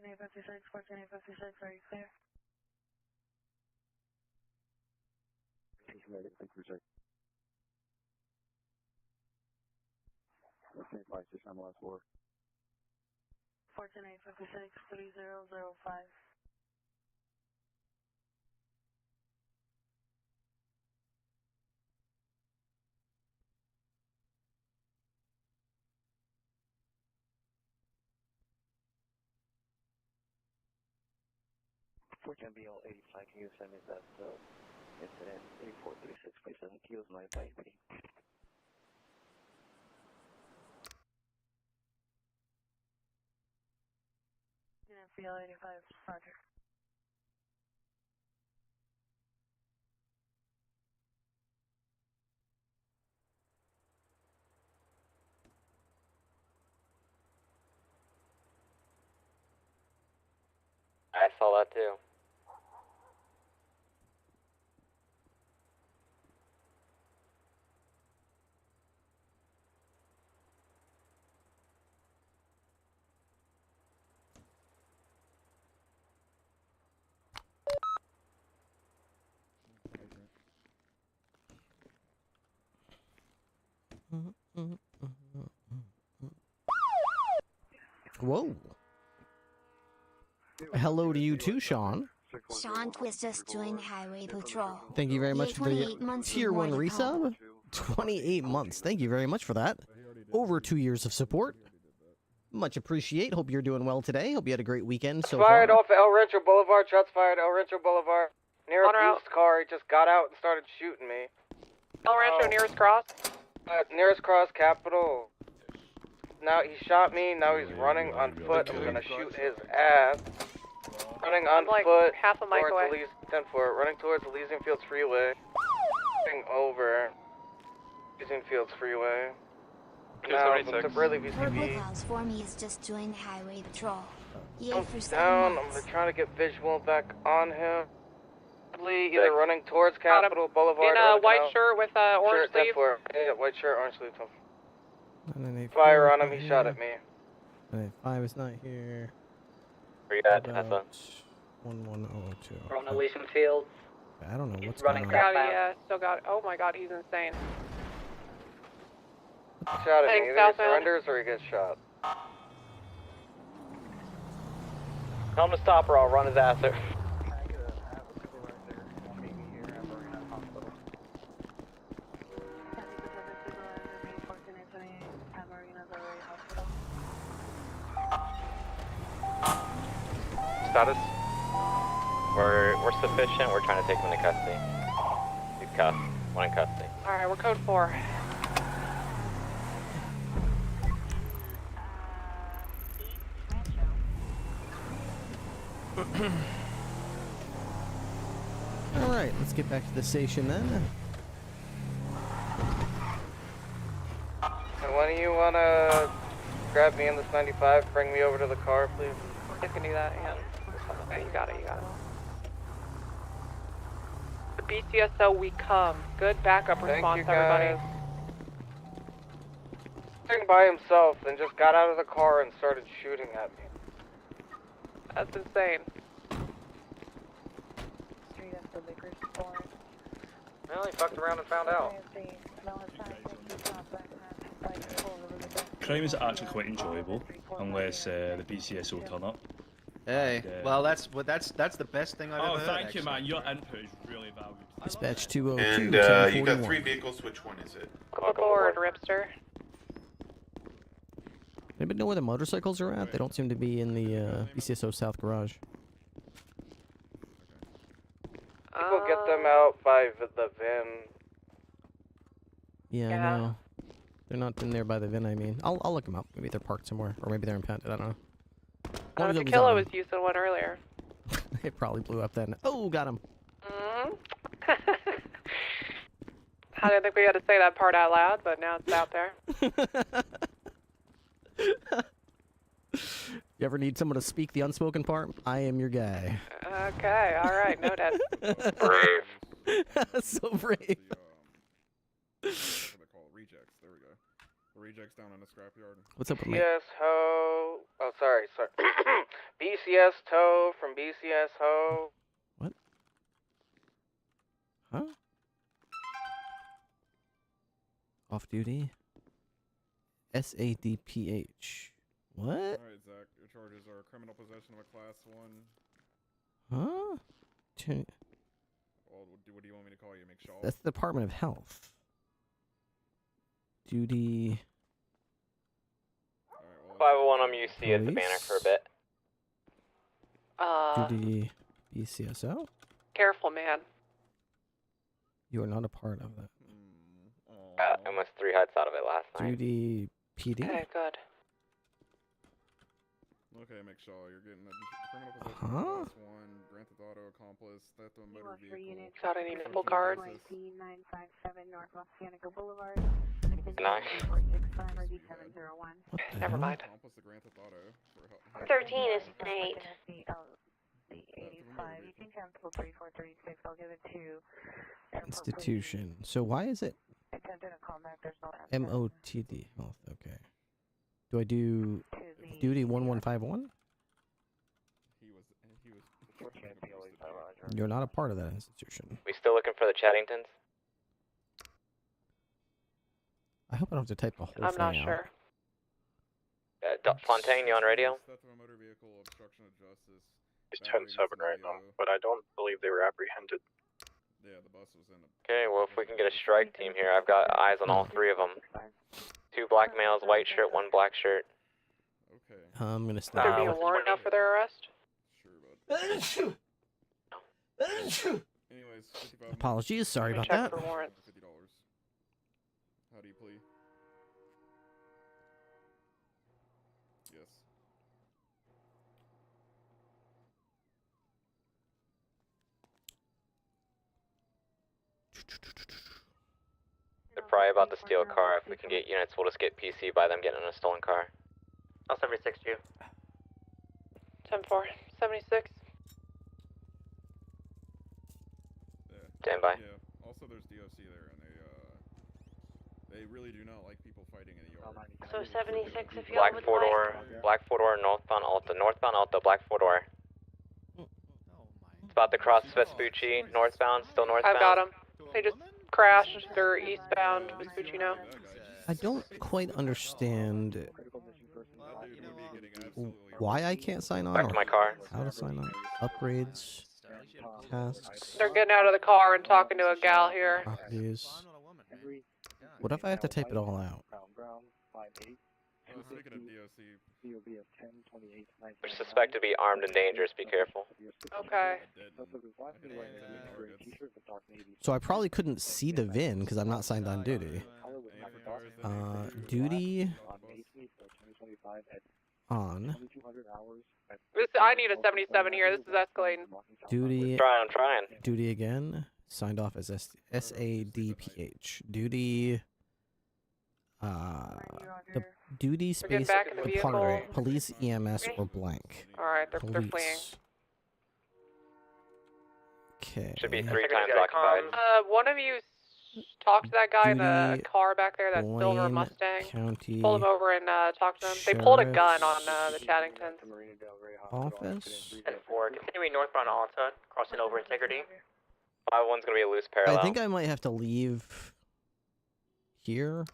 14856, 14856, are you clear? Thank you, sir. 14856 on the last floor. 14856, 3005. Can be all 85, can you send me that incident 8436, please, 7 kilos, 95 PD. Unit FL 85, roger. I saw that too. Whoa. Hello to you too, Sean. Sean Twist just joined Highway Patrol. Thank you very much for the 28 months Tier 1 with resub. 28 months. Thank you very much for that. Over 2 years of support. Much appreciate. Hope you're doing well today. Hope you had a great weekend so Fired far. off El Rancho Boulevard. Shots fired El Rancho Boulevard. Near a police car. He just got out and started shooting me. El Rancho nearest cross? Nearest cross, Capitol. Now he shot me. Now he's running on foot. I'm gonna shoot his ass. Running on like foot half a mic towards away. 10-4. Running towards Elysian Fields Freeway. Over Elysian Fields Freeway. Now to Burley Purple VCB. Clouds for me has just joined Highway Patrol. Yay for 7 Down. months. I'm trying to get visual back on him. Either running towards Capitol Boulevard In or a white shirt with orange sleeves. Yeah, white shirt, orange sleeves. 985 Fire on him. is He not shot here. at me. 985 is not here. Where you at, Tessa? 1102. We're on Elysian Field. I don't know what's running going Got on. it, yeah, still got it. Oh my god, he's insane. Shot at me. Thanks, Either he Southbound. surrenders or he gets shot. Tell him to stop or I'll run his ass there. Status? We're sufficient. We're trying to take him into custody. He's cuffed. One in custody. Alright, we're code 4. Alright, let's get back to the station then. And when do you wanna grab me in this 95? Bring me over to the car, please. You can do that, yeah. Okay, you got it, you got it. The BCSO, we come. Good backup Thank response, you, guys. everybody. Sitting by himself and just got out of the car and started shooting at me. That's insane. Street after Baker's Point. Well, he fucked around and found out. Crime is actually quite enjoyable unless the BCSO turn up. Hey, And, well that's the best thing I've ever Oh, heard. thank you, actually. man. Your input is really valued. Dispatch 202. And 1041. you got 3 vehicles. Which one is it? Go forward, Ripster. Anybody know where the motorcycles are at? They don't seem to be in the BCSO South garage. People get them out by the VIN. Yeah, Yeah. I know. They're not in there by the VIN, I mean. I'll look them up. Maybe they're parked somewhere. Or maybe they're impounded. I don't know. One of The them killer on. was using one earlier. It probably blew up then. Oh, got him. Mm-hmm. I didn't think we had to say that part out loud, but now it's out there. You ever need someone to speak the unspoken part? I am your guy. Okay, alright, noted. Brave. So brave. What they call rejects. There we go. Rejects down in the scrapyard. What's up with my... BCS Ho. Oh, sorry. BCS Tow from BCS Ho. What? Huh? Off duty? SADPH. What? Alright, Zach. Your charges are criminal possession of a class 1. Huh? Well, what do you want me to call you? McShaw? That's the Department of Health. Duty... 501, I'm UC at the banner Police? for a bit. Duty BCSO? Careful, man. You are not a part of that. Almost 3 heads out of it last night. Duty PD? Okay, good. Okay, McShaw, you're getting a criminal possession of class 1, grand theft auto accomplice, theft of a motor vehicle. Got any full cards? 957 Northwest Cienega Boulevard. Nice. What the Never hell? mind. Accomplice the grand theft auto for 13 is an 8. The 85. You can cancel 3436. I'll give it to Institution. So why is it attempted a callback. There's no answer. MOTD Health? Okay. Do I do duty 1151? he was You're not a part of that institution. We still looking for the Chattingtons? I hope I don't have to type the whole I'm thing not out. sure. Fontaine, you on radio? theft of a motor vehicle, obstruction of justice. It's 10-7 right now, but I don't believe they were apprehended. Yeah, the bus was in a... Okay, well, if we can get a strike team here, I've got eyes on all 3 of them. 2 black males, white shirt, 1 black shirt. Okay. I'm gonna Would there be a what's the warrant out for their arrest? Sure, bud. Anyways, 55 Apologies, sorry about Check that. for warrants. $50. How do you plead? Yes. They're probably about to steal a car. If we can get units, we'll just get PC by them getting in a stolen car. I'll 76 you. 10-4. 76. Yeah. Stand by. Yeah. Also, there's DOC there, and they really do not like people fighting in the yard. So 76 if you Black would 4-door, black 4-door, northbound Alta, black 4-door. It's about to cross Vespucci, northbound, still northbound. I've got them. They just crashed. They're eastbound Vespucci now. I don't quite understand why I can't sign on Back or to my car. how to sign on. Upgrades, tasks, They're getting out of the car and talking to a gal here. properties. What if I have to type it all out? Speaking of DOC, They're suspected to be armed and dangerous. Be careful. Okay. So I probably couldn't see the VIN because I'm not signed on duty. Duty on. I need a 77 here. This is escalating. Duty. I'm trying. Duty again. Signed off as SADPH. Duty. The duty getting space back in the department, vehicle. police, EMS, or blank. Alright, they're fleeing. Police. Okay. Should be 3 times occupied. One of you talk to that guy in the Duty, car back there, that silver Wayne Mustang. County Pull him over and talk to him. They pulled a gun on the Chattingtons. Office. And 4, continuing northbound Alta, crossing over Integrity. 5-1's gonna be a loose parallel. I think I might have to leave here.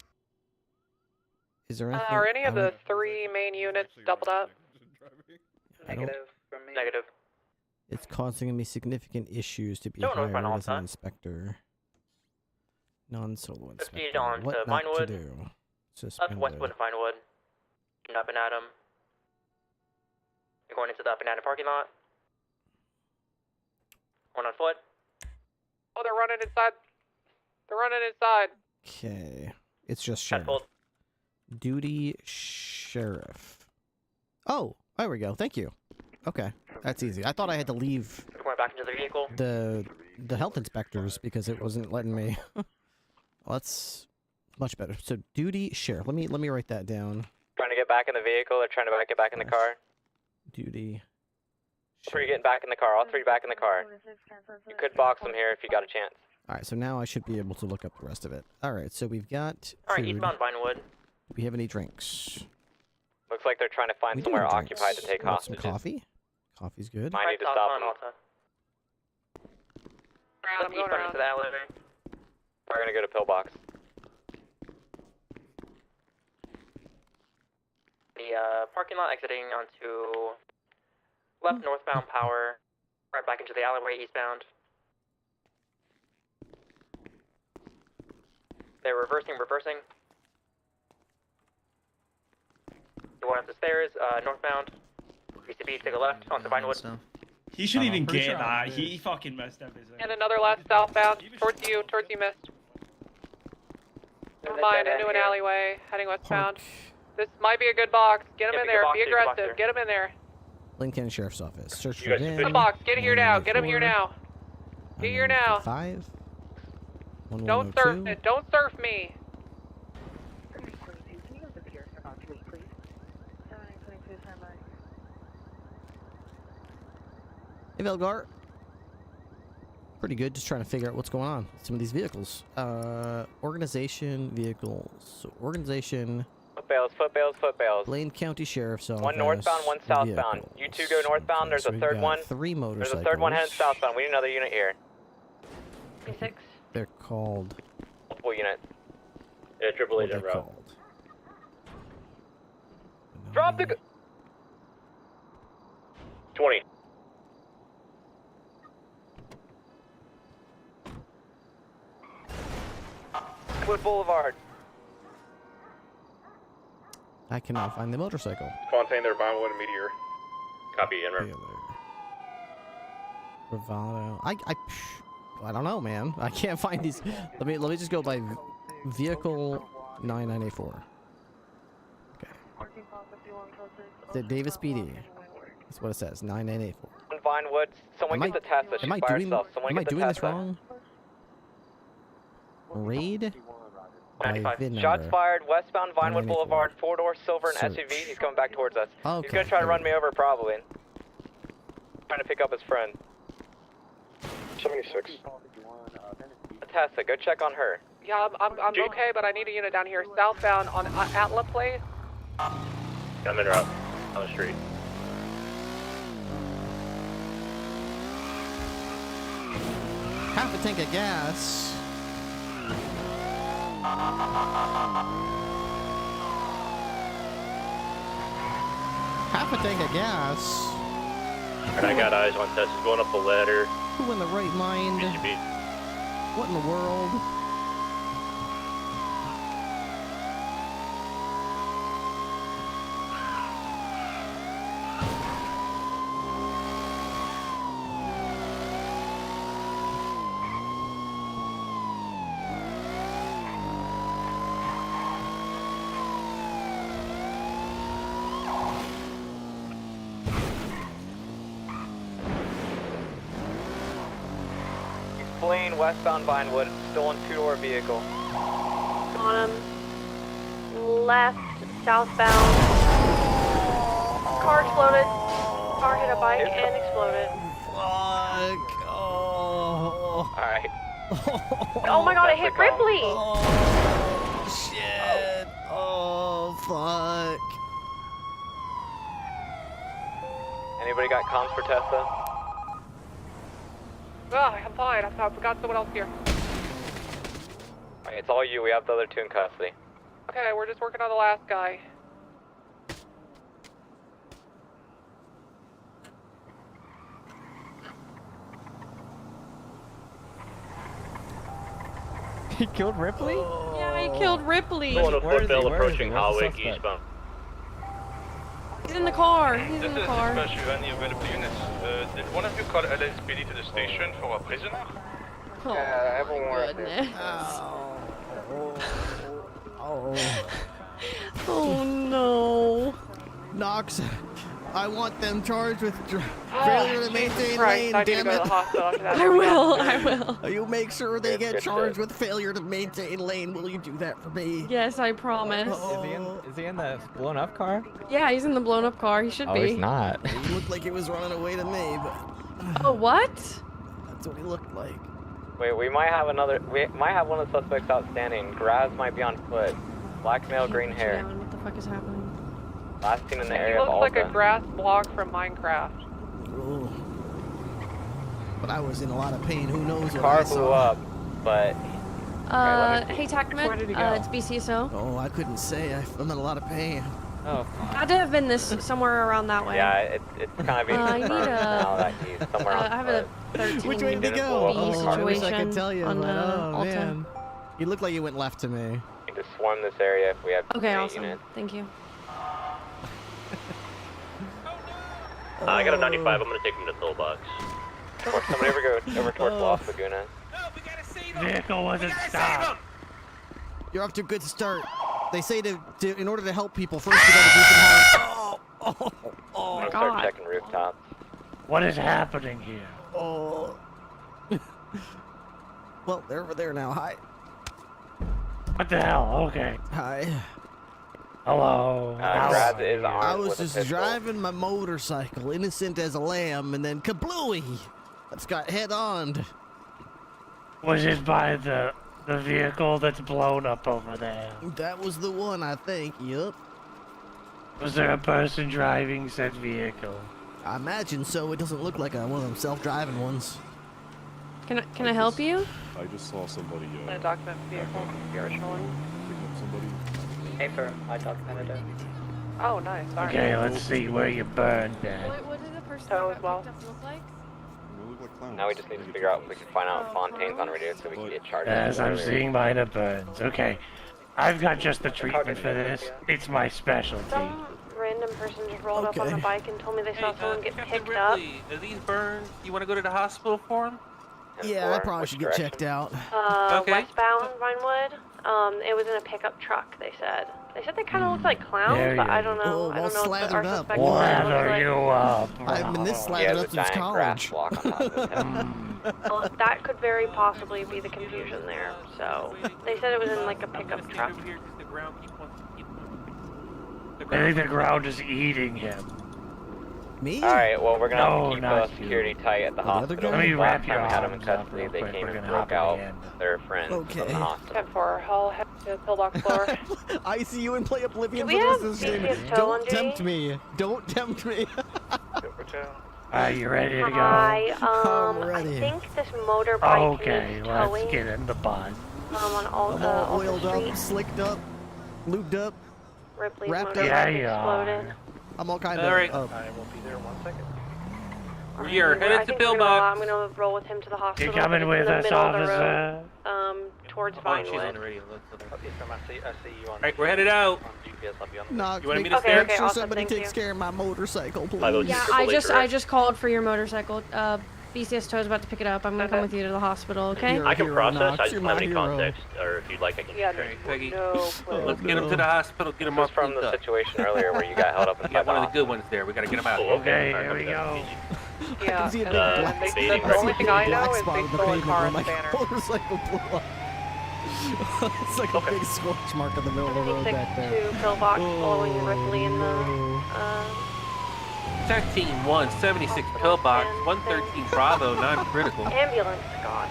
Is there anything? Are any of I the would- 3 main units doubled up? I don't- from me. Negative. It's causing me significant issues to be No, no, hired fine, as an Alta. inspector. Non-solo 50 inspector. on What to not to Vinewood. do? That's Suspended. Westwood and Vinewood. You're up and at 'em. You're going into the up and at parking lot. One on foot. Oh, they're running inside. They're running inside. Okay. It's just sheriff. Catapult. Duty sheriff. Oh, there we go. Thank you. Okay, that's easy. I thought I had to leave We're going back into the vehicle. the health inspectors because it wasn't letting me. Well, that's much better. So duty sheriff. Let me write that down. Trying to get back in the vehicle. They're trying to get back in the car. Duty. 3 getting back in the car. All 3 back in the car. You could box them here if you got a chance. All right, so now I should be able to look up the rest of it. All right, so we've got Alright, food. eastbound Vinewood. we have any drinks? Looks like they're trying to find We do somewhere have drinks. occupied to take Got some hostages. coffee. Coffee's good. Might need to stop them. I'm going around. To the elevator. We're gonna go to Pillbox. The parking lot exiting onto left northbound power, right back into the alleyway eastbound. They're reversing. Going up the stairs, northbound. UCB, take a left onto Vinewood. He shouldn't even pretty get sure that. I'm good. He fucking messed everything. And another left southbound, towards you, missed. Never mind, into an alleyway, heading westbound. This might be a good box. Get him in there, be aggressive, get him in there. Lincoln County Sheriff's Office. Search You for guys VIN. suspicious? The box, get here now, get him here now. Get here now. 5. Don't surf it, don't surf me. Hey, Velgar. Pretty good. Just trying to figure out what's going on with some of these vehicles. Organization, vehicles. So, organization. Foot bales. Blaine County Sheriff's Office. One northbound, one southbound. Vehicles. You two go northbound, there's a we've third got one. 3 There's motorcycles. a third one heading southbound. We need another unit here. 26. They're called. Multiple units. Yeah, triple What agent they're route. called. Drop the. 20. Wood Boulevard. I cannot find the motorcycle. Fontaine, they're Vinewood and Meteor. Copy, Enver. Taylor. Bravado. I don't know, man. I can't find these. Let me just go by vehicle 9984. Okay. The Davis PD. That's what it says. 9984. On Vinewood. Someone Am get the Tesla. She's Am I by doing? herself. Someone Am I get the doing this Tesla. wrong? Raid. By VIN Shots number. fired westbound Vinewood 984. Boulevard. 4-door silver and Search. SUV. He's coming back towards us. Okay. He's gonna try to run me over probably. Trying to pick up his friend. 76. The Tesla. Go check on her. Yeah, I'm okay, but I need a unit down here, southbound on Atla Place. I'm in route. On the street. Half a tank of gas. Half a tank of gas. And I got eyes on Tesla going up the ladder. Who in the right mind? UCB. What in the world? Blaine, westbound Vinewood, stolen 2-door vehicle. On him. Left, southbound. Car exploded. Car hit a bike and exploded. Fuck. Oh. Alright. Oh my god, it hit Ripley! Oh, shit. Oh, fuck. Anybody got comms for Tesla? Ah, I'm fine. I forgot someone else here. Alright, it's all you. We have the other 2 in custody. Okay, we're just working on the last guy. He killed Ripley? Yeah, he killed Ripley. Going to Where is he? Footbell Where is approaching he? Where's the Hallway suspect? eastbound. He's in the car. He's in the car. any available units. Did one of you call LSPD to the station for a prisoner? Oh, Yeah, everyone. goodness. Oh. Oh no. Knox, I want them charged with failure to maintain Christ, lane, I need to damn go to it. the hospital after that. I will, I will. You make sure they get Good charged shit. with failure to maintain lane. Will you do that for me? Yes, I promise. Is he in the blown up car? Yeah, he's in the blown up car. He should Oh, be. he's not. He looked like he was running away to me, but Oh, what? that's what he looked like. Wait, we might have one of the suspects outstanding. Graz might be on foot. Black male, green hair. What the fuck is happening? Last seen in the He area of looks like Alta. a grass block from Minecraft. Oh. But I was in a lot of pain. Who knows what I Car saw? blew up, but Hey Tacman, it's BCSO. Oh, I couldn't say. I'm in a lot of pain. Oh. Had to have been this somewhere around that way. yeah, it's kind of being I need confirmed now a. that he's somewhere on I have a 13 Which way did he B go? situation I wish I could tell you, on but oh Alta. man. He looked like he went left to me. We need to swarm this area if we have Okay, 8 awesome. units. Thank you. I got a 95. I'm gonna take him to Pillbox. Or somebody over towards Los Laguna. Vehicle wasn't stopped. You're off to a good start. They say to in order to help people, first you gotta do some harm. Oh my Start god. checking rooftops. What is happening here? Oh. Well, they're over there now. Hi. What the hell? Okay. Hi. Hello. Graz is armed I was with a just pistol. driving my motorcycle, innocent as a lamb, and then kablooey! Let's got head on. Was it by the vehicle that's blown up over there? That was the one, I think. Yup. Was there a person driving said vehicle? I imagine so. It doesn't look like one of them self-driving ones. Can I help you? I just saw somebody A document vehicle, the original one. pick up somebody. Hey, sir. I documented it. Oh, nice. All right. Okay, let's see where you burned at. What did the person So as well. look like? Now we just need to figure out if we can find out Fontaine's on radio so we can get charged. As I'm seeing minor burns. Okay. I've got just the treatment for this. It's my specialty. Some random person just rolled up on the bike and told me they saw someone get picked up. Are these burns? You want to go to the hospital for them? Yeah, I probably should get checked out. Westbound Vinewood. It was in a pickup truck. They said. They said they kind of looked like clouds, There but you I don't know. Oh, I well, don't know if slathered our up. suspect knows what it looks Lather like. you up. I've been this slathered up since college. Block on top of him. Well, that could very possibly be the confusion there. So they said it was in like a pickup truck. I think the ground is eating him. Me? Alright, well, we're gonna have No, to keep not security tight at the hospital. Let me wrap Last your time we had them in arms up custody, real they quick. came We're and gonna broke hop out on the end. their friends from the hospital. 10-4, Hull, head to pillbox floor. I see you and play Oblivion Do we for have the rest of the BCS stream. tow on Don't duty? tempt me. Don't tempt me. Are you ready to go? Hi, I'm I ready. think this motorbike Okay, needs let's towing. get in the bus. On I'm all oiled Street. up, slicked up, lubed up. Ripley's wrapped motorbike up. Yeah, you exploded. I'm all kind of. Alright. I will be there 1 second. We are I headed to think we're Pillbox. I'm gonna roll with him to the hospital. You coming It's with in the us, middle of the road, officer? towards Oh, she's on Vinewood. the radio. Yes, ma'am. I see you on. Alright, we're headed out. On GPS. I'll be on the. Nah, You wanted me to make stay? Okay, sure awesome, somebody thank takes you. care of my motorcycle, please. Yeah, I just called for your motorcycle. BCS Tow's about to pick it up. I'm gonna come with you to the hospital, okay? You're I can hero, process. Knox. I just You're don't have my any hero. context. Or if you'd like, I can. Yeah, Alright, Peggy. no clue. Let's get him to the hospital. Get him This off is from the up. situation earlier where you got held up We inside got the one of the hospital. good ones there. We gotta get him out. Okay, here we go. Yeah, I can see a big Uh, black the spot. the only thing I know is spot they on the stole a pavement car where and my banner. motorcycle blew up. It's like a big scorch mark in the middle of the road 56 back there. to Pillbox, following Ripley in the Tech Team 176 Pillbox 113 Bravo non-critical. ambulance. God.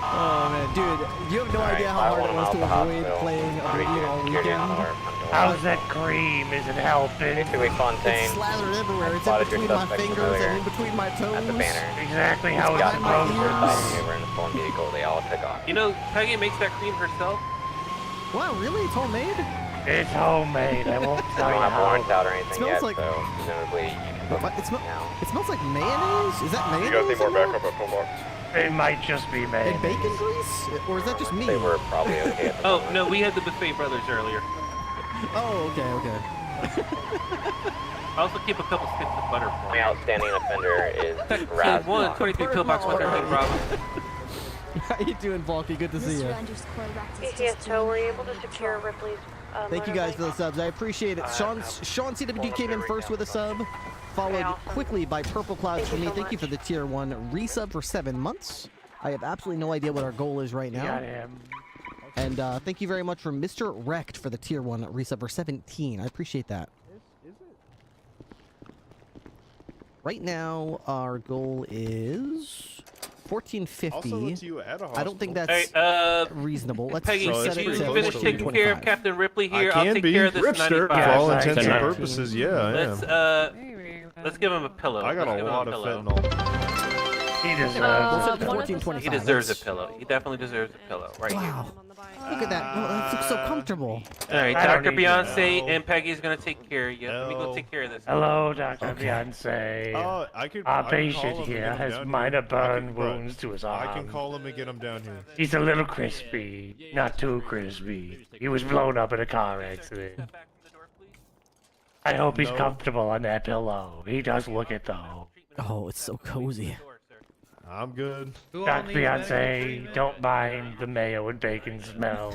Oh man, dude, you have no idea how hard it was to avoid playing Oblivion all weekend. How's that cream? Is it helping? Basically, Fontaine It's slathered everywhere. It's in spotted your between my suspect fingers earlier and in between my toes. at the banner. Exactly It's how it's behind my supposed ears. to They were in a stolen vehicle. They all took off. You know, Peggy makes that cream herself. Wow, really? It's homemade? be. It's homemade. I won't I tell don't you have warrants how. out or anything Smells yet, like- so presumably you can book What? It, now. it smells like mayonnaise? Is that mayonnaise? You guys need more in there? backup at Pillbox? It might just be And made. bacon grease? Or is that just me? They were probably okay at the Oh, moment. no, we had the Buffet Brothers earlier. Oh, okay. I also keep a couple sticks of butter for The me. outstanding offender is Tech Team Raz. 123 Pillbox 113 Bravo. How you doing, Volky? Good to see you. BCS Tow, were you able to secure Ripley's Thank you guys for the motorbike? subs. I appreciate it. Sean CWD came in first with a sub, followed quickly by Purple Clouds for me. Thank you for the tier 1 resub for 7 months. I have absolutely no idea what our goal is right now. Got him. And thank you very much for Mr. Wrecked for the tier 1 resub for 17. I appreciate that. Right now, our goal is 1450. Also, lets you at a I don't think hospital. that's reasonable. Let's Peggy, set can it you to finish taking care of 1425. Captain Ripley here? I I'll can take be. care of this Ripster, 95. for all intents and purposes, yeah, I am. Let's give him a pillow. I got Let's a give him lot of pillow. fentanyl. He deserves it. it. 1425. He deserves a pillow. He definitely deserves a pillow. Right Wow. Look at that. Oh, that looks so comfortable. here. All right, I don't Dr. need Beyonce to and Peggy's gonna take care of you. Let me go take care of this. Hello, Dr. Beyonce. Oh, I could. Our I can patient call him here and get him has down minor here. burn wounds to his arm. I can call him and get him down here. He's a little crispy, not too crispy. He was blown up in a car accident. I hope he's comfortable on that pillow. He does look it though. Oh, it's so cozy. I'm good. Dr. Beyonce, don't mind the mayo and bacon smell.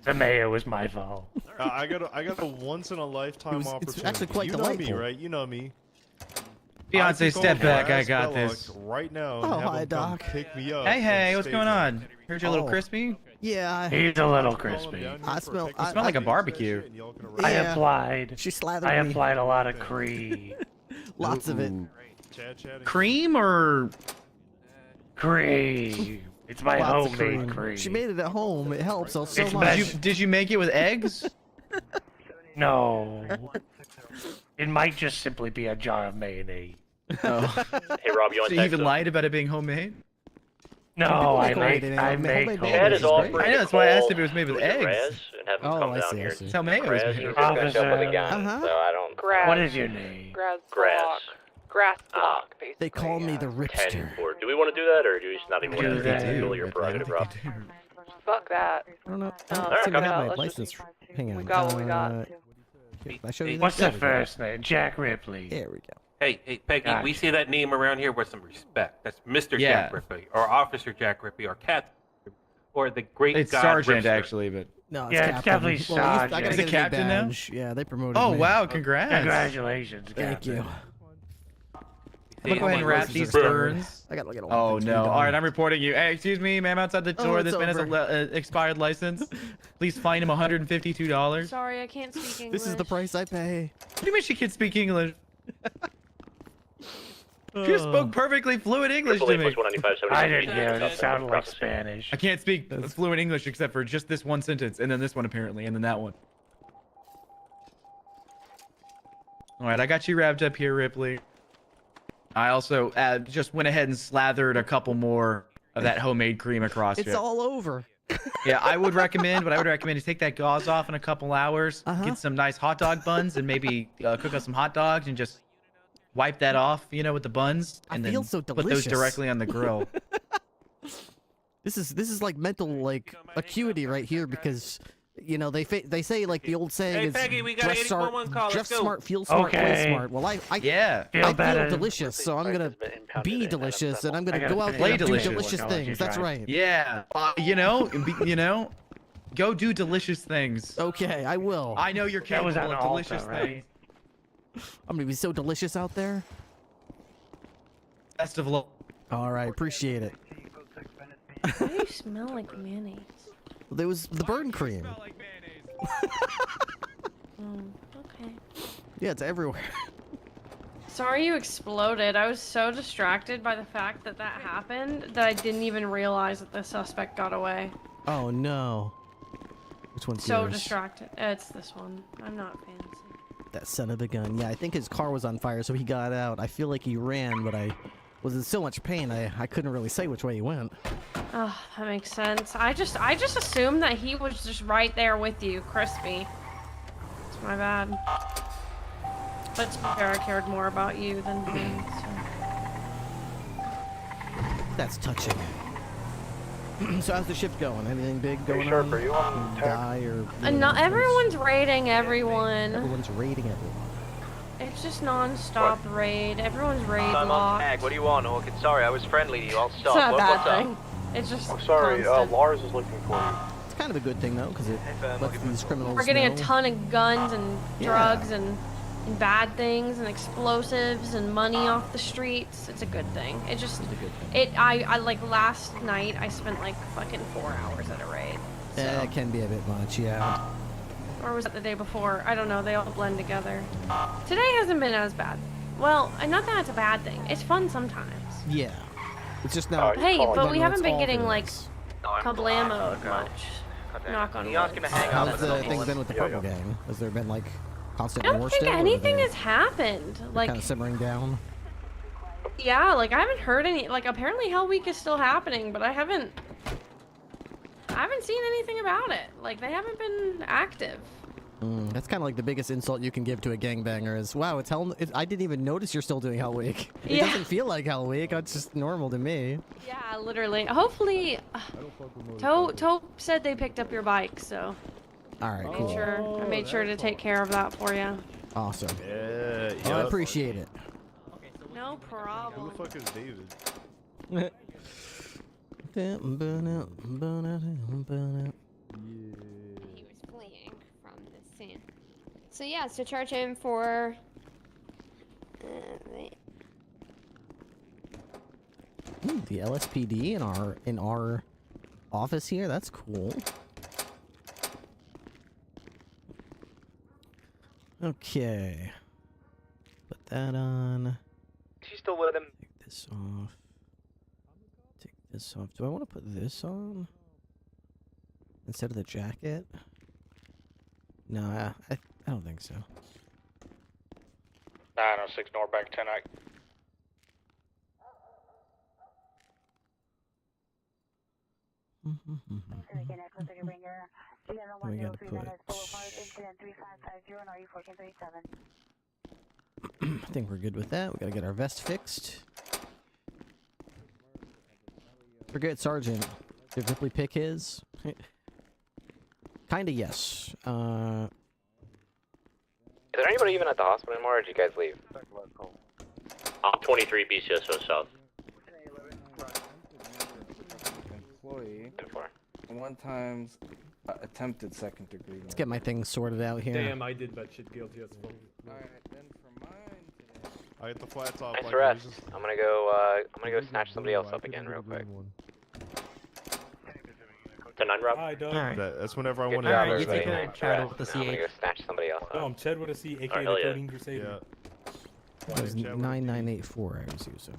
The mayo is my fault. I got a once in a lifetime opportunity. It's actually quite you know me, delightful. right? You know me. Beyonce, step back. I got Bella this. right now. Oh, and have hi, him come Doc. Pick me up. Hey, and what's stay going there. on? Heard you're a little Oh. crispy. Yeah. He's a little crispy. I smell. You smell like a barbecue. I Yeah. applied. She slathered I me. applied a lot of cream. Lots of it. Cream or Cream. It's my Lots of homemade cream. She made it at home. It helps so It's much. did you make it with eggs? No. It might just simply be a jar of mayonnaise. Oh. Hey, Rob, you So you even lied about it being homemade? No, I make homemade homemade. Chad is I offering know, that's why I asked if it was made with eggs. and have him Oh, come I down see, I here. see. That's how mayo is Graz, made. you just got shot with a Officer. gun, Uh-huh. so I don't. Grass. What is your name? Grass Grass. block. Grass block, basically. They call me the Ripster. Do we want to do that, or do we just not even Do want to that. fulfill your prerogative, Rob? Fuck that. I don't know. I No, don't seem to okay, have my let's license. Hang on. We got what we got. Here, I show you What's this? the There we go. first name? Jack Ripley. There we go. Hey, Peggy, Gotcha. we say that name around here with some respect. That's Mr. Yeah. Jack Ripley, or Officer Jack Ripley, or Captain, or the Great It's God Sergeant, Ripster. actually, but... No, it's Yeah, it's Captain. definitely Well, Sergeant. I gotta Is it get a new Captain now? badge. Yeah, they promoted Oh, me. wow, congrats. Congratulations, Thank Captain. you. I'm gonna go ahead and wrap these burns. I gotta get a lot Oh of things to be no! done. All right, I'm reporting you. Hey, excuse me, ma'am, outside the door. it's This man has an expired license. Please fine him $152. Sorry, I can't speak English. This is the price I pay. What do you mean she can't speak English? She just spoke perfectly fluent English to me. I didn't hear it. It sounded like Spanish. I can't speak fluent English except for just this one sentence, and then this one apparently, and then that one. All right, I got you wrapped up here, Ripley. I also just went ahead and slathered a couple more of that homemade cream across it. It's all over. Yeah, what I would recommend is take that gauze off in a couple hours, get some nice hot dog buns, and maybe cook up some hot dogs and just wipe that off, with the buns, and then feel so put those delicious. directly on the grill. This is like mental acuity right here because they say like the old saying Hey, is Peggy, we got dress 811 call. dress Let's go. smart, feel smart, play Okay. smart. Well, I Feel better. feel delicious, so I'm gonna be delicious, and I'm gonna go out Play there and do delicious. delicious things. That's right. Yeah, go do delicious things. Okay, I will. I know you're That was capable an of altar, delicious right? things. I'm gonna be so delicious out there. Best of luck. All right, appreciate it. Why do you smell like mayonnaise? There was the burn cream. Okay. Yeah, it's everywhere. Sorry you exploded. I was so distracted by the fact that that happened that I didn't even realize that the suspect got away. Oh no. Which one's So yours? distracted. It's this one. I'm not fancy. That son of a gun. Yeah, I think his car was on fire, so he got out. I feel like he ran, but I was in so much pain I couldn't really say which way he went. Oh, that makes sense. I just assumed that he was just right there with you, Crispy. It's my bad. But to be fair, I cared more about you than him, so. That's touching. So how's the shift going? Anything big going sure on? for you on tech? Die or And not everyone's raiding everyone. everyone's raiding everyone. It's just non-stop raid. Everyone's raid I'm on locked. tag. What do you want, Hawkins? Sorry, I was friendly to you. I'll It's stop. not a What's bad up? thing. It's just I'm sorry, constant. Lars is looking for you. It's kind of a good thing though, because it lets these criminals We're getting know. a ton of guns and Yeah. drugs and bad things and explosives and money off the streets. It's a good thing. It just, I like last night I spent like fucking 4 hours at a raid. So. Yeah, it can be a bit much, yeah. Or was it the day before? I don't know. They all blend together. Today hasn't been as bad. Well, not that it's a bad thing. It's fun sometimes. Yeah. It's just now. Hey, but we haven't been all getting videos. like kablamoed much. Knock on wood. How's the thing been with the purple gang? Has there been like constant I don't war think still? anything has happened. Like, kind of simmering down. yeah, like I haven't heard any. Like, apparently Hell Week is still happening, but I haven't seen anything about it. Like, they haven't been active. That's kind of like the biggest insult you can give to a gangbanger is, wow, it's Hell. I didn't even notice you're still doing Hell Week. It Yeah. doesn't feel like Hell Week. It's just normal to me. Yeah, literally. Hopefully, Toe said they picked up your bike, so. All right, I cool. made sure to take care of that for you. Awesome. Yeah, Well, I appreciate it. No problem. Who the fuck is David? He was fleeing from the scene. So yeah, so charge him for. Wait. The LSPD in our office here. That's cool. Okay. Put that on. She's still with him. Take this off. Take this off. Do I want to put this on instead of the jacket? No, I don't think so. 906 Northbank 10-8. We gotta put. I think we're good with that. We gotta get our vest fixed. Forget Sergeant. Did Ripley pick his? Kinda yes. Is there anybody even at the hospital anymore, or did you guys leave? 23 BCSO South. Employee. One times attempted second degree. Let's get my things sorted out here. Damn, I did that shit guilty as fuck. Alright, then for mine today. I get the flats off. Nice like rest. this. I'm gonna go snatch somebody else up again real quick. 10-9 Rob. Hi, Doug. That's whenever I want Good job, to. everybody. take care, Nice Chad, rest. with the Now I'm gonna go CH. snatch somebody else No, up. I'm Chad with a C, aka Alright, the hell yeah. Coding Crusader. It was 9984 I was using.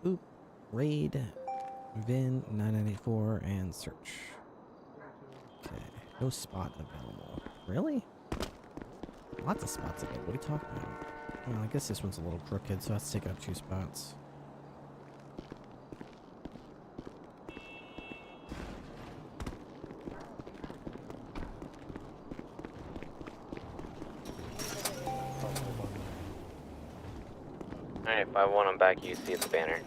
Oop. Raid. VIN 9984 and search. Okay. No spot available. Really? Lots of spots available. What are you talking about? Well, I guess this one's a little crooked, so let's take up 2 spots. Alright, 5-1, I'm back. You see at the banner.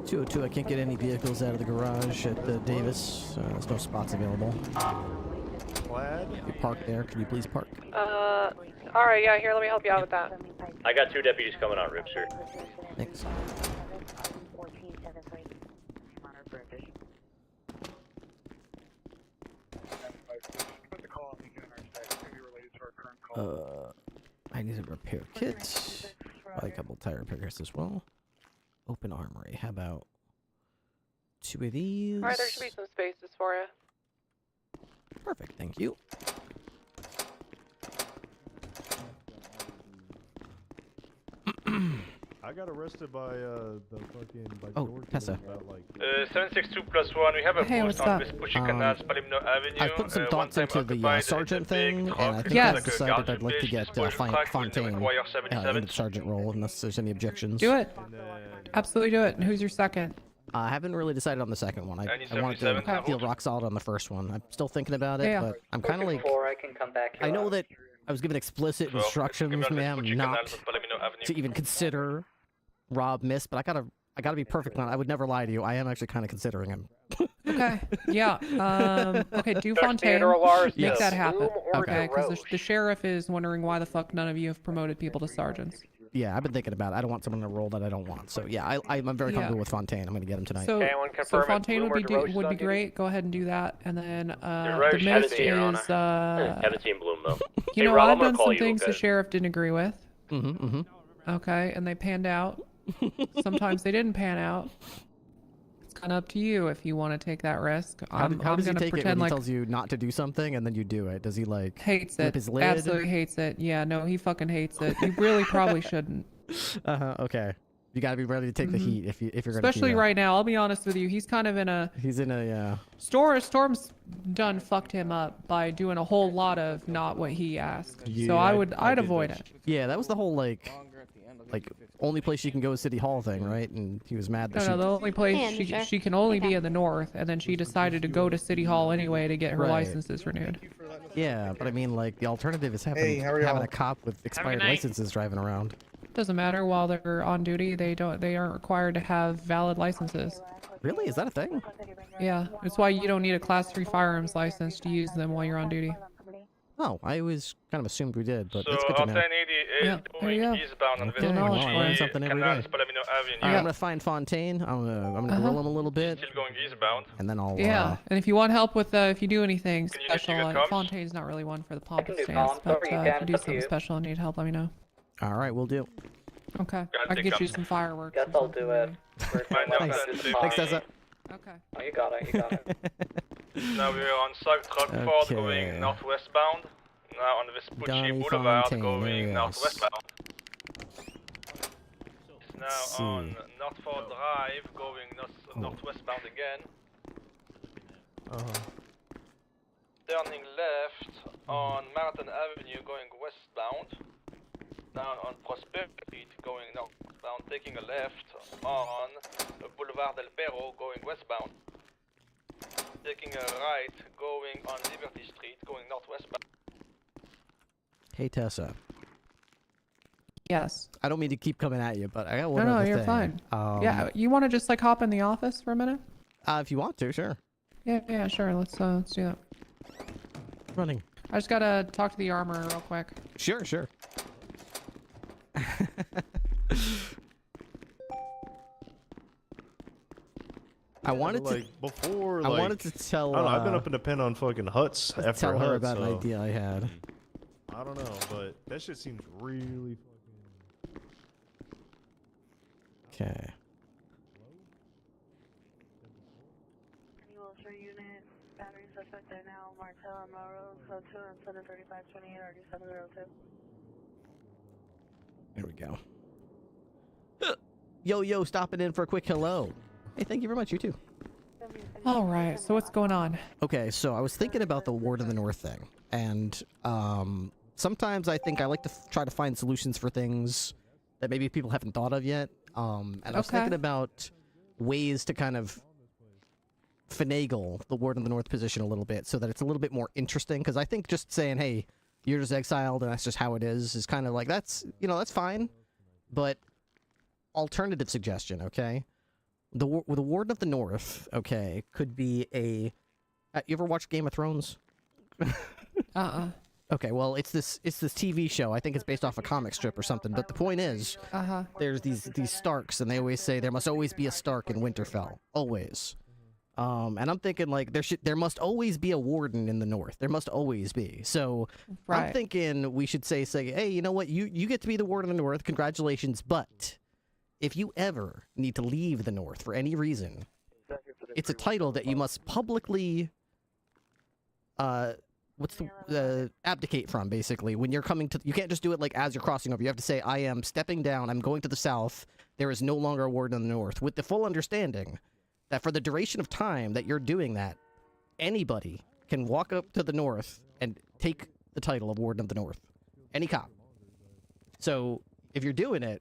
.202, I can't get any vehicles out of the garage at the Davis. There's no spots available. You park there. Can you please park? Alright, yeah, here, let me help you out with that. I got 2 deputies coming out, Rip, sir. Thanks. I need a repair kit. Probably a couple tire repairs as well. Open armory. How about 2 of these? Alright, there should be some spaces for you. Perfect, thank you. I got arrested by the fucking George Tessa. about like 762+1, we have a Hey, post what's on up? Vespucci Canals, Palimno Avenue. I put some thoughts into the sergeant thing, and I think I've decided I'd like to get Fontaine in the sergeant role, unless there's any objections. Do it. Absolutely do it. And who's your second? I haven't really decided on the second one. I wanted to feel rock solid on the first one. I'm still thinking about it, Yeah. but I'm kind of like... I can come back. I know that I was given explicit instructions, ma'am, not to even consider Rob Miss, but I gotta be perfect on it. I would never lie to you. I am actually kind of considering him. Okay. Yeah. Okay. Do Fontaine. Make that happen. Okay. Because the sheriff is wondering why the fuck none of you have promoted people to sergeants. Yeah, I've been thinking about it. I don't want someone in a role that I don't want. So yeah, I'm very comfortable with Fontaine. I'm gonna get him tonight. So Fontaine would be great. Go ahead and do that. And then the mist is Haven't seen Bloom though. you know, I've done some things the sheriff didn't agree with. Okay, and they panned out. Sometimes they didn't pan out. It's up to you if you want to take that risk. How does he gonna take it when pretend he like tells you not to do something and then you do it? Does he like hates flip it? his lid? Absolutely hates it. Yeah, no, he fucking hates it. You really probably shouldn't. Okay. You gotta be ready to take the heat if you're gonna. Especially right now. I'll be honest with you. He's kind of in a. He's in a Storm's done fucked him up by doing a whole lot of not what he asked. So I'd avoid it. Yeah, that was the whole like only place she can go is City Hall thing, right? And he was mad that No, the only place she can only be in the north, and then she decided to go to City Hall anyway to get her licenses renewed. Yeah, but I mean, like the alternative is having a cop with expired licenses driving around. Doesn't matter. While they're on duty, they aren't required to have valid licenses. Really? Is that a thing? Yeah, it's why you don't need a Class 3 firearms license to use them while you're on duty. Oh, I always kind of assumed we did, but So it's good to know. 1080 is going eastbound on Okay, well, I learn something every day. Canals Palomino Avenue. I'm gonna find Fontaine. I'm gonna grill him a little bit. Still going eastbound. And then I'll. Yeah, and if you want help with if you do anything Can you special, get comms? Fontaine's not really one for the pump do stance, comms, but or you if can, you do it's up to something you. special and need help, let me know. All right, we'll do. Okay, I can get you some fireworks. Guess I'll do it. Thanks, Tessa. Okay. Oh, you got it, you got it. Now we're on South Rockford Okay. going northwestbound. Now on Vespucci Donny Boulevard Fontaine, going yes. northwestbound. It's now Let's on see. Northford Drive going northwestbound again. Turning left on Marathon Avenue going westbound. Now on Prosperity Street going northbound, taking a left on Boulevard del Perro going westbound. Taking a right going on Liberty Street going northwestbound. Hey Tessa. Yes. I don't mean to keep coming at you, but I got one No, other you're thing. fine. Yeah, you want to just like hop in the office for a minute? If you want to, sure. Yeah, sure. Let's do that. Running. I just gotta talk to the armorer real quick. Sure. I wanted to before. I wanted to tell. I don't know, I've been up in the pen on fucking huts after tell her huts, about an so idea I had. I don't know, but that shit seems really fucking. Okay. Unit, battery suspect there now, Martel and Melrose, so 2 and 73528 or 702. There we go. Yo, stopping in for a quick hello. Hey, thank you very much. You too. All right. So what's going on? Okay, so I was thinking about the Ward of the North thing, and sometimes I think I like to try to find solutions for things that maybe people haven't thought of yet. And I was thinking about ways to kind of finagle the Ward of the North position a little bit so that it's a little bit more interesting, because I think just saying, hey, you're just exiled and that's just how it is kind of like, that's fine, but alternative suggestion, okay? The Warden of the North, okay, could be a... you ever watch Game of Thrones? Okay, well, it's this TV show. I think it's based off a comic strip or something. But the point is, there's these Starks, and they always say there must always be a Stark in Winterfell, always. And I'm thinking like there must always be a warden in the North. There must always be. So I'm thinking we should say, hey, you know what? You get to be the warden of the North. Congratulations, but if you ever need to leave the North for any reason, it's a title that you must publicly abdicate from, basically. When you're coming to, you can't just do it like as you're crossing over. You have to say, I am stepping down, I'm going to the south, there is no longer a warden in the North, with the full understanding that for the duration of time that you're doing that, anybody can walk up to the North and take the title of Warden of the North. Any cop. So if you're doing it,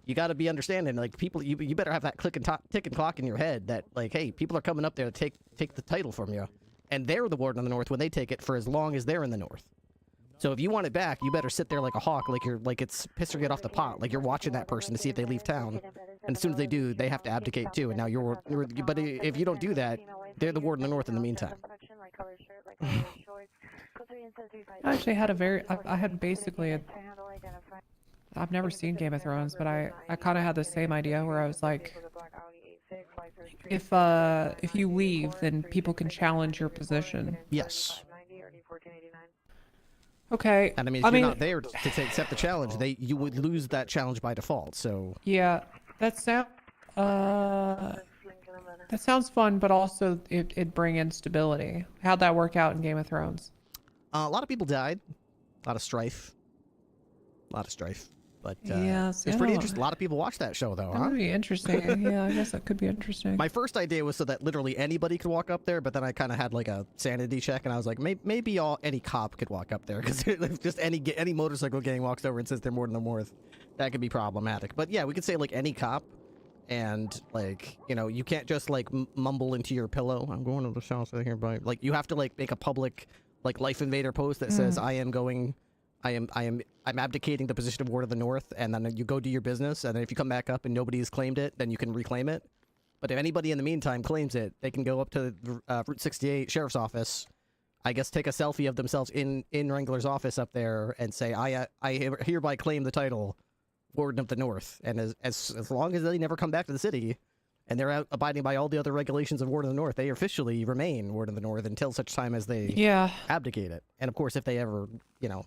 you got to be understanding, like, people, you better have that tick and clock in your head that, like, hey, people are coming up there to take the title from you, and they're the Warden of the North when they take it for as long as they're in the North. So if you want it back, you better sit there like a hawk, like it's piss or get off the pot, like you're watching that person to see if they leave town, and as soon as they do, they have to abdicate too, and now but if you don't do that, they're the Warden of the North in the meantime. I actually had I had basically I've never seen Game of Thrones, but I kind of had the same idea where I was like, if you leave, then people can challenge your position. Yes. Okay. And I mean, if you're not there to accept the challenge, you would lose that challenge by default. So yeah, that sound. That sounds fun, but also it'd bring instability. How'd that work out in Game of Thrones? A lot of people died. A lot of strife. But yeah, it's pretty interesting. A lot of people watch that show, though, That huh? would be interesting. Yeah, I guess that could be interesting. My first idea was so that literally anybody could walk up there, but then I kind of had like a sanity check, and I was like, maybe any cop could walk up there, because if just any motorcycle gang walks over and says they're more than worth, that could be problematic. But yeah, we could say like any cop, and like, you know, you can't just like mumble into your pillow, I'm going to the south side here, but like you have to like make a public like Life Invader post that says I'm abdicating the position of Ward of the North, and then you go do your business, and then if you come back up and nobody's claimed it, then you can reclaim it. But if anybody in the meantime claims it, they can go up to the Route 68 Sheriff's Office, I guess take a selfie of themselves in Wrangler's office up there and say, I hereby claim the title Warden of the North. And as long as they never come back to the city, and they're out abiding by all the other regulations of Warden of the North, they officially remain Warden of the North until such time as they abdicate it. And of course, if they ever, you know,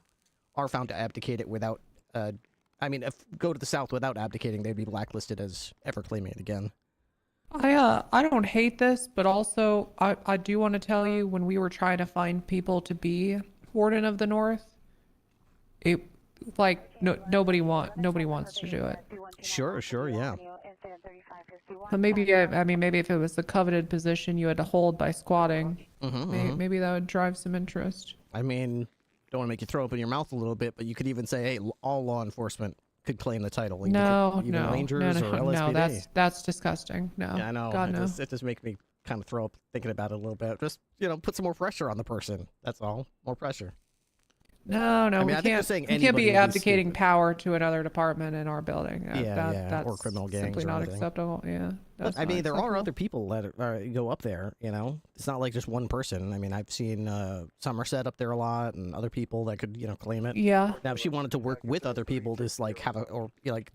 are found to abdicate it without, go to the South without abdicating, they'd be blacklisted as ever claiming it again. I don't hate this, but also I do want to tell you, when we were trying to find people to be Warden of the North, it like nobody wants to do it. Sure, yeah. Maybe maybe if it was the coveted position you had to hold by squatting, maybe that would drive some interest. I mean, don't want to make you throw up in your mouth a little bit, but you could even say, hey, all law enforcement could claim the title. No, Rangers or LSPD. No, that's disgusting. No, yeah, I know. God, no. It just makes me kind of throw up thinking about it a little bit. Just, you know, put some more pressure on the person. That's all. More pressure. No, I mean, we can't be abdicating power to another department in our building. That's or criminal gangs. Simply not acceptable. Yeah. But, I mean, there are other people that go up there, you know? It's not like just one person. I mean, I've seen Somerset up there a lot, and other people that could, you know, claim it. Yeah. Now, if she wanted to work with other people, just like do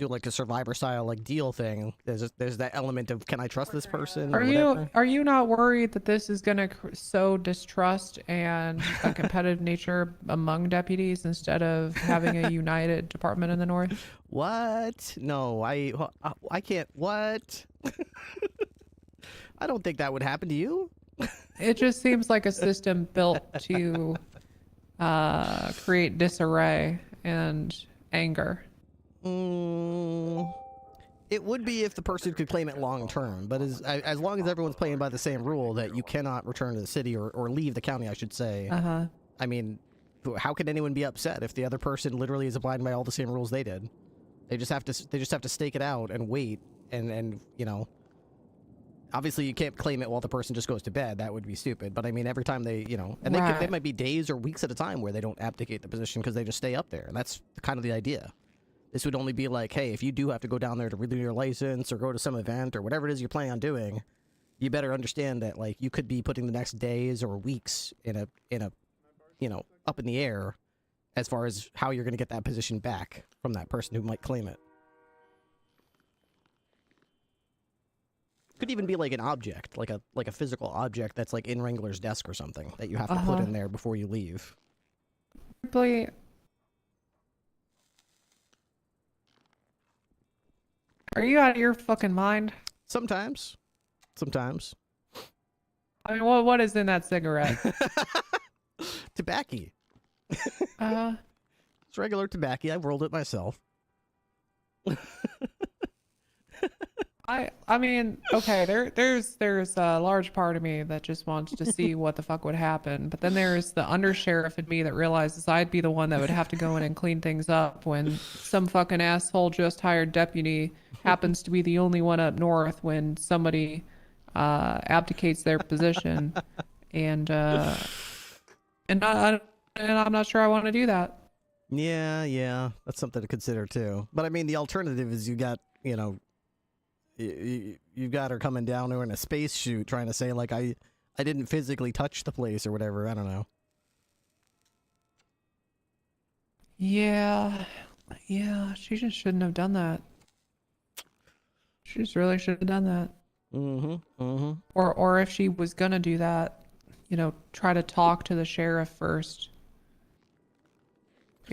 like a Survivor style like deal thing, there's that element of, can I trust this person? Are you not worried that this is gonna sow distrust and a competitive nature among deputies instead of having a united department in the North? What? No, I can't. What? I don't think that would happen to you. It just seems like a system built to create disarray and anger. It would be if the person could claim it long term, but as long as everyone's playing by the same rule that you cannot return to the city or leave the county, I should say. I mean, how could anyone be upset if the other person literally is abiding by all the same rules they did? They just have to stake it out and wait, and you know, obviously you can't claim it while the person just goes to bed. That would be stupid. But I mean, every time they, you know, and they might be days or weeks at a time where they don't abdicate the position because they just stay up there. And that's kind of the idea. This would only be like, hey, if you do have to go down there to renew your license or go to some event or whatever it is you're planning on doing, you better understand that, like, you could be putting the next days or weeks in a you know, up in the air as far as how you're going to get that position back from that person who might claim it. Could even be like an object, like a physical object that's like in Wrangler's desk or something that you have to put in there before you leave. Ripley, are you out of your fucking mind? Sometimes. I mean, what is in that cigarette? Tobacco. It's regular tobacco. I've rolled it myself. I mean, okay, there's a large part of me that just wants to see what the fuck would happen, but then there's the undersheriff in me that realizes I'd be the one that would have to go in and clean things up when some fucking asshole just hired deputy happens to be the only one up north when somebody abdicates their position, and I'm not sure I want to do that. Yeah, that's something to consider too. But I mean, the alternative is you got, you know, you've got her coming down there in a space chute trying to say, like, I didn't physically touch the place or whatever. I don't know. Yeah, she just shouldn't have done that. She just really should have done that. Or if she was gonna do that, you know, try to talk to the sheriff first.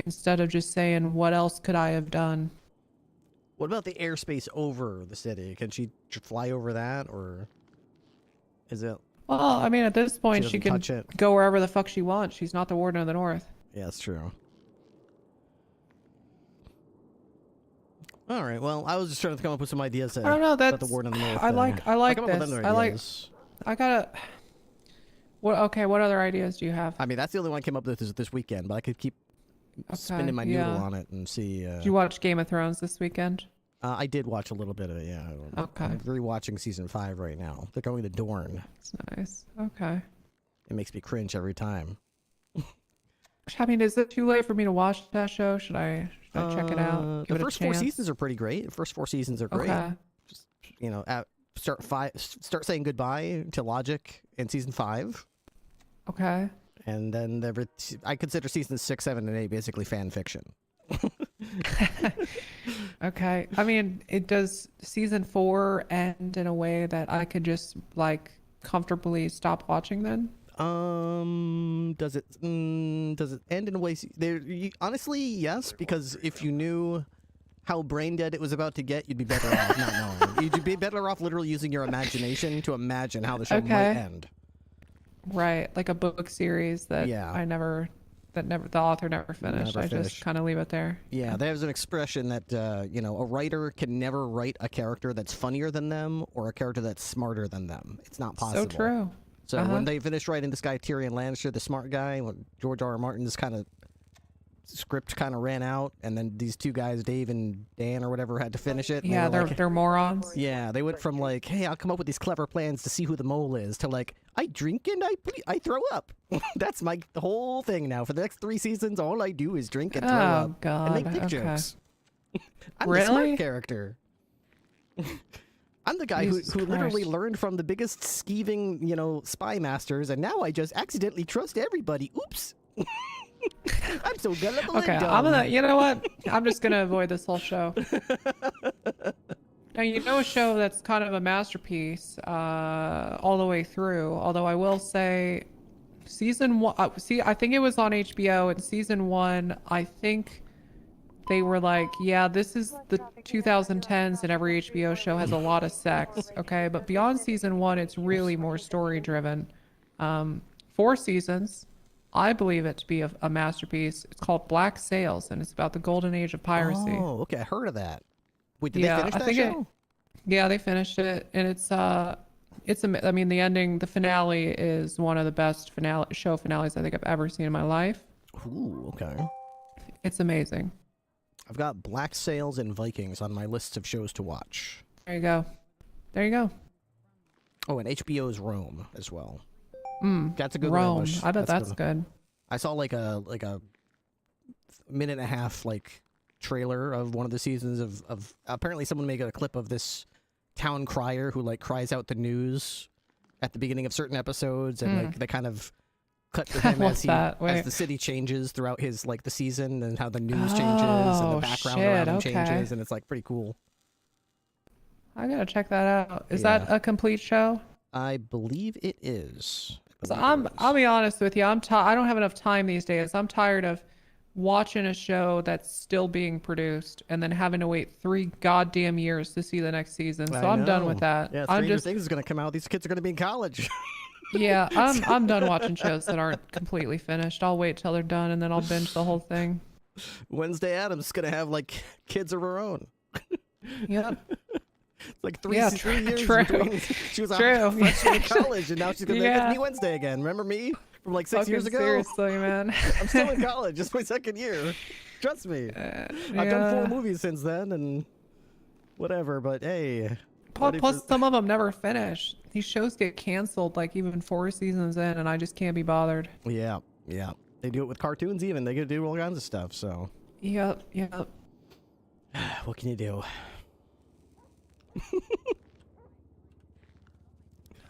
Instead of just saying, what else could I have done? What about the airspace over the city? Can she fly over that, or? Is it? Well, I mean, at this point, she can touch it. go wherever the fuck she wants. She's not the Warden of the North. Yeah, that's true. All right. Well, I was just trying to come up with some ideas. I don't know. about That's the Warden of the North. I like this. this. I gotta. What? Okay. What other ideas do you have? I mean, that's the only one I came up with this weekend, but I could keep spinning my noodle on it and see. Did you watch Game of Thrones this weekend? I did watch a little bit of it. Yeah. Okay. I'm rewatching season 5 right now. They're going to Dorne. That's nice. Okay. It makes me cringe every time. I mean, is it too late for me to watch that show? Should I check it out? The first 4 seasons are pretty great. The first 4 seasons are great. Okay. Just, you know, start saying goodbye to Logic in season 5. Okay. And then I consider seasons 6, 7, and 8 basically fan fiction. Okay. I mean, it does season 4 end in a way that I could just like comfortably stop watching then? Does it end in a way? Honestly, yes, because if you knew how brain dead it was about to get, you'd be better off not knowing. You'd be better off literally using your imagination to imagine how the show might end. Right, like a book series that the author never finished. I just kind of leave it there. Yeah, there's an expression that you know, a writer can never write a character that's funnier than them or a character that's smarter than them. It's not possible. So true. So when they finished writing this guy Tyrion Lannister, the smart guy, when George R.R. Martin's script kind of ran out, and then these 2 guys, Dave and Dan or whatever, had to finish it. Yeah, they're morons. Yeah, they went from like, hey, I'll come up with these clever plans to see who the mole is, to like, I drink and I throw up. That's the whole thing now. For the next 3 seasons, all I do is drink and throw up and make dick jokes. I'm the smart character. I'm the guy who literally learned from the biggest skeeving, you know, spy masters, and now I just accidentally trust everybody. Oops. I'm so gullible. Okay, you know what? I'm just gonna avoid this whole show. Now, you know a show that's kind of a masterpiece all the way through, although I will say season 1, I think it was on HBO, and season 1, I think they were like, yeah, this is the 2010s and every HBO show has a lot of sex, okay? But beyond season 1, it's really more story driven. 4 seasons. I believe it to be a masterpiece. It's called Black Sails, and it's about the golden age of piracy. Oh, okay, I heard of that. Wait, did they finish that show? Yeah, they finished it, and I mean, the ending, the finale is one of the best show finales I think I've ever seen in my life. Ooh, okay. It's amazing. I've got Black Sails and Vikings on my list of shows to watch. There you go. There you go. Oh, and HBO's Rome as well. That's a good Rome. one. I bet that's good. I saw like a minute and a half trailer of one of the seasons of apparently someone made a clip of this town crier who cries out the news at the beginning of certain episodes, and they kind of cut to him as the city changes throughout his the season, and how the news changes and the background around him changes, and it's pretty cool. I gotta check that out. Is that a complete show? I believe it is. So I'll be honest with you. I don't have enough time these days. I'm tired of watching a show that's still being produced and then having to wait 3 goddamn years to see the next season. So I'm done with that. Yeah, Stranger Things is gonna come out. These kids are gonna be in college. Yeah, I'm done watching shows that aren't completely finished. I'll wait till they're done and then I'll binge the whole thing. Wednesday Addams gonna have kids of her own. Yep. It's 3 years between she was a freshman in college, and now she's gonna make me Wednesday again. Remember me from 6 years ago? Seriously, man. I'm still in college. It's my 2nd year. Trust me. I've done 4 movies since then, and whatever. But hey. Plus, some of them never finish. These shows get canceled even 4 seasons in, and I just can't be bothered. Yeah. They do it with cartoons even. They do all kinds of stuff. So. Yep. What can you do?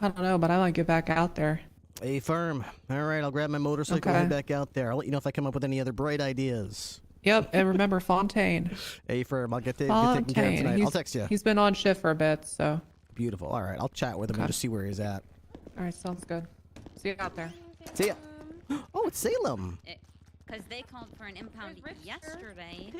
I don't know, but I might get back out there. Hey, firm. All right, I'll grab my motorcycle and head back out there. I'll let you know if I come up with any other bright ideas. Yep, and remember Fontaine. Hey, firm. I'll get taken care of tonight. I'll text you. He's been on shift for a bit, so. Beautiful. All right, I'll chat with him and just see where he's at. All right, sounds good. See you out there. See ya. Oh, it's Salem. Because they called for an impound yesterday,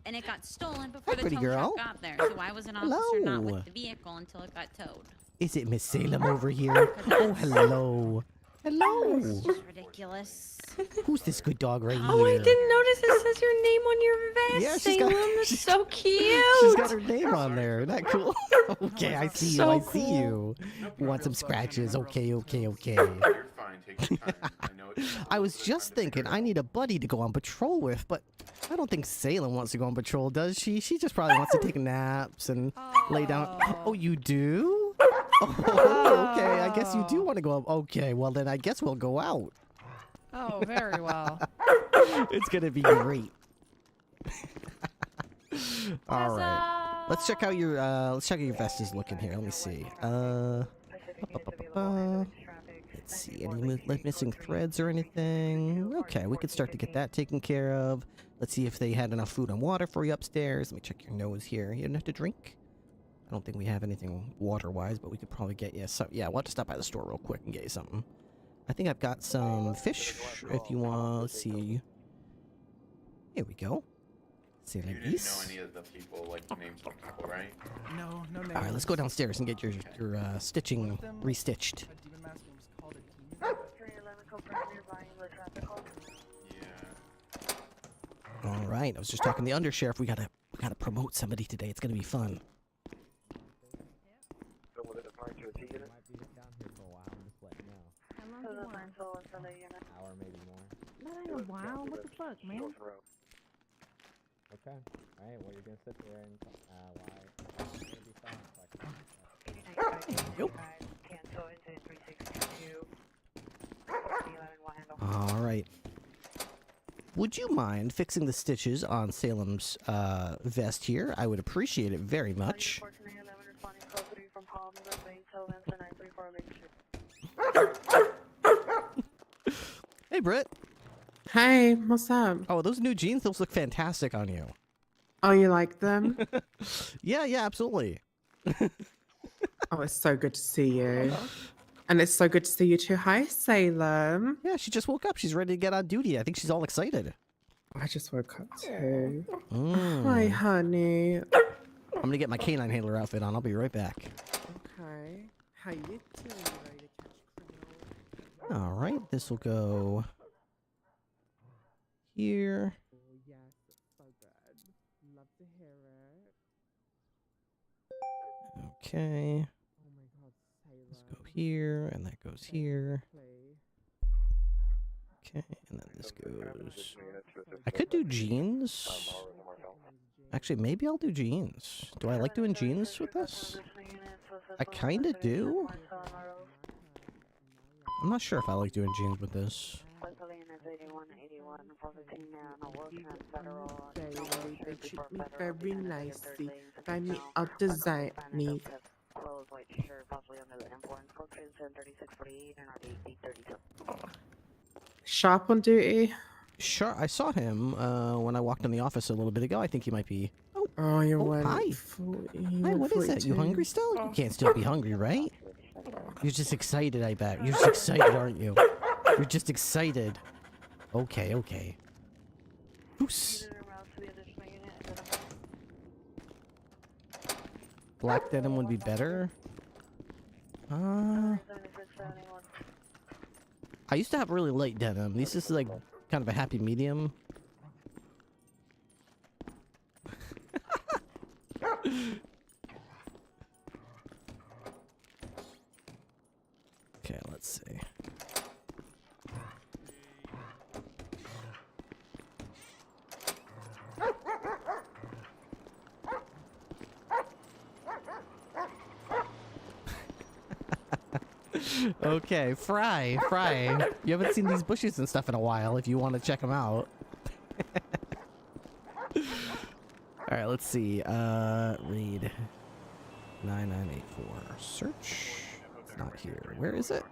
and it got stolen before the pretty tow girl. truck got there. So I was an officer not with the vehicle until it got towed. Is it Miss Salem over here? Oh, hello. Hello. This is just ridiculous. Who's this good dog right here? Oh, I didn't notice it says your name on your vest, Yeah, Salem. That's so cute. She's got her name on there. Isn't that cool? Okay, I see you. So I see cool. you. Want some scratches? Okay. You're fine. Take your time. I know it's I was just thinking I need a buddy to go on patrol with, but I don't think Salem wants to go on patrol, does she? She just probably wants to take naps and lay down. Oh, you do? Oh, okay. I guess you do want to go up. Okay, well then I guess we'll go out. Oh, very well. It's gonna be great. All right. Let's check out your vest is looking here. Let me see. Let's see. Any missing threads or anything? Okay, we could start to get that taken care of. Let's see if they had enough food and water for you upstairs. Let me check your nose here. You enough to drink? I don't think we have anything water-wise, but we could probably get you some. Yeah, we'll have to stop by the store real quick and get you something. I think I've got some fish if you want. Let's see. Here we go. See, like You didn't this. know any of the people, like names of people, right? No names. All right, let's go downstairs and get your stitching restitched. All right, I was just talking to the undersheriff. We gotta promote somebody today. It's gonna be fun. Hour, maybe more. Not in a while. What the fuck, man? Okay. Alright, well, you're gonna sit there and, why? It's gonna be fine. Yep. All right. Would you mind fixing the stitches on Salem's vest here? I would appreciate it very much. Hey, Britt. Hey, what's up? Oh, those new jeans, those look fantastic on you. Oh, you like them? Yeah, absolutely. Oh, it's so good to see you. And it's so good to see you too. Hi, Salem. Yeah, she just woke up. She's ready to get on duty. I think she's all excited. I just woke up too. Mm. Hi, honey. I'm gonna get my canine handler outfit on. I'll be right back. Okay. How you doing? You ready to catch criminals? All right, this will go here. Oh, yes, it's so good. Love to hear it. Okay. Oh my God, Salem. Let's go here, and that goes here. Okay, and then this goes. I could do jeans. Actually, maybe I'll do jeans. Do I like doing jeans with this? I kind of do. I'm not sure if I like doing jeans with this. They treat me very nicely. Buy me all design me. Sharp on duty? Sure, I saw him when I walked in the office a little bit ago. I think he might be. Oh, you're hi. Hi, what is that? You hungry still? You can't still be hungry, right? You're just excited, I bet. You're just excited, aren't you? You're just excited. Okay. Goose. Black denim would be better. I used to have really light denim. This is like kind of a happy medium. Okay, let's see. Okay, Fry. You haven't seen these bushes and stuff in a while if you want to check them out. Alright, let's see. Read 9984. Search. It's not here. Where is it?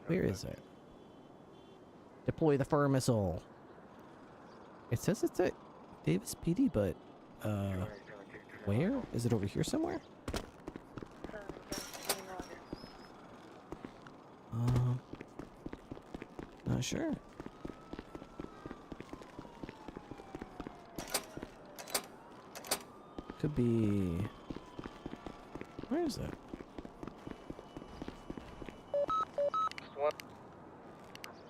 Where is it? Deploy the fur missile. It says it's at Davis PD, but where? Is it over here somewhere? Not sure. Could be Where is that? One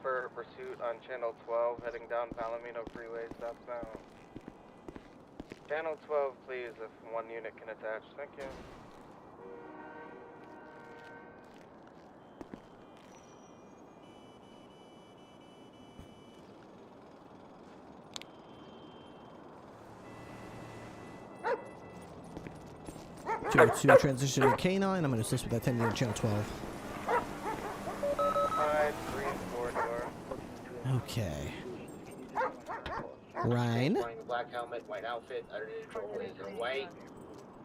for pursuit on Channel 12, heading down Palomino Freeway southbound. Channel 12, please, if one unit can attach. Thank you. To transition to K9, I'm going to assist with that 10 unit channel 12. Alright, 3 and 4 door. Okay. Ryan. Wearing a black helmet, white outfit, underneath control laser white,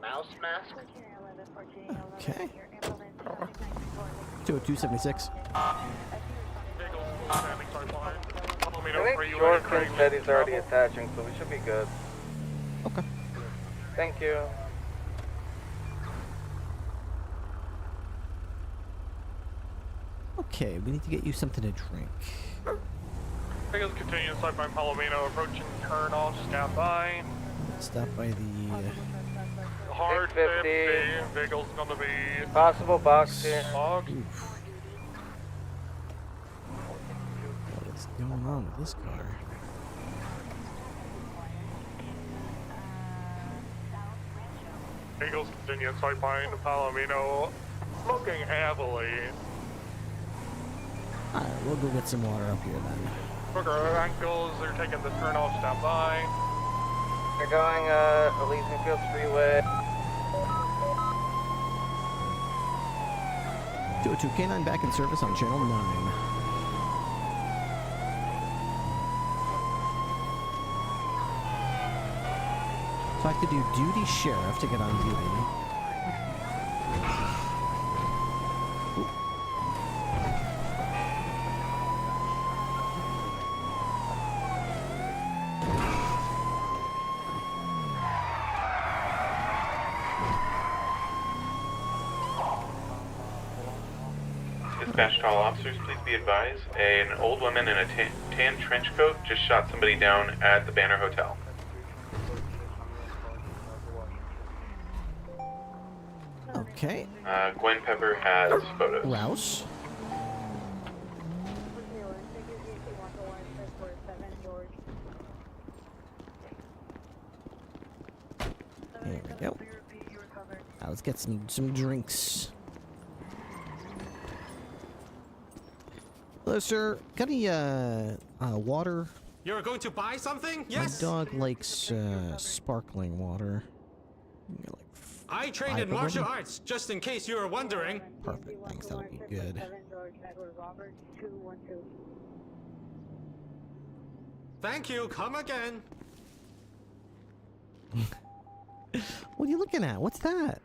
mouse mask. Okay. 20276. I think Jordan said he's already attaching, so we should be good. Okay. Thank you. Okay, we need to get you something to drink. Vehicles continue southbound Palomino, approaching turn off, stand by. Stop by the... Hard 50. Vehicle's gonna be... Possible box here. Box. What is going on with this car? Vehicles continue southbound Palomino, smoking heavily. Alright, we'll go get some water up here then. Booker ankles, they're taking the turn off, stand by. They're going, Elysian Fields Freeway. 202 K9 back in service on channel 9. So I have to do duty sheriff to get on duty. Dispatch to all officers, please be advised, an old woman in a tan trench coat just shot somebody down at the Banner Hotel. Okay. Gwen Pepper has photos. Rouse. There we go. Now let's get some drinks. Hello, sir. Got any water? You're going to buy something? Yes. My dog likes sparkling water. I trained 5 in of martial them? arts, just in case you were wondering. Perfect. Thanks. That'll be good. Thank you. Come again. What are you looking at? What's that?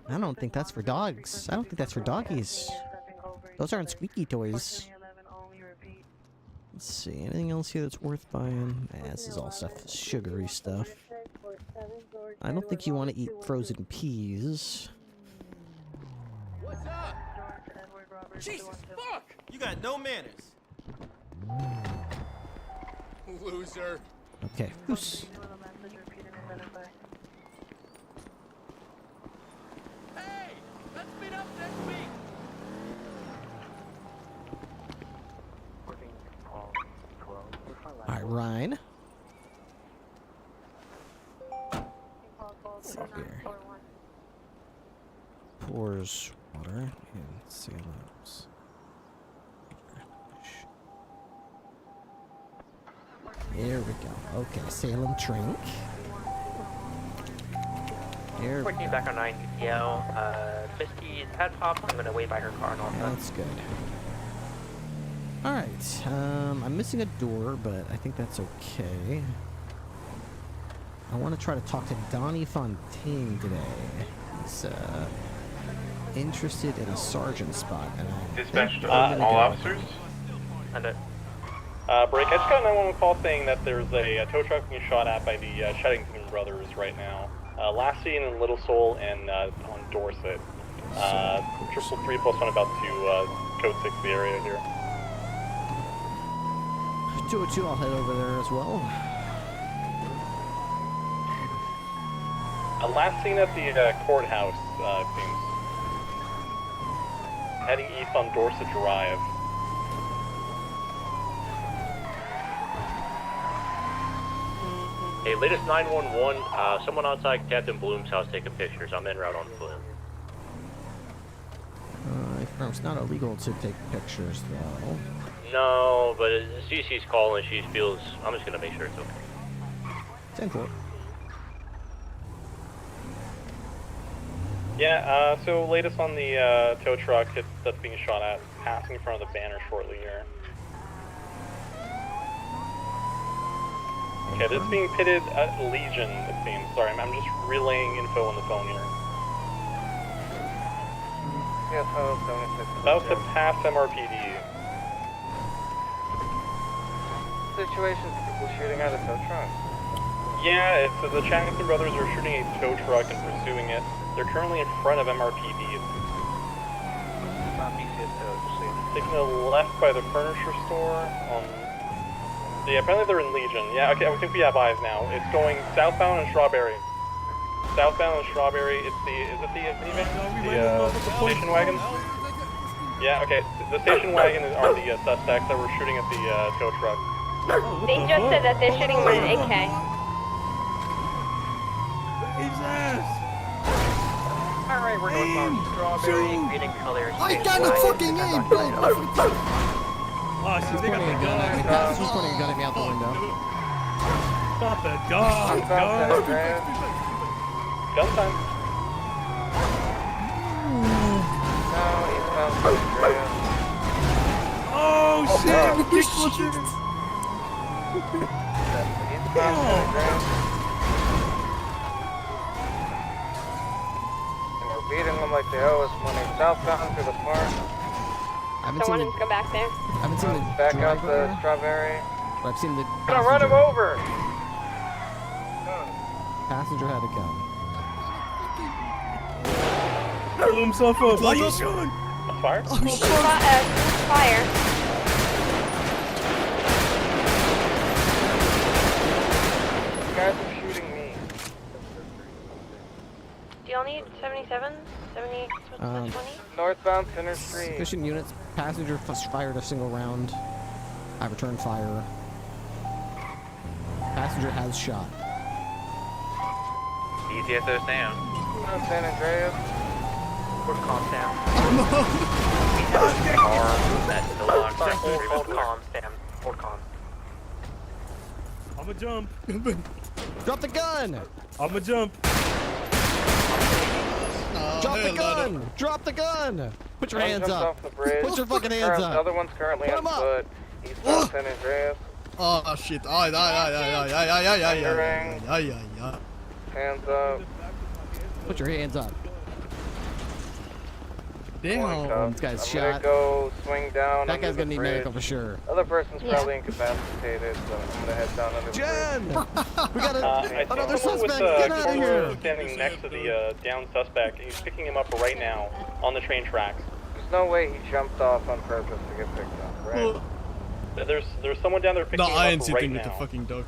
I don't think that's for dogs. I don't think that's for doggies. Those aren't squeaky toys. Let's see. Anything else here that's worth buying? This is all stuff, sugary stuff. I don't think you want to eat frozen peas. What's up? Jesus fuck! You got no manners. Loser. Okay. Who's... Hey, let's meet up next week. Alright, Ryan. Let's see here. Pours water in Salem's. There we go. Okay, Salem drink. There we 14 go. back on 9 UTL. Misty's head pop. I'm gonna wait by her car and all that. That's good. Alright, I'm missing a door, but I think that's okay. I want to try to talk to Donnie Fontaine today. He's interested in a sergeant spot, and I Dispatch to I'm gonna all go. officers. Break. I just got a 911 call saying that there's a tow truck being shot at by the Sheddington brothers right now. Last seen in Little Seoul and on Dorset. 333+1 about to code 6 the area here. 202, I'll head over there as well. Last seen at the courthouse, it seems. Heading east on Dorset Drive. Hey, latest 911, someone outside Captain Bloom's house taking pictures. I'm en route on foot. It's not illegal to take pictures, though. No, but CC's calling. She feels. I'm just gonna make sure it's okay. 10-4. Yeah, so latest on the tow truck that's being shot at, passing in front of the banner shortly here. Okay, this is being pitted at Legion, it seems. Sorry, I'm just relaying info on the phone here. Yes, hello, 76. About to pass MRPD. Situation, people shooting at a tow truck. Yeah, it's the Chancellor brothers are shooting a tow truck and pursuing it. They're currently in front of MRPD. Taking a left by the furniture store. Yeah, apparently they're in Legion. Yeah, okay, I think we have eyes now. It's going southbound on Strawberry. Southbound on Strawberry. Is it the minivan? The station wagon? Yeah, okay. The station wagon are the suspects that were shooting at the tow truck. They just said that they're shooting with an AK. Alright, we're northbound Strawberry, green colors. I got a fucking aim, bro! Oh, she's pointing a gun at me. She's pointing a gun at me out the window. Stop the dog! Gun time. No, he's found Andrea. Oh shit! He's found Andrea. We're beating them like they owe us money. Southbound to the park. Someone needs to go back there. I haven't seen the Back out driver, the Strawberry. but I've seen the Gonna run him over! passenger had a gun. Blew himself up. Why are you shooting? Fire? Oh shit! Fire. These guys are shooting me. Do y'all need 77? 78? 20? Northbound Center Street. Sufficient units. Passenger fired a single round. I returned fire. Passenger has shot. ETSO Sam. San Andreas. We're calm down. We have a car that's still on sector. Hold calm, Sam. Hold calm. I'ma jump. Drop the gun! I'ma jump. Drop the gun! Drop the gun! Put your hands up. Off the bridge. Put your fucking hands up. Another one's currently Put on 'em up. foot. Eastbound San Andreas. Oh shit! Ay. Hands up. Put your hands up. Damn. This guy's I'm shot. gonna go swing down. That guy's under gonna need the bridge. medical for sure. Other person's probably incapacitated, so I'm gonna head down under the Jen! bridge. We got another someone suspect. with Get out of controller here! standing next to the downed suspect, and he's picking him up right now on the train tracks. There's no way he jumped off on purpose to get picked up, right? There's someone down there picking him I up ain't right sitting with now. the fucking dog.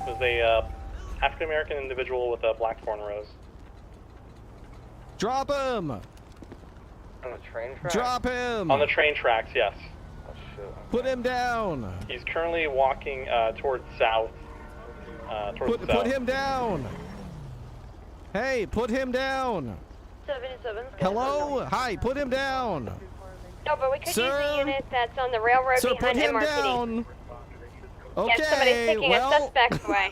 There's a African American individual with black cornrows. Drop him! On the train track? Drop him! On the train tracks, yes. Oh shit. Put him down! He's currently walking towards south. Put him down! Hey, put him down! 77. Hello? Hi, put him down! No, but we could Sir? use the unit that's on the railroad Sir, behind put him MRPD. down! Okay, Yes, somebody's taking a suspect away.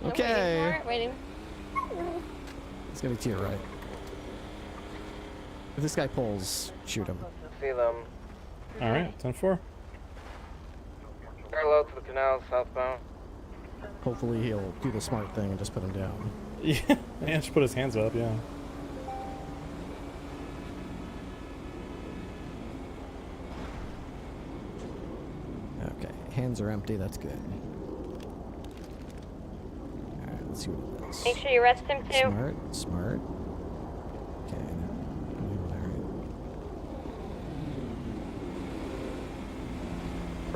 Okay. Waiting. It's gonna be to your right. If this guy pulls, shoot him. See them. Alright, 10-4. Parallel to the canal, southbound. Hopefully he'll do the smart thing and just put him down. Yeah, and just put his hands up, yeah. Okay, hands are empty, that's good. Alright, let's see what it does. Make sure you rest him too. Smart. Okay.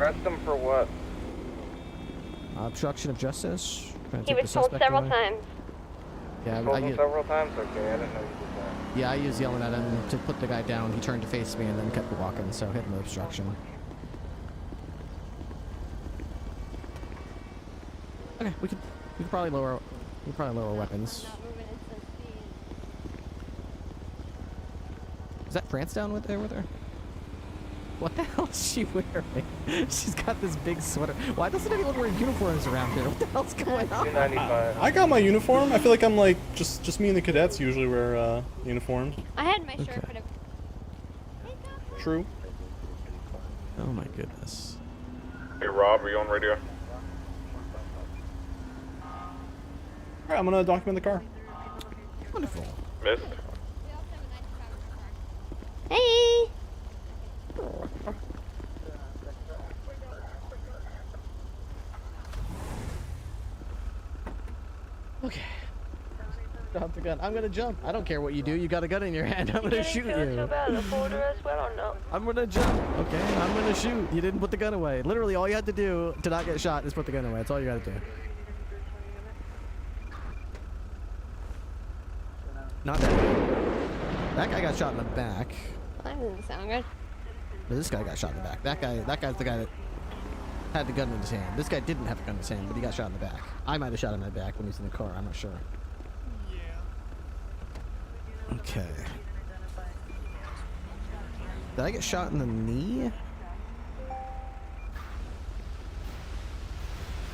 Arrest him for what? Obstruction of justice. Trying to He take was the told suspect several away. times. Yeah, Told him several times? Okay, I didn't know you did that. yeah, I was yelling at him to put the guy down. He turned to face me and then kept walking, so hit him with obstruction. Okay, we could probably lower weapons. Is that France down with her? What the hell is she wearing? She's got this big sweater. Why doesn't anyone wear uniforms around here? What the hell's going on? I got my uniform. I feel like I'm like just me and the cadets usually wear uniforms. I had my shirt, but it... True. Oh my goodness. Hey Rob, are you on radio? Alright, I'm gonna document the car. Wonderful. Missed. Hey! Okay. Drop the gun. I'm gonna jump. I don't care what you do. You got a gun in your hand. I'm gonna shoot you. I'm gonna jump. Okay, I'm gonna shoot. You didn't put the gun away. Literally, all you had to do to not get shot is put the gun away. That's all you gotta do. Not that guy. That guy got shot in the back. That doesn't sound good. But this guy got shot in the back. That guy's the guy that had the gun in his hand. This guy didn't have a gun in his hand, but he got shot in the back. I might have shot him in the back when he was in the car. I'm not sure. Okay. Did I get shot in the knee?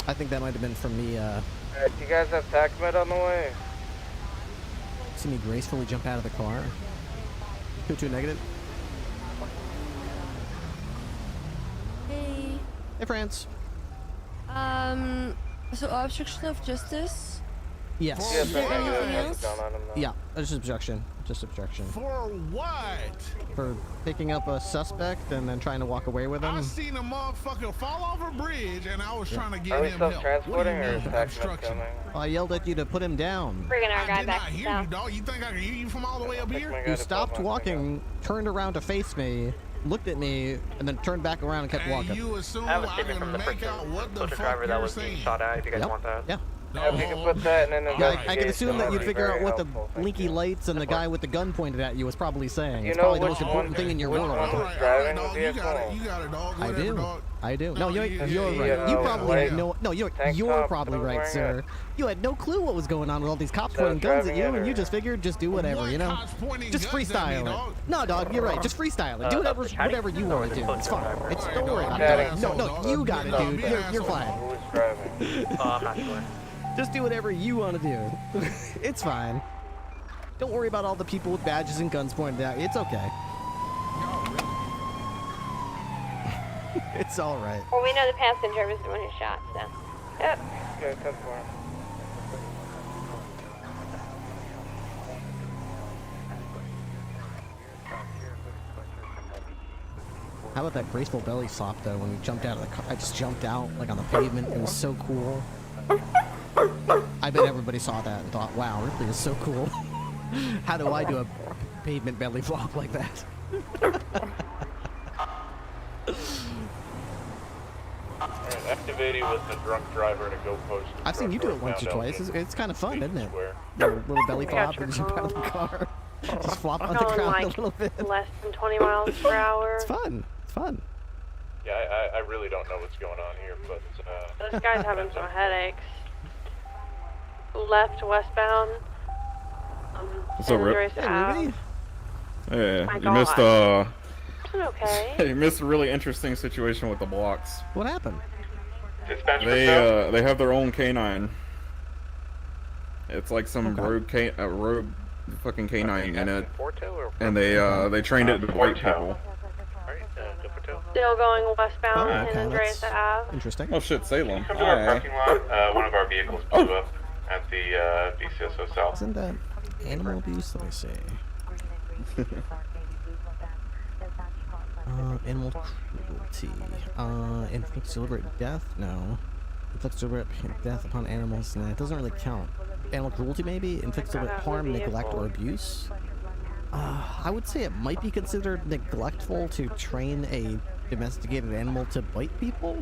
I think that might have been from me, Do you guys have TACMED on the way? See me gracefully jump out of the car. 2-2 negative. Hey. Hey, France. So obstruction of justice? Yes. Is there anything else? Yeah, just obstruction. Just obstruction. For what? For picking up a suspect and then trying to walk away with him. I seen a motherfucker fall off a bridge and I was trying to Are get we him still help. transporting or is TACMED coming? I yelled at you to put him down. Bringing our I guy did back not to hear south. you, dog. You think I can hear you from all the way up here? You stopped walking, turned around to face me, looked at me, and then turned back around and kept walking. You assume I have a I statement can from the make person, out what the the fuck driver that you're was being saying? shot at, if you guys Yep. want that. Yeah. Yeah, if you can put that in an Yeah, investigation. I can assume that you'd that'd be figure out very what the helpful. blinky lights and the guy with the gun pointed at you was probably saying. You It's know probably the which most important one- thing in your which world. one was driving the vehicle? You got it, dog. I Whatever, do. dog. I do. No, you're right. Yeah, You probably had no. No, you're tank top, probably what was right, wearing sir. it? You had no clue what was going on with all these cops So pointing guns at driving you, it and or- you just figured just do whatever, you know? Cops pointing Just guns at me, freestyle dog. it. No, dog, you're right. Just freestyle it. Do whatever you want to do. It's fine. It's don't worry about Chatting. it. No, you got it, dude. You're fine. Who's driving? I'm not sure. Just do whatever you want to do. It's fine. Don't worry about all the people with badges and guns pointed at you. It's okay. It's all right. Well, we know the passenger was the one who shot, so. Yep. Okay, 10-4. How about that graceful belly flop though? When we jumped out of the car, I just jumped out like on the pavement. It was so cool. I bet everybody saw that and thought, "Wow, Ripley is so cool." How do I do a pavement belly flop like that? Alright, activating with the drunk driver to go post. I've seen you do it once or twice. It's kind of fun, isn't it? Little belly flop and jump out of the car. Just flop on the Going ground like a little bit. less than 20 miles per hour. It's fun. It's fun. Yeah, I really don't know what's going on here, but This guy's having some headaches. Left westbound. What's up, Rip? Andres Ave. Hey, My you missed God. Okay. you missed a really interesting situation with the blocks. What happened? Dispatch They have their own canine. It's like some rogue fucking canine in it, and they trained it to bite people. Still going westbound Oh, okay, in Andres Ave. Interesting. Oh shit, Salem. Come to our Hi. parking lot. One of our vehicles blew up at the BCSO South. Isn't that animal abuse? Let me see. Animal cruelty. Inflicts deliberate death? No. Inflicts deliberate death upon animals? Nah, it doesn't really count. Animal cruelty, maybe? Inflicts deliberate harm, neglect, or abuse? I would say it might be considered neglectful to train a domesticated animal to bite people.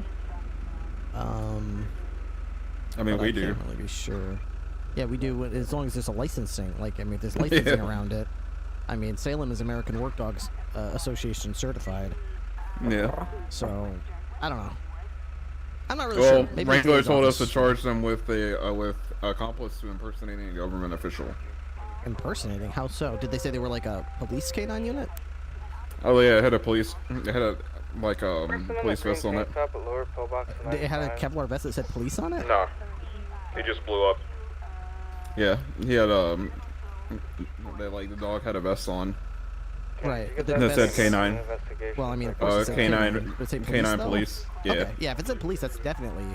I mean, we do. Can't really be sure. Yeah, we do. As long as there's a licensing, like I mean, if there's licensing around it. I mean, Salem is American Work Dogs Association certified. Yeah. So, I don't know. I'm not really well, sure. Maybe Wrangler told us to charge them with with accomplice to impersonating a government official. Impersonating? How so? Did they say they were like a police canine unit? Oh yeah, it had a police. It had a police vest on it. It had a Kevlar vest that said police on it? No, he just blew up. Yeah, he had the dog had a vest on. Right. That said K9. Well, I mean, of course it said K9 police. Yeah. Okay. Yeah, if it said police, that's definitely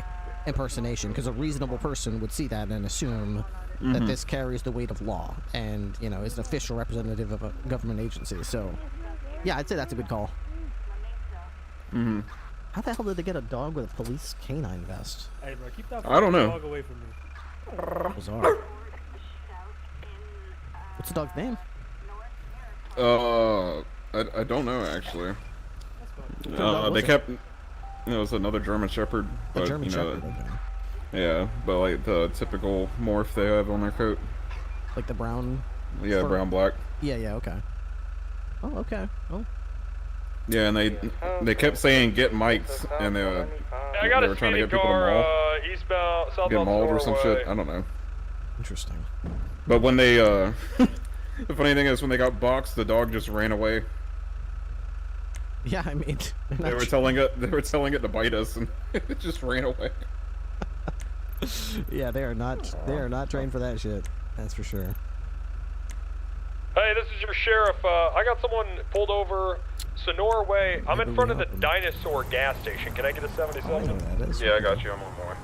impersonation, because a reasonable person would see that and assume that this carries the weight of law and, you know, is an official representative of a government agency. So, yeah, I'd say that's a good call. How the hell did they get a dog with a police canine vest? Hey, bro, keep that I don't know. dog away from me. Bizarre. What's the dog's name? I don't know actually. They kept. It was another German Shepherd, but German Shepherd, yeah, but like the typical morph they have on their coat. Like the brown. Yeah, brown black. Yeah, okay. Oh, okay. Oh. Yeah, and they kept saying get mics, and they were trying to get people to maul. Eastbound, southbound Get mauled or some shit. I don't know. Interesting. But when they the funny thing is when they got boxed, the dog just ran away. Yeah, I mean, they were telling it to bite us, and it just ran away. Yeah, they are not trained for that shit. That's for sure. Hey, this is your sheriff. I got someone pulled over Sonora Way. I'm in front of the Dinosaur gas station. Can I get a 77? Yeah, I got you. I'm on my way.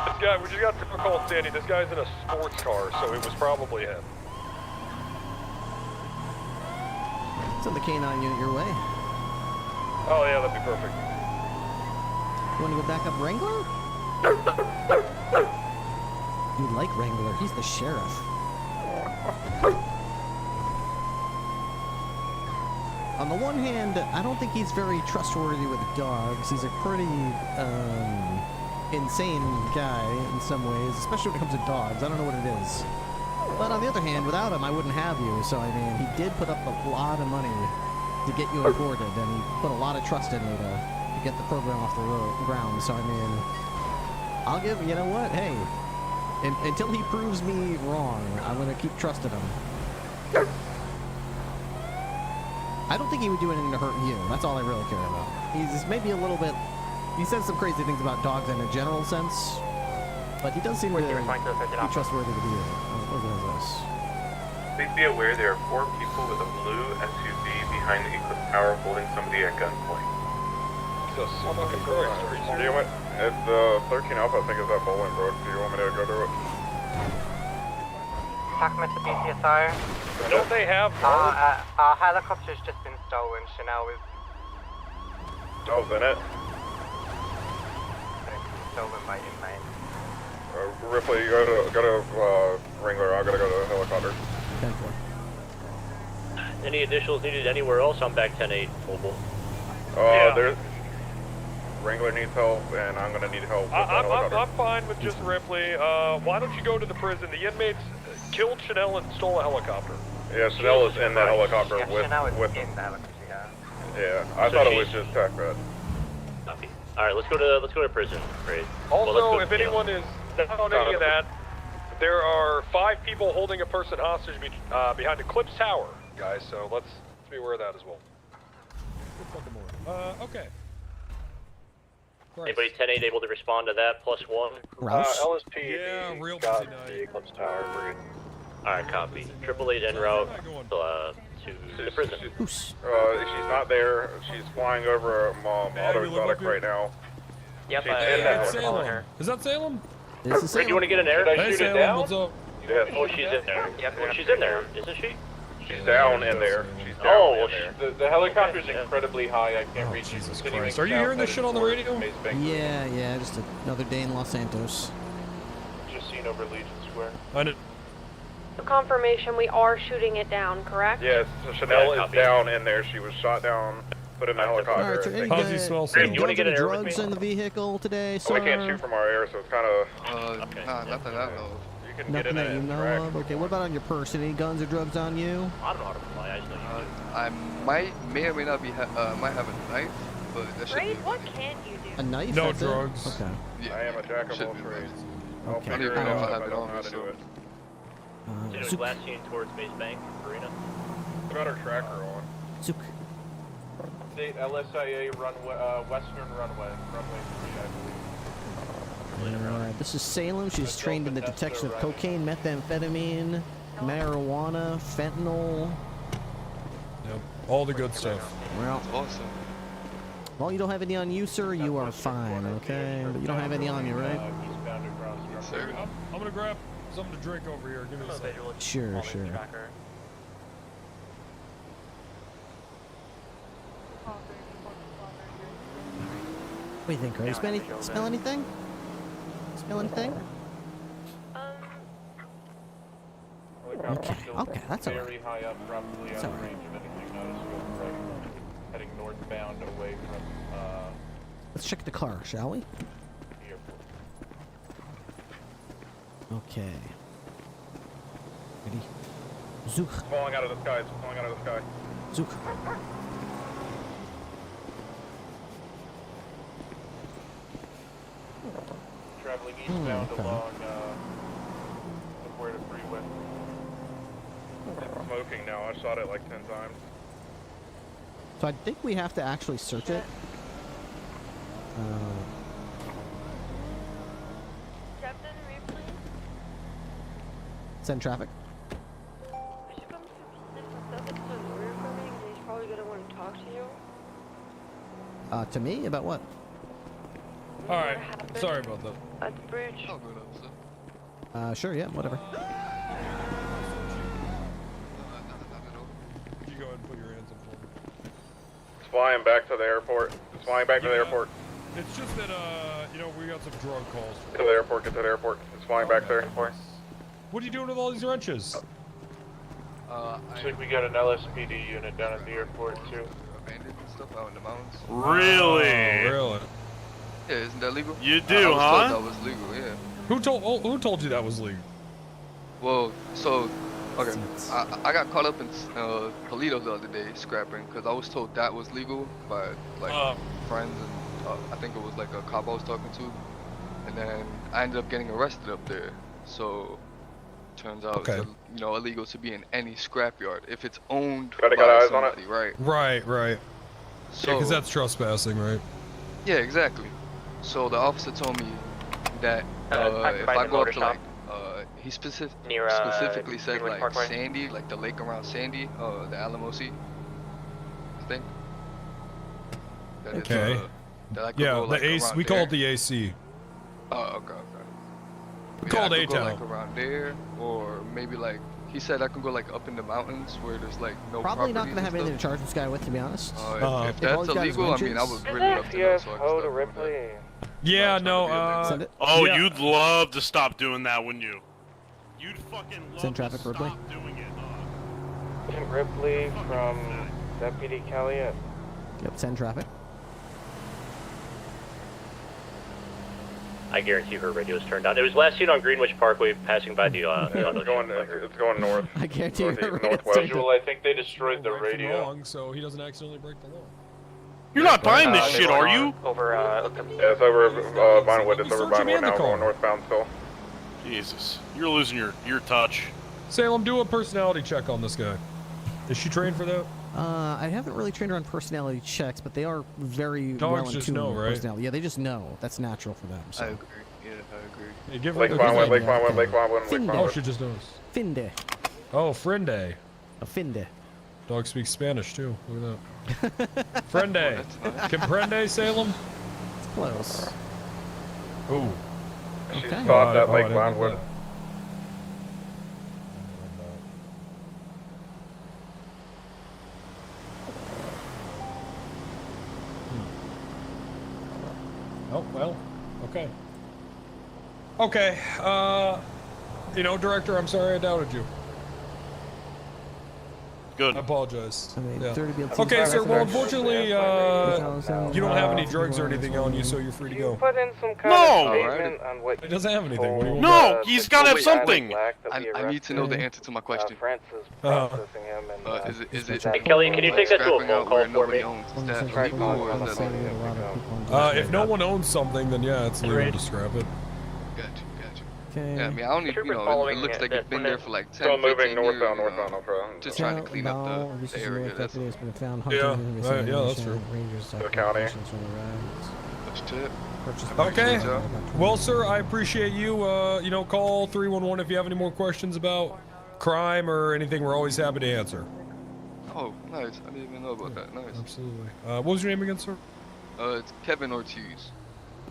This guy, we just got a call, Sandy. This guy's in a sports car, so it was probably him. Send the canine unit your way. Oh yeah, that'd be perfect. You want to go back up Wrangler? You like Wrangler? He's the sheriff. On the one hand, I don't think he's very trustworthy with dogs. He's a pretty insane guy in some ways, especially when it comes to dogs. I don't know what it is. But on the other hand, without him, I wouldn't have you. So, I mean, he did put up a lot of money to get you recorded, and he put a lot of trust in me to get the program off the ground. So, I mean, I'll give, you know what? Hey, until he proves me wrong, I'm going to keep trusting him. I don't think he would do anything to hurt you. That's all I really care about. He's maybe a little bit... He says some crazy things about dogs in a general sense, but he does seem to be trustworthy with you. What is this? Please be aware there are 4 people with a blue SUV behind the Eclipse Tower holding somebody at gunpoint. Do you want? It's 13 Alpha, I think, is at Bolingbrook. Do you want me to go to it? TAC Mitsubishi SR. Don't they have... Our helicopter's just been stolen. Chanel is... Oh, in it? Stolen by inmate. Ripley, you go to Wrangler. I gotta go to the helicopter. 10-4. Any additionals needed anywhere else? I'm back 10-8, mobile. There's... Wrangler needs help, and I'm gonna need help with the helicopter. I'm fine with just Ripley. Why don't you go to the prison? The inmates killed Chanel and stole a helicopter. Yeah, Chanel is in that helicopter with Chanel is with in the helicopter, Yeah, I thought it was just tech bed. Copy. All right, let's go to prison. Great. Also, if anyone is not on any of that, there are 5 people holding a person hostage behind Eclipse Tower, guys. So let's be aware of that as well. Okay. Anybody 10-8 able to respond to that? +1. LSP. Yeah, real got busy the Eclipse Tower. We're good. All right, copy. 888 en route to the prison. She's not there. She's flying over auto exotic right now. Yep, That's Salem. Is that Salem? This is Rick, Salem. you want to get in there? Hey, Salem, what's up? Yes. Oh, she's in there. Yep, Well, she's in there, isn't she? She's down in there. She's down Oh, in there. The helicopter's incredibly high. I can't reach Jesus it. Christ. Are you hearing this shit on the radio? Yeah, just another day in Los Santos. Just seen over Legion Square. I know. Confirmation, we are shooting it down, correct? Yes, so Chanel is down in there. She was shot down Put in the helicopter. Alright, so any, How's he smell? Green, you want to get an air with drugs me? in the vehicle today, sir? Oh, we can't shoot from our air, so it's kind of. Nah, nothing I know. You can Nothing get that in you it. know of? Okay, what about on your person? Any guns or drugs on you? I don't know how to fly. I just know you do. I may or may not be might have a knife, but that should Right? be. What can't you do? A knife? No that's it? drugs. Okay. Yeah, I am a jack of all trades. I'll Okay. figure it I don't out have if I it don't on know how me, to so- do it. Doing Zook. last seen towards Base Bank, Arena. We got our tracker on. Zook. State LSIA runway, western runway, runway 3, I believe. Alright, this is Salem. She's trained in the detection of cocaine, methamphetamine, marijuana, fentanyl. Yep, all the good stuff. Well, Awesome. well, you don't have any on you, sir. You are fine, okay? But you don't have any on you, right? Eastbound across Yes, runway. sir. I'm gonna grab something to drink over here. Give me a second. Sure, sure. What do you think, Ray? Smell anything? Smell anything? Okay, okay, that's all right. Very high up, probably That's out of all right. range of anything noticeable. Right, heading northbound away from Let's check the car, shall we? the airport. Okay. Ready? Zook. It's falling out of the sky. It's falling out of the sky. Zook. Traveling eastbound okay. along the Puerto Freeway. It's smoking now. I shot it like 10 times. So I think we have to actually search it. Captain Ripley? Send traffic. We should come to stuff that's a lawyer coming. He's probably gonna want to talk to you. To me? About what? Alright, sorry about that. At the bridge. Sure, yeah, whatever. You go ahead and put your hands up for me. It's flying back to the airport. It's flying back to the airport. It's just that, you know, we got some drug calls. To the airport. Get to the airport. It's flying back there. What are you doing with all these wrenches? Looks like we got an LSPD unit down at the airport too. Abandoned and stuff out in the mountains. Really? Oh, really? Yeah, isn't that legal? You I do, was huh? told that was legal, yeah. Who told you that was legal? Well, so, okay, I got caught up in Toledo the other day scrapping because I was told that was legal by like friends and I think it was like a cop I was talking to, and then I ended up getting arrested up there. So, turns out it's illegal to be in any scrapyard if it's owned by somebody, right? Right. So, because that's trespassing, right? Yeah, exactly. So the officer told me that if I go up to like, he specifically said Greenwood like Parkway. Sandy, like the lake around Sandy, the Alamo Sea, I think. That it's, Okay. that I could Yeah, go, like, the AC. around We call there. it the AC. Oh, okay. We Yeah, call I it could go, A-Town. like around there, or maybe like he said I can go like up in the mountains where there's like no Probably not properties gonna have and anything to stuff. charge this guy with, to be honest. If If that's all he's got is illegal, I mean, I wrenches. would really love to know so I can start doing that. Yeah, no, Send it. Oh, yeah. you'd love to stop doing that, wouldn't you? You'd fucking love Send traffic, to Ripley. stop doing it. Tim Ripley from Deputy Calliet. Yep, send traffic. I guarantee her radio is turned on. It was last seen on Greenwich Parkway, passing by the It's going north. I guarantee you're Northwest. Visual, I think they destroyed the Right from radio. wrong, so he doesn't accidentally break the law. You're not buying this They're shit, going are on you? Over, Yeah, it's over Vinewood. It's over Search him Vinewood in the now, car. going northbound still. Jesus, you're losing your touch. Salem, do a personality check on this guy. Is she trained for that? I haven't really trained her on personality checks, but they are very Dogs well in just tune know, with right? personality. Yeah, they just know. That's natural for them. So. I agree. Yeah, I agree. Hey, give her Lake the Vinewood, Lake yeah, Vinewood, okay. Lake Vinewood, Lake Finde. Oh, Vinewood. she just knows. Finde. Oh, Friende. A finde. Dog speaks Spanish too. Look at that. Friende. Comprende, Salem? It's close. Ooh. She's Okay. stopped at I Lake didn't know Vinewood. that. Oh, well, okay. Okay, you know, Director, I'm sorry I doubted you. Good. I apologize. Yeah. Okay, sir. Well, unfortunately, you don't have any drugs or anything on you, so you're free to go. Put in some kind No! of statement on what He doesn't have anything. What do you want? No, he's got to have something. I need to know the answer to my question. Francis processing him and, Is it? Hey, Kelly, can you take that to a phone call for me? If no one owns something, then yeah, it's legal to scrap it. Gotcha. Okay. Yeah, I mean, I don't even, it looks like you've been there for like 10, 15 years, northbound, no problem. Just trying to clean up the area, that's all. Yeah, that's true. The county. Okay. Well, sir, I appreciate you. Call 311 if you have any more questions about crime or anything. We're always happy to answer. Oh, nice. I didn't even know about that. Nice. Absolutely. What was your name again, sir? It's Kevin Ortiz.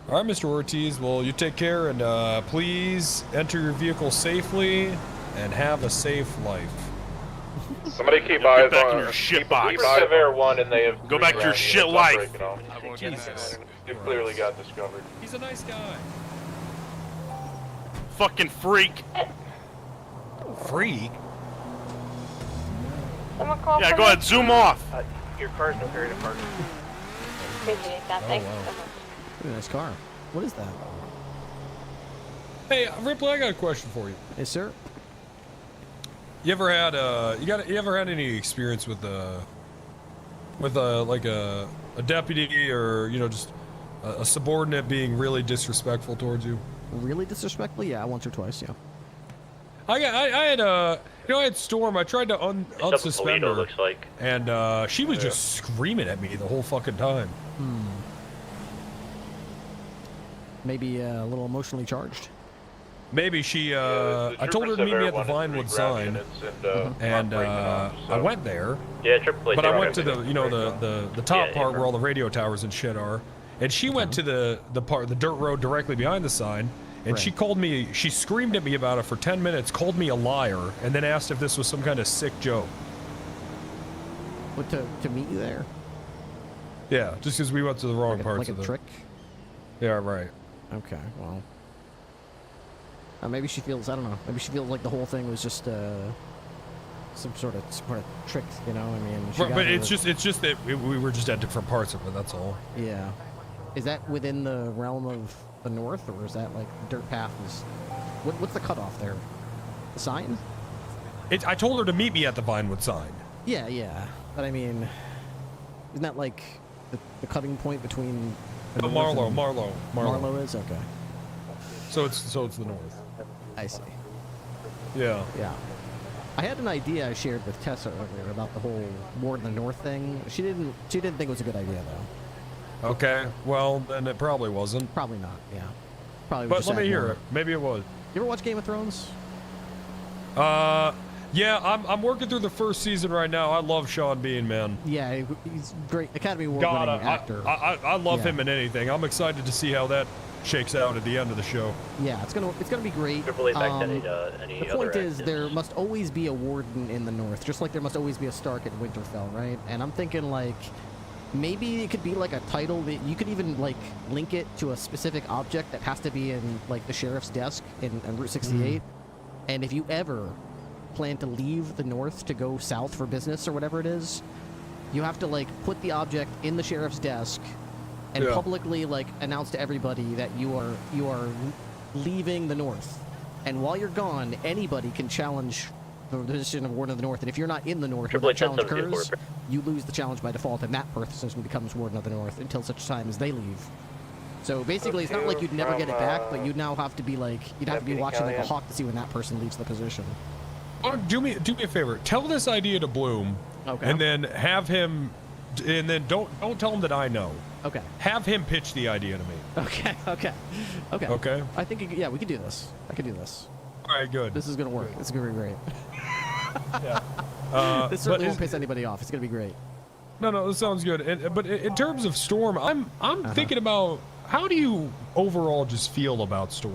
All right, Mr. Ortiz. Well, you take care, and please enter your vehicle safely and have a safe life. Somebody keep eyes back on in your shit box. Severe 1 and they have Go back to your shit life. Jesus. You've clearly got discovered. He's a nice guy. Fucking freak. Freak? Someone call Yeah, go ahead, zoom off. Your car's no area to park. Appreciate that. Thanks wow. so much. Ooh, nice car. What is that? Hey, Ripley, I got a question for you. Yes, sir. You ever had you ever had any experience with like a deputy or just a subordinate being really disrespectful towards you? Really disrespectful? Yeah, once or twice. Yeah. I had I had Storm. I tried to unsuspend her, looks like. and she was just screaming at me the whole fucking time. Maybe a little emotionally charged. Maybe she. I told her to meet me at the Vinewood sign, and I went there. Yeah, Triple. But I went to the top part where all the radio towers and shit are, and she went to the dirt road directly behind the sign, and she called me. She screamed at me about it for 10 minutes, called me a liar, and then asked if this was some kind of sick joke. What, to meet you there? Yeah, just because we went to the wrong parts of the trick. Yeah, right. Okay, well. Maybe she feels, I don't know, maybe she feels like the whole thing was just some sort of trick, I mean. But it's just that we were just at different parts of it, that's all. Yeah. Is that within the realm of the north, or is that like the dirt path is, what's the cutoff there? The sign? I told her to meet me at the Vinewood sign. Yeah, but I mean, isn't that like the cutting point between the Marlow is? Okay. So it's the north. I see. Yeah. Yeah. I had an idea I shared with Tessa earlier about the whole War in the North thing. She didn't think it was a good idea though. Okay. Well, then it probably wasn't. Probably not. Yeah. Probably. But let me hear it. Maybe it was. You ever watch Game of Thrones? Yeah, I'm working through the first season right now. I love Sean Bean, man. Yeah, he's great. Academy Award-winning actor. I love him in anything. I'm excited to see how that shakes out at the end of the show. Yeah, it's gonna be great. The point is, there must always be a warden in the north, just like there must always be a Stark at Winterfell, right? And I'm thinking like maybe it could be like a title that you could even like link it to a specific object that has to be in like the sheriff's desk in Route 68. And if you ever plan to leave the north to go south for business or whatever it is, you have to like put the object in the sheriff's desk and publicly like announce to everybody that you are leaving the north, and while you're gone, anybody can challenge the position of Warden of the North. And if you're not in the north when that challenge occurs, you lose the challenge by default, and that person becomes Warden of the North until such time as they leave. So basically, it's not like you'd never get it back, but you'd now have to be like you'd have to be watching like a hawk to see when that person leaves the position. Do me a favor. Tell this idea to Bloom, and then have him, and then don't tell him that I know. Okay. Have him pitch the idea to me. Okay. I think we could do this. I could do this. All right, good. This is gonna work. This is gonna be great. This certainly won't piss anybody off. It's gonna be great. No, this sounds good. But in terms of Storm, I'm thinking about how do you overall just feel about Storm?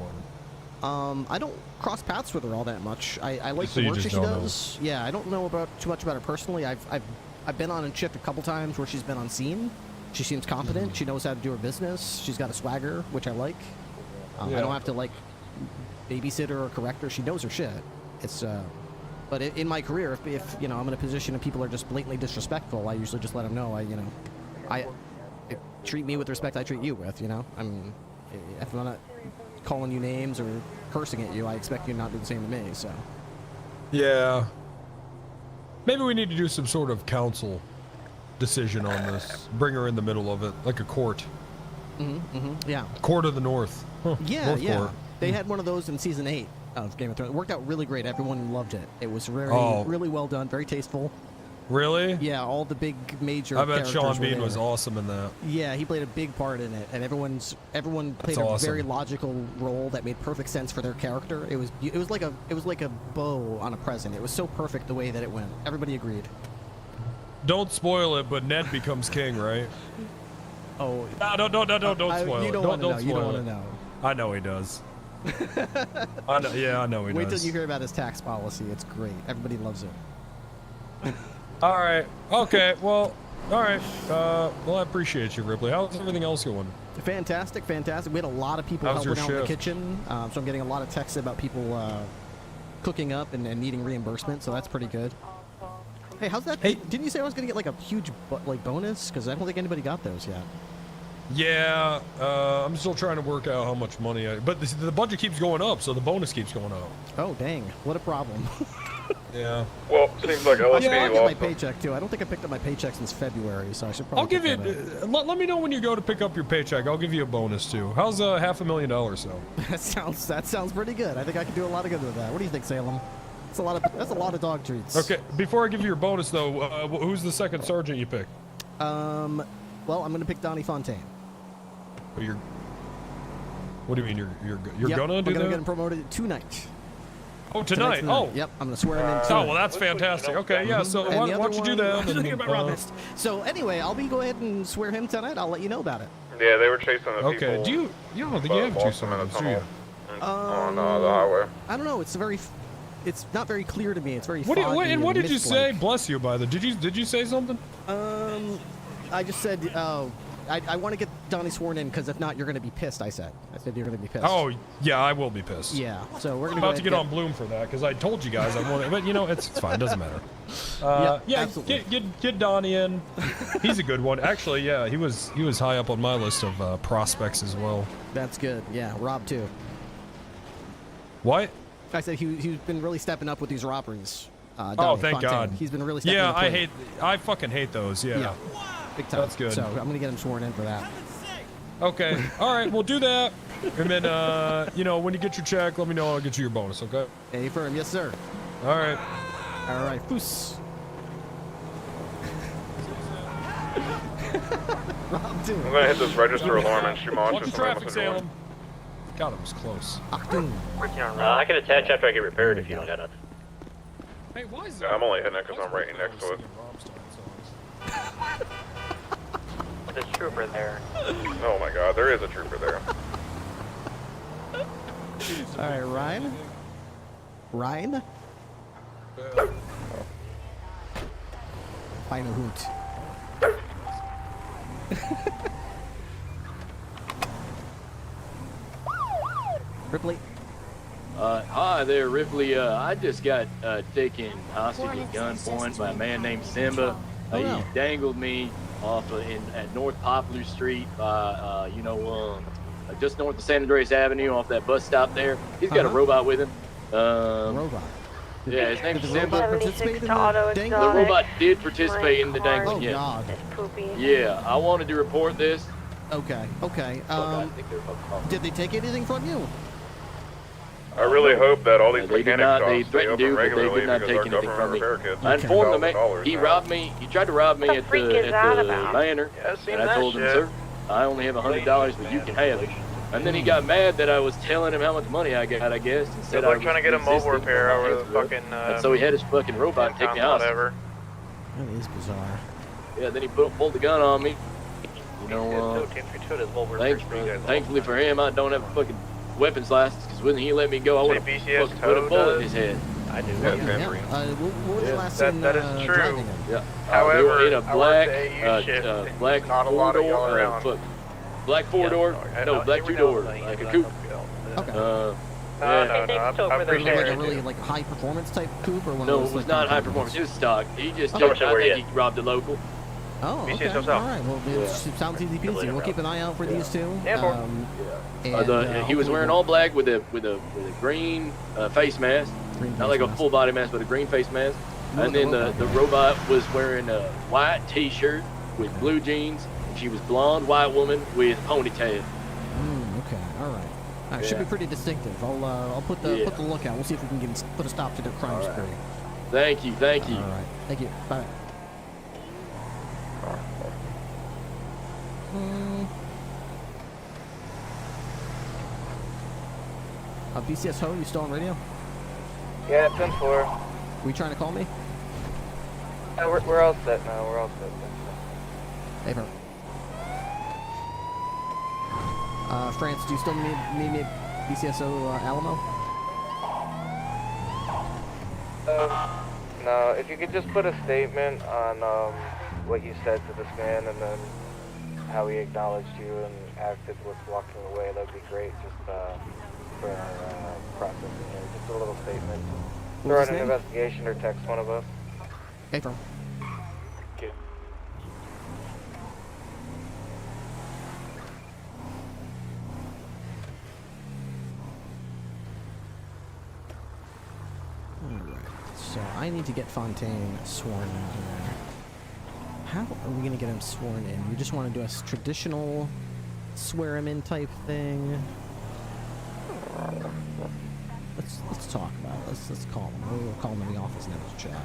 I don't cross paths with her all that much. I like the work she does. Yeah, I don't know too much about her personally. I've been on a shift a couple times where she's been on scene. She seems competent. She knows how to do her business. She's got a swagger, which I like. I don't have to like babysit her or correct her. She knows her shit. It's But in my career, if you know I'm in a position and people are just blatantly disrespectful, I usually just let them know. I treat me with respect I treat you with. You know, if I'm not calling you names or cursing at you, I expect you to not do the same to me. So. Yeah. Maybe we need to do some sort of council decision on this. Bring her in the middle of it, like a court. Yeah. Court of the North. Huh. Yeah, North Court. They had one of those in season 8 of Game of Thrones. It worked out really great. Everyone loved it. It was really well done, very tasteful. Really? Yeah, all the big major. I bet Sean Bean was awesome in that. Yeah, he played a big part in it, and everyone played a very logical role that made perfect sense for their character. It was like a bow on a present. It was so perfect the way that it went. Everybody agreed. Don't spoil it, but Ned becomes king, right? Oh. No, don't spoil it. You don't want to know. You don't want to know. I know he does. I know he does. Wait till you hear about his tax policy. It's great. Everybody loves it. All right. Okay. Well. All right. Well, I appreciate you, Ripley. How's everything else going? Fantastic. We had a lot of people helping out in the kitchen, so I'm getting a lot of texts about people cooking up and needing reimbursement. So that's pretty good. Hey, how's that? Hey, didn't you say I was gonna get like a huge bonus? Because I don't think anybody got those yet. Yeah, I'm still trying to work out how much money but the budget keeps going up, so the bonus keeps going up. Oh, dang. What a problem. Yeah. Well, seems like LSP yeah, I'll get my paycheck, too. I don't think I picked up my paycheck since February, so I should probably... I'll give you... let me know when you go to pick up your paycheck. I'll give you a bonus, too. How's $500,000 so? That sounds pretty good. I think I can do a lot of good with that. What do you think, Salem? That's a lot of dog treats. Okay, before I give you your bonus, though, who's the second sergeant you pick? Well, I'm going to pick Donnie Fontaine. What do you mean you're gonna do that? I'm gonna get him promoted tonight. Oh, tonight. Oh, yep. I'm gonna swear him in. Oh, well, that's fantastic. Okay, yeah. So why don't you do that? So anyway, go ahead and swear him tonight. I'll let you know about it. Yeah, they were chasing the people. Okay. You don't think you have two sergeants, do you? On the highway. I don't know. It's not very clear to me. It's very. What did you say? Bless you, by the. Did you say something? I just said. I want to get Donnie sworn in because if not, you're going to be pissed. I said you're going to be pissed. Oh yeah, I will be pissed. Yeah, so we're going to get on Bloom for that because I told you guys I want it, but you know it's fine. It doesn't matter. Yeah, get Donnie in. He's a good one. Actually, yeah, he was high up on my list of prospects as well. That's good. Yeah, Rob too. What? I said he's been really stepping up with these robberies. Donnie thank Fontaine. God. He's been really stepping up. Yeah, I fucking hate those. Yeah. Big time. That's good. So I'm gonna get him sworn in for that. Okay. All right. We'll do that. And then, when you get your check, let me know. I'll get you your bonus. Okay. A firm. Yes, sir. All right. All right. Foos. Rob, too. I'm gonna hit this register alarm and shoot monsters. Watch the traffic, Salem. God, it was close. I can attach after I get repaired if you don't got it. Hey, why is that? I'm only hitting it because I'm right next to it. There's a trooper there. Oh my God, there is a trooper there. All right, Ryan. Ryan. Final hoot. Ripley. Hi there, Ripley. I just got taken hostage at gunpoint by a man named Simba. He dangled me off at North Poplar Street by, just north of San Andreas Avenue off that bus stop there. He's got a robot with him. Robot? Yeah, his name's Simba. The robot did participate in the dangling. Oh, God. Yeah, I wanted to report this. Okay. Did they take anything from you? I really hope that all these mechanic shops they threatened to, but they did not take anything from me. I informed the man. He robbed me. He tried to rob me at the manor, and I told him, sir, I only have $100, but you can have it. And then he got mad that I was telling him how much money I got, I guess, and said I was trying to get a mobile repair over the fucking. And so he had his fucking robot take me out. That is bizarre. Yeah, then he pulled the gun on me. Thankfully for him, I don't have a fucking weapons license, because when he let me go, I would have fucking put a bullet in his head. I do. That is true. Yeah. However, in a black four-door, black two-door, like a coupe. I appreciate like it. a really like high performance type coupe or one No, of it those? was like, not high convertibles? performance. It was stock. He just Oh. took. I think he robbed a local. Oh, okay. All right. Well, it sounds easy peasy. We'll keep an eye out for these two. He was wearing all black with a green face mask, not like a full body mask, but a green face mask. And then the robot was wearing a white T-shirt with blue jeans. She was blonde white woman with ponytail. Okay. All right. Should be pretty distinctive. I'll put the lookout. We'll see if we can put a stop to their crime spree. Thank you. Thank you. All right. Thank you. Bye. BCS Ho, you still on radio? Yeah, 10-4. Were you trying to call me? We're all set now. We're all set. Hey, bro. France, do you still need me at BCSO Alamo? No, if you could just put a statement on what you said to this man and then how he acknowledged you and acted with walking away, that would be great, just for our processing here. Just a little statement. Throw out an investigation or text one of us. Hey, bro. Okay. Alright, so I need to get Fontaine sworn in here. How are we gonna get him sworn in? You just want to do a traditional swear him in type thing? Let's talk about it. Let's call him. We'll call him in the office and have a chat.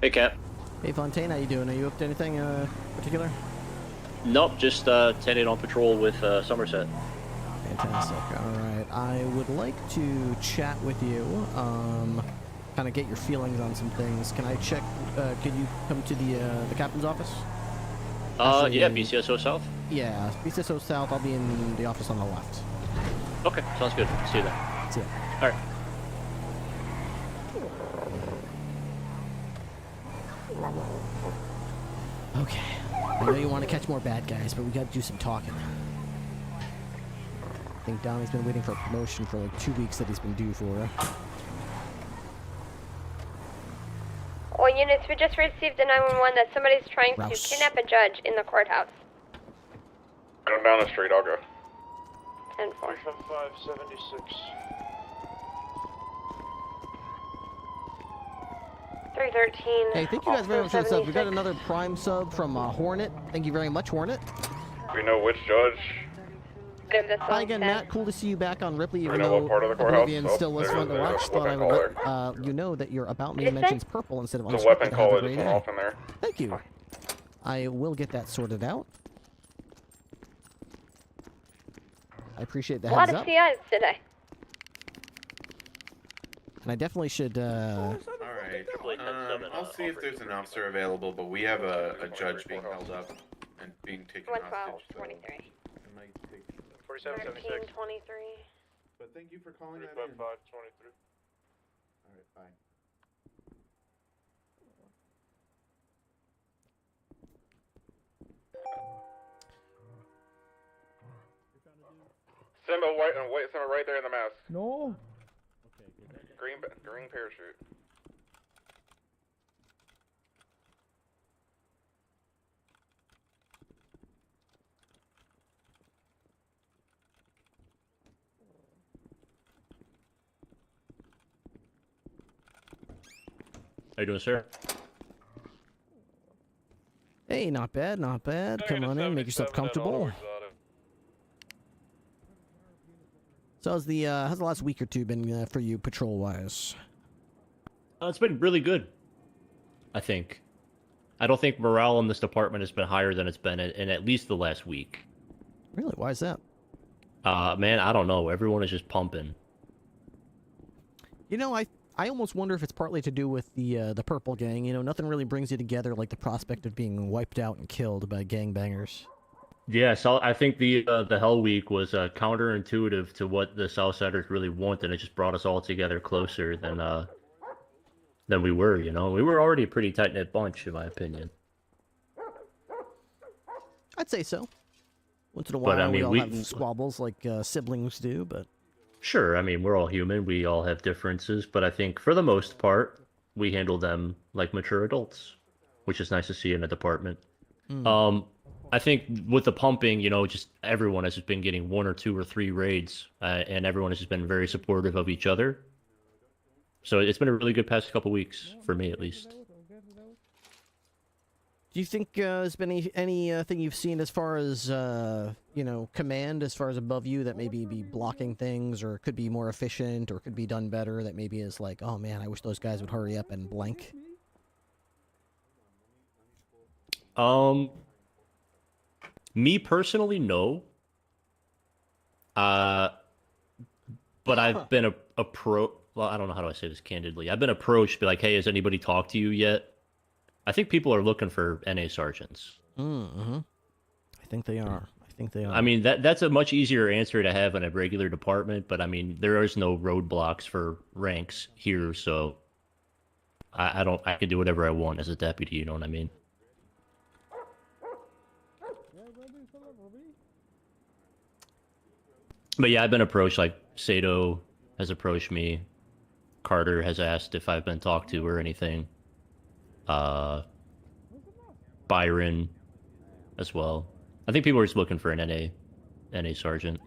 Hey, Cap. Hey, Fontaine, how you doing? Are you up to anything particular? Nope, just 10-8 on patrol with Somerset. Fantastic. All right. I would like to chat with you, kind of get your feelings on some things. Can I check, could you come to the captain's office? Actually, Yeah, BCSO South? Yeah, BCSO South. I'll be in the office on the left. Okay, sounds good. See you then. See ya. All right. Okay. I know you want to catch more bad guys, but we got to do some talking. I think Donnie's been waiting for a promotion for like 2 weeks that he's been due for. All units, we just received a 911 that somebody's trying Rouse. to kidnap a judge in the courthouse. Come down the street, I'll go. 10-4. 576. 313. Hey, thank you guys very much for the sub. We got another Prime sub from Hornet. Thank you very much, Hornet. We know which judge. Hi again, Matt. Cool to see you back on Ripley, even know though what part of the courthouse? Oblivion still was fun to watch. Thought I would let you know that your About Me mentions purple instead of The unscripted. weapon Have a call great just went day. off in there. Thank you. I will get that sorted out. I appreciate the A lot heads of up. CIs today. And I definitely should, Alright, I'll see if there's an officer available, but we have a judge being held up and being taken 112, hostage. 23. 4776. 23. But thank you for calling that in. 35523. Alright, bye. Simba, wait, Simba, right there in the mask. No. Green parachute. How you doing, sir? Hey, not bad, not bad. Come on in, make yourself comfortable. So how's the last week or two been for you, patrol-wise? It's been really good, I think. I don't think morale in this department has been higher than it's been in at least the last week. Really? Why is that? Man, I don't know. Everyone is just pumping. You know, I almost wonder if it's partly to do with the Purple Gang. You know, nothing really brings you together like the prospect of being wiped out and killed by gangbangers. Yeah, so I think the Hell Week was counterintuitive to what the Southsiders really want, and it just brought us all together closer than than we were. You know, we were already a pretty tight knit bunch, in my opinion. I'd say so. Once in a But, while, I mean, we all have squabbles like siblings do, but... Sure, I mean, we're all human. We all have differences, but I think for the most part, we handle them like mature adults, which is nice to see in a department. I think with the pumping, you know, just everyone has just been getting 1 or 2 or 3 raids, and everyone has just been very supportive of each other. So it's been a really good past couple weeks, for me at least. Do you think there's been anything you've seen as far as, you know, command, as far as above you, that maybe be blocking things, or could be more efficient, or could be done better, that maybe is like, oh man, I wish those guys would hurry up and blank? Me personally, no. But I've been well, I don't know how do I say this candidly. I've been approached, be like, hey, has anybody talked to you yet? I think people are looking for NA sergeants. I think they are. I mean, that's a much easier answer to have in a regular department, but I mean, there is no roadblocks for ranks here, so I can do whatever I want as a deputy, you know what I mean? But yeah, I've been approached, like, Sato has approached me. Carter has asked if I've been talked to or anything. Byron as well. I think people are just looking for an NA sergeant.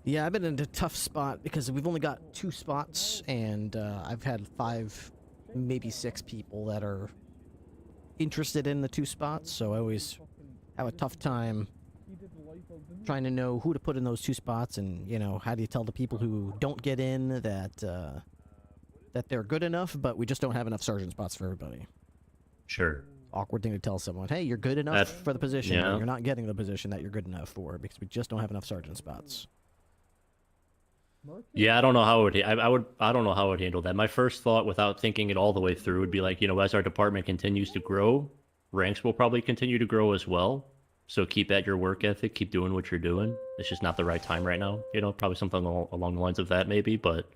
Yeah, I've been in a tough spot because we've only got 2 spots, and I've had 5, maybe 6 people that are interested in the 2 spots, so I always have a tough time trying to know who to put in those 2 spots, and, you know, how do you tell the people who don't get in that that they're good enough, but we just don't have enough sergeant spots for everybody. Sure. Awkward thing to tell someone, hey, you're good enough for the position, yeah. but you're not getting the position that you're good enough for, because we just don't have enough sergeant spots. Yeah, I don't know how I don't know how I would handle that. My first thought, without thinking it all the way through, would be like, you know, as our department continues to grow, ranks will probably continue to grow as well. So keep at your work ethic, keep doing what you're doing. It's just not the right time right now. You know, probably something along the lines of that, maybe. But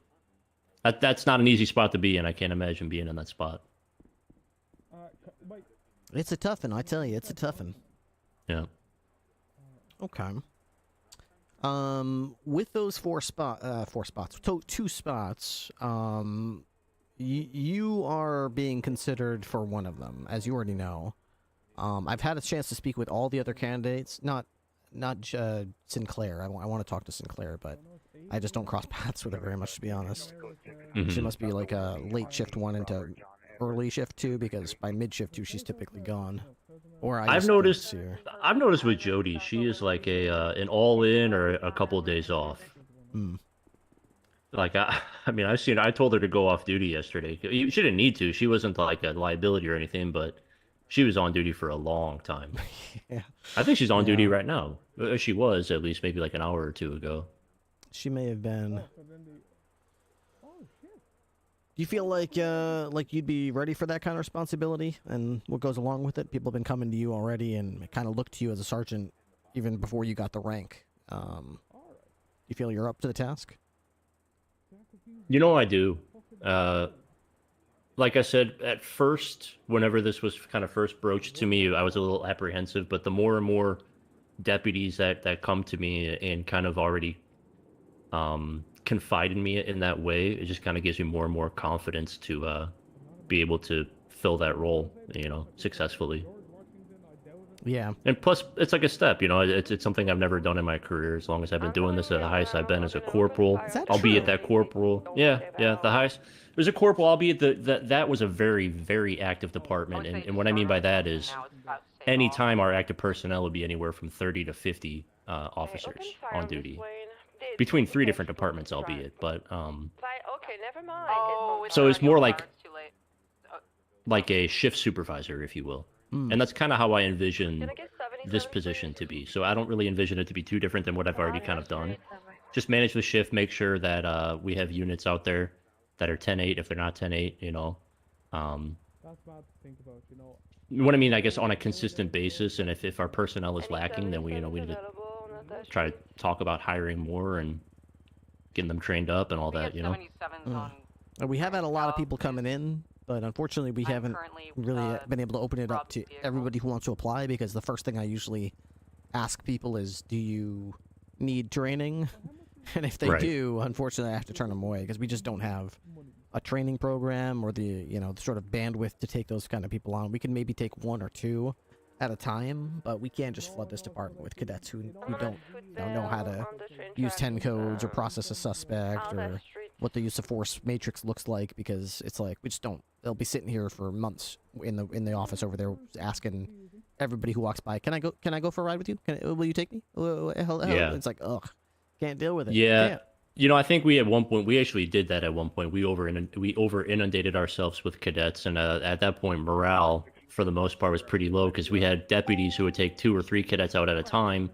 that's not an easy spot to be in. I can't imagine being in that spot. It's a tough one, I tell you. It's a tough one. Yeah. Okay. With those 2 spots, you are being considered for one of them, as you already know. I've had a chance to speak with all the other candidates, not Sinclair. I want to talk to Sinclair, but I just don't cross paths with her very much, to be honest. She must be like a late shift 1 into early shift 2, because by mid shift 2 she's typically gone. Or I've noticed with Jody, she is like an all in or a couple of days off. Like I mean, I told her to go off duty yesterday. She didn't need to. She wasn't like a liability or anything, but she was on duty for a long time. Yeah. I think she's on duty right now. She was, at least maybe like an hour or 2 ago. She may have been. Do you feel like you'd be ready for that kind of responsibility and what goes along with it? People have been coming to you already and kind of look to you as a sergeant even before you got the rank. You feel you're up to the task? You know, I do. Like I said, at first, whenever this was kind of first broached to me, I was a little apprehensive, but the more and more deputies that come to me and kind of already confide in me in that way, it just kind of gives me more and more confidence to be able to fill that role, you know, successfully. Yeah. And plus, it's like a step, you know, it's something I've never done in my career. As long as I've been doing this at the highest I've been as a corporal, I'll be at that corporal. Yeah, the highest. There's a corporal, I'll be at that was a very, very active department. And what I mean by that is anytime our active personnel would be anywhere from 30 to 50 officers on duty. Between 3 different departments, albeit, but Okay, never mind. so it's more like a shift supervisor, if you will, and that's kind of how I envision this position to be. So I don't really envision it to be too different than what I've already kind of done. Just manage the shift, make sure that we have units out there that are 10-8 if they're not 10-8, you know. What I mean, I guess, on a consistent basis, and if our personnel is lacking, then we need to try to talk about hiring more and getting them trained up and all that, you know. We have had a lot of people coming in but unfortunately we haven't really been able to open it up to everybody who wants to apply, because the first thing I usually ask people is, do you need training? And if they do, unfortunately I have to turn them away, because we just don't have a training program or the the sort of bandwidth to take those kind of people on. We can maybe take 1 or 2 at a time, but we can't just flood this department with cadets who don't know how to use 10 codes or process a suspect or what the use of force matrix looks like, because it's like we just don't. They'll be sitting here for months in the office over there asking everybody who walks by, can I go for a ride with you? Will you take me? Yeah. It's like, ugh, can't deal with it. Yeah. Can't. I think we at one point, we actually did that at one point. We over inundated ourselves with cadets, and at that point, morale, for the most part, was pretty low, because we had deputies who would take 2 or 3 cadets out at a time,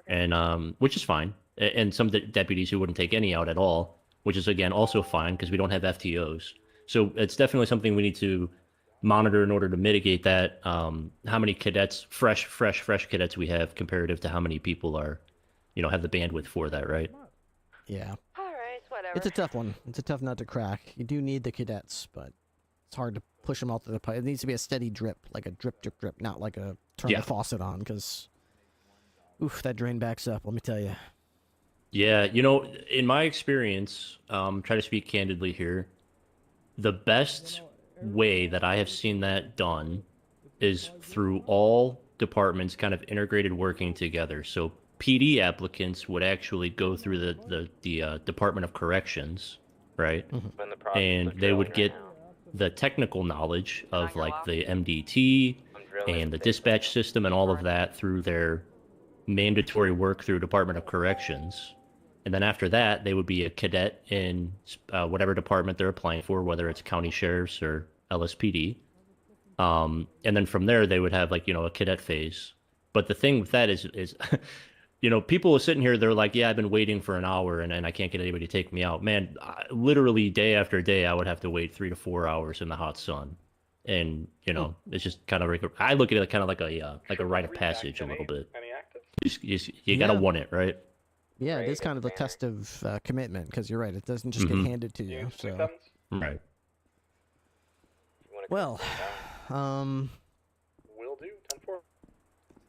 and which is fine, and some deputies who wouldn't take any out at all, which is, again, also fine, because we don't have FTOs. So it's definitely something we need to monitor in order to mitigate that, how many cadets, fresh cadets we have comparative to how many people are, have the bandwidth for that, right? Yeah. Alright, whatever. It's a tough one. It's a tough nut to crack. You do need the cadets, but it's hard to push them out to the pipe. It needs to be a steady drip, like a drip, drip, drip, not like a turn the faucet on, because, oof, that drain backs up, let me tell you. Yeah, in my experience, try to speak candidly here, the best way that I have seen that done is through all departments kind of integrated working together. So PD applicants would actually go through the Department of Corrections, right? Mm-hmm. And they would get the technical knowledge of like the MDT and the dispatch system and all of that through their mandatory work through Department of Corrections. And then after that, they would be a cadet in whatever department they're applying for, whether it's county sheriffs or LSPD. And then from there, they would have like, a cadet phase. But the thing with that is people are sitting here, they're like, yeah, I've been waiting for an hour and I can't get anybody to take me out. Man, literally day after day, I would have to wait 3 to 4 hours in the hot sun. And, it's just kind of, I look at it kind of like a rite of passage a little bit. You got to want it, right? Yeah, it is kind of a test of commitment, because you're right, it doesn't just get handed to you. So. Right. Well, Will do,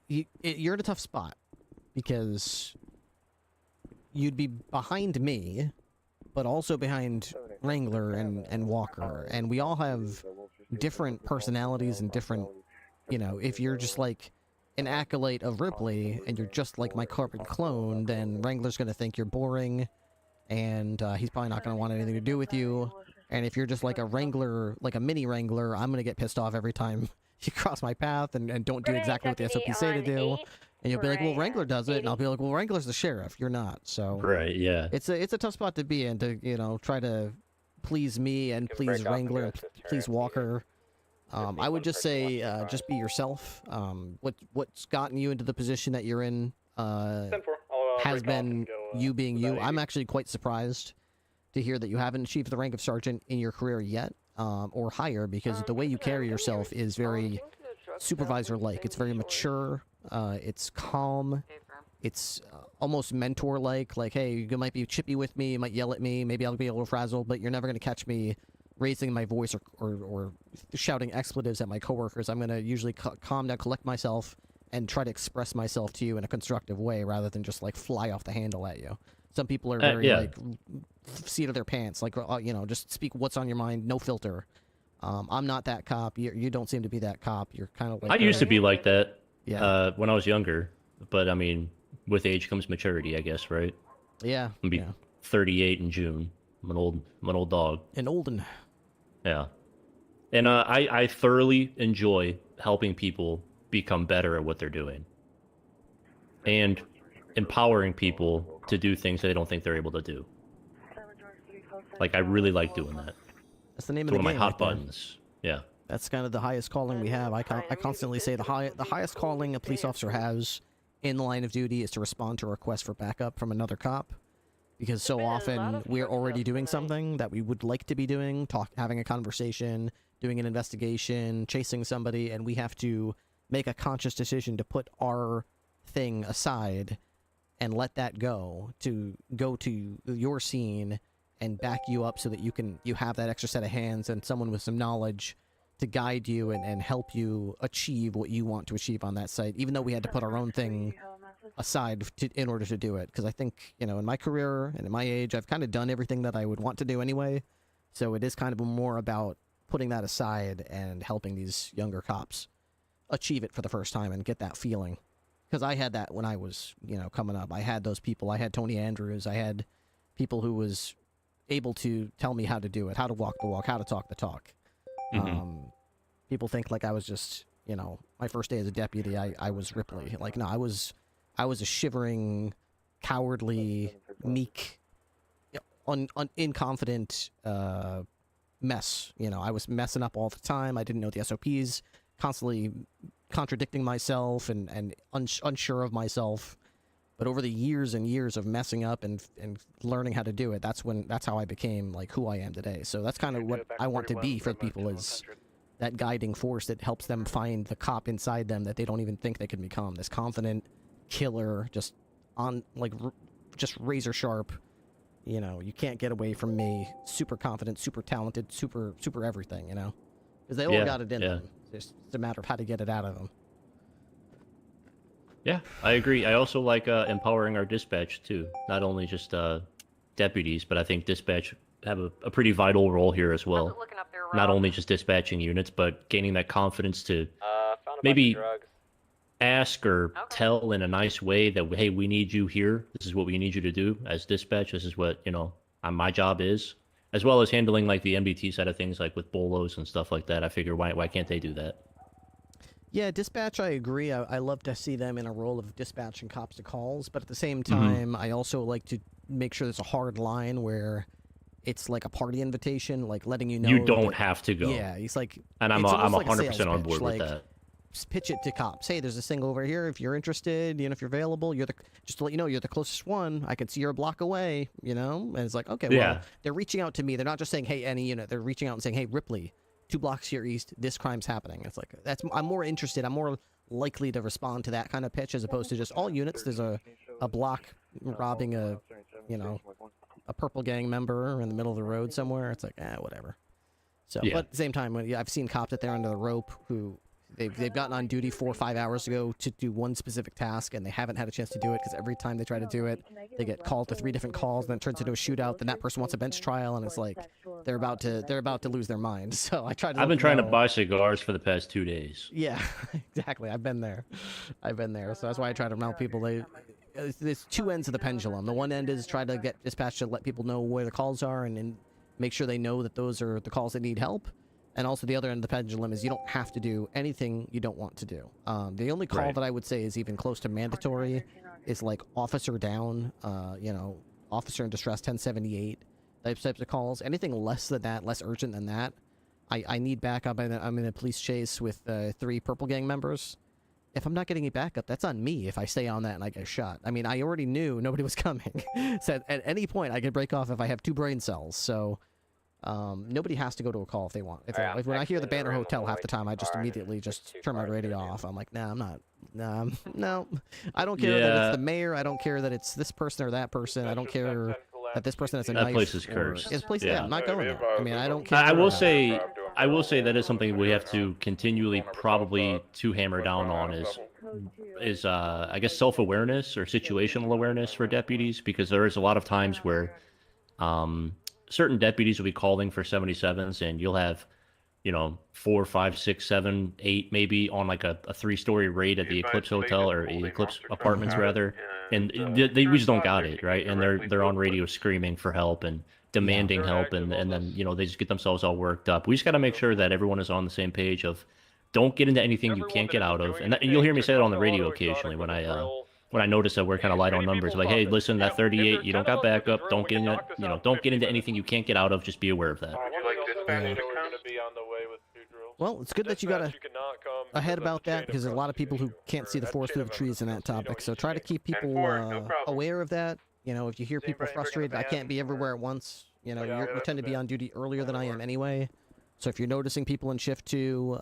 10-4. You're in a tough spot, because you'd be behind me, but also behind Wrangler and Walker, and we all have different personalities and different, if you're just like an acolyte of Ripley and you're just like my carbon clone, then Wrangler's going to think you're boring, and he's probably not going to want anything to do with you. And if you're just like a Wrangler, like a mini Wrangler, I'm going to get pissed off every time you cross my path and don't do exactly what the SOP say to do. And you'll be like, well, Wrangler does it, and I'll be like, well, Wrangler's the sheriff, you're not. So right, yeah. It's a tough spot to be in, to try to please me and please Wrangler and please Walker. I would just say, just be yourself. What's gotten you into the position that you're in has been you being you. I'm actually quite surprised to hear that you haven't achieved the rank of sergeant in your career yet, or higher, because the way you carry yourself is very supervisor-like. It's very mature. It's calm. It's almost mentor-like. Like, hey, you might be chippy with me, you might yell at me, maybe I'll be a little frazzled, but you're never going to catch me raising my voice or shouting expletives at my coworkers. I'm going to usually calm down, collect myself, and try to express myself to you in a constructive way, rather than just like fly off the handle at you. Some people are very like seat of their pants, like just speak what's on your mind, no filter. I'm not that cop. You don't seem to be that cop. You're kind of like I used to be like that. Yeah. When I was younger, but I mean, with age comes maturity, I guess, right? Yeah. I'll be 38 in June. I'm an old dog. An olden. Yeah. And I thoroughly enjoy helping people become better at what they're doing. And empowering people to do things they don't think they're able to do. Like, I really like doing that. That's the name it's of the one game. Of my hot buttons. Yeah. That's kind of the highest calling we have. I constantly say the highest calling a police officer has in the line of duty is to respond to a request for backup from another cop. Because so often we're already doing something that we would like to be doing, having a conversation, doing an investigation, chasing somebody, and we have to make a conscious decision to put our thing aside and let that go to your scene and back you up so that you have that extra set of hands and someone with some knowledge to guide you and help you achieve what you want to achieve on that site, even though we had to put our own thing aside in order to do it. Because I think, you know, in my career and at my age, I've kind of done everything that I would want to do anyway. So it is kind of more about putting that aside and helping these younger cops achieve it for the first time and get that feeling. Because I had that when I was, you know, coming up. I had those people. I had Tony Andrews. I had people who was able to tell me how to do it, how to walk the walk, how to talk the talk. People think like I was just, you know, my first day as a deputy, I was Ripley. Like, no, I was a shivering, cowardly, meek, inconfident mess. You know, I was messing up all the time. I didn't know the SOPs, constantly contradicting myself and unsure of myself. But over the years and years of messing up and learning how to do it, that's how I became like who I am today. So that's kind of what I want to be for people, is that guiding force that helps them find the cop inside them that they don't even think they can become. This confident killer, just just razor sharp. You know, you can't get away from me. Super confident, super talented, super everything. You know, because they all got it in them. It's just a matter of how to get it out of them. Yeah, I agree. I also like empowering our dispatch too. Not only just deputies, but I think dispatch have a pretty vital role here as well. Not only just dispatching units, but gaining that confidence to maybe ask or tell in a nice way that, hey, we need you here. This is what we need you to do as dispatch. This is what, you know, my job is. As well as handling like the MDT side of things, like with bolos and stuff like that. I figure why can't they do that? Yeah, dispatch, I agree. I love to see them in a role of dispatching cops to calls, but at the same time, I also like to make sure there's a hard line where it's like a party invitation, like letting you know you don't have to go. Yeah, he's like, and I'm 100% on board with that. Pitch it to cops. Hey, there's this thing over here. If you're interested, you know, if you're available, just to let you know, you're the closest one. I can see you're a block away, you know? And it's like, okay, well, they're reaching out to me. They're not just saying, hey, any unit. They're reaching out and saying, hey, Ripley, 2 blocks here east, this crime's happening. It's like, I'm more interested. I'm more likely to respond to that kind of pitch as opposed to just all units. There's a block robbing a purple gang member in the middle of the road somewhere. It's like, whatever. So, but at the same time, I've seen cops at there under the rope who they've gotten on duty 4 or 5 hours ago to do one specific task, and they haven't had a chance to do it because every time they try to do it, they get called to 3 different calls, and then it turns into a shootout. Then that person wants a bench trial, and it's like they're about to lose their mind. So I try to. I've been trying to buy cigars for the past 2 days. Yeah, exactly. I've been there. So that's why I try to tell people there's 2 ends of the pendulum. The one end is try to get dispatch to let people know where the calls are and make sure they know that those are the calls that need help. And also the other end of the pendulum is you don't have to do anything you don't want to do. The only call that I would say is even close to mandatory is like officer down, officer in distress 1078, types of calls. Anything less than that, less urgent than that, I need backup. I'm in a police chase with 3 purple gang members. If I'm not getting any backup, that's on me if I stay on that and I get shot. I mean, I already knew nobody was coming. So at any point, I can break off if I have 2 brain cells. So nobody has to go to a call if they want. When I hear the Banner Hotel half the time, I just immediately just turn my radio off. I'm like, nah, I'm not. No. I don't care that it's the mayor. I don't care that it's this person or that person. I don't care that this person has a knife. That place is cursed. I'm not going there. I mean, I don't care. I will say that is something we have to continually probably to hammer down on is I guess self-awareness or situational awareness for deputies, because there is a lot of times where certain deputies will be calling for 77s, and you'll have, 4, 5, 6, 7, 8 maybe on like a 3-story raid at the Eclipse Hotel or Eclipse Apartments rather, and they just don't got it right, and they're on radio screaming for help and demanding help, and then they just get themselves all worked up. We just got to make sure that everyone is on the same page of don't get into anything you can't get out of, and you'll hear me say it on the radio occasionally when I notice that we're kind of light on numbers. Like, hey, listen, that 38, you don't got backup. Don't get into, don't get into anything you can't get out of. Just be aware of that. Well, it's good that you got ahead about that, because there's a lot of people who can't see the forest through the trees in that topic. So try to keep people aware of that. If you hear people frustrated, I can't be everywhere at once. You tend to be on duty earlier than I am anyway. So if you're noticing people in shift 2,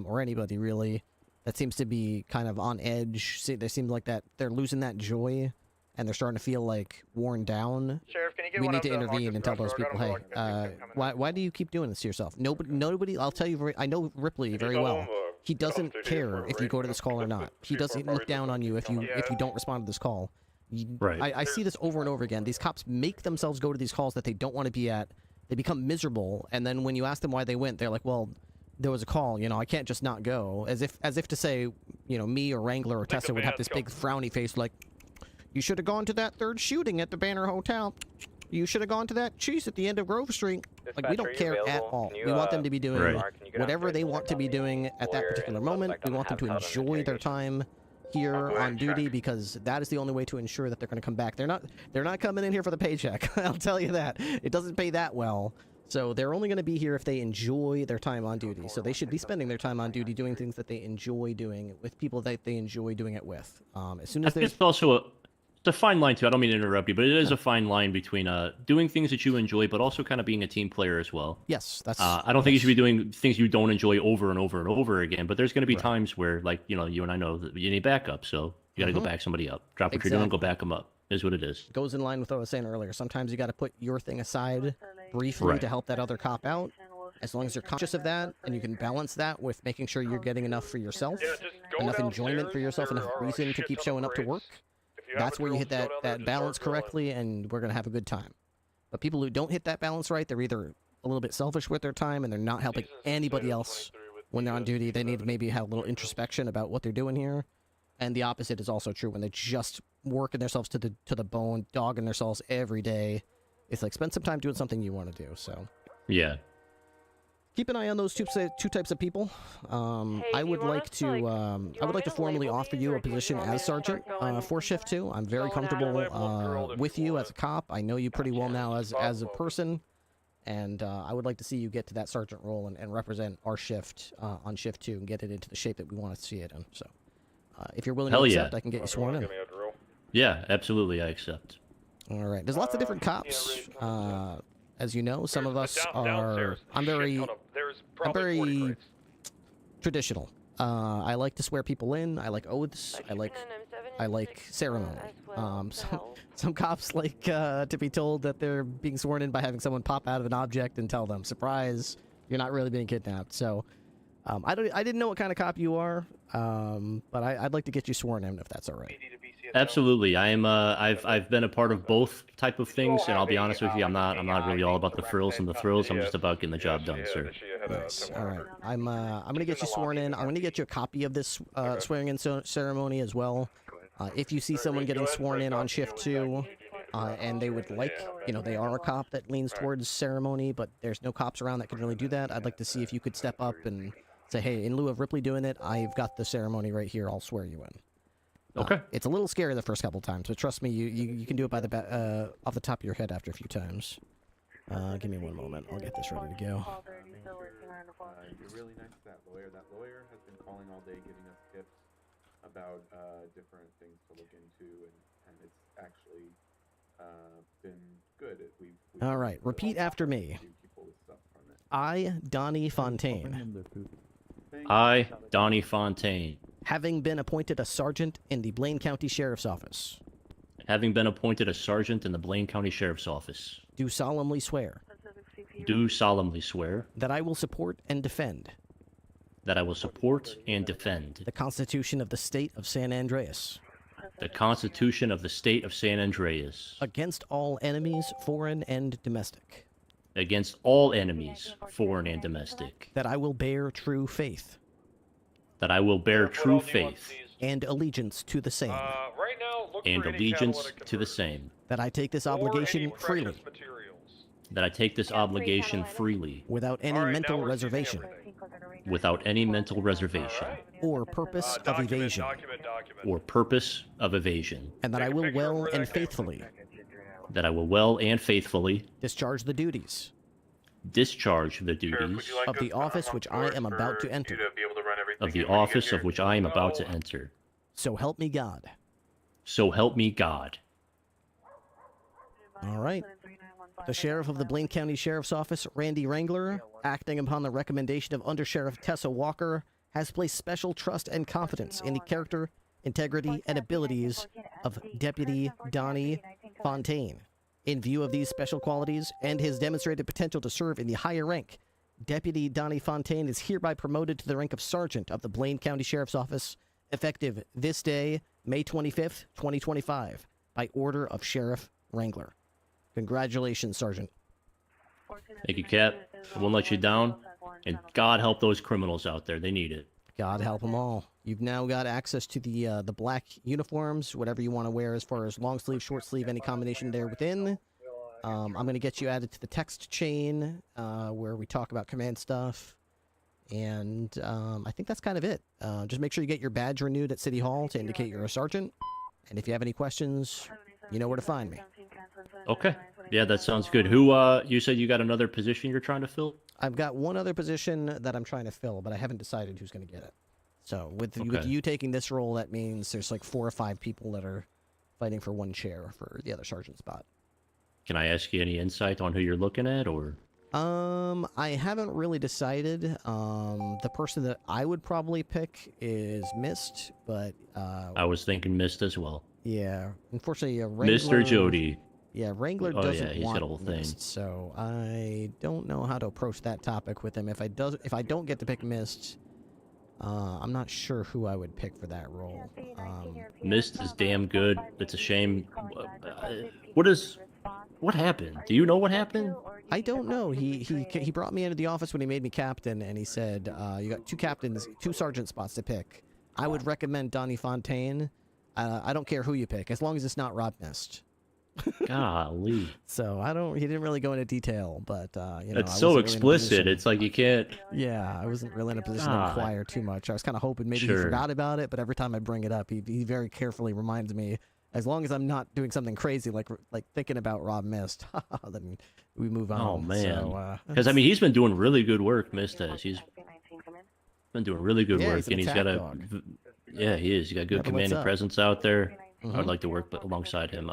or anybody really, that seems to be kind of on edge. They seem like that they're losing that joy and they're starting to feel like worn down, Sheriff, can you get we one need up to to the intervene Marcus and tell Cross those Road? I people, don't hey, know what why do you keep doing this to yourself? Nobody, I'll tell you, I know Ripley very well. He doesn't care if you go to this call or not. He doesn't look down on you if you don't respond to this call. Right. I see this over and over again. These cops make themselves go to these calls that they don't want to be at. They become miserable, and then when you ask them why they went, they're like, well, there was a call, I can't just not go. As if to say, me or Wrangler or Tessa would have this big frowny face like, you should have gone to that third shooting at the Banner Hotel. You should have gone to that cheese at the end of Grove Street. Like, we don't care at all. We want them to be doing whatever they want to be doing at that particular moment. We want them to enjoy their time here on duty, because that is the only way to ensure that they're going to come back. They're not coming in here for the paycheck. I'll tell you that. It doesn't pay that well. So they're only going to be here if they enjoy their time on duty. So they should be spending their time on duty doing things that they enjoy doing with people that they enjoy doing it with. As soon as there's it's a fine line too. I don't mean to interrupt you, but it is a fine line between doing things that you enjoy, but also kind of being a team player as well. Yes, that's. I don't think you should be doing things you don't enjoy over and over and over again. But there's going to be times where, like, you and I know that you need backup, so you got to go back somebody up. Drop what you're doing, go back them up. Is what it is. Goes in line with what I was saying earlier. Sometimes you got to put your thing aside briefly to help that other cop out. As long as you're conscious of that, and you can balance that with making sure you're getting enough for yourself, enough enjoyment for yourself, enough reason to keep showing up to work. That's where you hit that balance correctly, and we're going to have a good time. But people who don't hit that balance right, they're either a little bit selfish with their time, and they're not helping anybody else when they're on duty. They need to maybe have a little introspection about what they're doing here. And the opposite is also true when they just working themselves to the bone, dogging themselves every day. It's like, spend some time doing something you want to do. So yeah. Keep an eye on those two types of people. I would like to formally offer you a position as sergeant for shift 2. I'm very comfortable with you as a cop. I know you pretty well now as a person, and I would like to see you get to that sergeant role and represent our shift on shift 2 and get it into the shape that we want to see it in. So, if you're willing to accept, I can get you sworn in. Yeah, absolutely, I accept. All right. There's lots of different cops. As you know, some of us are. I'm very traditional. I like to swear people in. I like oaths. I like ceremony. Some cops like to be told that they're being sworn in by having someone pop out of an object and tell them, "Surprise, you're not really being kidnapped." So, I didn't know what kind of cop you are, but I'd like to get you sworn in if that's all right. Absolutely, I am. I've been a part of both type of things, and I'll be honest with you, I'm not really all about the frills and the thrills. I'm just about getting the job done, sir. Nice. All right, I'm gonna get you sworn in. I'm gonna get you a copy of this swearing in ceremony as well. If you see someone getting sworn in on shift 2, and they would like, they are a cop that leans towards ceremony, but there's no cops around that can really do that. I'd like to see if you could step up and say, hey, in lieu of Ripley doing it, I've got the ceremony right here. I'll swear you in. Okay. It's a little scary the first couple times, but trust me, you can do it by the off the top of your head after a few times. Give me one moment. I'll get this ready to go. You're really nice to that lawyer. That lawyer has been calling all day, giving us tips about different things to look into, and it's actually been good. All right, repeat after me. I, Donnie Fontaine. I, Donnie Fontaine. Having been appointed a sergeant in the Blaine County Sheriff's Office. Having been appointed a sergeant in the Blaine County Sheriff's Office. Do solemnly swear. Do solemnly swear. That I will support and defend. That I will support and defend. The Constitution of the State of San Andreas. The Constitution of the State of San Andreas. Against all enemies, foreign and domestic. Against all enemies, foreign and domestic. That I will bear true faith. That I will bear true faith. And allegiance to the same. And allegiance to the same. That I take this obligation freely. That I take this obligation freely. Without any mental reservation. Without any mental reservation. Or purpose of evasion. Or purpose of evasion. And that I will well and faithfully. That I will well and faithfully. Discharge the duties. Discharge the duties. Of the office which I am about to enter. Of the office of which I am about to enter. So help me God. So help me God. All right. The Sheriff of the Blaine County Sheriff's Office, Randy Wrangler, acting upon the recommendation of Under Sheriff Tessa Walker, has placed special trust and confidence in the character, integrity, and abilities of Deputy Donnie Fontaine. In view of these special qualities and his demonstrated potential to serve in the higher rank, Deputy Donnie Fontaine is hereby promoted to the rank of Sergeant of the Blaine County Sheriff's Office, effective this day, May 25th, 2025, by order of Sheriff Wrangler. Congratulations, Sergeant. Thank you, Cap. I won't let you down. And God help those criminals out there. They need it. God help them all. You've now got access to the black uniforms, whatever you want to wear as far as long sleeve, short sleeve, any combination there within. I'm going to get you added to the text chain where we talk about command stuff. And I think that's kind of it. Just make sure you get your badge renewed at City Hall to indicate you're a sergeant. And if you have any questions, you know where to find me. Okay. Yeah, that sounds good. Who, you said you got another position you're trying to fill? I've got one other position that I'm trying to fill, but I haven't decided who's going to get it. So with you taking this role, that means there's like 4 or 5 people that are fighting for one chair for the other sergeant spot. Can I ask you any insight on who you're looking at, or? I haven't really decided. The person that I would probably pick is Mist, but I was thinking Mist as well. Yeah, unfortunately, Wrangler, Mr. Jody. Yeah, Wrangler doesn't he's got a want whole thing. Mist, so I don't know how to approach that topic with him. If I don't get to pick Mist, I'm not sure who I would pick for that role. Mist is damn good. It's a shame. What happened? Do you know what happened? I don't know. He brought me into the office when he made me captain, and he said, "You got 2 sergeant spots to pick. I would recommend Donnie Fontaine. I don't care who you pick, as long as it's not Rob Mist." Golly. So he didn't really go into detail, but it's so explicit. It's like you can't. Yeah, I wasn't really in a position to inquire too much. I was kind of hoping maybe he forgot about it, but every time I bring it up, he very carefully reminds me. As long as I'm not doing something crazy like thinking about Rob Mist, then we move on. Oh man, because so, he's been doing really good work. Mist has. He's been doing really good work, and he's got he is. He's got good commanding presence out there. I would like to work alongside him.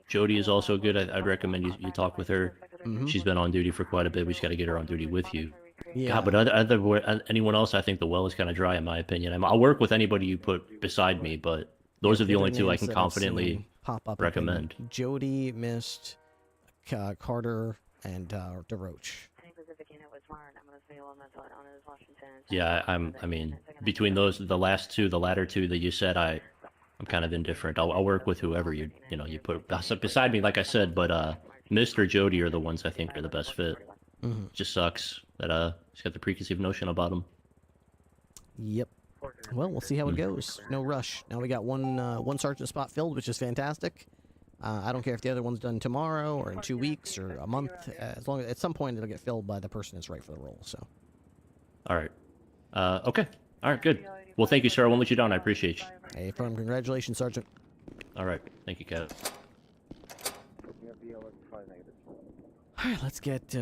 Jody is also good. I'd recommend you talk with her. She's been on duty for quite a bit. We just got to get her on duty with you. Yeah. God, but anyone else, I think the well is kind of dry in my opinion. I'll work with anybody you put beside me, but those are the only 2 I can confidently recommend. Jody, Mist, Carter, and DeRoche. Yeah, I mean, between those, the latter two that you said, I'm kind of indifferent. I'll work with whoever you put beside me, like I said. But Mist or Jody are the ones I think are the best fit. Just sucks that he's got the preconceived notion about him. Yep. Well, we'll see how it goes. No rush. Now we got one sergeant spot filled, which is fantastic. I don't care if the other one's done tomorrow or in 2 weeks or a month. As long as at some point it'll get filled by the person that's right for the role. So. All right. Okay. All right. Good. Well, thank you, sir. I won't let you down. I appreciate you. Hey, firm. Congratulations, Sergeant. All right. Thank you, Kat. All right. Let's get.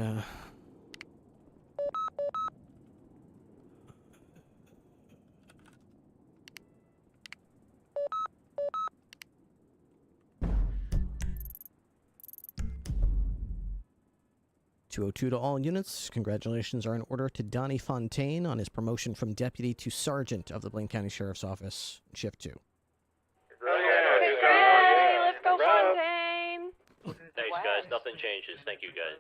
202 to all units. Congratulations are in order to Donnie Fontaine on his promotion from deputy to sergeant of the Blaine County Sheriff's Office, Shift 2. Let's go, Fontaine! Thanks, guys. Nothing changes. Thank you, guys.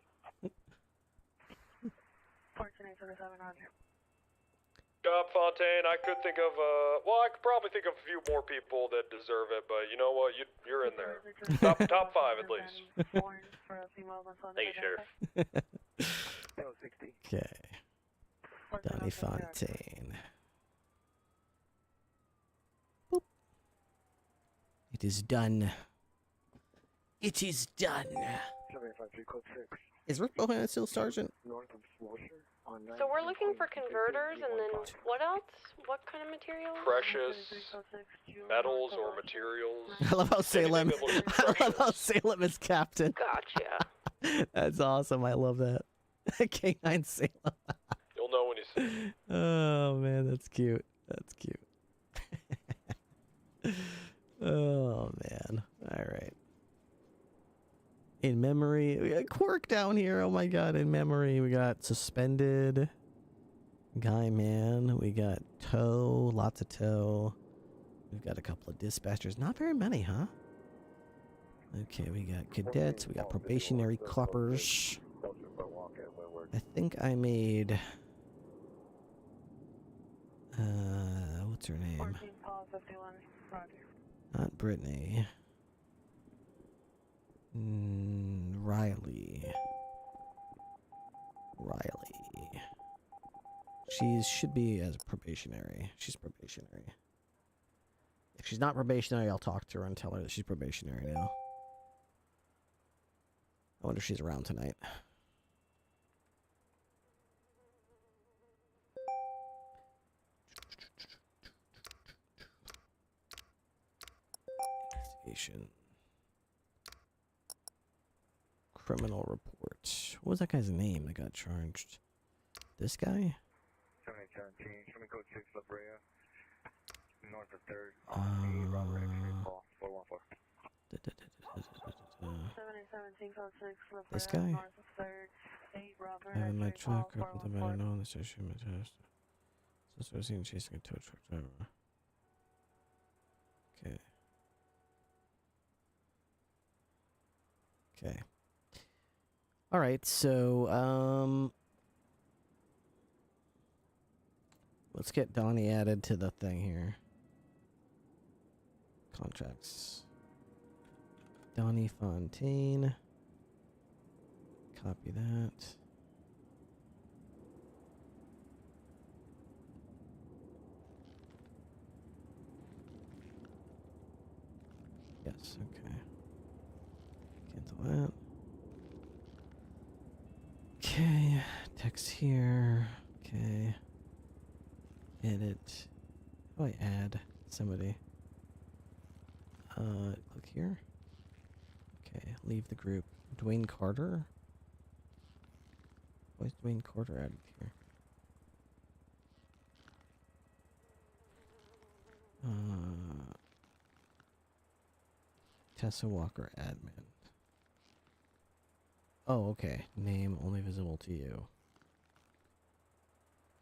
Job, Fontaine. I could think of, I could probably think of a few more people that deserve it, but you know what? You're in there. Top 5 at least. Thank you, Sheriff. Okay. Donnie Fontaine. Boop. It is done. It is done. Is Rick Bohan still sergeant? So we're looking for converters, and then what else? What kind of materials? Precious metals or materials. I love how Salem is captain. Gotcha. That's awesome. I love that. K9 Salem. You'll know when you see it. Oh man, that's cute. That's cute. Oh man. All right. In memory, we got Quirk down here. Oh my god, in memory, we got Suspended, Guy Man, we got Toe, lots of Toe, We've got a couple of dispatchers. Not very many, huh? Okay, we got cadets. We got probationary coppers. I think I made... what's her name? Not Brittany. Riley. She should be as probationary. She's probationary. If she's not probationary, I'll talk to her and tell her that she's probationary now. I wonder if she's around tonight. Investigation. Criminal report. What was that guy's name that got charged? This guy? 7817, show me code 6, La Brea. North of 3rd, on the Robert X-ray call, 414. 7817, code 6, La Brea, This guy? North of 3rd, 8 Robert I have in my X-ray call, truck up the matter known this issue my test. So I seen chasing a tow truck driver. Okay. Okay. Alright, so let's get Donnie added to the thing here. Contracts. Donnie Fontaine. Copy that. Yes, okay. Cancel that. Okay, text here. Okay. Edit. How do I add somebody? Click here. Okay, leave the group. Dwayne Carter? Why is Dwayne Carter added here? Tessa Walker admin. Oh, okay. Name only visible to you.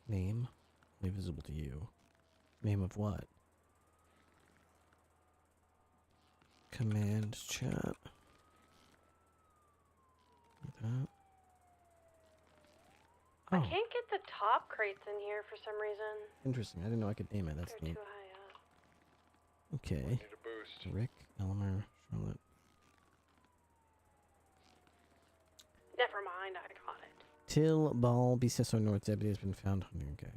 Name only visible to you. Name of what? Command chat. Like that. I Oh, can't get the top crates in here for some reason. interesting. I didn't know I could name it. That's They're neat. too high up. Okay. Need a boost. Rick, Elmer, Charlotte. Never mind, I got it. Till Ball, BCSO North deputy has been found. Okay.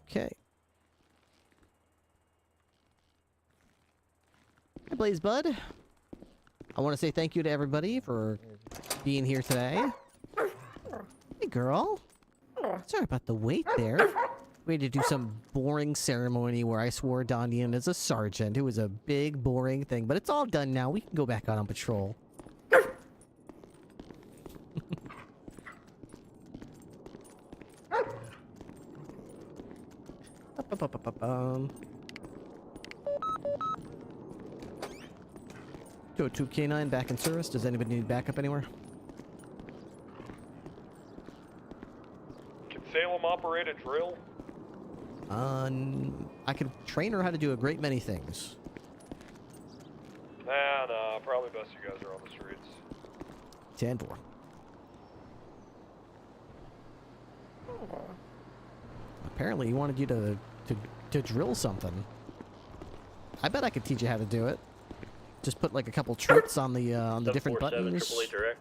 Okay. Hi, Blaze Bud. I want to say thank you to everybody for being here today. Hey, girl. Sorry about the wait there. We had to do some boring ceremony where I swore Donnie in as a sergeant. It was a big, boring thing, but it's all done now. We can go back out on patrol. Go to K9 back in service. Does anybody need backup anywhere? Can Salem operate a drill? I can train her how to do a great many things. Nah, probably best you guys are on the streets. 10-4. Apparently, he wanted you to drill something. I bet I could teach you how to do it. Just put like a couple treats on the different buttons. Direct.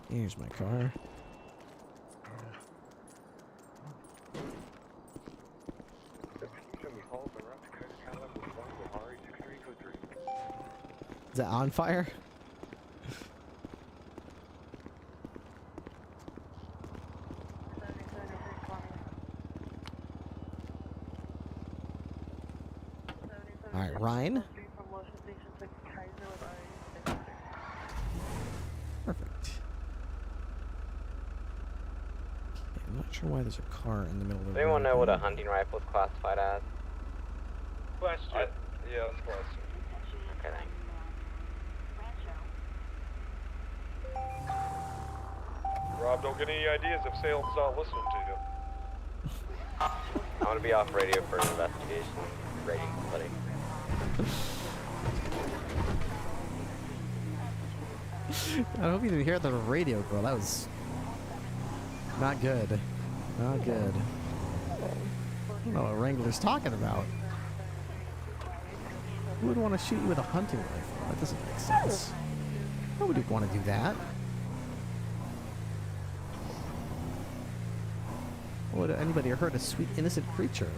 Here's my car. Is that on fire? All right, Ryan. Perfect. Okay, I'm not sure why there's a car in the middle of the road. Does anyone know what a hunting rifle is classified as? Class 2. Yeah, it's class 2. Okay, thanks. Rob, don't get any ideas if Salem's not listening to you. I'm gonna be off radio for an investigation. Rating, buddy. I hope you didn't hear the radio, girl. That was not good. Not good. I don't know what Wrangler's talking about. Who would want to shoot you with a hunting rifle? That doesn't make sense. Nobody would want to do that. Would anybody hurt a sweet, innocent creature?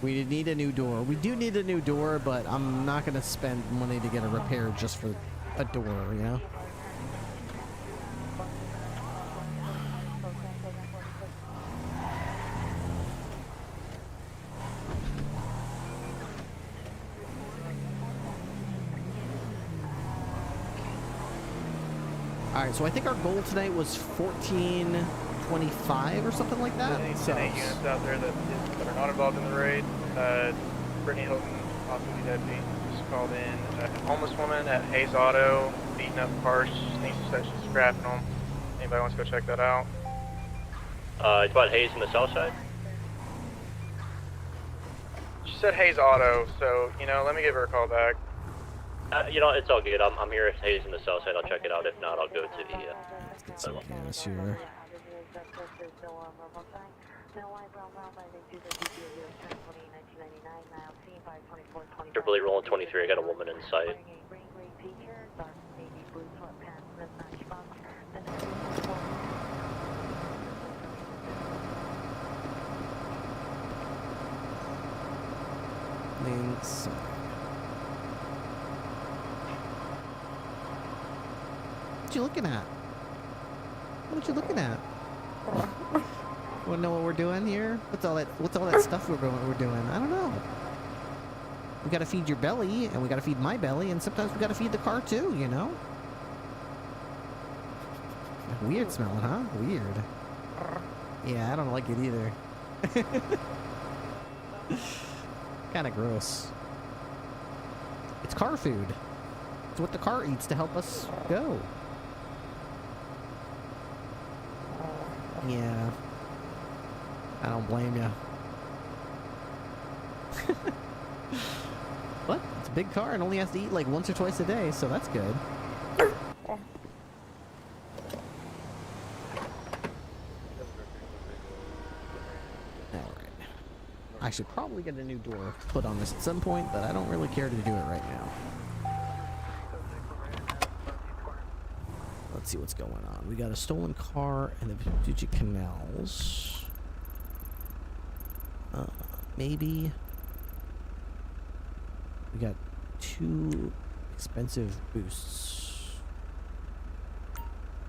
We need a new door. We do need a new door, but I'm not going to spend money to get a repair just for a door, you know? Alright, so I think our goal tonight was 1425 or something like that. So, 8 units out there that are not involved in the raid. Brittany Hilton, possibly deputy, just called in. A homeless woman at Hayes Auto, beating up cars. She thinks that she's scrapping them. Anybody wants to go check that out? It's about Hayes in the south side? She said Hayes Auto, so, you know, let me give her a call back. You know, it's all good. I'm here at Hayes in the south side. I'll check it out. If not, I'll go to the... let's get some gas here. Ripley rolling 23. I got a woman in sight. Links. What you looking at? What you looking at? Wanna know what we're doing here? What's all that stuff we're doing? I don't know. We gotta feed your belly, and we gotta feed my belly, and sometimes we gotta feed the car too, you know? Weird smelling, huh? Weird. Yeah, I don't like it either. Kinda gross. It's car food. It's what the car eats to help us go. Yeah. I don't blame you. But it's a big car and only has to eat like once or twice a day, so that's good. Alright. I should probably get a new door put on this at some point, but I don't really care to do it right now. Let's see what's going on. We got a stolen car and the Vespucci Canals. Maybe. We got 2 expensive boosts.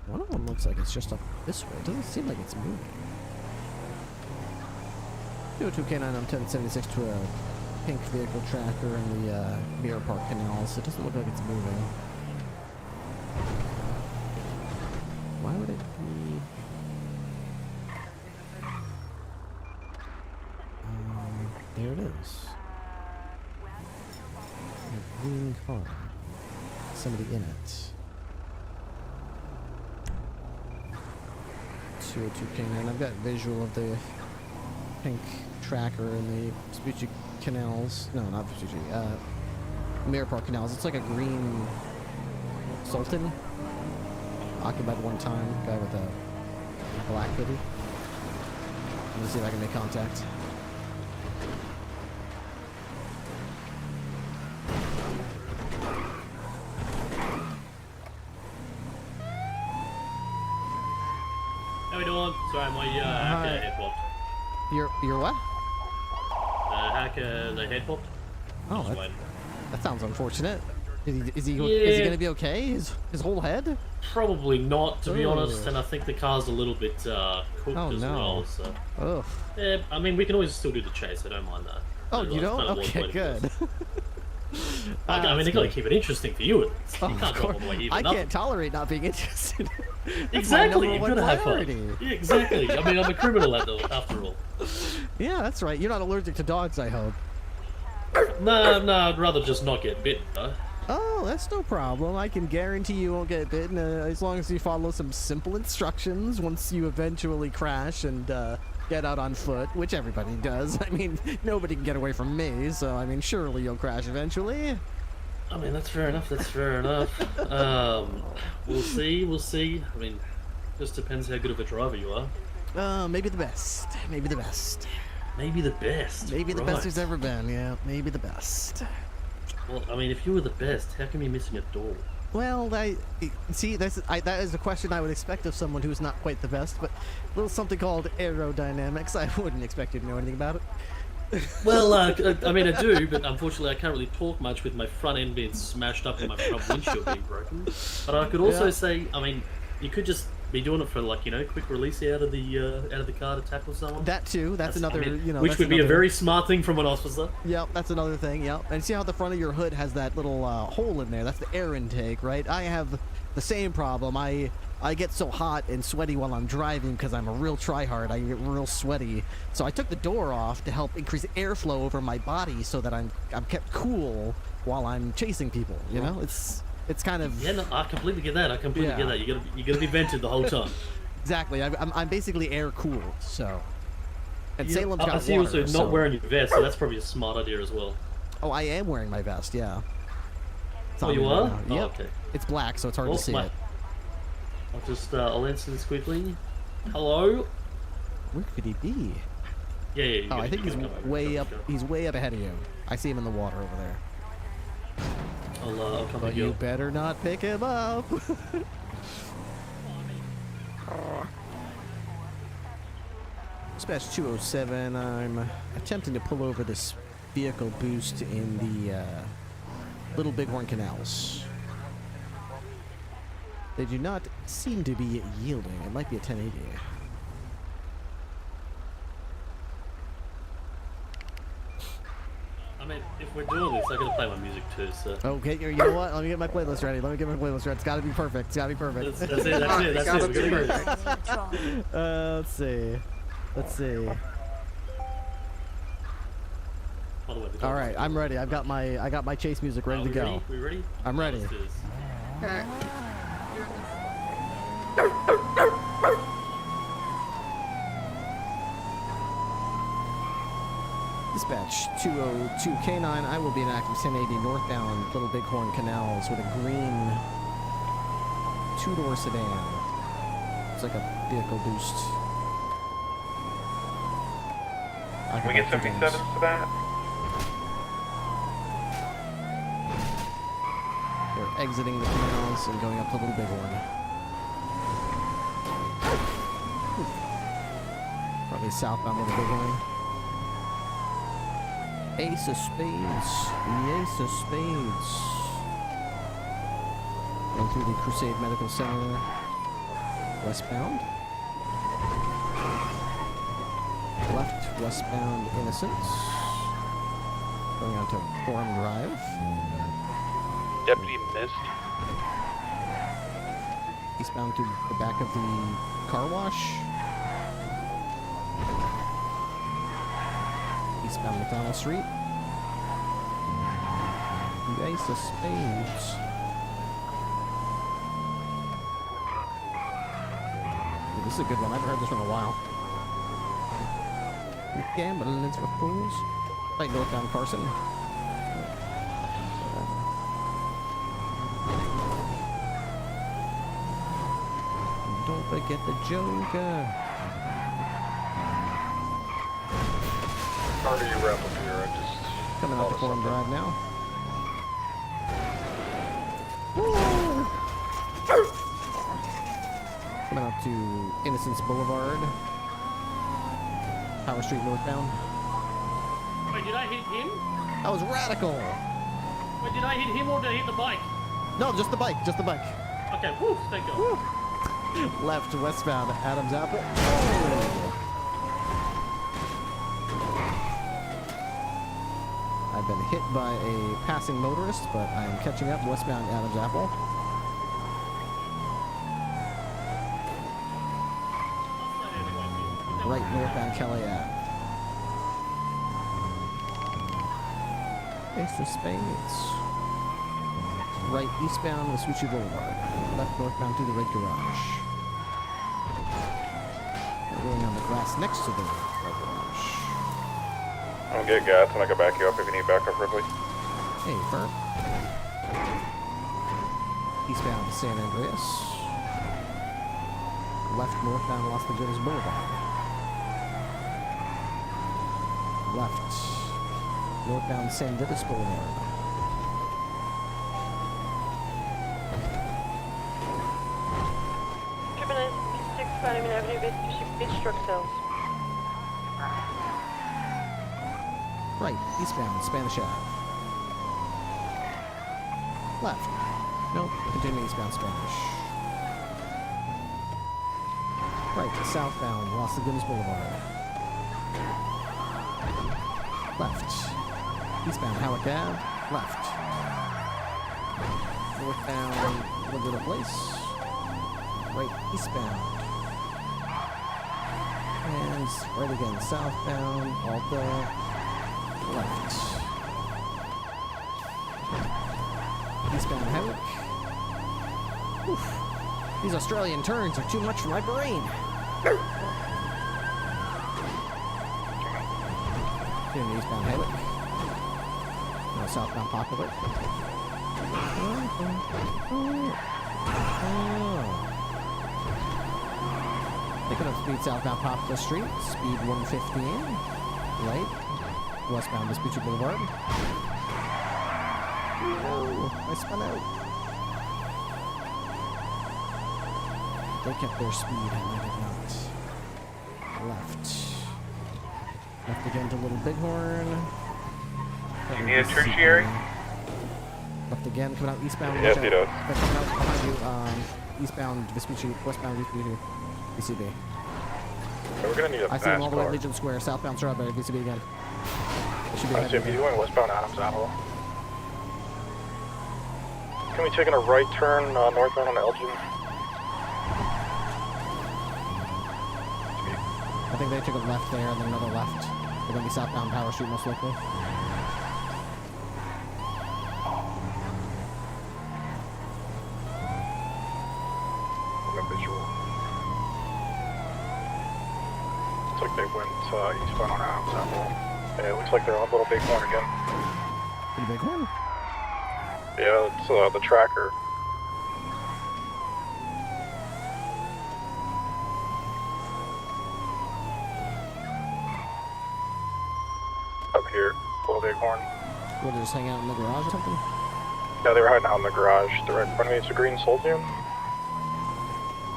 One of them looks like it's just up this way. It doesn't seem like it's moving. 202K9 on 1076 to a pink vehicle tracker in the Mirror Park Canals. It doesn't look like it's moving. Why would it be? There it is. A green car. Somebody in it. 202K9. I've got visual of the pink tracker in the Vespucci Canals. No, not Vespucci. Mirror Park Canals. It's like a green Sultan. Occupied one time. Guy with a black hoodie. Let me see if I can make contact. How we doing? Sorry, my hacker head popped. Your what? Hacker, the head popped. Oh, that sounds unfortunate. Is he gonna be okay? His whole head? Probably not, to be honest. And I think the car's a little bit cooked as well. So. Yeah, I mean, we can always still do the chase. I don't mind that. Oh, you don't? Okay, good. I mean, they gotta keep it interesting for you at least. You can't go all the way even I up. can't tolerate not being interested. Exactly, you've gotta have fun. Yeah, exactly. I mean, I'm a criminal after all. Yeah, that's right. You're not allergic to dogs, I hope. No, I'd rather just not get bitten, though. Oh, that's no problem. I can guarantee you won't get bitten as long as you follow some simple instructions once you eventually crash and get out on foot, which everybody does. I mean, nobody can get away from me, so I mean, surely you'll crash eventually. I mean, that's fair enough. We'll see. I mean, just depends how good of a driver you are. Maybe the best. Maybe the best. Maybe the best. Maybe the best there's ever been, yeah. Maybe the best. Well, I mean, if you were the best, how come you're missing a door? Well, that is a question I would expect of someone who's not quite the best, but a little something called aerodynamics. I wouldn't expect you to know anything about it. Well, I mean, I do, but unfortunately I can't really talk much with my front end being smashed up and my front windshield being broken. But I could also say, I mean, you could just be doing it for, like, you know, quick release out of the car to tackle someone. That too. That's another, I mean, you know, which would be a very smart thing from an officer. Yep, that's another thing. Yep. And see how the front of your hood has that little hole in there? That's the air intake, right? I have the same problem. I get so hot and sweaty while I'm driving because I'm a real tryhard. I get real sweaty. So I took the door off to help increase airflow over my body so that I'm kept cool while I'm chasing people. You know, it's kind of... Yeah, no, I completely get that. I completely get that. You gotta be vented the whole time. Exactly. I'm basically air cooled. So. And Salem's got I see water, you also not wearing your vest, so that's probably a smart idea as well. Oh, I am wearing my vest. Yeah. Oh, you are? Yep. Oh, okay. It's black, so it's hard to see it. I'll just I'll answer this quickly. Hello. Where could he be? Yeah. Oh, I think he's way up. He's way up ahead of you. I see him in the water over there. I'll come but you better not pick him up. Dispatch 207. I'm attempting to pull over this vehicle boost in the Little Bighorn Canals. They do not seem to be yielding. It might be a 1080. I mean, if we're doing this, I gotta play my music too, so... Okay, you know what? Let me get my playlist ready. It's gotta be perfect. It's gotta be perfect. That's it. Let's see. All right, I'm ready. I got my chase music ready to go. We ready? I'm ready. Dispatch 202 K9, I will be in active 1080 northbound Little Bighorn Canals with a green two-door sedan. It's like a vehicle boost. Can we get 77s to that? We're exiting the canals and going up to Little Bighorn. Probably southbound Little Bighorn. Ace of spades. The ace of spades. Going through the Crusade Medical Center. Westbound. Left, westbound Innocence. Going on to Forum Drive. Deputy missed. Eastbound to the back of the car wash. Eastbound McDonald Street. The ace of spades. Ooh, this is a good one. I haven't heard this one in a while. Gambling is for fools. Like northbound Carson. Don't forget the Joker. How do you wrap up here? I just coming out the Forum Drive now. Coming out to Innocence Boulevard. Power Street northbound. Wait, did I hit him? That was radical. Wait, did I hit him or did I hit the bike? No, just the bike, just the bike. Okay, woo, thank God. Woo. Left westbound Adams Apple. Oh. I've been hit by a passing motorist, but I am catching up westbound Adams Apple. Right northbound Kelly Ave. Ace of Spades. Right eastbound Vespucci Boulevard. Left northbound to the red garage. We're going on the grass next to the red garage. I'll get gas and I can back you up if you need backup, Ripley. Hey, Fur. Eastbound to San Andreas. Left northbound Las Vegas Boulevard. Left northbound San Dimas Boulevard. Avenue, bitch truck sales. Right, eastbound, Spanish Ave. Left. Nope, continuing eastbound, Spanish. Right, southbound, Los Lagunas Boulevard. Left. Eastbound, Howick Ave. Left. Northbound, Laguna Place. Right, eastbound. And right again, southbound, Alta, left. Eastbound Howick. Oof. These Australian turns are too much for my brain. Getting eastbound Howick. No, southbound Popular. Picking up speed southbound Poplar Street, speed 115, right, westbound Vespucci Boulevard. Oh, I spun out. They kept their speed, and I did not. Left. Left again to Little Bighorn. Do you need a tertiary? Left again, coming out eastbound. Yes, he does. Coming out behind you, eastbound Vespucci, westbound Vespucci. VCB. We're gonna need a I see him all the way at Legion Square, southbound Strawberry, VCB again. I see him going westbound Adams Apple. Can we take a right turn northbound on Elgin? I think they took a left there and then another left. They're gonna be southbound Power Street most likely. They went eastbound on Adams Apple. Yeah, it looks like they're on Little Bighorn again. Little Bighorn? Yeah, it's the tracker. Up here, Little Bighorn. What, they just hang out in the garage or something? Yeah, they were hiding out in the garage. They're right in front of me. It's a green Soldium.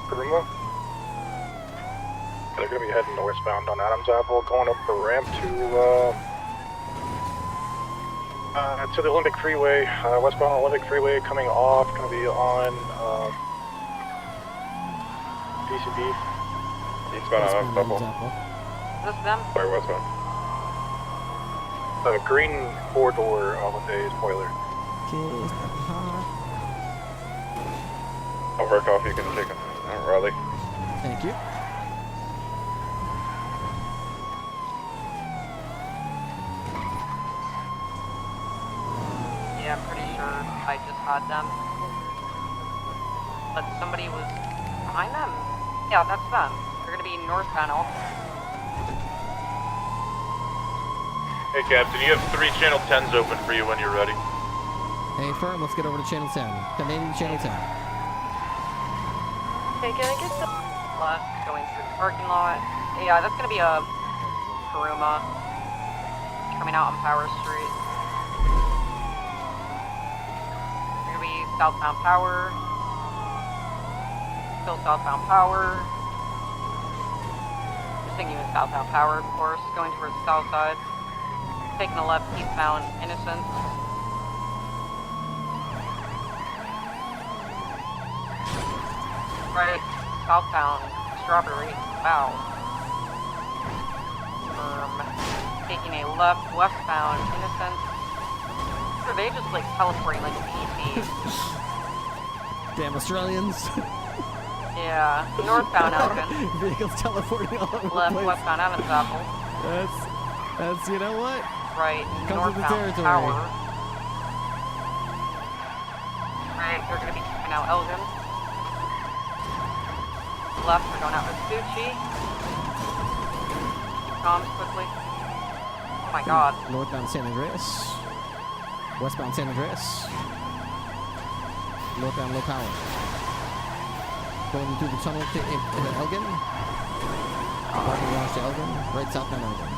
Karuma. They're going to be heading westbound on Adams Apple, going up the ramp to the Olympic Freeway, westbound Olympic Freeway, coming off, going to be on PCB. Eastbound on Adams Apple. Is this them? Sorry, westbound. The green four-door with a spoiler. Over coffee, you can take it. Raleigh. Thank you. Yeah, I'm pretty sure I just had them. But somebody was behind them. Yeah, that's them. They're gonna be northbound also. Hey, Captain, you have 3 Channel 10s open for you when you're ready. Hey, firm, let's get over to Channel 10. 1080 to Channel 10. Hey, can I get some Left, going through the parking lot. Yeah, that's gonna be a Karuma coming out on Power Street. Gonna be southbound Power. still southbound power. Continuing southbound power, of course, going towards the south side. Taking a left eastbound Innocence. Right, southbound Strawberry. Wow. Taking a left westbound Innocence. Are they just like teleporting like ET? Damn Australians. Yeah, northbound Elgin. Vehicles teleporting all over Left the place. westbound Evans Apple. That's you know what? Right, Comes with the northbound territory. Tower. Right, they're gonna be keeping out Elgin. Left, we're going out with Suchi. Comms quickly. Oh my god. Northbound San Andreas. Westbound San Andreas. Northbound low power. Going through the tunnel to Elgin. Parking garage to Elgin. Right southbound Elgin.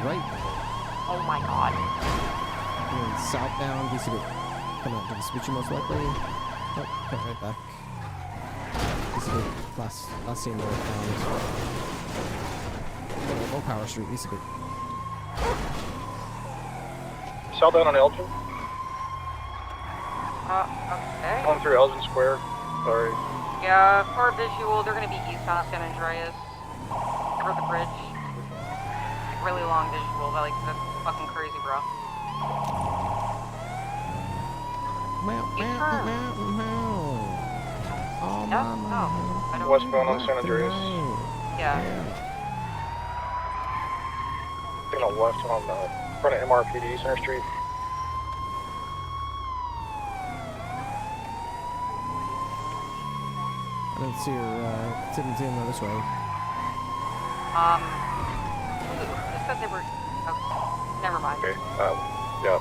Right. Oh my god. Going southbound VCB. Come on, to the switcher most likely. Oh, come right back. VCB. Last seen northbound. Low power street, VCB. Southbound on Elgin. Okay. Going through Elgin Square. Sorry. Yeah, for visual, they're gonna be eastbound San Andreas. Over the bridge. Like, really long visual, but like, that's fucking crazy, bro. Oh, I don't Westbound on San Andreas. Yeah. Taking a left on the front of MRPD Center Street. I didn't see her, didn't see him this way. They said they were, oh, never mind. Okay, yeah.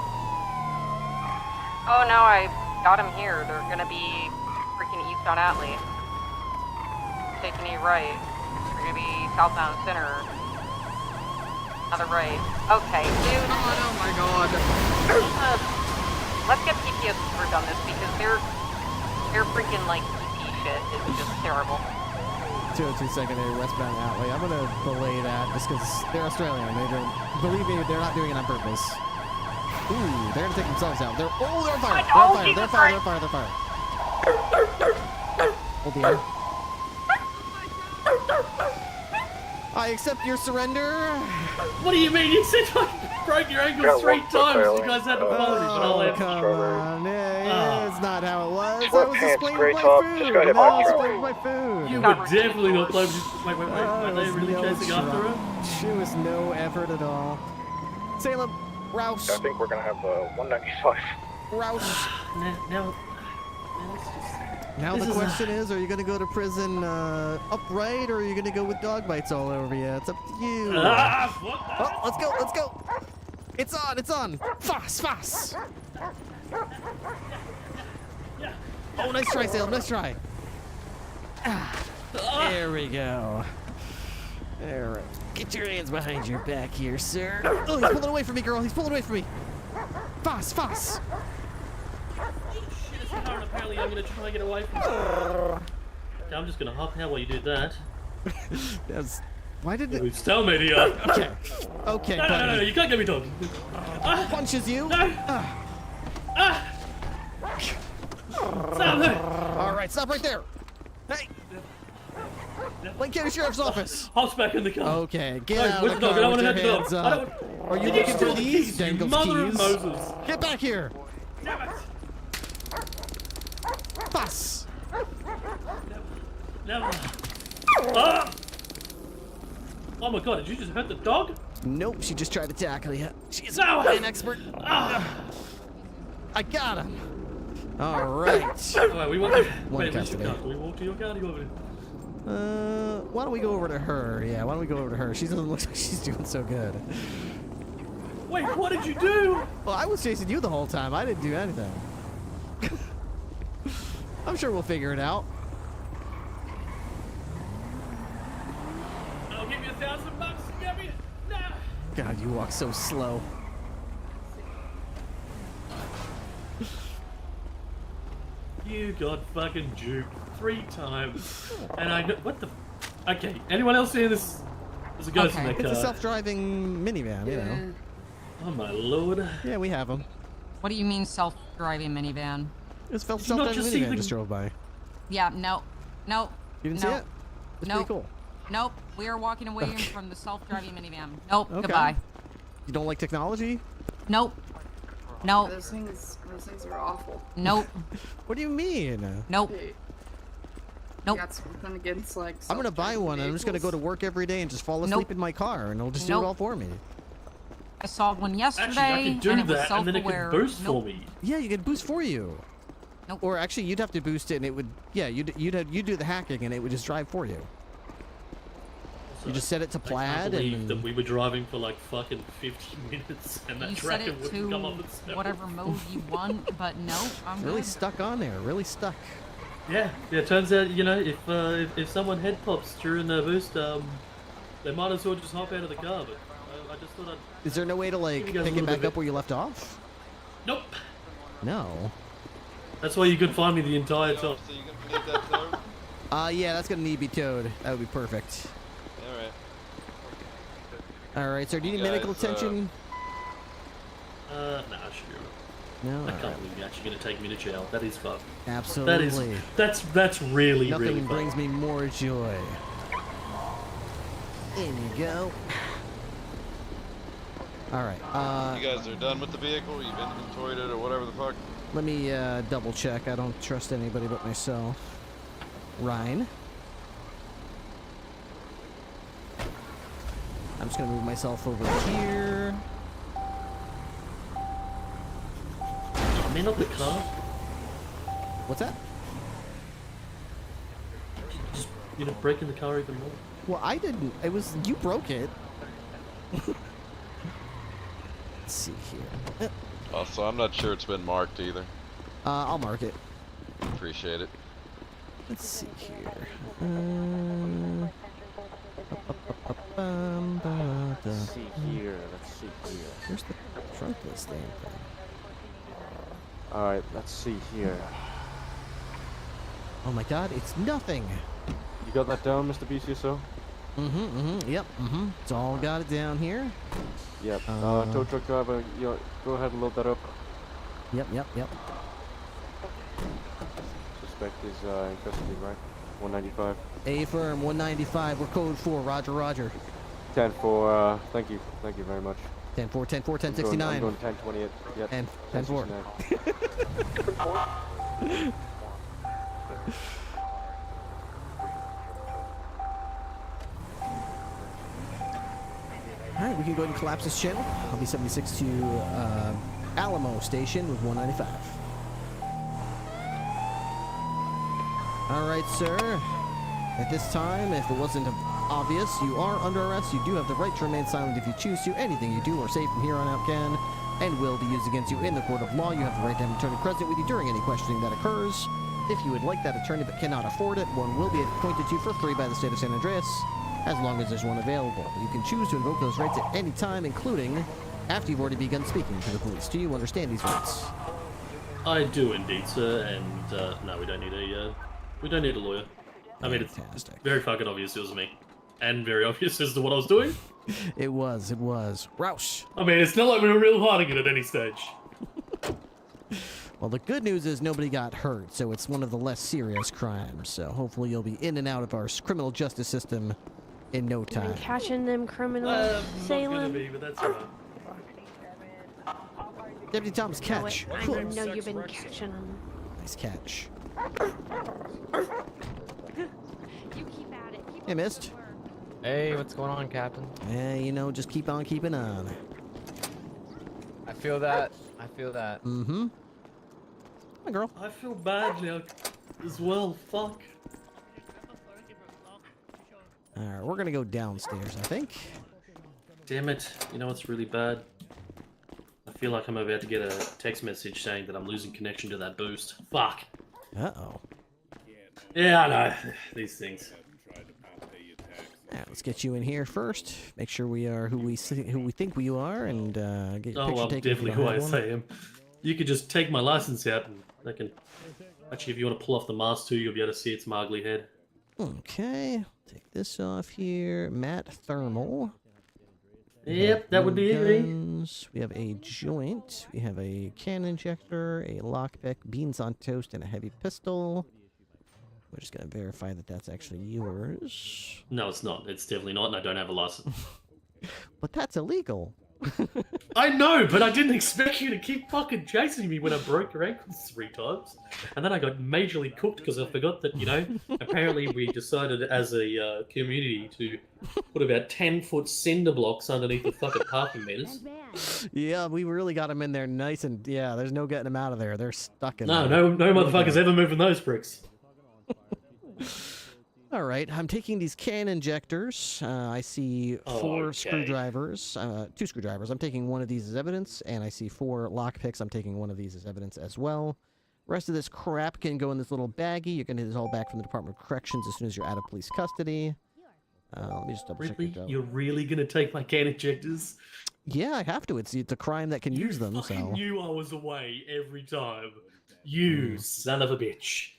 Oh, now I got him here. They're gonna be freaking eastbound Atlee. Taking a right. They're gonna be southbound Center. Another right. Okay, dude. Oh my god. Let's get PPS approved on this because they're freaking like EP shit is just terrible. 202 secondary westbound Atlee. I'm gonna belay that just because they're Australian. They don't believe me. They're not doing it on purpose. Ooh, they're gonna take themselves out. They're on fire. They're on fire. Hold the air. I accept your surrender. What do you mean? You said I broke your ankle 3 times. You guys had to apologize. Oh, come on. Yeah, it's not how it was. I was just playing with my food. I was playing with my food. You were definitely not playing with Wait. Were they really chasing after her? She was no effort at all. Salem, Rouse. I think we're gonna have 195. Rouse. Now the question is, are you going to go to prison upright, or are you going to go with dog bites all over you? It's up to you. Oh, let's go. It's on. Fast. Oh, nice try, Salem, nice try. There we go. All right. Get your hands behind your back here, sir. Oh, he's pulling away from me, girl. He's pulling away from me. Fast. Apparently I'm gonna try and get away from you. Okay, I'm just gonna hop out while you do that. Why did it? Tell me to Okay. No, you can't get me talking. Punches you. Stop there. All right, stop right there. Hey. Lake County Sheriff's Office. Hop's back in the car. Okay, get out of the car. car with your I don't hands want up. Are you looking for these dangles mother keys? of Moses. Get back here. Damn it. Bus. Never. Oh my god, did you just hurt the dog? Nope, she just tried to tackle you. She's an expert. I got him. All right. Alright, we want to One custody. Can we walk to your car? Why don't we go over to her? Yeah, why don't we go over to her? She doesn't look like she's doing so good. Wait, what did you do? Well, I was chasing you the whole time. I didn't do anything. I'm sure we'll figure it out. I'll give you $1,000. Get me. No. God, you walk so slow. You got fucking duped 3 times. And I know. What the. Okay, anyone else here? There's a ghost in that car. It's a self-driving minivan, you know. Oh my lord. Yeah, we have them. What do you mean self-driving minivan? It's self-driving minivan just drove by. Yeah, no. You didn't see it? It's pretty cool. Nope. We are walking away from the self-driving minivan. Nope. Okay. Goodbye. You don't like technology? Nope. Nope. Those things are awful. Nope. What do you mean? Nope. Hey, Nope. got something against like. I'm gonna buy one and I'm just gonna go to work every day and just fall asleep in my car and it'll just do it all for me. I saw one yesterday. Actually, I could do and it was that and then it self-aware. could boost for me. Yeah, you could boost for you. Nope. Or actually, you'd have to boost it and it would. Yeah, you'd do the hacking and it would just drive for you. So, you just set it to plaid I can't believe and. that we were driving for like fucking 15 minutes and that You set tracker it wouldn't come up to itself. whatever mode you want, but no, I'm Really good. stuck on there. Really stuck. Yeah. It turns out, you know, if someone head pops during the boost, they might as well just hop out of the car. But I just thought I'd. Is there no way to like Give you guys a pick it little back bit. up where you left off? Nope. No. That's why you could find me the entire time. Yeah, that's gonna need to be towed. That would be perfect. Alright, sir, do you need medical attention? Nah, sure. No? I can't believe you're actually going to take me to jail. That is fun. Absolutely. That's really, Nothing really fun. brings me more joy. In you go. Alright, you guys are done with the vehicle? You've inventoried it or whatever the fuck? let me double check. I don't trust anybody but myself. Ryan. I'm just gonna move myself over here. I mean, not the car. What's that? Just, you know, breaking the car even more. Well, I didn't. It was you broke it. Let's see here. Also, I'm not sure it's been marked either. I'll mark it. Appreciate it. Let's see here. Let's see here. Where's the trunk of this damn thing? Alright, let's see here. Oh my god, it's nothing! You got that down, Mr. BCSO? Yep, It's all got it down here. Yep. Tow truck driver, go ahead and load that up. Yep. Suspect is in custody, right? 195. A-firm, 195, we're code 4, roger. 10-4, thank you very much. 10-4, 10-4, 1069. I'm going 10-28, yep. 10-4. Alright, we can go ahead and collapse this channel. I'll be 76 to Alamo Station with 195. Alright, sir. At this time, if it wasn't obvious, you are under arrest. You do have the right to remain silent if you choose to. Anything you do or say from here on out can and will be used against you in the court of law. You have the right to have an attorney present with you during any questioning that occurs. If you would like that attorney but cannot afford it, one will be appointed to you for free by the state of San Andreas, as long as there's one available. You can choose to invoke those rights at any time, including after you've already begun speaking to the police. Do you understand these rights? I do indeed, sir, and no, we don't need a lawyer. I mean, it's very fucking obvious it was me. And very obvious as to what I was doing. It was. Roush! I mean, it's not like we were real hiding it at any stage. Well, the good news is nobody got hurt, so it's one of the less serious crimes. So hopefully you'll be in and out of our criminal justice system in no time. Been catching them criminals, Salem. Be, but that's alright. Deputy Thomas, catch. I know you've been catching them. Nice catch. You keep at it. Hey, Mist. Hey, what's going on, Captain? Yeah, just keep on keeping on. I feel that. Hi, girl. I feel bad now as well. Fuck. Alright, we're gonna go downstairs, I think. Damn it. You know what's really bad? I feel like I'm about to get a text message saying that I'm losing connection to that boost. Fuck. Uh-oh. Yeah, I know. These things. Alright, let's get you in here first. Make sure we are who we think we are, and get your picture I'm taken. definitely who I say am. You could just take my license out, and Actually, if you want to pull off the mask too, you'll be able to see its margly head. Okay, take this off here. Matte thermal. Yep, that would be it. Guns. We have a joint. We have a can injector, a lockpick, beans on toast, and a heavy pistol. We're just gonna verify that that's actually yours. No, it's not. It's definitely not, and I don't have a license. But that's illegal. I know, but I didn't expect you to keep fucking chasing me when I broke your ankles 3 times. And then I got majorly cooked because I forgot that, you know, apparently we decided as a community to put about 10-foot cinder blocks underneath the fucking parking meters. Yeah, we really got them in there nice and, yeah, there's no getting them out of there. They're stuck in there. No motherfuckers ever moving those bricks. All right, I'm taking these can injectors. I see 4 screwdrivers, 2 screwdrivers. I'm taking one of these as evidence, and I see 4 lockpicks. I'm taking one of these as evidence as well. Rest of this crap can go in this little baggie. You're going to get this all back from the Department of Corrections as soon as you're out of police custody. Let me just double check it out. You're really going to take my can injectors? Yeah, I have to. It's a crime that can use them. You knew I was away every time. You son of a bitch.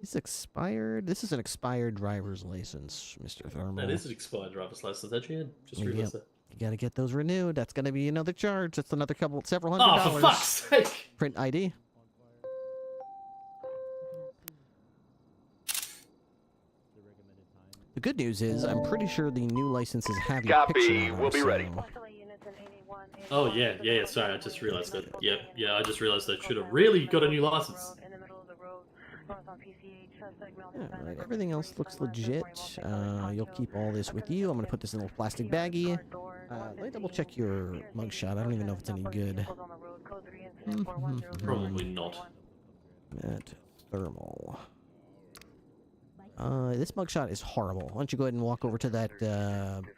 It's expired. This is an expired driver's license, Mr. Thermal. That is an expired driver's license. Actually, I just realized that. You gotta get those renewed. That's gonna be another charge. That's another several $100. Oh, for fuck's sake! Print ID. The good news is, I'm pretty sure the new licenses have your picture on them. We'll be ready. Oh yeah. Sorry, I just realized that. Yep, yeah, I just realized I should have really got a new license. Alright, everything else looks legit. You'll keep all this with you. I'm gonna put this in a little plastic baggie. Let me double check your mugshot. I don't even know if it's any good. Probably not. Matte thermal. This mugshot is horrible. Why don't you go ahead and walk over to that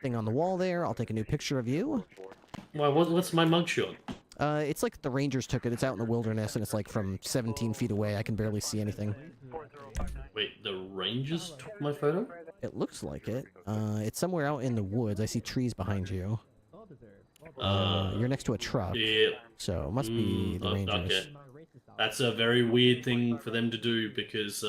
thing on the wall there? I'll take a new picture of you. Why? What's my mugshot? It's like the Rangers took it. It's out in the wilderness, and it's like from 17 feet away. I can barely see anything. Wait, the Rangers took my photo? It looks like it. It's somewhere out in the woods. I see trees behind you. You're next to a truck. Yeah. So it must be the Rangers. Okay. That's a very weird thing for them to do because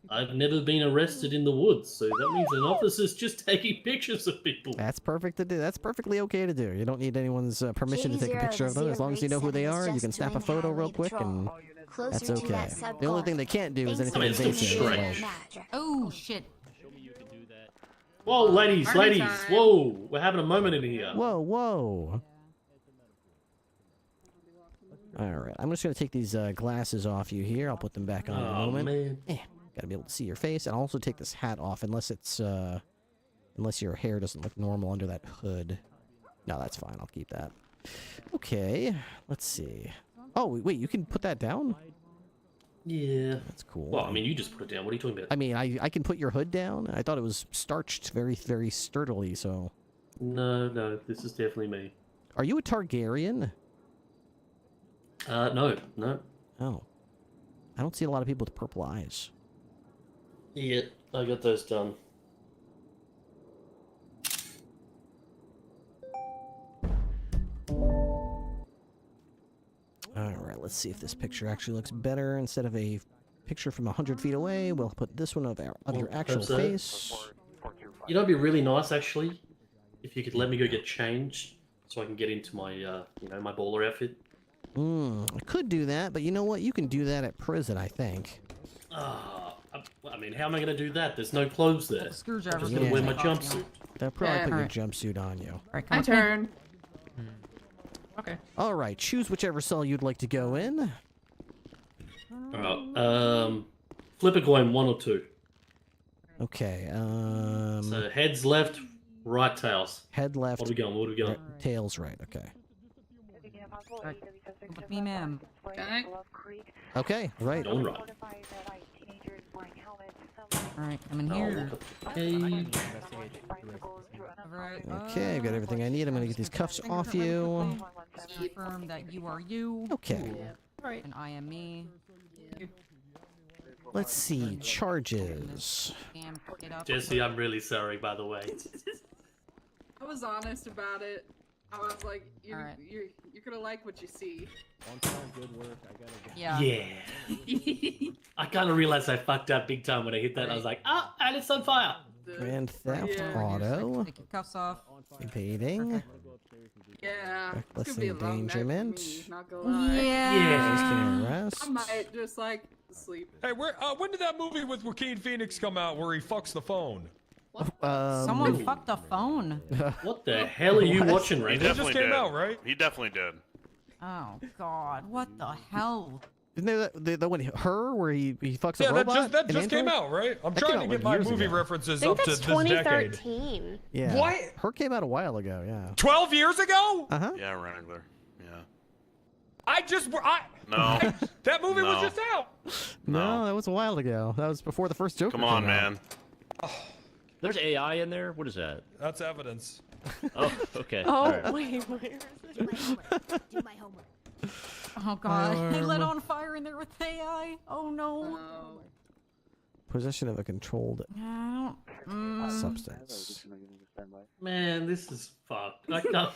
I've never been arrested in the woods, so that means an officer's just taking pictures of people. That's perfect to do. That's perfectly okay to do. You don't need anyone's permission to take a picture of them. As long as you know who they are, you can snap a photo real quick, and that's okay. The only thing they can't do is anything invasive. Like... Oh shit! Whoa, ladies! Whoa, we're having a moment in here. Whoa! Alright, I'm just going to take these glasses off you here. I'll put them back on in a moment. Man. Gotta be able to see your face. And I'll also take this hat off unless it's, unless your hair doesn't look normal under that hood. No, that's fine. I'll keep that. Okay, let's see. Oh, wait, you can put that down? Yeah. That's cool. Well, I mean, you just put it down. What are you talking about? I mean, I can put your hood down? I thought it was starched very, very sturdily, so... No, this is definitely me. Are you a Targaryen? No. Oh. I don't see a lot of people with purple eyes. Yeah, I got those done. Alright, let's see if this picture actually looks better. Instead of a picture from 100 feet away, we'll put this one of your actual face. You know, it'd be really nice, actually, if you could let me go get changed so I can get into my, my baller outfit. I could do that, but you know what? You can do that at prison, I think. I mean, how am I going to do that? There's no clothes there. I'm just going to wear my jumpsuit. They'll probably put your jumpsuit on you. My turn. Okay. Alright, choose whichever cell you'd like to go in. Alright, flip a coin, 1 or 2. Okay, So heads left, right tails. Head left. What are we going? Tails right, okay. With me, ma'am. Okay. Okay, right. Going right. Alright, I'm in here. Okay, I've got everything I need. I'm gonna get these cuffs off you. Confirm that you are you. Okay. Alright. And I am me. Let's see, charges. Jesse, I'm really sorry, by the way. I was honest about it. I was like, you're Alright. you're gonna like what you see. On time, good work. I gotta get. Yeah. Yeah. I kind of realized I fucked up big time when I hit that. I was like, oh, and it's on fire. Grand theft Yeah. auto. Take your cuffs off. Evading. Yeah. It's Reckless gonna be a long night for endangerment. me, not gonna lie. Resisting arrest. I might just like sleep. Hey, when did that movie with Joaquin Phoenix come out where he fucks the phone? Someone fucked a phone. What the hell are you watching, It Ranger? just came out, right? He definitely did. Oh God, what the hell? Isn't there that one, Her, where he fucks a Yeah, robot? that an just came android? out, right? I'm That trying came to out, get like, my years movie ago. references I think up to that's this decade. 2013. Yeah. What? Her came out a while ago. Yeah. 12 years ago? Uh-huh. Yeah, Wrangler. Yeah. No. That movie was No. just out. No, that was a while ago. That was before the first Joker. Come on, came out. man. There's AI in there. What is that? That's evidence. Oh, okay. Oh, all right. wait, where is it? Do my homework. Oh God, they lit Alarm. on fire in there with AI. Oh no. Possession of a controlled I don't- substance. Man, this is fucked. I can't.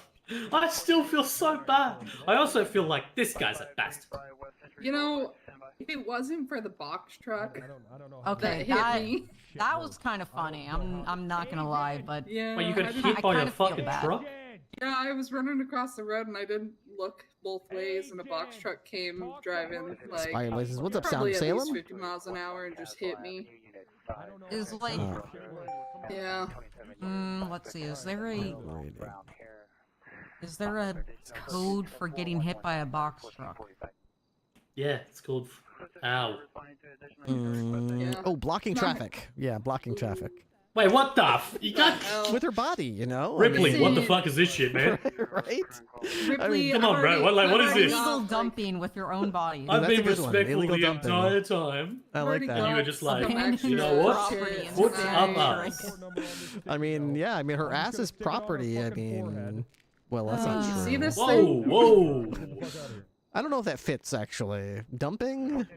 I still feel so bad. I also feel like this guy's a bastard. You know, if it wasn't for the box truck Okay, that hit me. that was kind of funny. I'm not gonna lie, but Yeah. Well, you got I hit didn't- by a kinda feel fucking bad. truck? Yeah, I was running across the road and I didn't look both ways, and a box truck came driving like Spy places. What's up, probably Sound at least Salem? 50 miles an hour and just hit me. is like, Yeah. let's see, is there a code for getting hit by a box truck? Yeah, it's called. Ow. Oh, blocking traffic. Yeah, blocking traffic. Wait, what the? You got With her body, you know. Ripley. What the fuck is this shit, man? Right? Ripley, Come on, bro. What is this? Illegal dumping with your own body. I've That's a been good one. respectful Illegal the dumping. entire time. I like that. And you were just like, Abandoned you know what? property in Foot the up area. us. I mean, yeah. I mean, her ass is property. I mean, well, that's not true. See this Whoa, thing? whoa. I don't know if that fits actually. Dumping?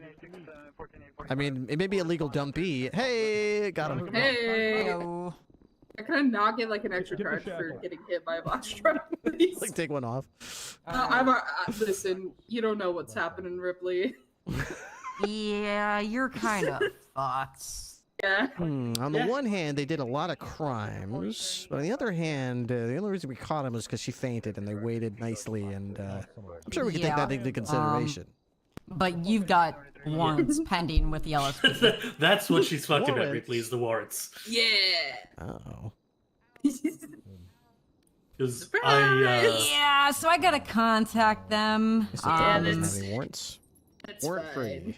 I mean, it may be illegal dumpy. Hey, got him. Hey. Hello. I could not get like an extra charge for getting hit by a box truck. Please. Like, take one off. Listen, you don't know what's happening, Ripley. Yeah, you're kind of fucked. Yeah. On the one hand, they did a lot of crimes, but on the other hand, the only reason we caught him was because she fainted, and they waited nicely, and I'm sure we can take that into consideration. But you've got warrants pending with the LSPD. That's what she's fucked about, Warrants? Ripley, is the warrants. Yeah. Uh-oh. Because Yeah, so I gotta contact them. Any warrants? That's Warrant fine. free.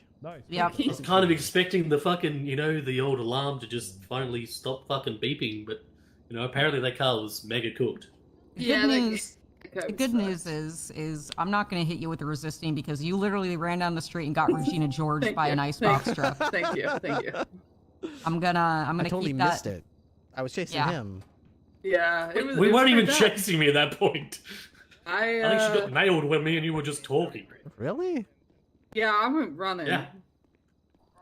Yep. I was kind of expecting the fucking, you know, the old alarm to just finally stop fucking beeping, but, you know, apparently that car was mega cooked. Yeah, The good news is I'm not gonna hit you with the resisting because you literally ran down the street and got Regina George Thank by you. an ice Thank- box truck. Thank you, thank you. I'm gonna I totally keep that. missed it. I was chasing Yeah. him. Yeah, it was. We it was weren't even pretty bad. chasing me at that point. I I think she got nailed when me and you were just talking. Really? Yeah, I went running. Yeah.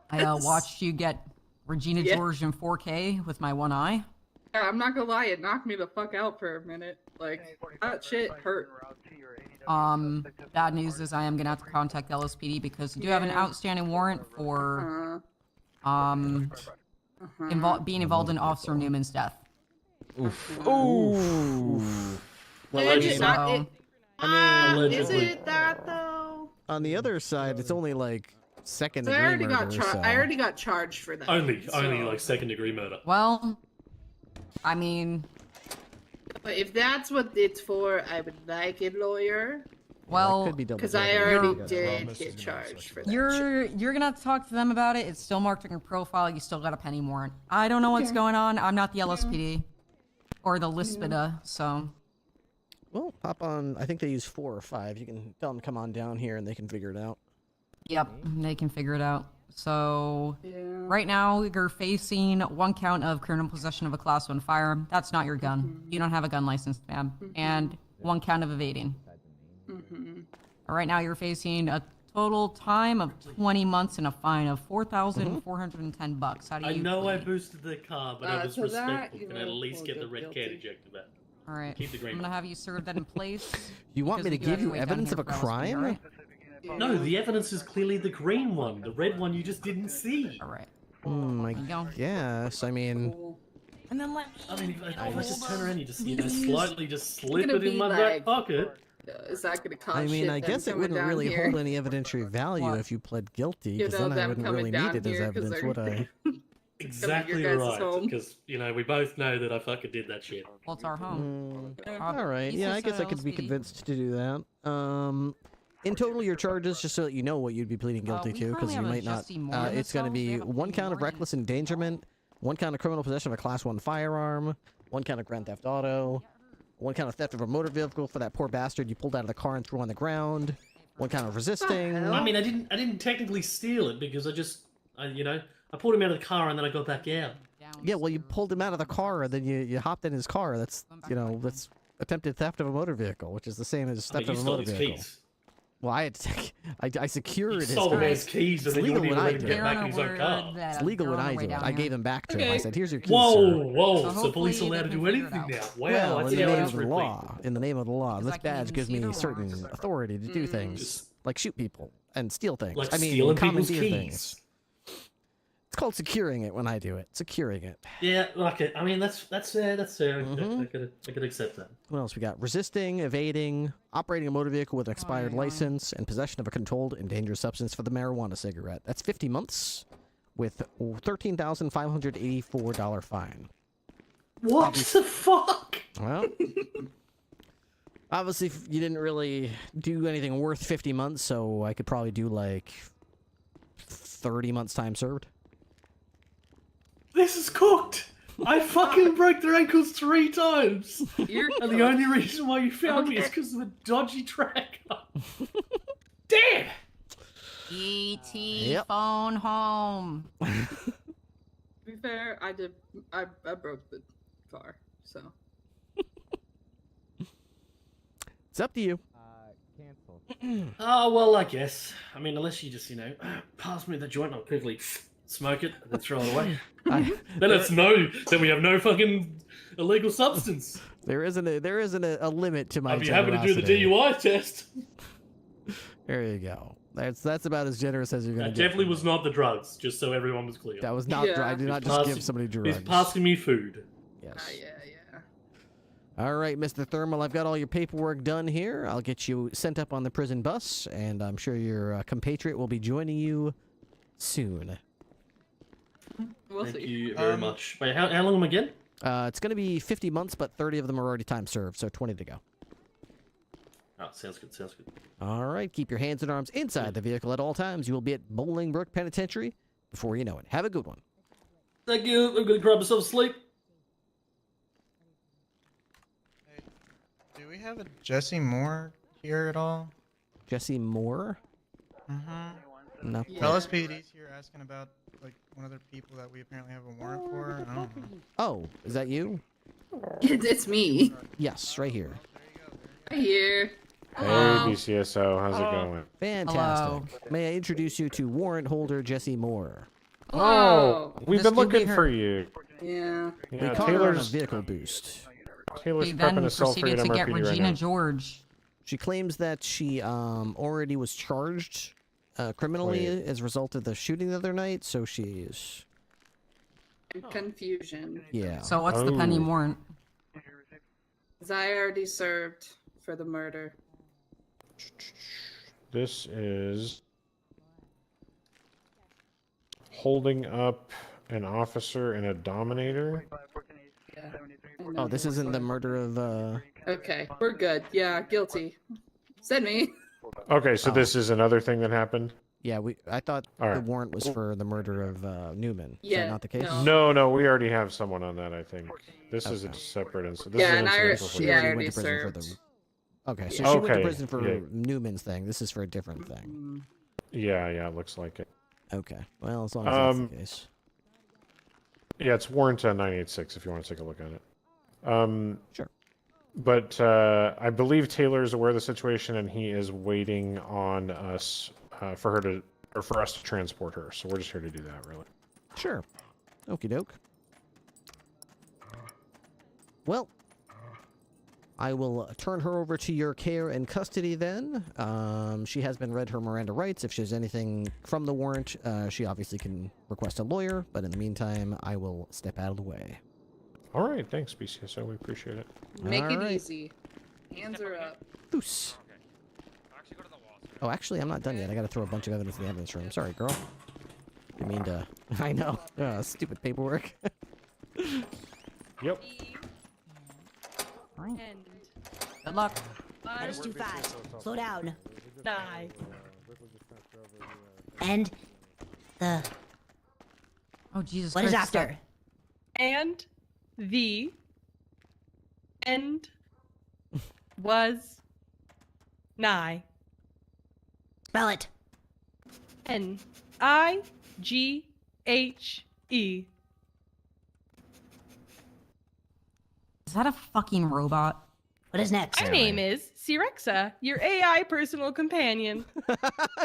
I watched you get Regina Yeah. George in 4K with my one eye. Yeah, I'm not gonna lie, it knocked me the fuck out for a minute. Like, that shit hurt. Bad news is I am gonna have to contact LSPD because you do have an Yeah. outstanding warrant for Uh-huh. being involved in Officer Newman's death. Oof. Well, Is allegedly. it that though? On the other side, it's only like second So I degree already got murder. charged. So. I already got charged for that. Only so- like second-degree murder. Well, I mean, But if that's what it's for, I would like a lawyer. well, could be double Because I jeopardy. already You're- did get charged for that. you're gonna have to talk to them about it. It's still marked on your profile. You still got a penny warrant. I don't know what's Okay. going on. I'm not the LSPD or the LSPD, so. Well, pop on. I think they use 4 or 5. You can tell them to come on down here, and they can figure it out. Yep, they can figure it out. So, Yeah. right now, you're facing 1 count of criminal possession of a Class 1 firearm. That's not your gun. You don't have a gun license, ma'am. And 1 count of evading. Right now, you're facing a total time of 20 months and a fine of $4,410. How do you I know I plead? boosted the car, but I was so that, respectful. you Can I at know, least will get the get red can guilty. ejected back? All right. Keep the green I'm one. gonna have you serve that in place. You want me to because we give you do have to wait evidence down of a here for LSP, crime? alright? No, the evidence is clearly the green one. The red one you just didn't see. All right. I guess. I mean, And then let I mean, if I just turn around, you just He's slightly just slip gonna it in be my like, back pocket. Is that gonna cause I mean, shit I them guess it coming wouldn't down really here? hold any evidentiary value if you pled guilty, You because know, then I them wouldn't coming really down need it as here 'cause evidence, they're- would I? Exactly your guys' right. home. Because, you know, we both know that I fucking did that shit. Well, it's our home. All right. Yeah, I guess I could be convinced to do that. In total, your charges, just so that you know what you'd be pleading guilty we to, because currently you have a might not. Jesse Moore in It's going to the cells. We be have a 1 count of Moore in- reckless endangerment, 1 count of criminal possession of a Class 1 firearm, 1 count of grand theft auto, 1 count of theft of a motor vehicle for that poor bastard you pulled out of the car and threw on the ground, 1 count of resisting. I mean, I didn't technically steal it because I pulled him out of the car and then I got back out. Yeah, well, you pulled him out of the car and then you hopped in his car. That's that's attempted theft of a motor vehicle, which is the same as I mean, theft you of a stole motor his vehicle. keys. Well, I secured You his stole the keys. man's keys and It's then you legal wouldn't when even I let him do get it. back in his own car. It's legal when I do it. I gave him back to him. I said, "Here's your keys, Whoa, sir." whoa! So police allowed to do anything now? Wow, Well, that's in the how name it's of the Ripley. law. In the name of the law. This badge gives me certain authority to do things, like shoot people and steal things. Like I mean, stealing people's commandeer keys. things. It's called securing it when I do it. Securing it. Yeah, like it. I mean, that's fair. That's fair. Mm-hmm. I could accept that. What else we got? Resisting, evading, operating a motor vehicle with an expired license, and possession of a controlled and dangerous substance for the marijuana cigarette. That's 50 months with $13,584 fine. What the fuck? Well, obviously you didn't really do anything worth 50 months, so I could probably do like 30 months time served. This is cooked. I fucking broke their ankles 3 times. And the only reason why you found me is because of a dodgy tracker. Damn! E.T. Yep. phone home. To be fair, I broke the car, so. It's up to you. Cancel. Oh, well, I guess. I mean, unless you just, pass me the joint, I'll quickly smoke it and then throw it away. Then it's that we have no fucking illegal substance. There isn't a limit to my I'd be happy to do the generosity. DUI test. There you go. That's about as generous as you're gonna That get. definitely was not the drugs, just so everyone was clear. That was not. I did not just give somebody drugs. He's passing me food. Yes. All right, Mr. Thermal, I've got all your paperwork done here. I'll get you sent up on the prison bus, and I'm sure your compatriot will be joining you soon. Thank you very much. Wait, how long am I again? It's going to be 50 months, but 30 of them are already time served, so 20 to go. Oh, sounds good, sounds good. All right, keep your hands and arms inside the vehicle at all times. You will be at Bolingbrook Penitentiary before you know it. Have a good one. Thank you. I'm going to grab myself sleep. Do we have a Jesse Moore here at all? Jesse Moore? Mm-hmm. No. LSPD's here asking about like one of their people that we apparently have a warrant for. I don't know. Oh, is that you? It's me. Yes, right here. Right here. Hey, BCSO, how's it going? Fantastic. May I introduce you to warrant holder Jesse Moore? Oh, we've been looking for you. Yeah. We Yeah, caught her on a Taylor's vehicle boost. Taylor's He prepping then a sulfate proceeded to get MRPD right Regina now. George. She claims that she already was charged criminally as a result of the shooting the other night, so she's... Confusion. Yeah. So what's the penny warrant? Because I already served for the murder. This is holding up an officer and a dominator. Oh, this isn't the murder of... Okay, we're good. Yeah, guilty. Send me. Okay, so this is another thing that happened? Yeah, I thought All the right. warrant was for the murder of Newman. Is Yeah, that not the case? No, we already have someone on that, I think. This is a separate incident. This Yeah, is and an I incidental she for- already went to prison for served. Okay, so Yeah. she went to Okay, prison for yeah. Newman's thing. This is for a different thing. Yeah, it looks like it. Okay, well, as long as that's the case. Yeah, it's warrant 986 if you want to take a look at it. Sure. But I believe Taylor is aware of the situation, and he is waiting on us for us to transport her. So we're just here to do that, really. Sure. Okie doke. Well, I will turn her over to your care and custody then. She has been read her Miranda rights. If there's anything from the warrant, she obviously can request a lawyer, but in the meantime, I will step out of the way. All right, thanks, BCSO. We appreciate it. Make All it right. easy. Hands are up. Loose. Oh, actually, I'm not done yet. I gotta throw a bunch of evidence in the evidence room. Sorry, girl. I mean to... I know. Stupid paperwork. Yep. Good luck. That is too fast. Slow down. Die. And the... Oh, Jesus What is Christ, after? stop. And the end was nigh. Spell it. N-I-G-H-E. Is that a fucking robot? What is next? My name is Sirexa, your AI personal companion.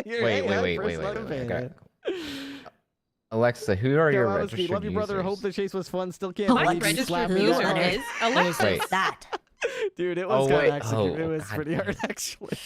Wait. Alexa, who are your registered love your brother. users? Hope the chase was fun. Still can't My believe you registered slapped me user hard. is Alexis. Wait. That. Dude, it was kind of executed. It was God pretty damn hard, actually.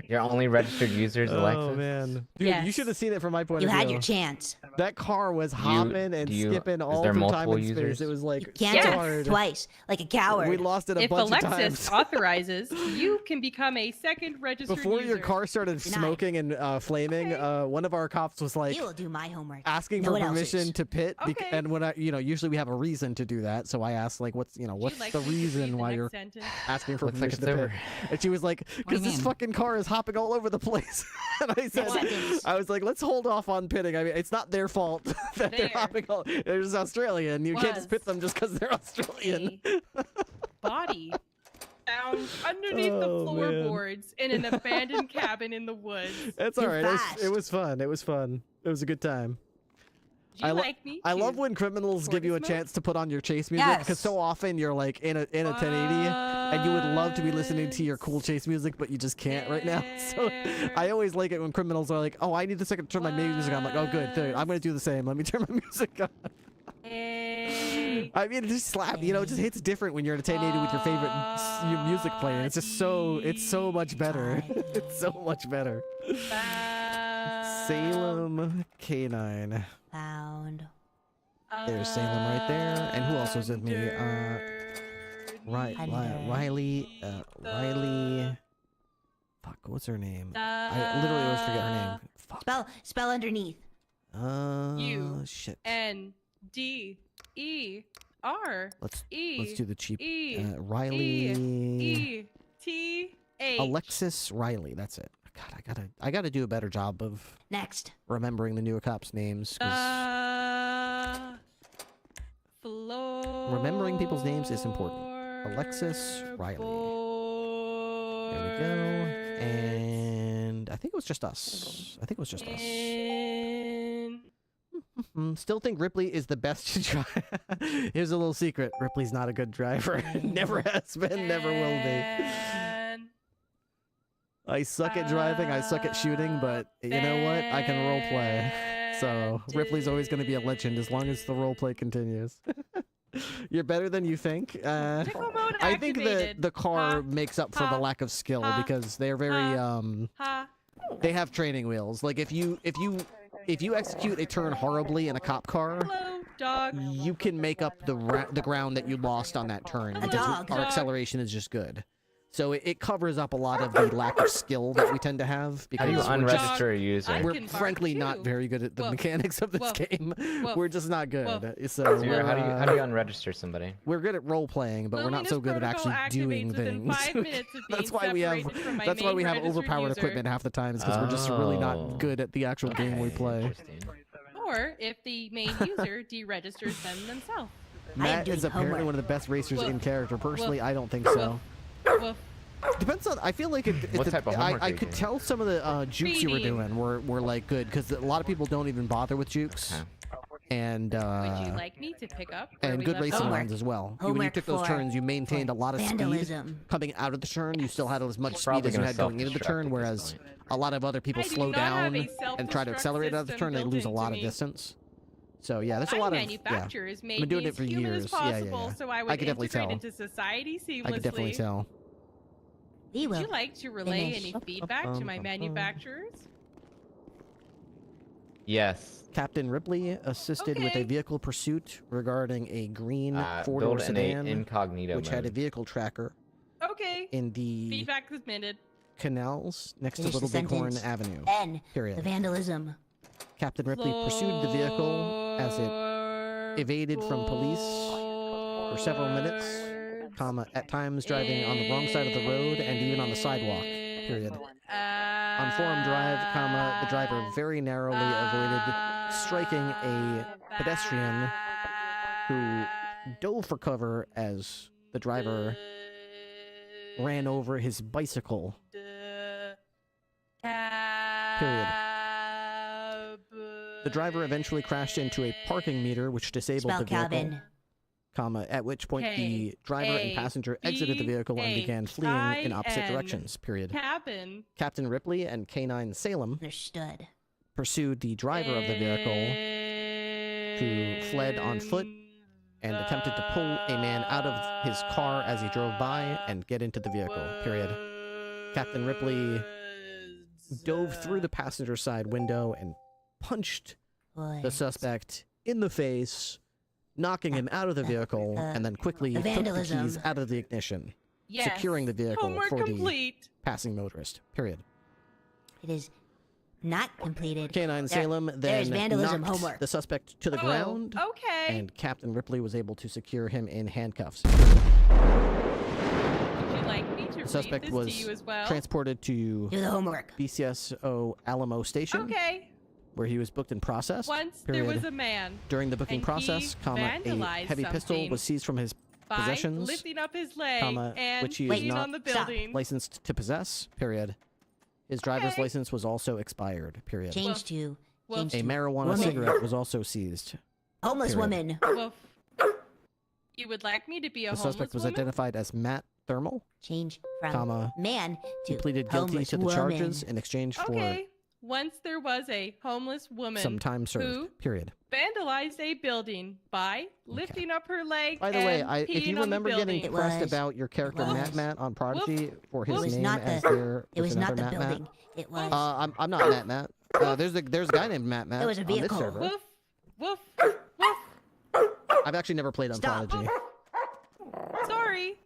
Your only registered users, Alexa? Oh, man. Dude, you should have seen it from my point You of view. had your chance. That car was hopping and skipping all there through time multiple and space. users? It was like Can't so do hard. twice, like a coward. We lost it a If bunch of Alexis times. authorizes, you can become a second registered Before user. your car started smoking and flaming, one of our cops was like You will do my homework. asking No for one permission else's. to pit. And when I, usually we have a reason to do that. So I asked, like, what's the reason why you're asking for Looks like permission it's to pit? over. And she was like, because this fucking car is hopping all over the place. And I said, I was like, let's hold off on pitting. I mean, it's not their fault that they're hopping all. They're just Australian. You can't just pit them just because they're Australian. Body found underneath the Oh, man. floorboards in an abandoned cabin in the woods. It's all right. It was fun. It was fun. It was a good time. Do you like me I too? love when criminals give you a chance to put on your chase music because Yes. so often you're like in a 1080 and you would love to be listening to your cool chase music but you just can't right now. So I always like it when criminals are like, "Oh, I need a second to turn my music on." I'm like, "Oh, good. I'm gonna do the same. Let me turn my music on." I mean, it just slap. It just hits different when you're in a 1080 with your favorite your music playing. It's just it's so much better. It's so much better. Salem K9. Found. There's Salem right there. And who else was with me? Riley. Fuck, what's her name? I literally always forget her name. Fuck. Spell underneath. Shit. N-D-E-R. Let's do the cheap. E Riley. E-T-H. Alexis Riley. That's it. God, I gotta do a better job of Next. remembering the newer cops' names. 'Cause remembering people's names is important. Alexis Riley. There we go. And I think it was just us. Still think Ripley is the best to drive. Here's a little secret. Ripley's not a good driver. Never has been, never will be. I suck at driving, I suck at shooting, but you know what? I can role play. So Ripley's always going to be a legend as long as the role play continues. You're better than you think. I think that the car makes up for the lack of skill because they're very they have training wheels. Like if you execute a turn horribly in a cop car, you can make up the ground that you lost on that turn because our acceleration is just good. So it covers up a lot of the lack of skill that we tend to have. How do you unregister a user? We're frankly not very good at the mechanics of this game. We're just not good. So How do you unregister somebody? We're good at role playing, but we're not so good at actually doing things. That's why we have overpowered equipment half the time. Is because we're just really not good at the actual game we play. Or if the main user deregisters them themselves. Matt is apparently one of the best racers in character. Personally, I don't think so. Depends on. I feel like I could tell some of the jukes you were doing were like good because a lot of people don't even bother with jukes. And would you like me to pick up? And good racing rounds as well. When you took those turns, you maintained a lot of speed coming out of the turn. You still had as much speed as you had going into the turn, whereas a lot of other people slow down and try to accelerate out of the turn. They lose a lot of distance. So yeah, there's a lot of manufacturers I've made been doing me it for as human years. as possible, so I would can definitely integrate tell. into society seamlessly. I can definitely tell. Would you like to relay any feedback to my manufacturers? Yes. Captain Ripley assisted with a vehicle pursuit regarding a green four-door build in sedan, a incognito which had a mode. vehicle tracker Okay. in the Feedback submitted. canals next to Finish the Little Bighorn sentence. Avenue. N. Period. The vandalism. Captain Ripley pursued the vehicle as it evaded from police for several minutes, at times driving on the wrong side of the road and even on the sidewalk. Period. On Forum Drive, the driver very narrowly avoided striking a pedestrian who dove for cover as the driver ran over his bicycle. Period. The driver eventually crashed into a parking meter, which disabled Spell the vehicle. cabin. At which point the driver and passenger exited the vehicle and began fleeing in opposite directions. Period. Cabin. Captain Ripley and K9 Salem Understood. pursued the driver of the vehicle, who fled on foot and attempted to pull a man out of his car as he drove by and get into the vehicle. Period. Captain Ripley dove through the passenger side window and punched the suspect in the face, knocking him out of the vehicle, and then quickly took the vandalism. keys out of the ignition, Yes. securing the vehicle Homework for complete. the passing motorist. Period. It is not completed. K9 There- Salem there's then vandalism knocked homework. the suspect to the ground, Okay. and Captain Ripley was able to secure him in handcuffs. Would you like me to The suspect read this was to you as well? transported to Do the homework. BCSO Alamo Station, Okay. where he was booked and processed. Once Period. there was a man. During the booking and process, he a vandalized heavy pistol something was seized from his by possessions, lifting up his leg and which he is peeing not on the building. licensed to possess. Period. His driver's Okay. license was also expired. Period. Change to. Change A to marijuana woman. cigarette was also seized. Homeless Period. woman. Woof. You would like me to be a The homeless suspect was woman? identified as Matt Thermal, Change from comma, man he to pleaded guilty homeless to the woman. charges in exchange for Okay. Once there was a homeless woman some time served. who Period. vandalized a building by lifting up her leg By the way, and if peeing you on the remember getting building. pressed about your character was. Matt on Prodigy for his It was name not as the- there It was not another the Matt building. It was. I'm not Matt. There's a guy named Matt It was a on this vehicle. server. Woof, woof, woof. I've actually never played on Stop. Prodigy. Sorry.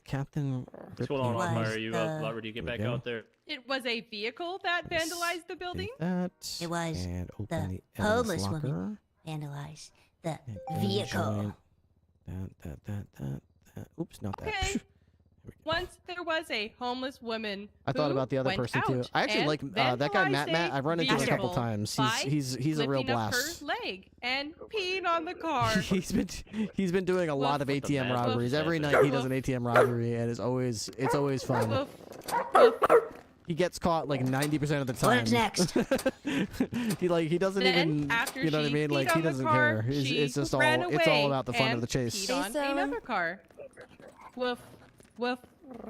Captain. What's going on, Was Fire? Are you the- about ready to get There we back go. out there? It was a vehicle that vandalized the building. That. It was and open the the evidence homeless locker. woman vandalized the and vehicle. join that. Oops, not that. Okay. Once there was a homeless woman. I thought who about the other went person too. out I actually and like that guy Matt. vandalized I've run into him a couple vehicle times. by He's a real lifting up blast. her leg and peeing on the car. He's been doing a lot of Woof. ATM Woof. robberies. Every night he does an ATM robbery, and it's always fun. Woof, woof. He gets caught like 90% of the time. What's next? he doesn't Then, even, after you know what I she mean? Like peed he on the doesn't car, care. It's she just ran it's all away about the fun of the and chase. peed on another car. Woof, woof,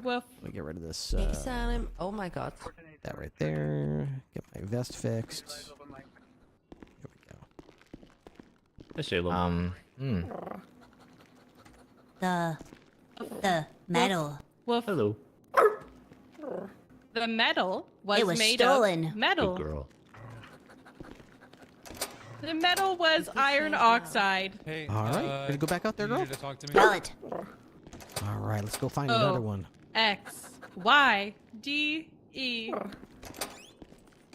woof. Let me get rid of this. Hey, Salem. Oh my god. That right there. Get my vest fixed. Here we go. I say, look. The metal. Woof. Hello. The metal was, It was made stolen. of metal. Good girl. The metal was iron oxide. Hey, All right. Ready to go back out there, girl? to talk to me? Spell it. All right. Let's go find Oh. another one. X Y D E.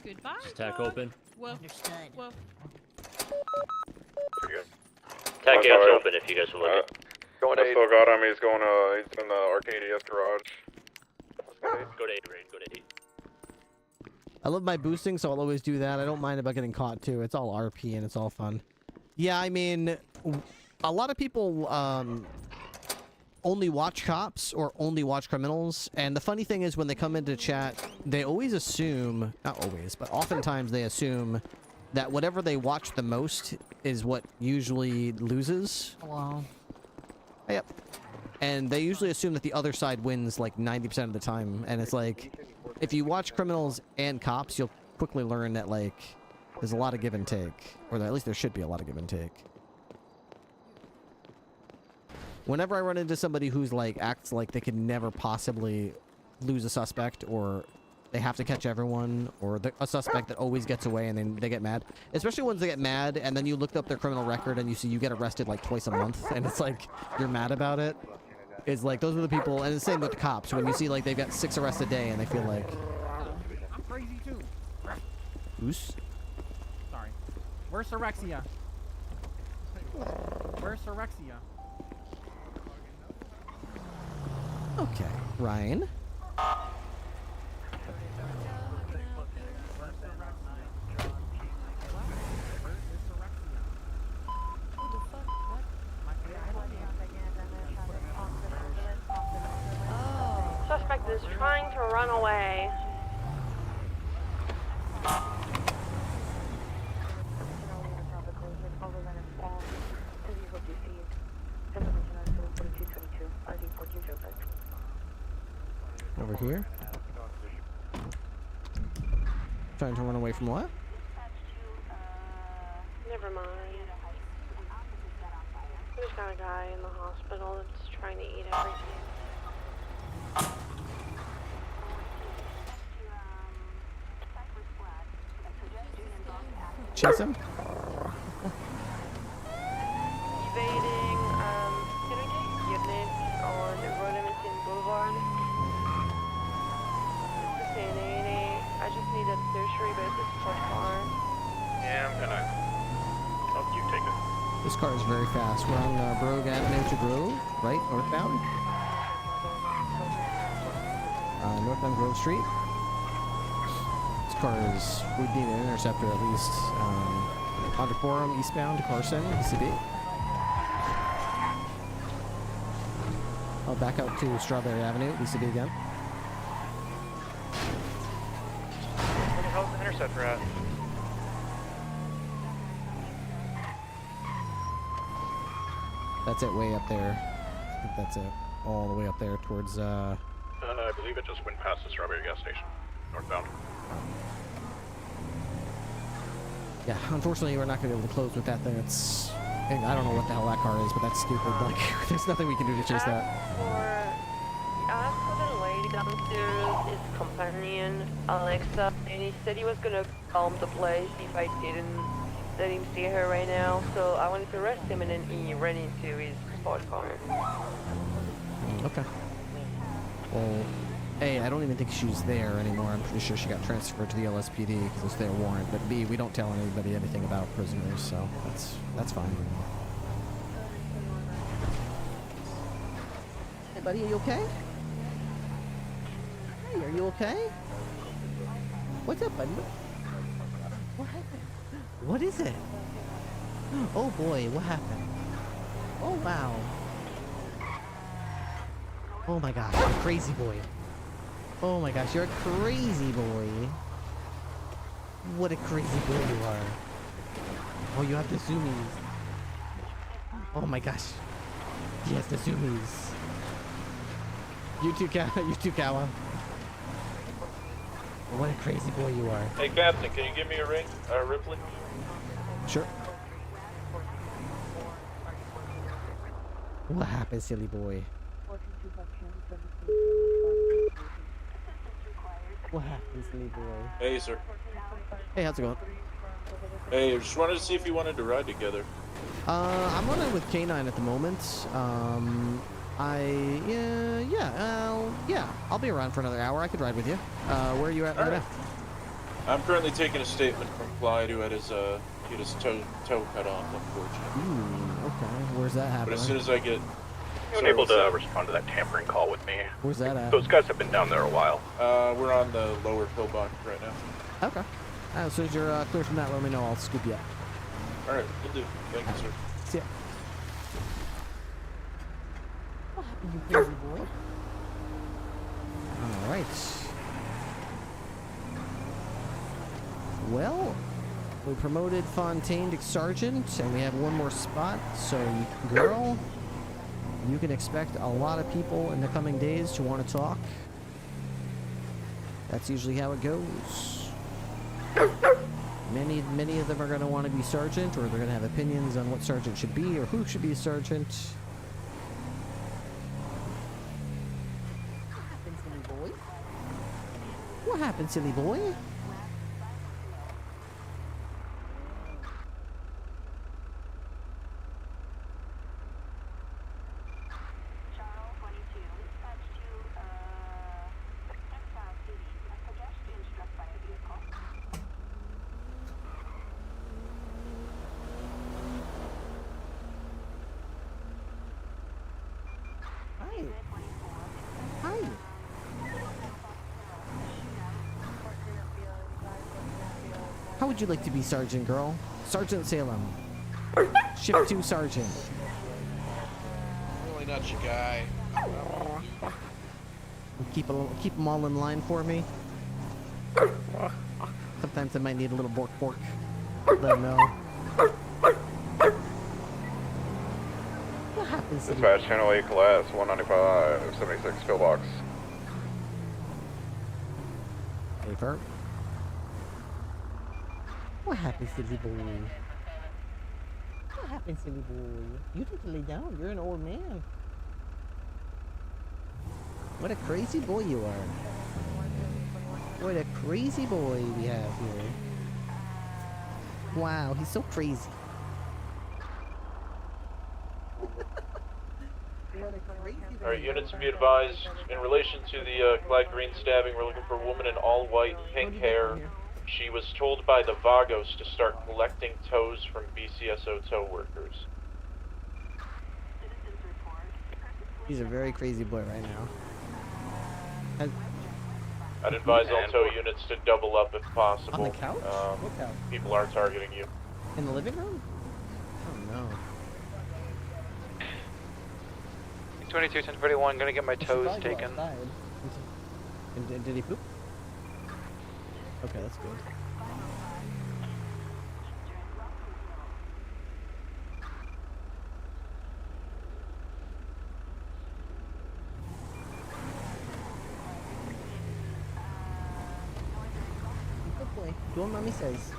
Goodbye. Tack dog. open. Woof. Understood. Woof. Tack gate's open if you guys are looking. Going I still got him. He's going. He's in the Arcadius garage. Go to 8, Raid. Go to 8. I love my boosting, so I'll always do that. I don't mind about getting caught too. It's all RP and it's all fun. Yeah, I mean, a lot of people only watch cops or only watch criminals, and the funny thing is when they come into chat, they always assume, not always, but oftentimes they assume that whatever they watch the most is what usually loses. Wow. Yep. And they usually assume that the other side wins like 90% of the time, and it's like, if you watch criminals and cops, you'll quickly learn that like There's a lot of give and take, or at least there should be a lot of give and take. Whenever I run into somebody who's like acts like they could never possibly lose a suspect, or they have to catch everyone, or a suspect that always gets away and then they get mad, especially ones that get mad and then you look up their criminal record and you see you get arrested like twice a month and it's like you're mad about it. It's like those are the people, and the same with the cops. When you see like they've got 6 arrests a day and they feel like, I'm crazy too. Oos? Sorry. Where's Sorexia? Where's Sorexia? Okay, Ryan. Suspect is trying to run away. Over here. Trying to run away from what? Never mind. There's got a guy in the hospital that's trying to eat everything. Chase him? Evading, can we get units on Rodemington Boulevard? I just need a tertiary basis for car. Yeah, I'm gonna help you take it. This car is very fast. We're on Brogue Avenue to Grove, right? Northbound? Northbound Grove Street. This car is, we need an interceptor at least. Onto Quorum, eastbound to Carson, ECB. I'll back out to Strawberry Avenue, ECB again. Where the hell's the interceptor at? That's it, way up there. I think that's it. All the way up there towards, I believe it just went past the Strawberry gas station. Northbound. Yeah, unfortunately, we're not going to be able to close with that thing. It's... I don't know what the hell that car is, but that's stupid. Like, there's nothing we can do to chase that. Ask for the lady downstairs, his companion, Alexa, and he said he was going to calm the place if I didn't let him see her right now. So I wanted to arrest him, and then he ran into his sport car. Okay. Well, A, I don't even think she's there anymore. I'm pretty sure she got transferred to the LSPD because it's their warrant. But B, we don't tell anybody anything about prisoners, so that's fine. Hey, buddy, are you okay? Hey, are you okay? What's up, buddy? What happened? What is it? Oh boy, what happened? Oh wow. Oh my gosh, you're a crazy boy. Oh my gosh, you're a crazy boy. What a crazy boy you are. Oh, you have the zoomies. Oh my gosh. He has the zoomies. You too, Kawa. What a crazy boy you are. Hey, Captain, can you give me a ring? Ripley? Sure. What happened, silly boy? What happened, silly boy? Hey, sir. Hey, how's it going? Hey, I just wanted to see if you wanted to ride together. I'm running with K9 at the moment. Yeah, I'll be around for another hour. I could ride with you. Where are you at right now? I'm currently taking a statement from Clyde, who had his toe cut off, unfortunately. Ooh, okay. Where's that happening? But as soon as I get... You weren't able to respond to that tampering call with me. Where's that at? Those guys have been down there a while. We're on the lower pillbox right now. Okay. As soon as you're clear from that, let me know. I'll scoop you up. Alright, good do. Thank you, sir. See ya. What happened, you crazy boy? Alright. Well, we promoted Fontaine to sergeant, and we have one more spot. So, girl, you can expect a lot of people in the coming days to want to talk. That's usually how it goes. Many of them are going to want to be sergeant, or they're going to have opinions on what sergeant should be, or who should be a sergeant. What happened, silly boy? How would you like to be sergeant, girl? Sergeant Salem. Shift 2 sergeant. Really not your guy. Keep them all in line for me. Sometimes I might need a little bork. Let them know. What happens? Dispatch Channel 8 Class 195 76 pillbox. Hey, Vert. What happened, silly boy? What happened, silly boy? You need to lay down. You're an old man. What a crazy boy you are. What a crazy boy we have here. Wow, he's so crazy. Alright, units be advised, in relation to the Clyde Green stabbing, we're looking for a woman in all white, pink hair. She was told by the Vagos to start collecting tows from BCSO tow workers. He's a very crazy boy right now. I'd advise all tow units to double up if possible. On the couch? What couch? People are targeting you. In the living room? Oh no. 22, 1041, gonna get my toes taken. And did he poop? Okay, that's good. Good boy. Do what mommy says.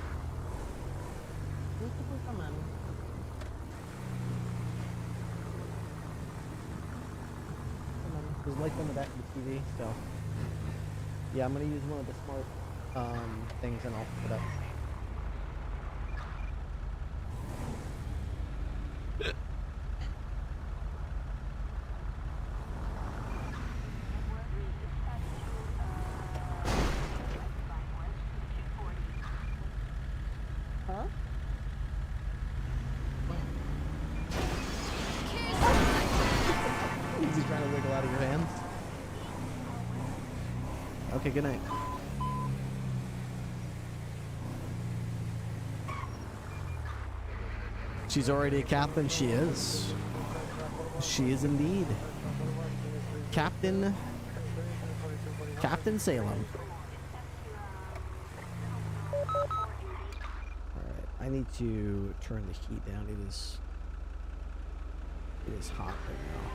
Good boy for mommy. There's lights on the back of the TV, so yeah, I'm gonna use one of the smart things and I'll put up. Huh? Is he trying to wiggle out of your hands? Okay, good night. She's already a captain. She is. She is indeed. Captain Salem. Alright, I need to turn the heat down. It is hot right now.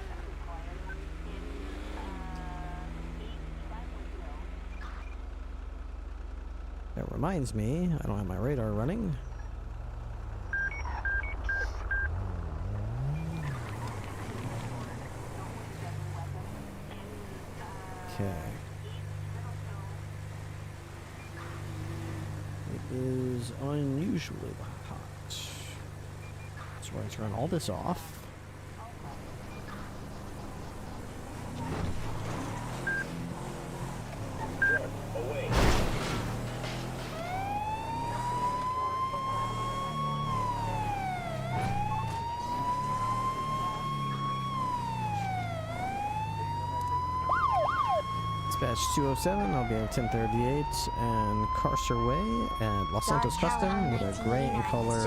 That reminds me, I don't have my radar running. Okay. It is unusually hot. So I turn all this off. Dispatch 207, I'll be at 1038 and Carcer Way at Los Santos Custom with a gray in color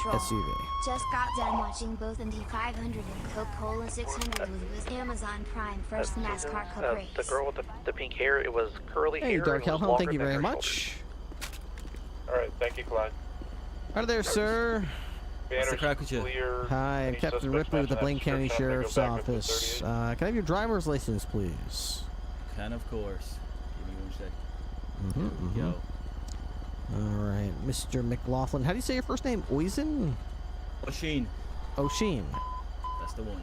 SUV. Just got done watching both Indy 500 and Coca-Cola 600 with Amazon Prime first NASCAR Cup race. The girl with the pink hair, it was curly hair. Hey, Dark Hellhound, thank you very much. Alright, thank you, Clyde. Hi there, sir. What's the crack with you? Hi, I'm Captain Ripley with the Blaine County Sheriff's Office. Can I have your driver's license, please? Can, of course. Give me one sec. Go. All right, Mr. McLaughlin. How do you say your first name? Oisin? O'Sheen. O'Sheen. That's the one.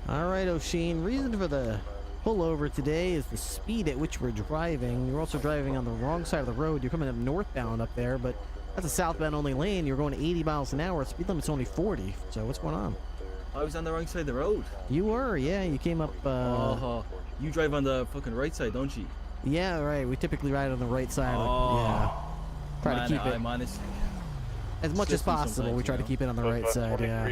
All right, O'Sheen. Reason for the pullover today is the speed at which we're driving. You're also driving on the wrong side of the road. You're coming up northbound up there, but that's a southbound only lane. You're going 80 miles an hour. Speed limit's only 40. So what's going on? I was on the wrong side of the road. You were, yeah. You came up. You drive on the fucking right side, don't you? Yeah, right. We typically ride on the right side. Yeah. Try to keep it. I'm honest. As much as possible, we try to keep it on the right side, yeah.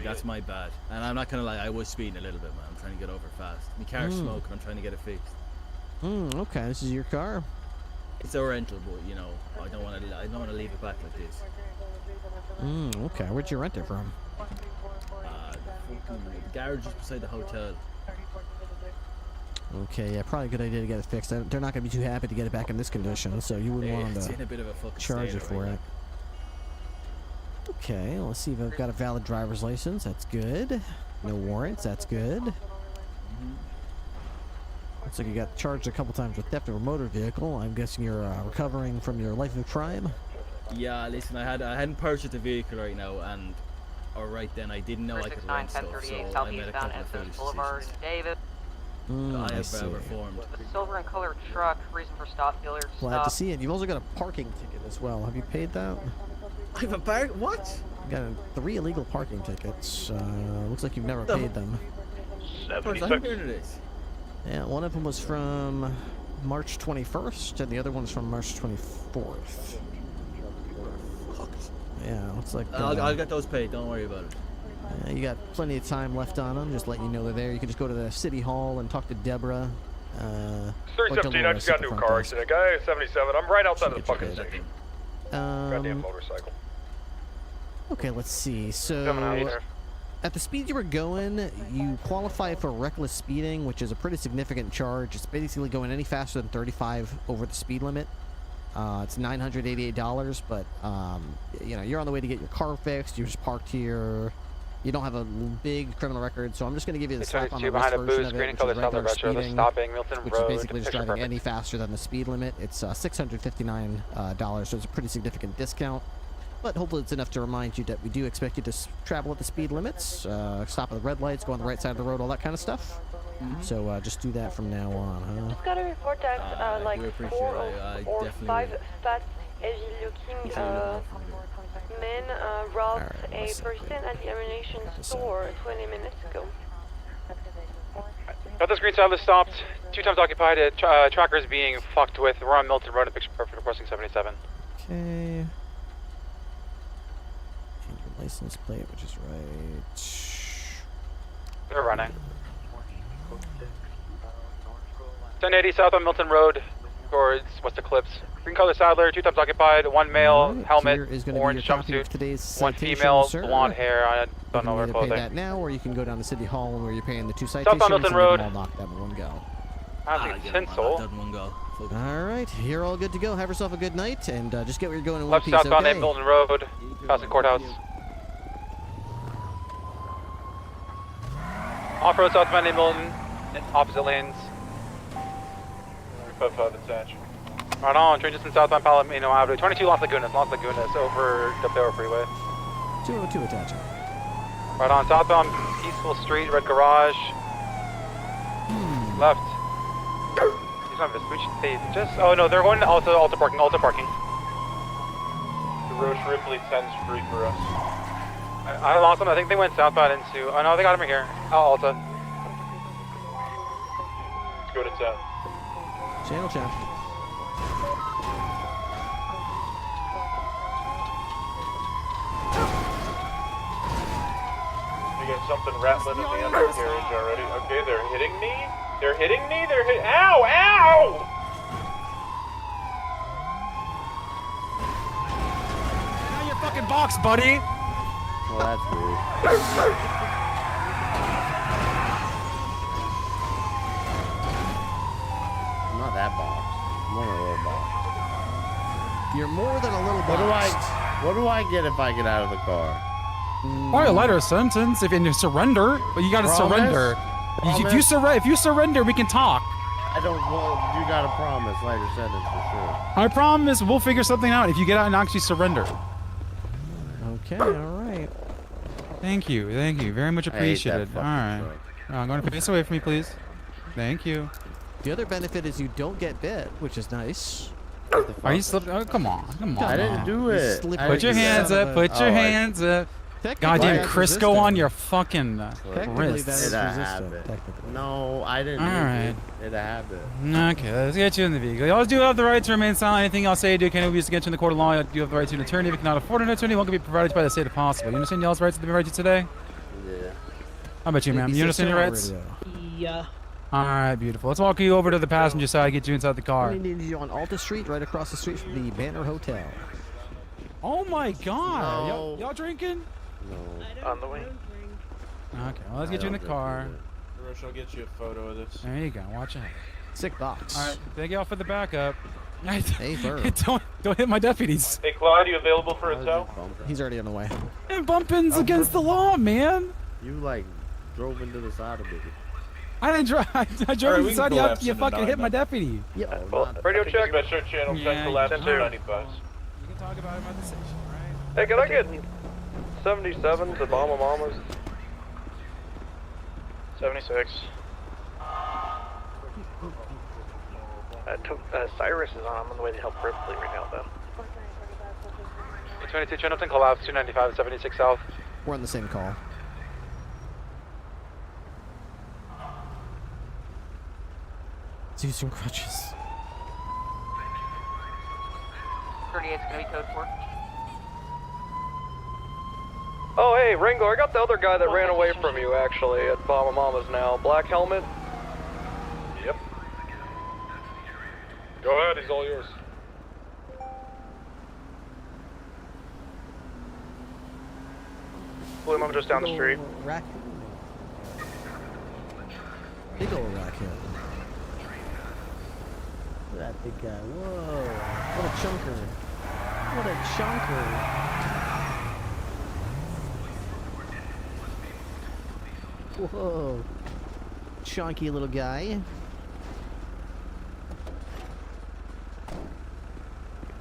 That's my bad. And I'm not gonna lie, I was speeding a little bit, man. I'm trying to get over fast. My car's smoking, I'm trying to get it fixed. Okay, this is your car? It's a rental, but you know, I don't want to leave it back like this. Okay, where'd you rent it from? The garage just beside the hotel. Okay, yeah, probably a good idea to get it fixed. They're not going to be too happy to get it back in this condition, so you wouldn't want It's to in a bit of a fucking charge it for right it. Okay, let's see if I've got a valid driver's license. That's good. No warrants. That's good. Looks like you got charged a couple times with theft of a motor vehicle. I'm guessing you're recovering from your life of crime. Yeah, listen, I hadn't purchased a vehicle right now, and right then I didn't know I could rent stuff, so I made a couple of foolish decisions. David. I have reformed. The silver and colored truck. Reason for stop. Failure to Glad to see it. You've also got a parking ticket as well. Have you paid that? I have a what? You got 3 illegal parking tickets. Looks like you've never paid them. 76. Yeah, one of them was from March 21st, and the other one's from March 24th. Yeah, looks like... I'll get those paid, don't worry about it. You got plenty of time left on them, just letting you know they're there. You can just go to the city hall and talk to Deborah. 317, I just got a new car accident. Guy 77, I'm right outside of the fucking station. Goddamn motorcycle. Okay, let's see. So, at the speed you were going, you qualify for reckless speeding, which is a pretty significant charge. It's basically going any faster than 35 over the speed limit. It's $988, but you know, you're on the way to get your car fixed. You're just parked here. You don't have a big criminal record, so I'm just going to give you the slap on the wrist version of it, which is regular speeding, which is basically just driving any faster than the speed limit. It's $659, so it's a pretty significant discount. But hopefully it's enough to remind you that we do expect you to travel at the speed limits, stop at the red lights, go on the right side of the road, all that kind of stuff. So just do that from now on, huh? Just got a report that like 4 or 5 fat, heavy-looking men robbed a person at the ammunition store 20 minutes ago. Got this green side list stopped. 2 times occupied. Trackers being fucked with. We're on Milton Road. Picture perfect. Requesting 77. Okay. Change your license plate, which is right. They're running. 1080 south on Milton Road. Towards West Eclipse. Green color Sadler, 2 times occupied. 1 male, helmet, orange jumpsuit. 1 female, blonde hair. I don't know where clothing. Pay that now, or you can go down to City Hall where you're paying the 2 citations. South on Milton Road. All knocked out in one go. I think tinsel. All right, you're all good to go. Have yourself a good night, and just get where you're going in one piece. Left southbound okay? Milton Road, past the courthouse. Off-road southbound Milton, opposite lanes. 355 attached. Right on, train distance southbound Palomino Avenue, 22 Las Lagunas, over the Bell Freeway. 202 attaching. Right on, southbound Peaceful Street, red garage. Left. He's not just, oh no, they're going to Alta parking. The Roche Ripley 10th Street for us. I lost them, I think they went southbound into, oh no, they got him here. Alta. Let's go to 10. Channel check. We got something rattling in the undercarriage already. Okay, they're hitting me. They're hitting me. Ow! Ow! Now your fucking box, buddy. Well, that's rude. I'm not that box. I'm only a little box. You're more than a little box. What do I get if I get out of the car? Probably a lighter sentence if you surrender, but you gotta surrender. If you surrender, we can talk. I don't. Well, you gotta promise lighter sentence for sure. I promise we'll figure something out if you get out and actually surrender. Okay, all right. Thank you, very much appreciated. All right, I'm going to face away from me, please. Thank you. The other benefit is you don't get bit, which is nice. Are you slipping? Oh, come on. I didn't do it. Put your hands up. Put your hands up. Goddamn Crisco on your fucking wrists. It's a habit. No, I didn't. All right. It's a habit. Okay, let's get you in the vehicle. You always do have the right to remain silent. Anything I'll say you do can be used against you in the court of law. You have the right to an attorney. If you cannot afford an attorney, one can be provided by the state if possible. You understand y'all's rights to be right to today? Yeah. How about you, ma'am? You understand your rights? Yeah. All right, beautiful. Let's walk you over to the passenger side, get you inside the car. We need you on Alta Street, right across the street from the Banner Hotel. Oh my God! No. Y'all drinking? No. On the way. Okay, well, let's get you in the car. Roche, I'll get you a photo of this. There you go. Watch out. Sick box. All right, thank y'all for the backup. Hey, Burr. Don't hit my deputies. Hey, Clyde, you available for a tow? He's already on the way. And bumping's against the law, man. You like drove into the side of it. I didn't drive. I drove to the side. You fucking hit my deputy. Yep. Radio check. Metro channel, check the last 95. You can talk about it at the station, right? Hey, can I get 77 to Mama Mama's? 76. Cyrus is on. I'm on the way to help Ripley right now, though. 22 Chinopton, collapse 295, 76 South. We're on the same call. Let's use some crutches. 38's gonna be code 4. Oh, hey, Ringo, I got the other guy that ran away from you, actually, at Mama Mama's now. Black helmet? Yep. Go ahead, he's all yours. Blue Mama just down the street. Raccoon. Big old raccoon. Look at that big guy. Whoa. What a chunker. What a chunker. Whoa. Chunky little guy.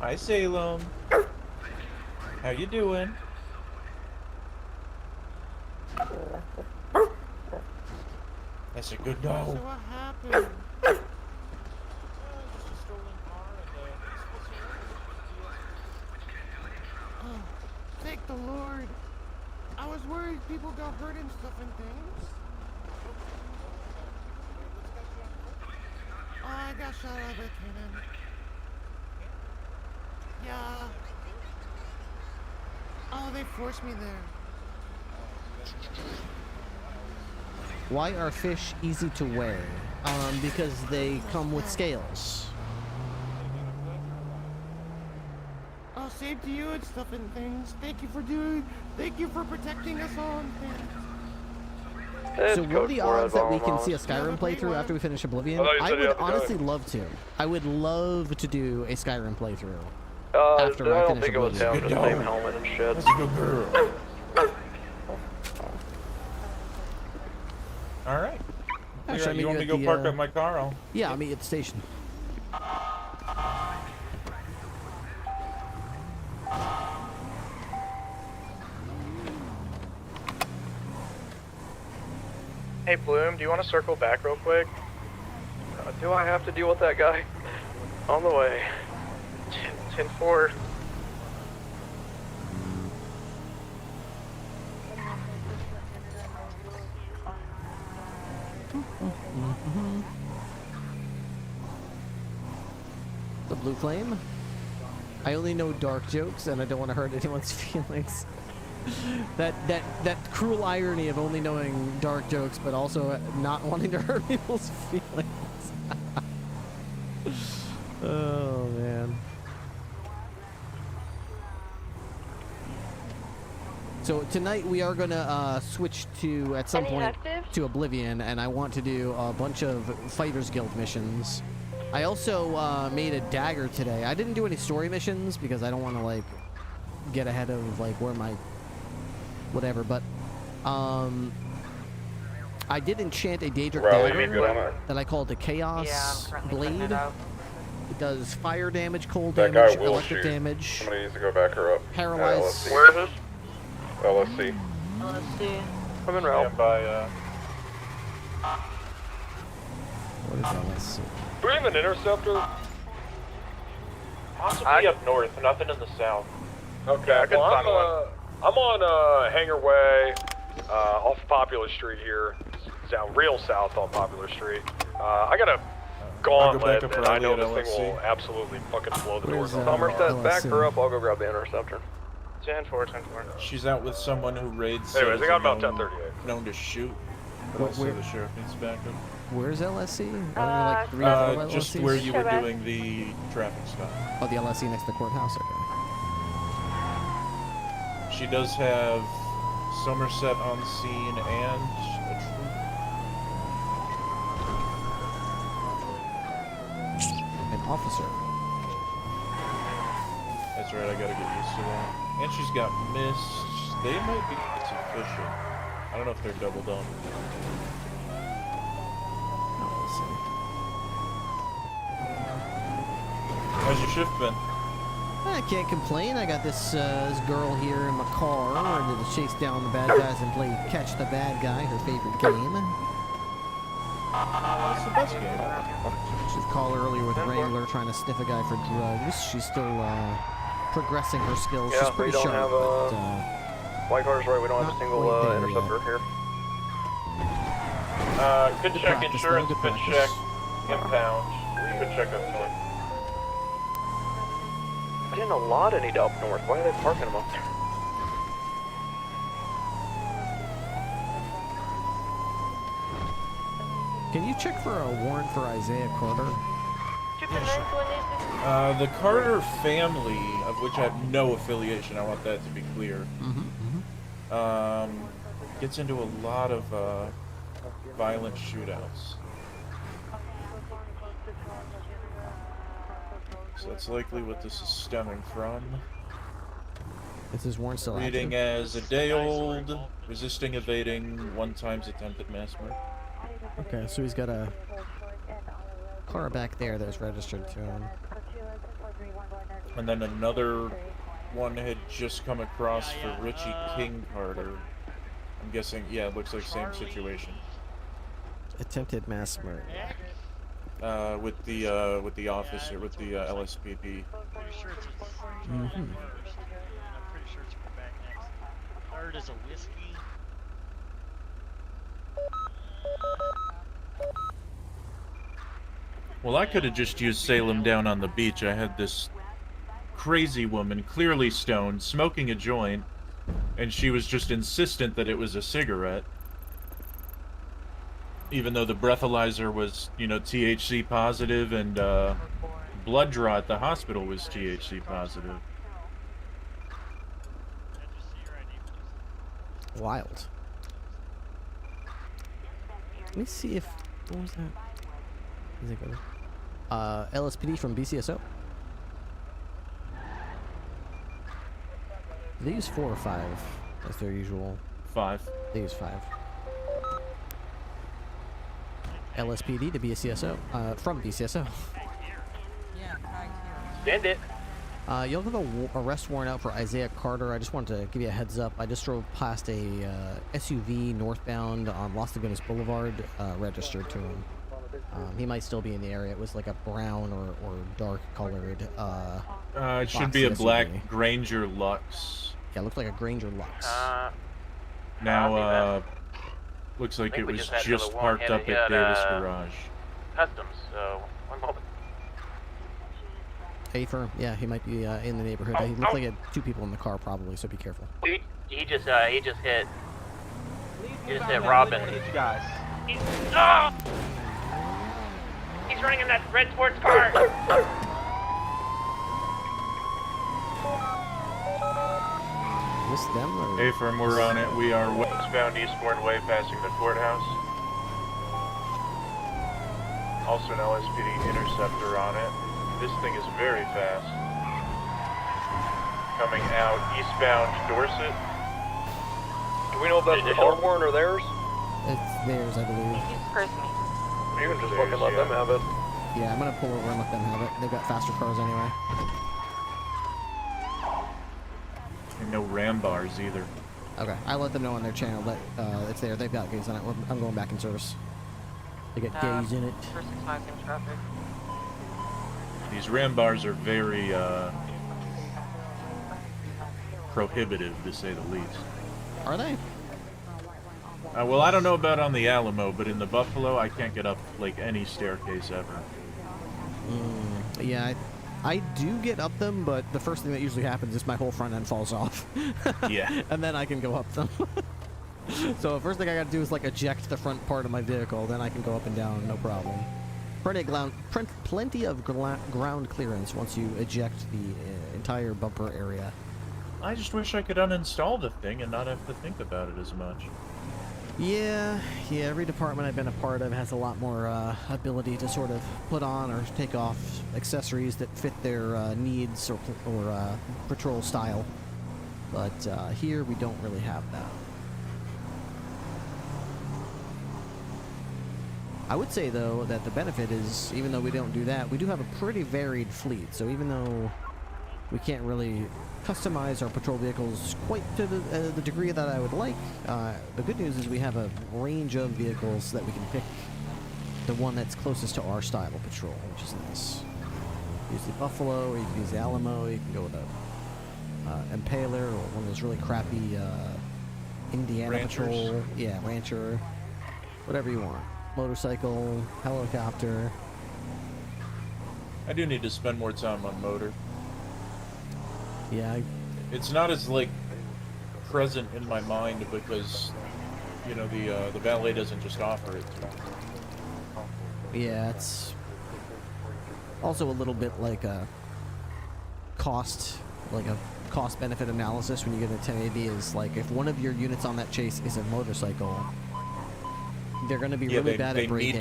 Hi, Salem. How you doing? That's a good dog. So what happened? Oh, thank the Lord. I was worried people got hurt and stuff and things. Oh, I got shot out of a cannon. Yeah. Oh, they forced me there. Why are fish easy to wear? Because they come with scales. Oh, same to you and stuff and things. Thank you for protecting us all and things. So what are the odds that we can see a Skyrim playthrough after we finish Oblivion? I would honestly love to. I would love to do a Skyrim playthrough after I finish think it was down to the same helmet and shit. That's a good girl. All right. Actually, you want me to go park up my car? Yeah, I'll meet you at the station. Hey, Bloom, do you want to circle back real quick? Do I have to deal with that guy? On the way. 10-4. The Blue Flame? I only know dark jokes and I don't want to hurt anyone's feelings. that cruel irony of only knowing dark jokes but also not wanting to hurt people's feelings. Oh man. So tonight we are gonna switch to at some point to Oblivion, and I want to do a bunch of Fighters Guild missions. I also made a dagger today. I didn't do any story missions because I don't want to like get ahead of like where my whatever, but I did enchant a Daedric Rally, dagger that I called the Chaos Blade. It does fire damage, cold That damage, guy will electric shoot. damage. Somebody needs to go back her up. Paralyze. Where is this? LSC. LSC. I'm in route. Stand by, What is LSC? Do we have an interceptor? possibly up north, nothing in the south. Okay, well, I'm on Hangar Way, off Popular Street here. It's down real south on Popular Street. I got a gauntlet, and I know this thing will absolutely fucking blow the doors off. Somerset, back her up. I'll go grab the interceptor. 10-4. She's out with someone who raids. Anyways, I got about 10:38. Known to shoot, but Where- also the sheriff needs backup. Where's LSC? Like 3 or 4 just LSCs? where you were doing the traffic stop. Oh, the LSC next to the courthouse. Okay. She does have Somerset on scene and a troop. An officer. That's right, I gotta get used to that. And she's got mist. They might be sufficient. I don't know if they're doubled on. How's your shift been? I can't complain. I got this girl here in my car, ready to chase down the bad guys and play Catch the Bad Guy, her favorite game. That's the best game. She'd call earlier with Wrangler trying to sniff a guy for drugs. She's still progressing her skills. Yeah, She's pretty we don't sharp, have but White Car's right. We don't have a single interceptor here. Could check insurance, could check impound. We could check up north. I didn't a lot of need up north. Why are they parking them up there? Can you check for a warrant for Isaiah Carter? The Carter family, of which I have no affiliation, I want that to be clear, gets into a lot of violent shootouts. So that's likely what this is stemming from. This is warrant still Reading as a day old, resisting, evading, 1 times attempted mass murder. Okay, so he's got a car back there that's registered to him. And then another one had just come across for Richie King Carter. I'm guessing, yeah, it looks like same situation. Attempted mass murder. With the officer, with the LSPD. I'm pretty sure it's from back next. Third is a whiskey. Well, I could have just used Salem down on the beach. I had this crazy woman, clearly stoned, smoking a joint, and she was just insistent that it was a cigarette. Even though the breathalyzer was, you know, THC positive, and blood draw at the hospital was THC positive. Wild. Let me see if... What was that? Is it good? LSPD from BCSO. They use 4 or 5. That's their usual. 5. They use 5. LSPD to BCSO. From BCSO. Stand it. You'll have an arrest warrant out for Isaiah Carter. I just wanted to give you a heads up. I just drove past a SUV northbound on Los Lagunas Boulevard, registered to him. He might still be in the area. It was like a brown or dark colored. It should be a black Granger Lux. Yeah, it looked like a Granger Lux. Now, looks like it was just parked up at Davis Garage. Customs, so 1 moment. A-firm, yeah, he might be in the neighborhood. He looked like he had 2 people in the car, probably, so be careful. He just hit Robin. Guys. He's running in that red sports car. Is this them or? A-firm, we're on it. We are westbound Eastbourne Way, passing the courthouse. Also an LSPD interceptor on it. This thing is very fast. Coming out eastbound Dorset. Do we know if that's the car warrant or theirs? It's theirs, I believe. He's Christmas. You can just fucking let them have it. Yeah, I'm gonna pull over and let them have it. They've got faster cars anyway. And no ram bars either. Okay, I let them know on their channel that it's there. They've got gays on it. I'm going back in service. They got gays in it. For 6 in traffic. These ram bars are very prohibitive, to say the least. Are they? Well, I don't know about on the Alamo, but in the Buffalo, I can't get up like any staircase ever. Yeah, I do get up them, but the first thing that usually happens is my whole front end falls off. Yeah. And then I can go up them. So the first thing I gotta do is like eject the front part of my vehicle, then I can go up and down, no problem. Plenty of ground clearance once you eject the entire bumper area. I just wish I could uninstall the thing and not have to think about it as much. Yeah, every department I've been a part of has a lot more ability to sort of put on or take off accessories that fit their needs or patrol style. But here we don't really have that. I would say, though, that the benefit is, even though we don't do that, we do have a pretty varied fleet. So even though we can't really customize our patrol vehicles quite to the degree that I would like, the good news is we have a range of vehicles that we can pick the one that's closest to our style of patrol, which is nice. Use the Buffalo, or you can use the Alamo, you can go with a Impaler, or one of those really crappy Indiana Ranchers. Patrol. Yeah, Rancher. Whatever you want. Motorcycle, helicopter. I do need to spend more time on motor. Yeah. It's not as, like, present in my mind because, you know, the valet doesn't just offer it to me. Yeah, it's also a little bit like a cost-benefit analysis when you get a 1080 is like if one of your units on that chase is a motorcycle, they're going to be really bad at braking.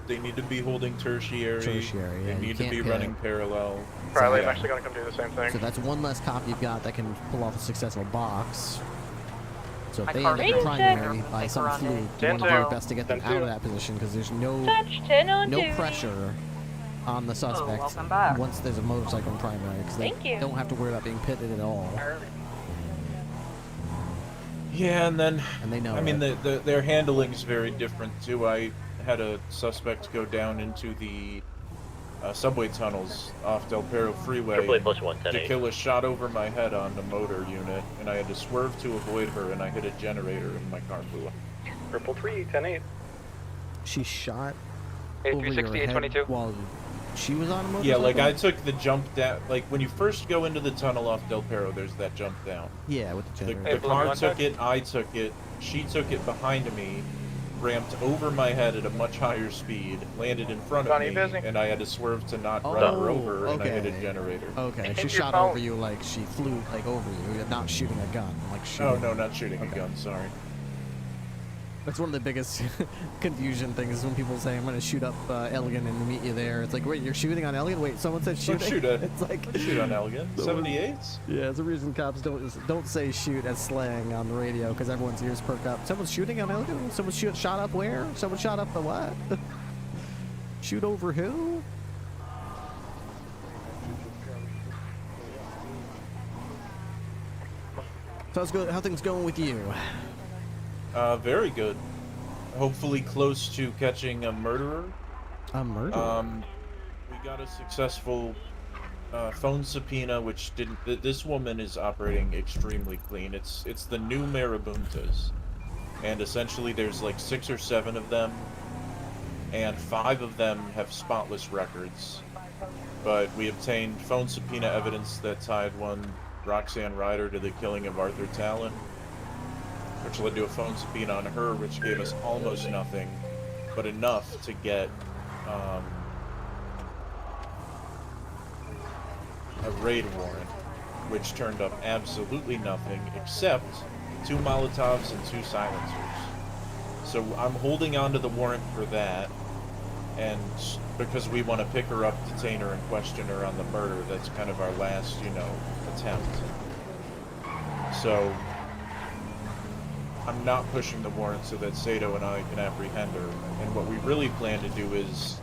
They need to be holding tertiary. Tertiary, yeah. They need to be running parallel. Probably, I'm actually going to come do the same thing. So that's one less cop you've got that can pull off a successful box. So if they end up car's in primary by some fluke, you want to do your best to get them out of that position because there's no pressure on the suspect once there's a motorcycle in primary because they don't have to worry about being pitted at all. Yeah, and they know. I mean, their handling is very different too. I had a suspect go down into the subway tunnels off Del Perro Freeway to kill a shot over my head on the motor unit, and I had to swerve to avoid her, and I hit a generator, and my car blew up. Triple 3, 10-8. She shot 836822 while she was on a motorcycle? Yeah, like I took the jump down. Like when you first go into the tunnel off Del Perro, there's that jump down. Yeah, with the generator. The car took it, I took it, she took it behind me, ramped over my head at a much higher speed, landed in front of me, and I had to swerve to not run her over, and I hit a generator. Okay, she shot over you like she flew like over you, not shooting a gun. Like shooting. Oh no, not shooting a gun. Sorry. That's one of the biggest confusion things is when people say, I'm going to shoot up Elgin and meet you there. It's like, wait, you're shooting on Elgin? Wait, someone said shooting? It's like, shoot on Elgin. 78s? Yeah, it's the reason cops don't say shoot as slang on the radio because everyone's ears perk up. Someone's shooting on Elgin? Someone shot up where? Someone shot up the what? Shoot over who? So how things going with you? Very good. Hopefully close to catching a murderer. A murderer? We got a successful phone subpoena, which didn't... This woman is operating extremely clean. It's the new Marabuntas. And essentially there's like 6 or 7 of them. And 5 of them have spotless records. But we obtained phone subpoena evidence that tied one Roxanne Ryder to the killing of Arthur Talon, which led to a phone subpoena on her, which gave us almost nothing, but enough to get a raid warrant, which turned up absolutely nothing except 2 Molotovs and 2 silencers. So I'm holding on to the warrant for that, and because we want to pick her up, detain her, and question her on the murder. That's kind of our last, attempt. So I'm not pushing the warrant so that Sato and I can apprehend her. And what we really plan to do is,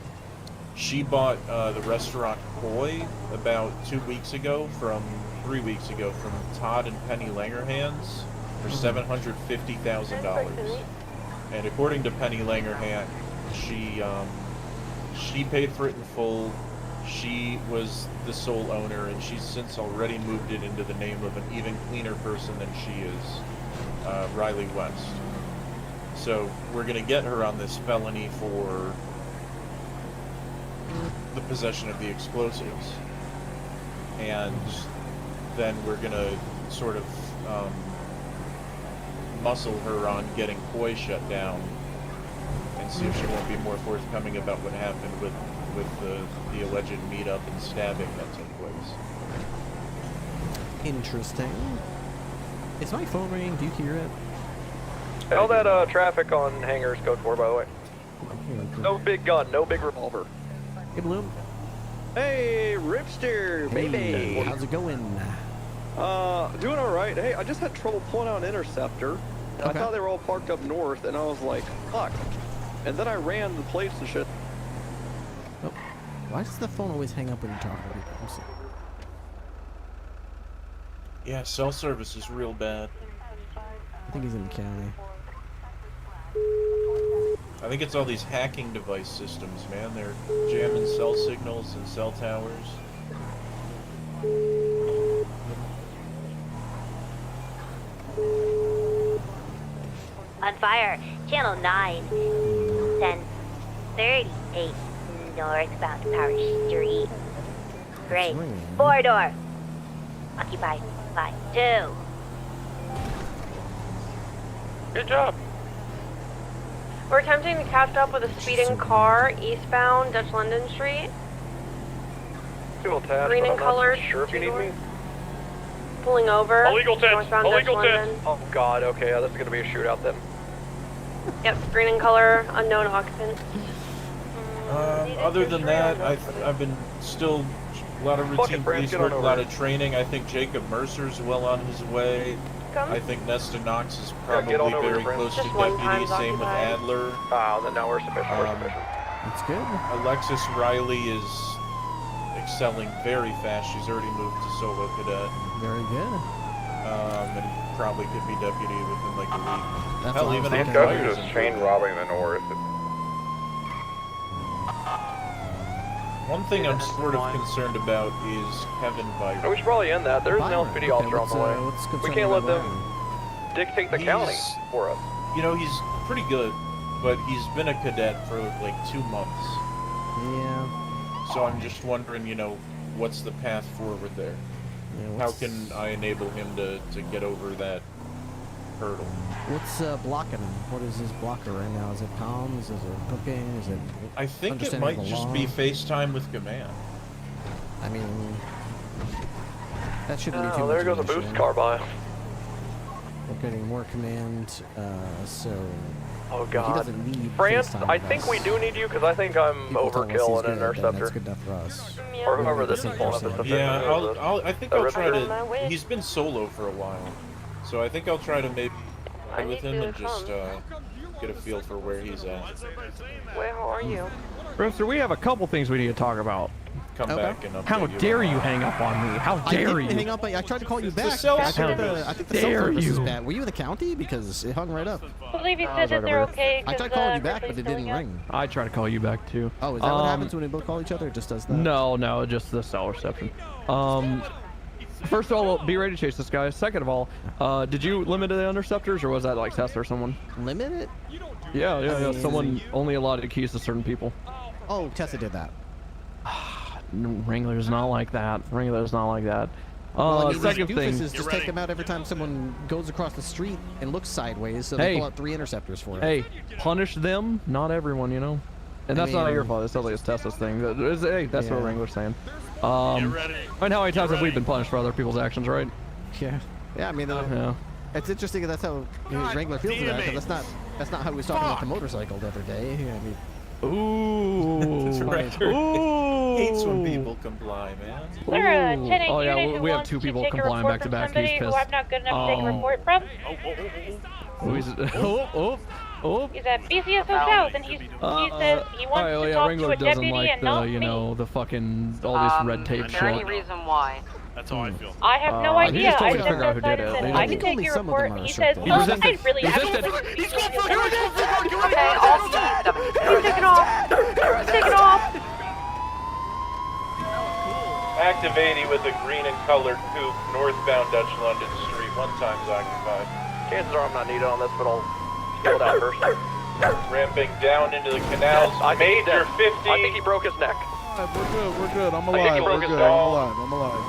she bought the restaurant Koi about 3 weeks ago from Todd and Penny Langerhans for $750,000. And according to Penny Langerhans, she paid for it in full. She was the sole owner, and she's since already moved it into the name of an even cleaner person than she is, Riley West. So we're gonna get her on this felony for the possession of the explosives, and then we're gonna sort of muscle her on getting Koi shut down, and see if she won't be more forthcoming about what happened with the alleged meetup and stabbing that took place. Interesting. Is my phone ringing? Do you hear it? All that traffic on hangars code 4, by the way. No big gun, no big revolver. Hey, Bloom. Hey, Ripster, baby. Hey, how's it going? Doing all right. Hey, I just had trouble pulling out an interceptor. And I thought they were all parked up north, and I was like, fuck. And then I ran the plates and shit. Oh, why does the phone always hang up when you talk to people? I'm sorry. Yeah, cell service is real bad. I think he's in the county. I think it's all these hacking device systems, man. They're jamming cell signals and cell towers. On fire, channel 9, 1038 northbound Power Street. Great. 4-door. Occupied by 2. Good job. We're attempting to catch up with a speeding car eastbound Dutch London Street. Green and colored. Sure if you need me. Pulling over. Illegal 10. Northbound Illegal Dutch 10. London. Oh god, okay, this is gonna be a shootout then. Yep, green and color, unknown occupant. Other than that, I've been still a lot of routine police work, a lot of training. I think Jacob Mercer's well on his way. I think Nesta Knox is probably very close to deputy. Same with Adler. Then now we're sufficient. That's good. Alexis Riley is excelling very fast. She's already moved to solo cadet. Very good. And probably could be deputy within like a week. That's Hell, even These guys are just chain robbing the north. One thing I'm sort of concerned about is Kevin Viper. We should probably end that. There's an LSPD officer on the way. We can't let them dictate the county for us. You know, he's pretty good, but he's been a cadet for like 2 months. Yeah. So I'm just wondering, you know, what's the path forward there? Yeah, how can I enable him to get over that hurdle? What's blocking him? What is his blocker right now? Is it comms? Is it booking? Is it? I think it might just be FaceTime with command. I mean, that shouldn't be too much. There goes a boost car by. We're getting more command, so. Oh He god. doesn't need France, FaceTime I with think us. we do need you because I think I'm People tell us he's overkill in an good, then interceptor. That's good enough for us. Or whoever this is pulling up this Yeah, I think I'll try to. He's been solo for a while, so I think I'll try to maybe play with him and just get a feel for where he's at. Where are you? Rooster, we have a couple things we need to talk about. Come back and update How dare you hang up on me? How dare you? Hang up. I tried to call you back. cell I think service. the cell service is bad. Were you in the county? Because it hung right up. I believe he said that they're okay. I tried calling you back, but it didn't ring. I tried to call you back too. Oh, is that what happens when we both call each other? It just does that? No, just the cell reception. First of all, be ready to chase this guy. Second of all, did you limit the interceptors, or was that like Tessa or someone? Limit it? Yeah. Someone only allotted keys to certain people. Oh, Tessa did that. Wrangler's not like that. Well, I mean, second doofus thing is just take them out every time someone goes across the street and looks sideways, so they pull out 3 interceptors for it. Hey, punish them, not everyone, you know. And that's not your fault. It's totally Tessa's thing. Hey, that's what Wrangler's saying. And how many times have we been punished for other people's actions, right? Yeah. I mean, it's interesting that that's how Wrangler feels about it, because that's not how he was talking about the motorcycle the other day. I mean, Hates when people comply, man. We have 2 people complying back to back. He's pissed. I'm not good enough to take a report from. He's at BCSO South, and he says he wants to talk to a deputy and not me. the fucking all this red tape Is there any shit. reason why? That's how I feel. I have no He idea. just told I me to figure out who stepped did outside it. and said, I can take your report. He says, He well, resisted. I really, He I resisted. don't He's think going for it. Okay, I'll see He's taking off. He's taking off. Active 80 with a green and colored coupe, northbound Dutch London Street, 1 times occupied. Chances are I'm not needed on this, but I'll kill that first. Ramping down into the canals, Major 50. I think he broke his neck. We're good. I'm I think he alive. broke We're his good. dog. I'm alive.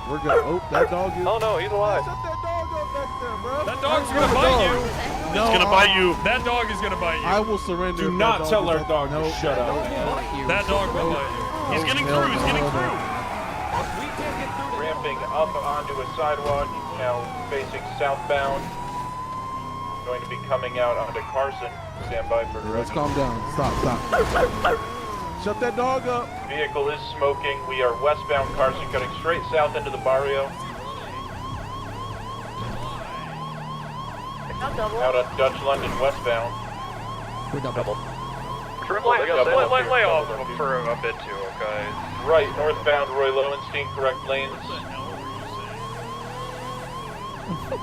We're good. Oh, that dog is. Oh no, he's alive. Shut that dog up back there, bro. That dog's gonna bite you. No, It's gonna bite you. That dog is gonna bite you. I will surrender. Do if not that tell is our dog to shut up. That dog will bite you. He's getting through, he's getting through. Ramping up onto a sidewalk, now facing southbound. Going to be coming out onto Carson. Stand by for Let's direction. calm down. Stop. Shut that dog up. Vehicle is smoking. We are westbound Carson, cutting straight south into the barrio. Out on Dutch London westbound. We're double. Lay off for a bit too, okay? Right, northbound Roy Lowenstein, correct lanes.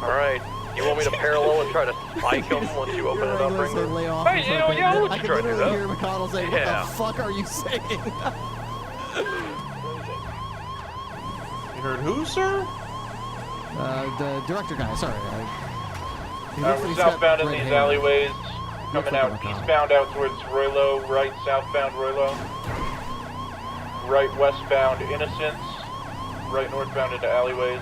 Alright. You want me to parallel and try to spike him once you open it up, Ringo? Lay off Hey, or you know, something. yeah, I'll I let you can try to do literally that. hear McConnell say, what Yeah. the fuck are you saying? You heard who, sir? The director guy, sorry. He looks like We're he's got southbound in red these hair. alleyways. Coming like out McConnell. eastbound out towards Roylo, right southbound Roylo. Right westbound Innocence. Right northbound into alleyways.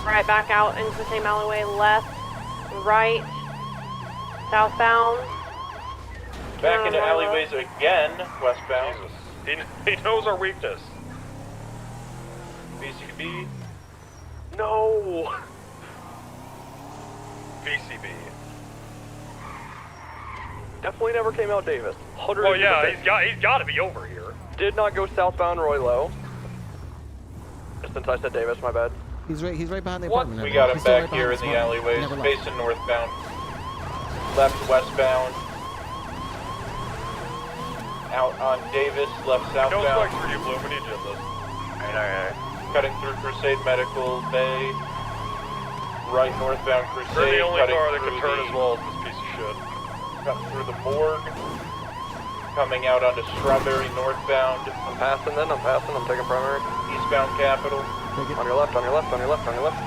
Right back out into the same alleyway, left, right, southbound. Back into alleyways again, westbound. He knows our weakness. BCB. No. VCB. Definitely never came out Davis. 100%. Well, yeah, he's got to be over here. Did not go southbound Roylo. Just since I said Davis, my bad. He's right behind the apartment. We got him He's still back right here in behind the spot. alleyways, Never left. facing northbound. Left westbound. Out on Davis, left No southbound. spikes for you, Bloom. We need you in this. Alright. Cutting through Crusade Medical Bay. Right northbound Crusade. We're the only cutting car that through can turn the- as well as this piece of shit. Cutting through the morgue. Coming out onto Strawberry northbound. I'm passing then, I'm taking primary. Eastbound Capitol. On your left, on your left, on your left, on your left.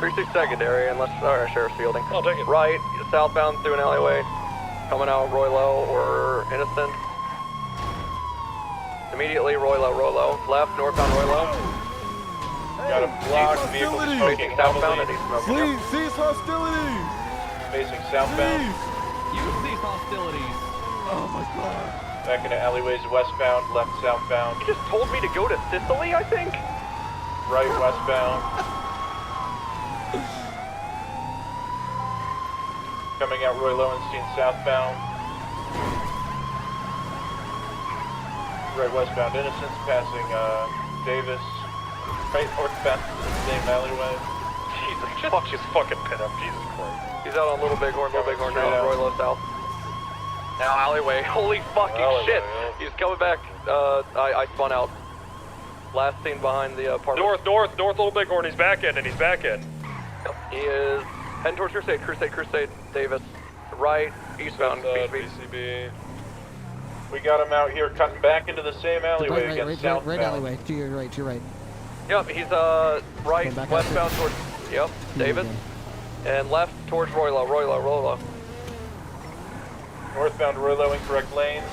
36 secondary, unless, alright, Sheriff's Fielding. I'll take it. Right, southbound through an alleyway. Coming out Roylo or Innocent. Immediately Roylo. Left, northbound Roylo. Got a blocked vehicle smoking Southbound heavily. and he's smoking. Please, cease hostilities. Facing southbound. Use these hostilities. Oh my god. Back into alleyways westbound, left southbound. He just told me to go to Sicily, I think? Right westbound. Coming out Roy Lowenstein southbound. Right westbound Innocence, passing Davis. Right northbound to the same alleyway. Jesus, fuck his fucking pin up. Jesus Christ. He's out on Little Bighorn now, Roylo south. Now alleyway, holy fucking shit! He's coming back, I spun out. Last seen behind the apartment. North, Little Bighorn. He's back in, and he's back in. He is heading towards Crusade, Davis. Right, eastbound, BCB. We got him out here cutting back into the same alleyway against southbound. Right alleyway, to your right. Yep, he's right, westbound towards, yep, Davis. And left towards Roylo. Northbound Roylo, incorrect lanes.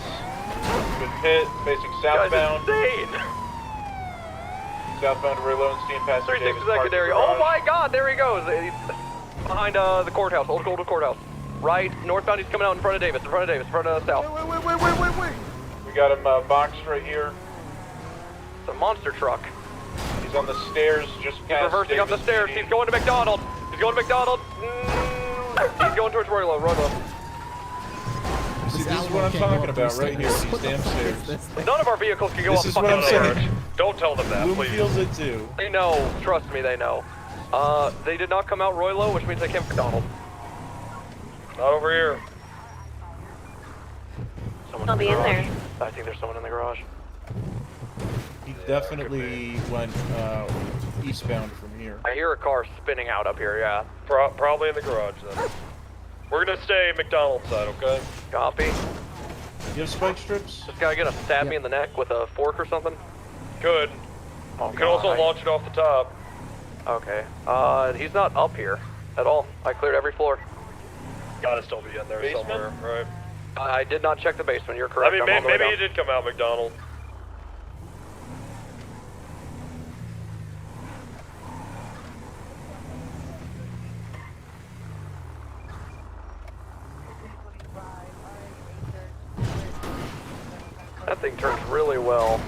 Good hit, facing southbound. Guy's insane! Southbound Roylo and Steam passing 36 Davis Park secondary. Garage. Oh my god, there he goes! He's behind the courthouse, old courthouse. Right, northbound, he's coming out in front of Davis, in front of south. Wait. We got him boxed right here. It's a monster truck. He's on the stairs, just He's past reversing up the Davis stairs. PD. He's going to McDonald. He's going towards Roylo. See, this is what I'm talking about right here, these damn stairs. None of our vehicles can go This up is fucking what I'm saying. stairs. Don't tell them that, Bloom please. feels it too. They know. Trust me, they know. They did not come out Roylo, which means they came from McDonald. Not over here. I'll be in there. I think there's someone in the garage. He definitely went eastbound from here. I hear a car spinning out up here, yeah. Probably in the garage then. We're gonna stay McDonald's side, okay? Copy. You have spike strips? This guy gonna stab me in the neck with a fork or something? Good. Oh, you can also launch it off the top. Okay. He's not up here at all. I cleared every floor. Gotta still be in there somewhere, right? I did not check the basement, you're correct. I mean, maybe he did come out McDonald. That thing turns really well.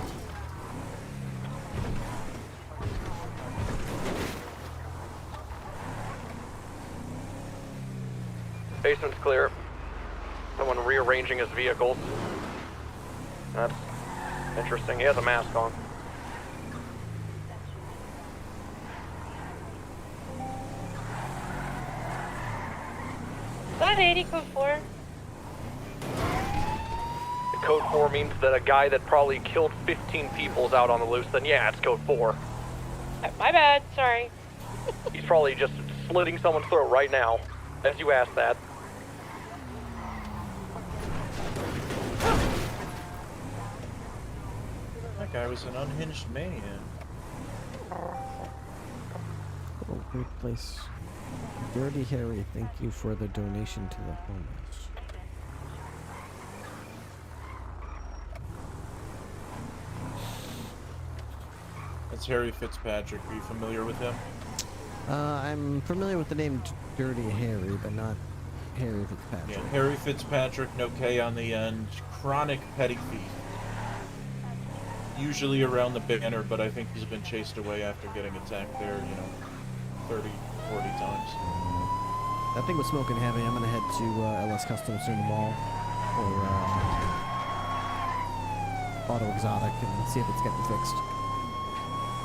Basement's clear. Someone rearranging his vehicles. That's interesting. He has a mask on. Is that 80 code 4? Code 4 means that a guy that probably killed 15 people is out on the loose, then yeah, it's code 4. My bad, sorry. He's probably just slitting someone's throat right now, as you asked that. That guy was an unhinged maniac. Oh, great place. Dirty Harry, thank you for the donation to the homeless. That's Harry Fitzpatrick. Are you familiar with him? I'm familiar with the name Dirty Harry, but not Harry Fitzpatrick. Yeah, Harry Fitzpatrick, no K on the end. Chronic petty thief. Usually around the banner, but I think he's been chased away after getting attacked there, 30, 40 times. That thing was smoking heavy. I'm gonna head to LS Customs near the mall or Auto Exotic and see if it's getting fixed.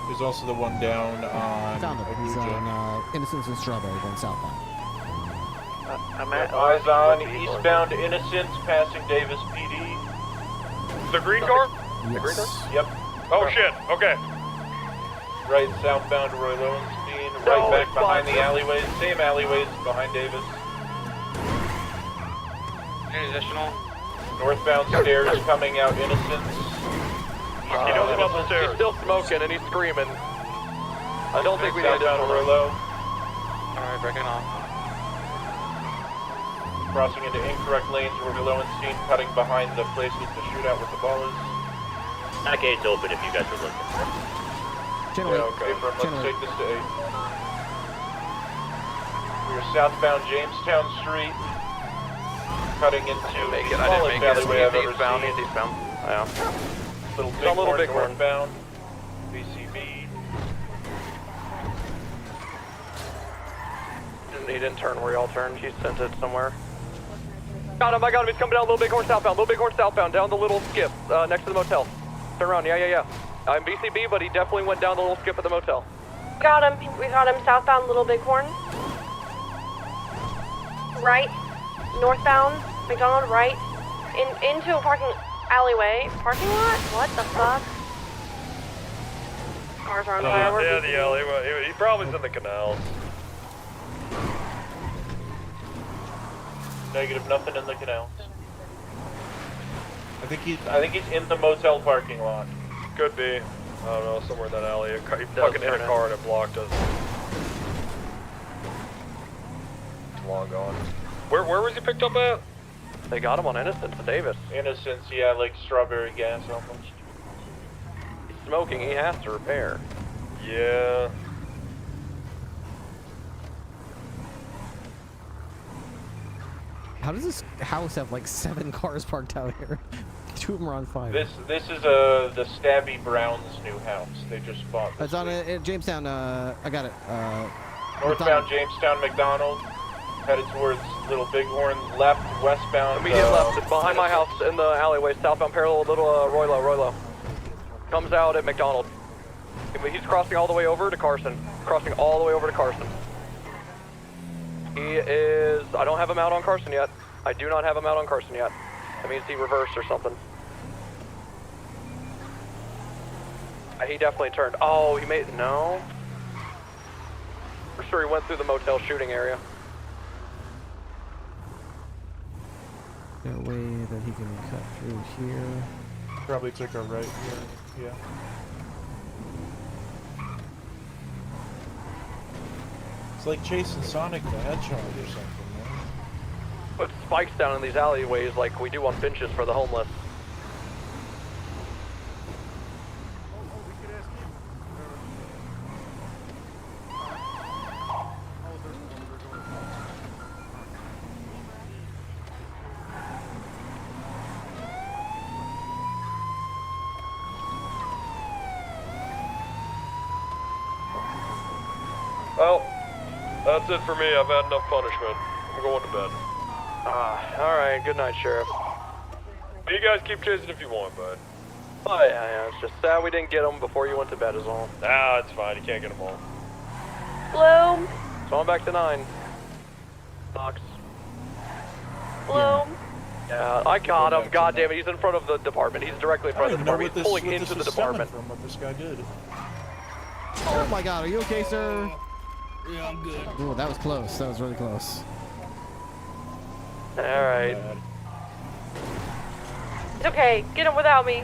There's also the one down on Found it. He's on Innocence and Strawberry going southbound. I'm at eyes on eastbound Innocence passing Davis PD. The green car? Yes. The green car? Yep. Oh shit, okay. Right southbound Roy Lowenstein, right back behind the alleyways, same alleyways behind Davis. Any additional? Northbound stairs coming out Innocence. He knows about the stairs. He's still smoking and he's screaming. I don't think we need to southbound Roylo. Alright, breaking off. Crossing into incorrect lanes, Roy Lowenstein cutting behind the places to shoot out with the ballers. That gate's open if you guys are looking. Channel 8. Okay, let's Channel take this to 8. We are southbound Jamestown Street, cutting into I the didn't smallest make it. alleyway I've ever Eastbound, seen. he's eastbound. Yeah. Little Big Horn northbound. BCB. He didn't turn where y'all turned. He sent it somewhere. Got him, I got him. He's coming down Little Big Horn southbound. Little Big Horn southbound, down the little skip next to the motel. Turn around, yeah. I'm BCB, but he definitely went down the little skip at the motel. Got him. We got him southbound Little Bighorn. Right. Northbound McDonald, right. Into a parking alleyway. Parking lot? What the fuck? Cars are on fire. Yeah, the alleyway. He probably's in the canal. Negative, nothing in the canals. I think he's in the motel parking lot. Could be. I don't know, somewhere in that alley. He fucking hit a car and it blocked us. It's long gone. Where was he picked up at? They got him on Innocence, Davis. Innocence, yeah, like strawberry gas almost. He's smoking, he has to repair. Yeah. How does this house have like 7 cars parked out here? 2 of them are on fire. This is the Stabby Brown's new house. They just bought this. It's on Jamestown. I got it. Northbound Jamestown McDonald, headed towards Little Bighorn. Left, westbound. Immediate left, behind my house in the alleyway, southbound parallel, little Roylo. Comes out at McDonald. He's crossing all the way over to Carson. Crossing all the way over to Carson. He is... I don't have him out on Carson yet. I do not have him out on Carson yet. That means he reversed or something. He definitely turned. Oh, he made... No. For sure he went through the motel shooting area. Is there a way that he can cut through here? Probably took a right here. Yeah. It's like chasing Sonic the Hedgehog or something, man. Put spikes down in these alleyways like we do on benches for the homeless. Well, that's it for me. I've had enough punishment. I'm going to bed. Alright, good night, Sheriff. You guys keep chasing if you want, bud. Oh, yeah, it's just sad we didn't get them before you went to bed is all. Nah, it's fine. You can't get them all. Bloom. So I'm back to 9. Knox. Bloom. Yeah, I got him. God damn it, he's in front of the department. He's directly in front of the department. He's pulling into the department. From what this guy did. Oh my god, are you okay, sir? Yeah, I'm good. Oh, that was close. That was really close. Alright. It's okay. Get him without me.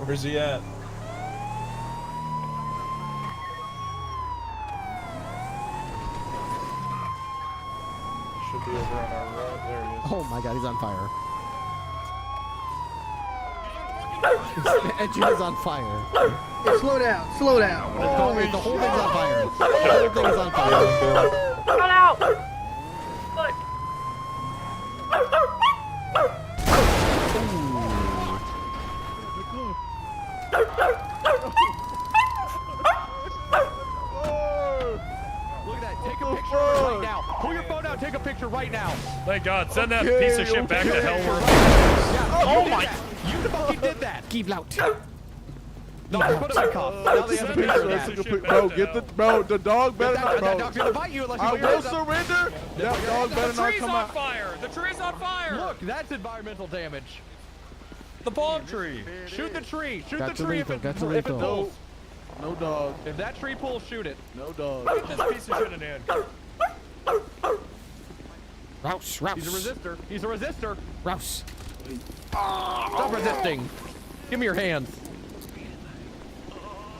Where's he at? Should be over on our right. There he is. Oh my god, he's on fire. Edge is on fire. Hey, slow down, slow down. The whole thing's on fire. The whole thing is on fire. Run out. Look. Look at that. Take a picture right now. Pull your phone out. Take a picture right now. Thank God. Send that piece of shit back to hell where. Yeah, oh my! You fucking did that. Keep out. No, put him in cuffs. Now they have a picture of that. Bro, get the dog better not, bro. That dog's gonna bite you unless you I clear will it up. surrender. That dog better not come out. The tree's on fire. The tree's on fire. Look, that's environmental damage. The palm tree. Shoot the tree. Shoot Got the tree lethal, if got it lethal. pulls. No dog. If that tree pulls, shoot it. No dog. Get this piece of shit in hand. Rouse, rouse. He's a resistor. He's a resistor. Rouse. Stop resisting. Give me your hands.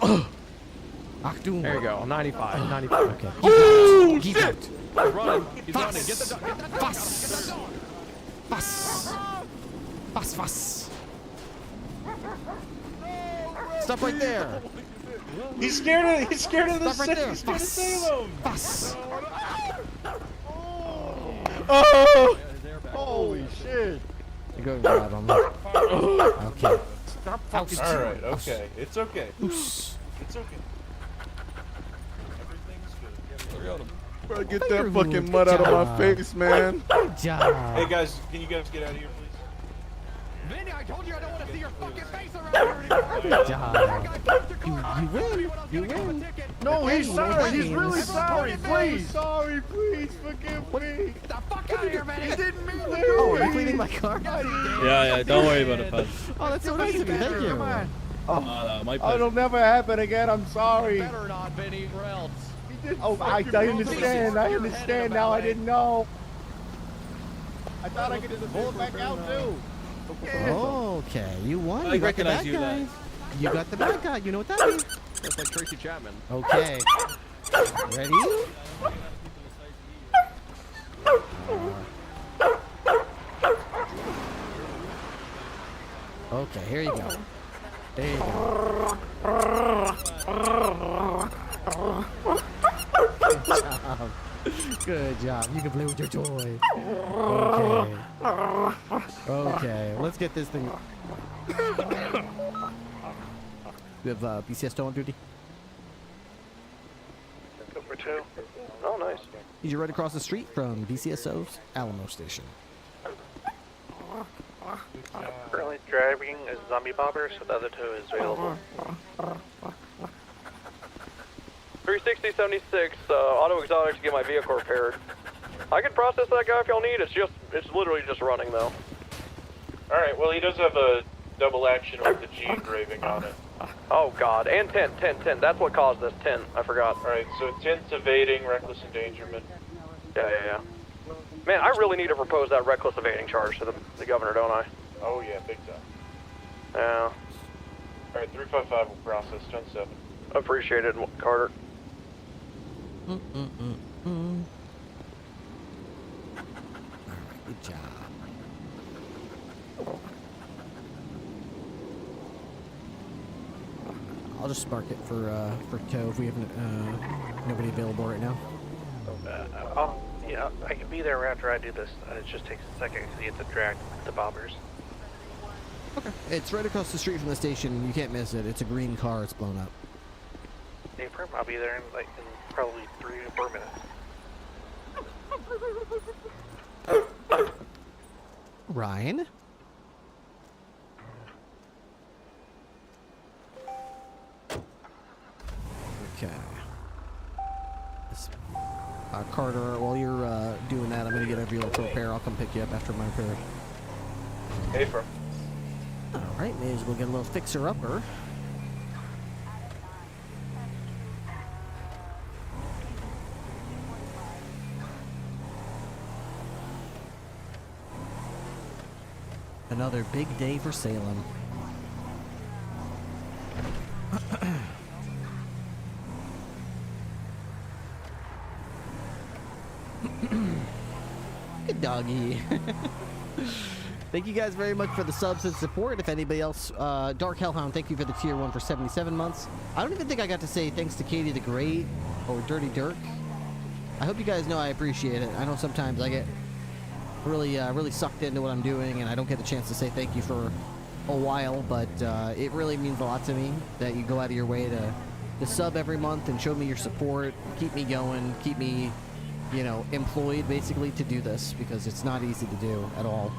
There you go. 95. 95. Okay. Oh, Keep shit. out. He's running. He's running. Get the dog. Get that dog. Fuss. Get that dog. Fuss. Fuss, fuss. Stop right there. He's scared of the Stop right there. He's scared of Fuss. Salem. Fuss. Oh! Holy shit! You go grab him. Okay. Stop fucking. Alright, okay. It's okay. Oos. It's okay. Everything's good. Bro, get that fucking mud out of my face, man. Good job. Hey guys, can you guys get out of here, please? Vinny, I told you I don't want to see your fucking face around here anymore. Good job. You win. You win. No, he's Hey, sorry. hey, He's really hey, sorry. hey, Please. Sorry, please forgive me. Get the fuck out of here, Vinny. He didn't mean to do Oh, it. are you cleaning my car? Yeah, don't worry about it, bud. Oh, that's so nice of you. Thank you. Come on. My Oh, pleasure. it'll never happen again. I'm sorry. Better not, Vinny, or else. Oh, I understand. I understand now. I didn't know. I thought I could just pull it back out too. Okay, you won. I You got the recognize bad you, guy. lad. You got the bad guy. You know what that means? That's like Tracy Chapman. Okay. Ready? Okay, here you go. There you go. Good job. Good job. You can play with your toy. Okay. Okay, let's get this thing. We have BCS still on duty. Number 2. Oh, nice. He's right across the street from BCSO's Alamo Station. Currently driving a zombie bobber, so the other two is available. 360, 76, auto exotic to get my vehicle repaired. I can process that guy if y'all need. It's literally just running though. Alright, well he does have a double action with the G engraving on it. Oh god, and 10. That's what caused this, 10. I forgot. Alright, so 10's evading, reckless endangerment. Yeah. Man, I really need to propose that reckless evading charge to the governor, don't I? Oh yeah, big time. Yeah. Alright, 355 will process, 10-7. Appreciate it, Carter. Good job. I'll just mark it for tow if we have nobody available right now. Yeah, I can be there after I do this. It just takes a second to get the drag the bobbers. Okay. It's right across the street from the station. You can't miss it. It's a green car. It's blown up. April, I'll be there in probably 3 to 4 minutes. Ryan? Okay. Carter, while you're doing that, I'm going to get a vehicle repair. I'll come pick you up after my repair. April. Alright, may as well get a little fixer-upper. Another big day for Salem. Good doggy. Thank you guys very much for the subs and support. If anybody else, Dark Hellhound, thank you for the tier 1 for 77 months. I don't even think I got to say thanks to Katie the Great or Dirty Dirk. I hope you guys know I appreciate it. I know sometimes I get really sucked into what I'm doing and I don't get the chance to say thank you for a while, but it really means a lot to me that you go out of your way to sub every month and show me your support, keep me going, keep me, you know, employed basically to do this, because it's not easy to do at all.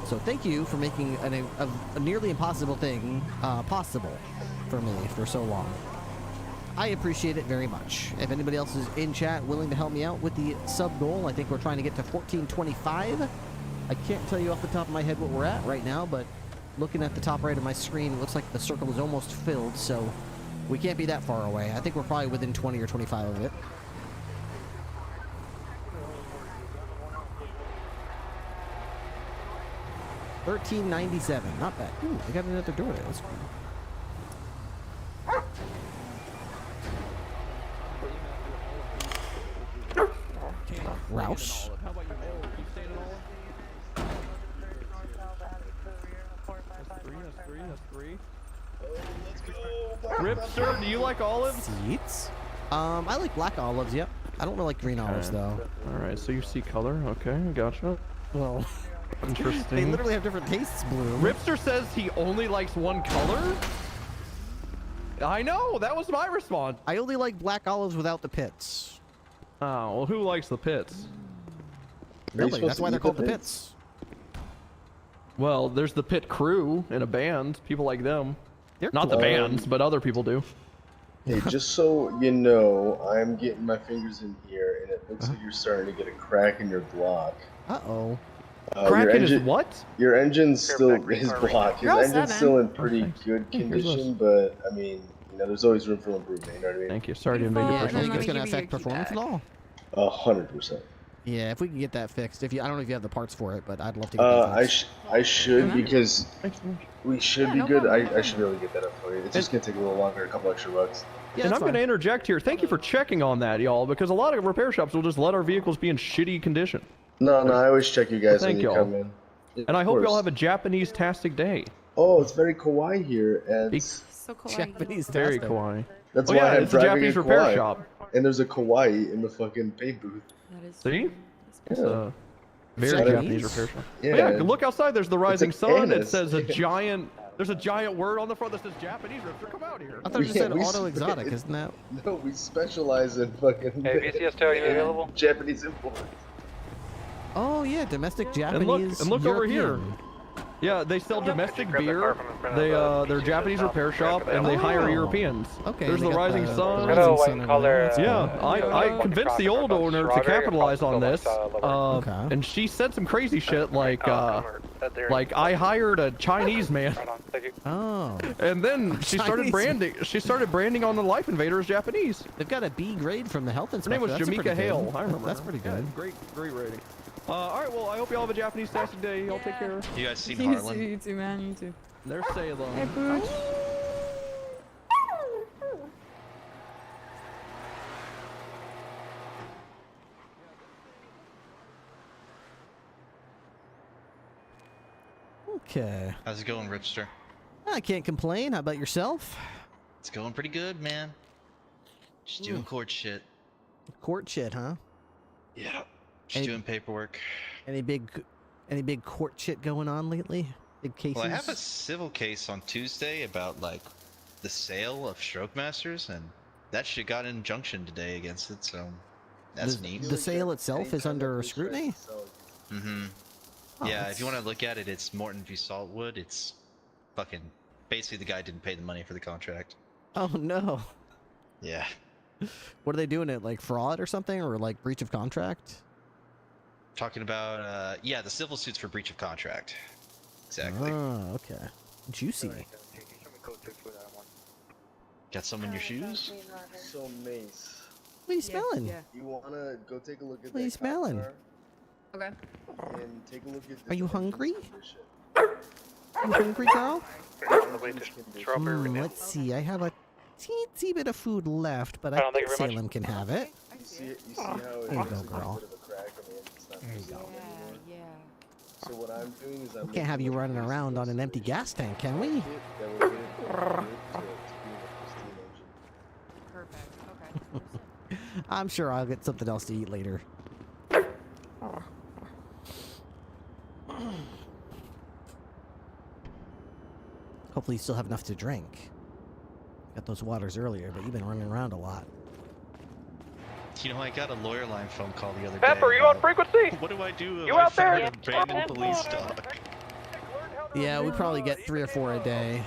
So thank you for making a nearly impossible thing possible for me for so long. I appreciate it very much. If anybody else is in chat willing to help me out with the sub goal, I think we're trying to get to 1425. I can't tell you off the top of my head what we're at right now, but looking at the top right of my screen, it looks like the circle is almost filled, so we can't be that far away. I think we're probably within 20 or 25 of it. $13.97, not bad. Ooh, I got another door there. That's cool. Roush. That's three. Ripster, do you like olives? Seeds? I like black olives, yep. I don't really like green olives, though. Alright, so you see color. Okay, gotcha. Well, interesting. They literally have different tastes, Bloom. Ripster says he only likes one color? I know, that was my response. I only like black olives without the pits. Oh, well, who likes the pits? Nobody, that's why they're called the pits. Well, there's the pit crew in a band. People like them. They're not cool. the bands, but other people do. Hey, just so you know, I'm getting my fingers in here, and it looks like you're starting to get a crack in your block. Uh-oh. Crack in his what? Your engine's still, his block, his engine's still in pretty good condition, but, I mean, you know, there's always room for improvement, you know what I mean? Thank you. Sorry to invade your personal Do you think it's space. going to affect performance at all? 100%. Yeah, if we can get that fixed. I don't know if you have the parts for it, but I'd love to get that fixed. I should, because we should be good. I should be able to get that up for you. It's just going to take a little longer, a couple extra bucks. Yeah, and I'm going to interject here. Thank you for checking on that, y'all, because a lot of repair shops will just let our vehicles be in shitty condition. No, I always check you guys when you y'all. come in. And I hope y'all have a Japanese-tastic day. Oh, it's very kawaii here, and So kawaii. Japanese Very kawaii. that's Oh, why yeah, I'm it's a driving Japanese a repair kawaii. shop. And there's a kawaii in the fucking paint booth. See? It's a very Japanese? Japanese repair shop. Yeah. Yeah, look outside. There's the rising like sun. It anise. says a giant. There's a giant word on the front that says Japanese Ripster. Come out here. I thought you said auto exotic, isn't that? No, we specialize in fucking Hey, VCS Tow, you available? Japanese imports. Oh yeah, domestic Japanese. And look over here. European. Yeah, they sell domestic beer. They're a Japanese repair shop, and they hire Europeans. Okay. There's the Rising Sun. Yeah, I convinced the old owner to capitalize on this. And she said some crazy shit like I hired a Chinese man. Oh. And then she started branding. She started branding on the Life Invader as Japanese. They've got a B grade from the health Her inspector. name was Jamaica Hale. I remember. That's pretty good. Yeah, great rating. All right, well, I hope you all have a Japanese tastic day. Y'all take care. You guys seen Harlan? You too, man. You too. There's Salem. Hey, Pooch. Okay. How's it going, Ripster? I can't complain. How about yourself? It's going pretty good, man. Just doing court shit. Court shit, huh? Yeah. Just doing paperwork. Any big court shit going on lately? Big cases? Well, I have a civil case on Tuesday about, like, the sale of Stroke Masters, and that shit got an injunction today against it, so that's neat. The sale itself is under scrutiny? Mm-hmm. Oh, yeah, if you want to look at it, it's Morton v. Saltwood. It's fucking... Basically, the guy didn't pay the money for the contract. Oh, no. Yeah. What are they doing? It like fraud or something, or like breach of contract? Talking about, yeah, the civil suit's for breach of contract. Exactly. Oh, okay. Juicy. Got some in your shoes? So, Mace. What are you smelling? You wanna go take a look at What are you smelling? Okay. And take a look at Are you hungry? You hungry, girl? Let's see. I have a teensy bit of food left, but I think Salem can have it. You see how There you go, girl. There you go. So what I'm doing is We can't have you running around on an empty gas tank, can we? I'm sure I'll get something else to eat later. Hopefully you still have enough to drink. Got those waters earlier, but you've been running around a lot. You know, I got a lawyer line phone call the other day. Pepper, you on frequency? What do I do if You I out there? find an abandoned police dog? Yeah, we probably get 3 or 4 a day.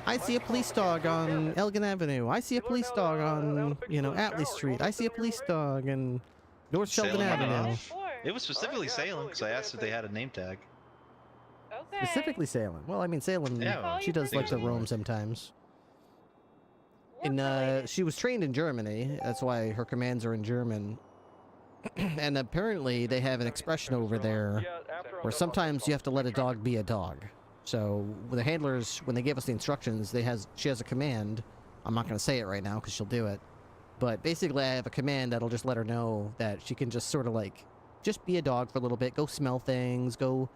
I see a police dog on Elgin Avenue. I see a police dog on, you know, Atlee Street. I see a police dog in North Sheldon Salem Avenue. enough. It was specifically Salem, because I asked if they had a name tag. Specifically Salem. Well, I mean, Salem, Yeah, she does like to roam sometimes. And she was trained in Germany. That's why her commands are in German. And apparently they have an expression over there where sometimes you have to let a dog be a dog. So the handlers, when they gave us the instructions, she has a command. I'm not going to say it right now because she'll do it. But basically I have a command that'll just let her know that she can just sort of like, just be a dog for a little bit. Go smell things. Go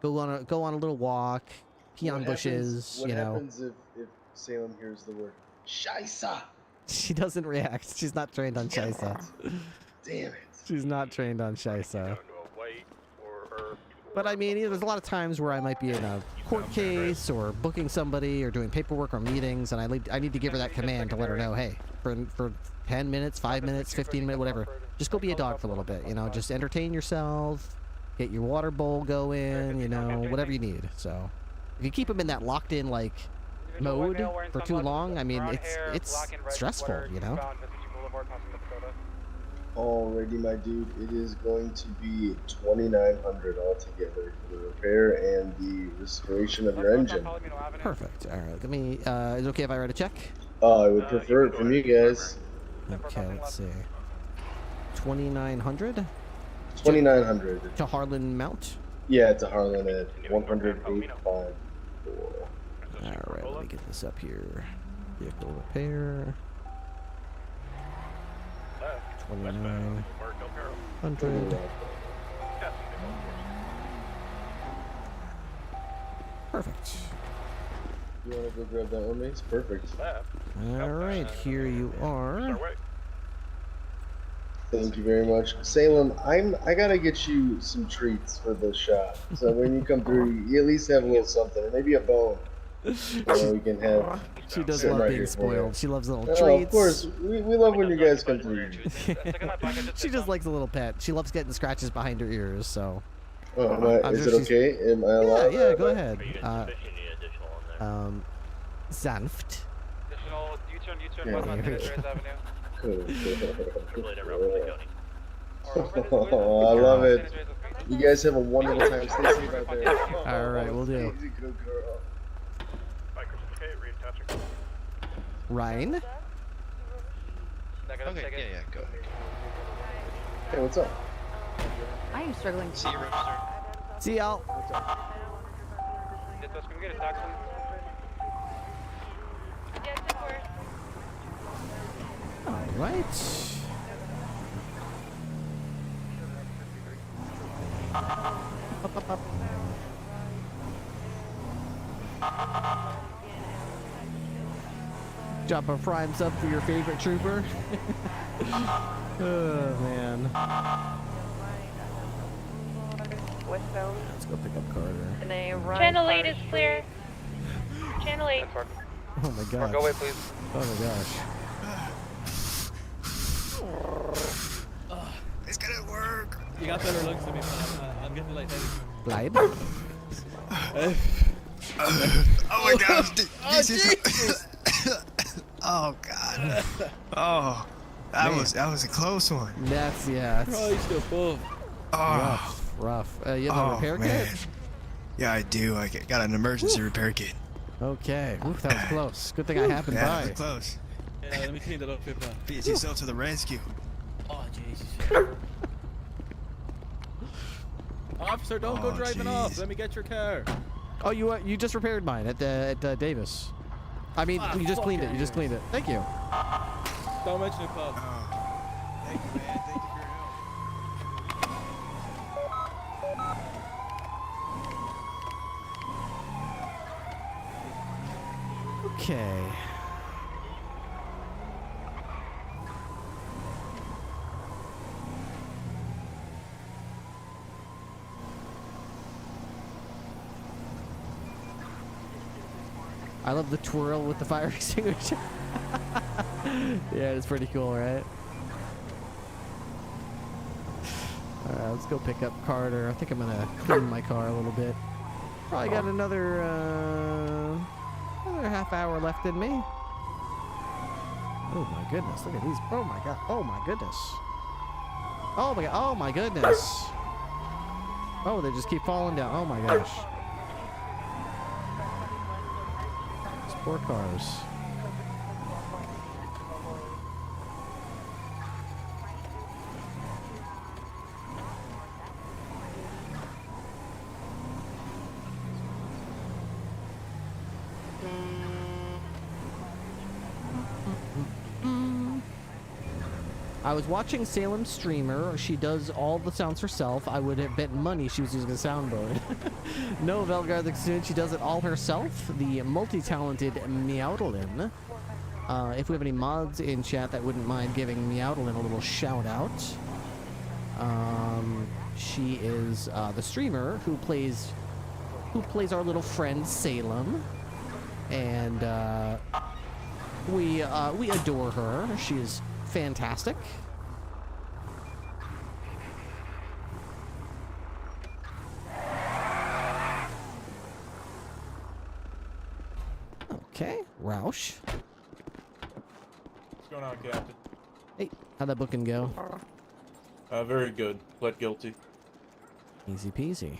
on a little walk. Pee on bushes. What you know. happens if Salem hears the word Scheisse? She doesn't react. She's not trained on Scheisse. Damn it. She's not trained on Scheisse. But I mean, there's a lot of times where I might be in a court case or booking somebody or doing paperwork or meetings, and I need to give her that command to let her know, hey, for 10 minutes, 5 minutes, 15 minutes, whatever, just go be a dog for a little bit, you know, just entertain yourself, get your water bowl going, you know, whatever you need. So if you keep them in that locked in, like, mode for too long, I mean, it's stressful, you know? Alrighty, my dude, it is going to be $2,900 altogether for the repair and the restoration of your engine. Perfect. All right, let me, is it okay if I write a check? I would prefer it from you guys. Okay, let's see. 2,900? 2,900. To Harlan Mount? Yeah, to Harlan at 108.54. Alright, let me get this up here. Vehicle repair. 2,900. Perfect. You want to go grab that one, Mace? Perfect. Alright, here you are. Thank you very much. Salem, I gotta get you some treats for the shop. So when you come through, you at least have a little something, or maybe a bone. So we can have. She does love right being spoiled. She loves little treats. treats. Of course, we love when you guys come through. She just likes a little pet. She loves getting scratches behind her ears, so. Oh, is it okay? Am I allowed? Yeah, go ahead. Sanft. Additional U-turn, Yeah. west on There we Andrews Avenue. Oh, I love it. You guys have a wonderful time. Stay safe out there. All right, we'll do. Easy, good girl. Ryan? Okay, yeah, go ahead. Hey, what's up? I am struggling. See you, Roadster. See y'all. Can we get a taxi? All right. Up. Drop a prime sub for your favorite trooper. Oh man. Westbound. Let's go pick up Carter. And a right. Channel 8 is clear. Channel 8. Oh my god. Go away, please. Oh my gosh. It's gonna work. You got better looks than me, man. I'm getting lightheaded. Bleib? Oh my gosh. Oh god. Oh, that was a close one. That's Christ above. Oh, rough. You have a repair kit? Yeah, I do. I got an emergency repair kit. Okay. Oof, that was close. Good thing I happened yeah, by. that was close. Yeah, let me clean that up, Pippa. Beat yourself to the rescue. Oh, Jesus. Officer, don't go driving off. Let me get your car. Oh, you just repaired mine at Davis. I mean, you just cleaned it. You just cleaned it. Thank you. Don't mention it, Pop. Thank you, man. Thank you for your help. Okay. I love the twirl with the fire extinguisher. Yeah, it's pretty cool, right? Alright, let's go pick up Carter. I think I'm gonna clean my car a little bit. Probably got another half hour left in me. Oh my goodness, look at these. Oh my god. Oh my goodness. Oh my god. Oh my goodness. Oh, they just keep falling down. Oh my gosh. Sport cars. I was watching Salem's streamer. She does all the sounds herself. I would have bet money she was using a soundboard. No, Velgar the student, she does it all herself. The multi-talented Meowdlin. If we have any mods in chat that wouldn't mind giving Meowdlin a little shout out. She is the streamer who plays our little friend Salem, and we adore her. She is fantastic. Okay, Roush. What's going on, Captain? Hey, how'd that booking go? Very good. Pled guilty. Easy peasy.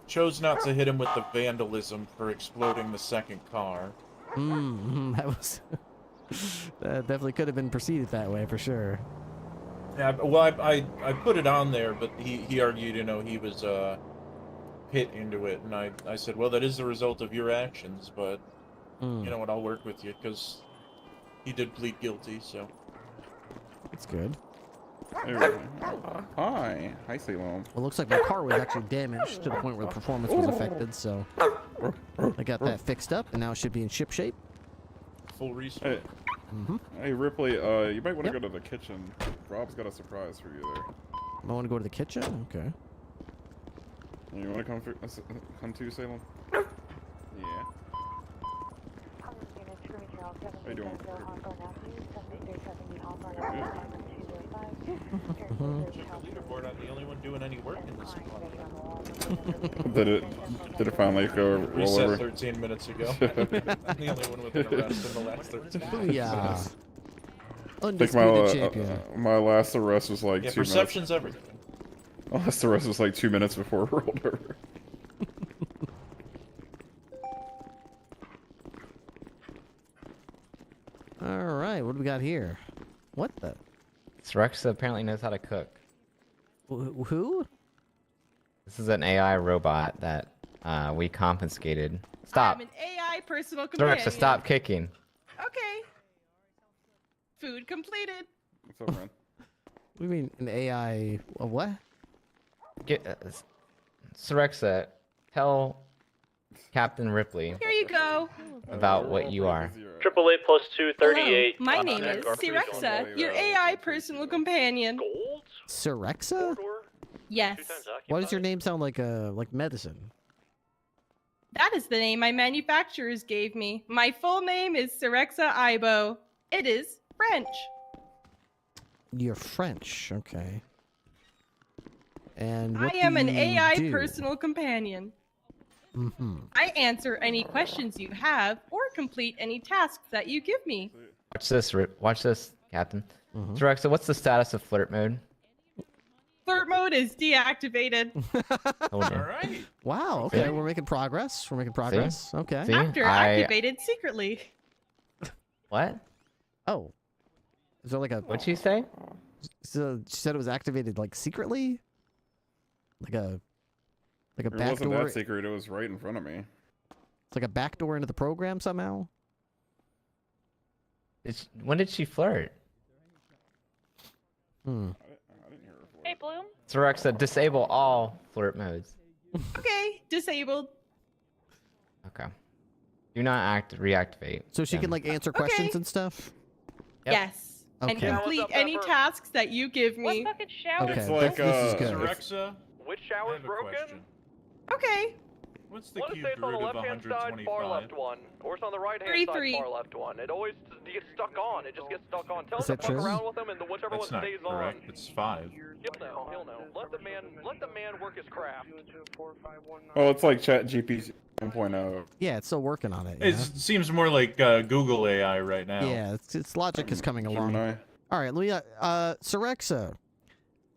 Chose not to hit him with the vandalism for exploding the second car. That was... that definitely could have been proceeded that way, for sure. Yeah, well, I put it on there, but he argued, you know, he was hit into it, and I said, well, that is the result of your actions, but you know what, I'll work with you, because he did plead guilty, so. That's good. Hi, Salem. Well, it looks like my car was actually damaged to the point where the performance was affected, so I got that fixed up, and now it should be in ship shape. Full restart. Hey, hey Ripley, you might want to go to the kitchen. Rob's got a surprise for you there. I want to go to the kitchen? Okay. You want to come to Salem? Yeah. How you doing? Leaderboard, I'm the only one doing any work in this spot. Did it finally go roll Reset over? 13 minutes ago. I'm the only one with an arrest in the last 13 minutes. Yeah. I think Undisputed champion. my last arrest was like 2 minutes. Perception's everything. My last arrest was like 2 minutes before it rolled over. All right, what do we got here? What the? Rexa apparently knows how to cook. Who? This is an AI robot that we confiscated. Stop. I'm an AI personal companion. Rexa, stop kicking. Okay. Food completed. What's up, man? What do you mean an AI? A what? Get Rexa, tell Captain Ripley Here you go. about what you are. 888+238. Hello, my name is Sirexa, your AI personal companion. Sirexa? Yes. Why does your name sound like medicine? That is the name my manufacturers gave me. My full name is Sirexa Ibo. It is French. You're French, okay. And I what am do an you AI do? personal companion. Mm-hmm. I answer any questions you have or complete any tasks that you give me. Watch this, watch this, Captain. Rexa, what's the status of flirt mode? Flirt mode is deactivated. Alright. Wow, okay, See? we're making progress. We're making progress. Okay. See? After activated secretly. What? Oh. Is there like a... What'd she say? So she said it was activated like secretly? Like a It back wasn't door? that secret, it was right in front of me. It's like a back door into the program somehow? When did she flirt? Hey, Bloom. Rexa, disable all flirt modes. Okay, disabled. Okay. Do not reactivate. So she can like answer questions and stuff? Yep. Yes. And Okay. complete any tasks that you give me. What fucking shower? It's like, this is good. Rexa, Which I shower's have a broken? question. Okay. What's the Want to cube say it's on the root of left-hand side, far 125? left one, or it's on the right-hand 3-3. side, far left one. It always gets stuck on. It just gets stuck on. Tell Is him that to fuck true? around with them, and whichever That's one not stays correct. on. It's 5. He'll know. He'll know. Let the man work his craft. Oh, it's like Chat GPT 1.0. Yeah, it's still working on it. It yeah? seems more like Google AI right now. Yeah, its logic is coming along. Gemini. All right, let me. Sirexa,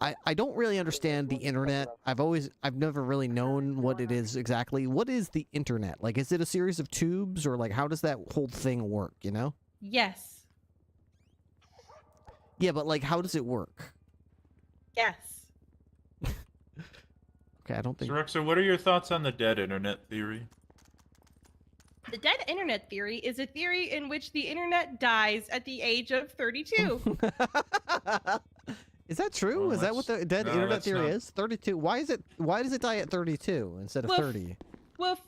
I don't really understand the internet. I've never really known what it is exactly. What is the internet? Like, is it a series of tubes, or like how does that whole thing work? You know? Yes. Yeah, but like, how does it work? Yes. Okay, I don't think. Rexa, what are your thoughts on the dead internet theory? The dead internet theory is a theory in which the internet dies at the age of 32. Is that true? Well, Is that what the dead no, internet that's theory not- is? 32. Why does it die at 32 instead of Woof. 30? Woof.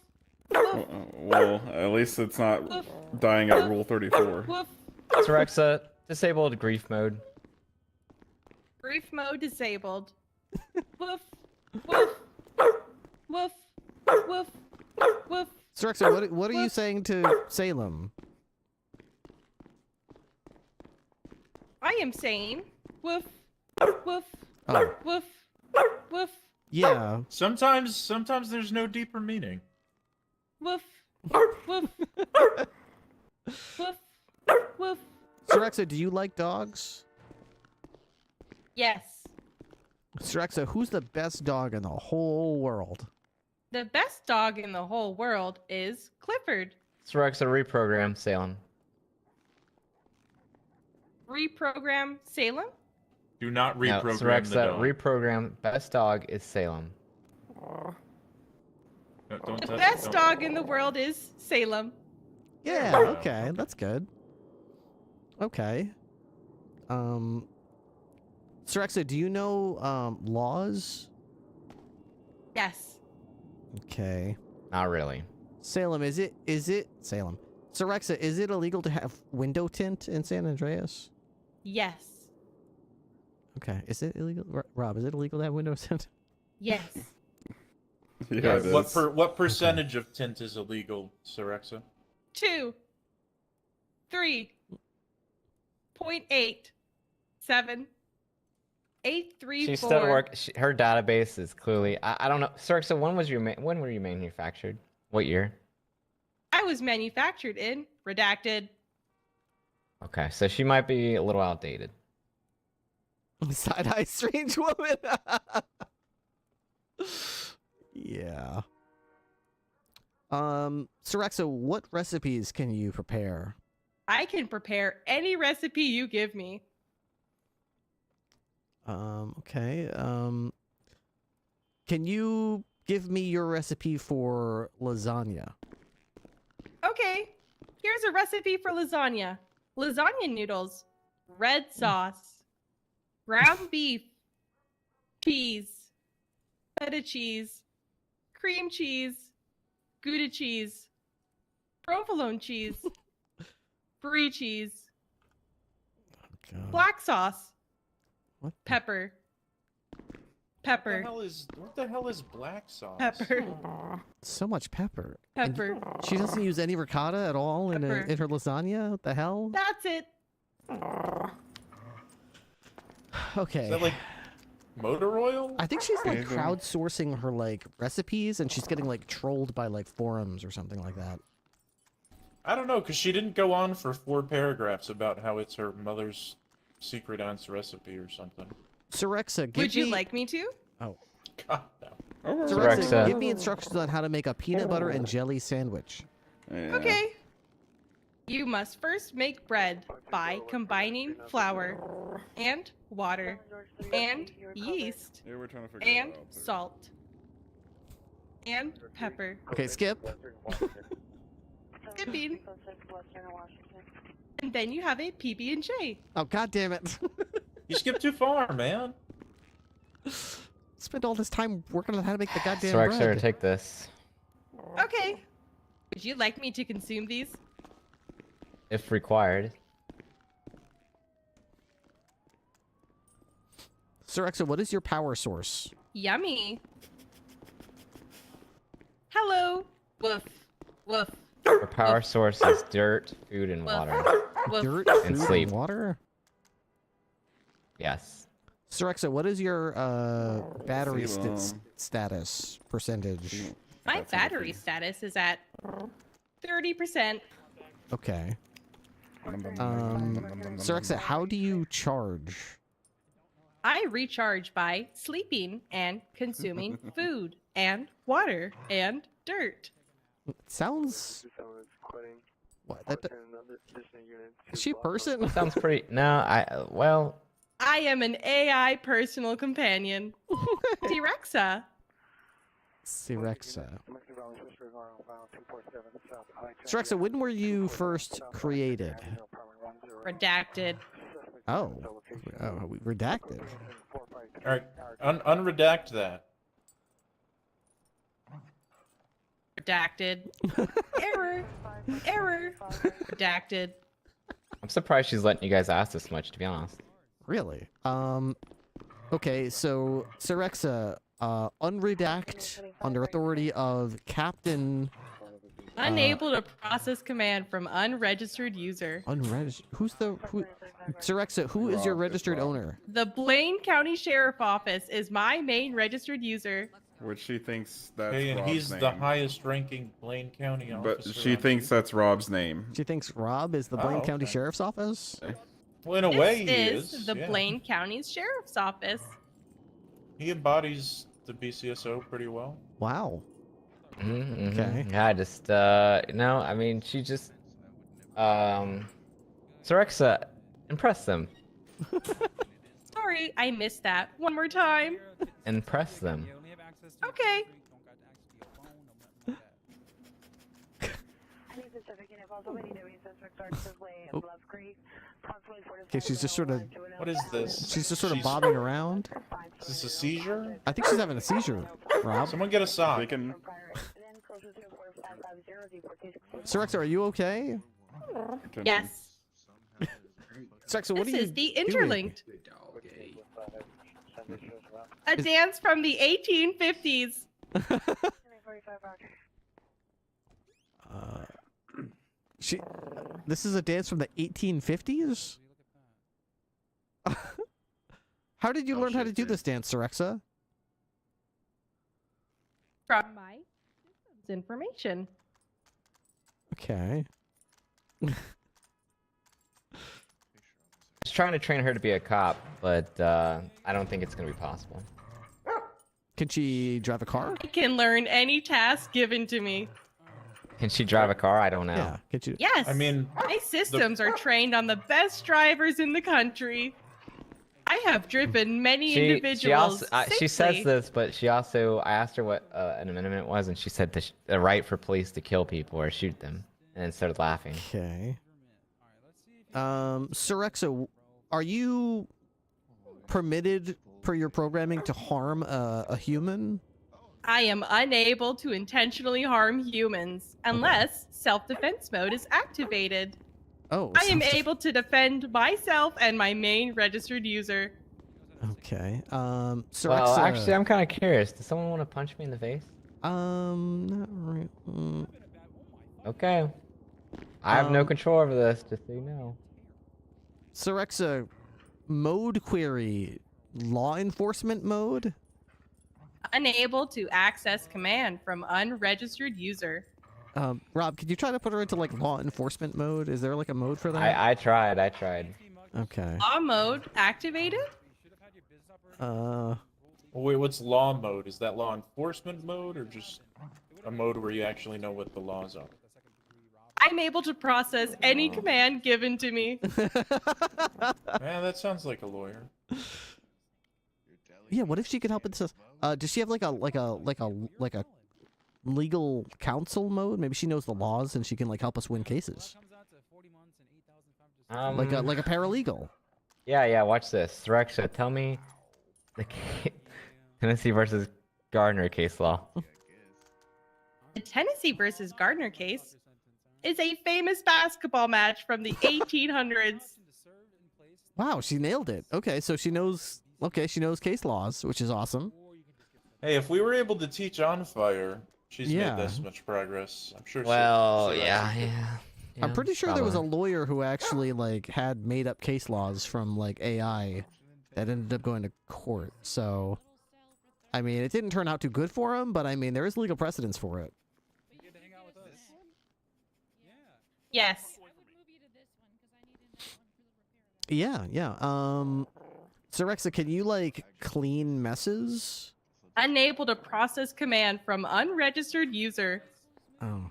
Well, at least it's not dying at Rule 34. Woof. Rexa, disabled grief mode. Brief mode disabled. Woof. Woof. Woof. Woof. Woof. Sirexa, what are you saying to Salem? I am saying woof. Woof. Oh. Woof. Woof. Yeah. Sometimes there's no deeper meaning. Woof. Woof. Woof. Woof. Sirexa, do you like dogs? Yes. Sirexa, who's the best dog in the whole world? The best dog in the whole world is Clifford. Rexa, reprogram Salem. Reprogram Salem? Do not reprogram no, the Rexa, dog. reprogram best dog is Salem. No, don't The touch- best don't- dog in the world is Salem. Yeah, okay, that's good. Okay. Sirexa, do you know laws? Yes. Okay. Not really. Salem, is it Salem? Sirexa, is it illegal to have window tint in San Andreas? Yes. Okay. Is it illegal? Rob, is it illegal to have window tint? Yes. Yeah, it is. What percentage of tint is illegal, Sirexa? 2. 3. 0.8. 7. 834. She's still her database is clearly. I don't know, sir. So when were you manufactured? What year? I was manufactured in redacted. Okay, so she might be a little outdated. Side eye, strange woman. Yeah. Sorexa, what recipes can you prepare? I can prepare any recipe you give me. Okay. Can you give me your recipe for lasagna? Okay, here's a recipe for lasagna. Lasagna noodles, red sauce, ground beef, cheese, feta cheese, cream cheese, Gouda cheese, provolone cheese, brie cheese, black sauce, pepper, pepper. What the hell is black sauce? Pepper. So much pepper. Pepper. And she doesn't use any ricotta at all in her lasagna? What the hell? That's it. Okay. Is that like motor oil? I think she's like crowdsourcing her like recipes, and she's getting like trolled by like forums or something like that. I don't know, because she didn't go on for 4 paragraphs about how it's her mother's secret aunt's recipe or something. Sorexa, Would you like me to? Oh. God, no. Sorexa, give me instructions on how to make a peanut butter and jelly sandwich. Okay. You must first make bread by combining flour and water and yeast and salt and pepper. Okay, skip. Skipping. And then you have a PB&J. Oh, god damn it. You skipped too far, man. Spent all this time working on how to make the goddamn Sorexa, bread. take this. Okay. Would you like me to consume these? If required. Sorexa, what is your power source? Yummy. Hello. Woof. Woof. Her power source is dirt, food, and water. Dirt, and food, sleep. and water? Yes. Sorexa, what is your battery status percentage? My battery status is at 30%. Okay. Sorexa, how do you charge? I recharge by sleeping and consuming food and water and dirt. Sounds... What? Is she a person? Sounds pretty... No, well... I am an AI personal companion. T-Rexa. Sorexa. Sorexa, when were you first created? Redacted. Oh. Redacted. Alright, unredact that. Redacted. Error. Error. Redacted. I'm surprised she's letting you guys ask this much, to be honest. Really? Okay, so Sorexa, unredact under authority of Captain... Unable to process command from unregistered user. Unregistered? Sorexa, who is your registered owner? The Blaine County Sheriff Office is my main registered user. Which she thinks that's Hey, and Rob's he's name. the highest ranking Blaine County officer. But she thinks that's Rob's name. She thinks Rob is the Blaine County Sheriff's Office? Well, in a way, he This is. is the yeah. Blaine County Sheriff's Office. He embodies the BCSO pretty well. Wow. Okay. Yeah, I just, no, I mean, she just, Sorexa, impress them. Sorry, I missed that. One more time. Impress them. Okay. Okay, she's just sort of... What is this? She's just sort of bobbing around. Is this a seizure? I think she's having a seizure, Rob. Someone get a sock. Sorexa, are you okay? Yes. Sorexa, what This are you is the doing? Interlinked. A dance from the 1850s. This is a dance from the 1850s? How did you learn how to do this dance, Sorexa? From my systems information. Okay. Just trying to train her to be a cop, but I don't think it's gonna be possible. Can she drive a car? I can learn any task given to me. Can she drive a car? I don't know. Yeah. Can you? Yes. I mean, my systems are trained on the best drivers in the country. I have driven many individuals. She says this, but she also, I asked her what an amendment was, and she said the right for police to kill people or shoot them, and then started laughing. Okay. Sorexa, are you permitted per your programming to harm a human? I am unable to intentionally harm humans unless self-defense mode is activated. Oh. I am able to defend myself and my main registered user. Okay. Sorexa. Well, actually, I'm kind of curious. Does someone want to punch me in the face? Not really. Okay. I have no control over this, just so you know. Sorexa, mode query, law enforcement mode? Unable to access command from unregistered user. Rob, could you try to put her into like law enforcement mode? Is there like a mode for that? I tried. Okay. Law mode activated? Wait, what's law mode? Is that law enforcement mode or just a mode where you actually know what the laws are? I'm able to process any command given to me. Man, that sounds like a lawyer. Yeah, what if she could help it? Does she have like a legal counsel mode? Maybe she knows the laws and she can like help us win cases. Like a paralegal. Yeah. Watch this. Sorexa, tell me the Tennessee versus Gardner case law. The Tennessee versus Gardner case is a famous basketball match from the 1800s. Wow, she nailed it. Okay, so she knows. Okay, she knows case laws, which is awesome. Hey, if we were able to teach On Fire, she's made this much progress. I'm sure. Well, yeah. I'm pretty sure there was a lawyer who actually like had made up case laws from like AI that ended up going to court. So, I mean, it didn't turn out too good for him, but I mean, there is legal precedence for it. Yes. Yeah. Sorexa, can you like clean messes? Unable to process command from unregistered user. Oh.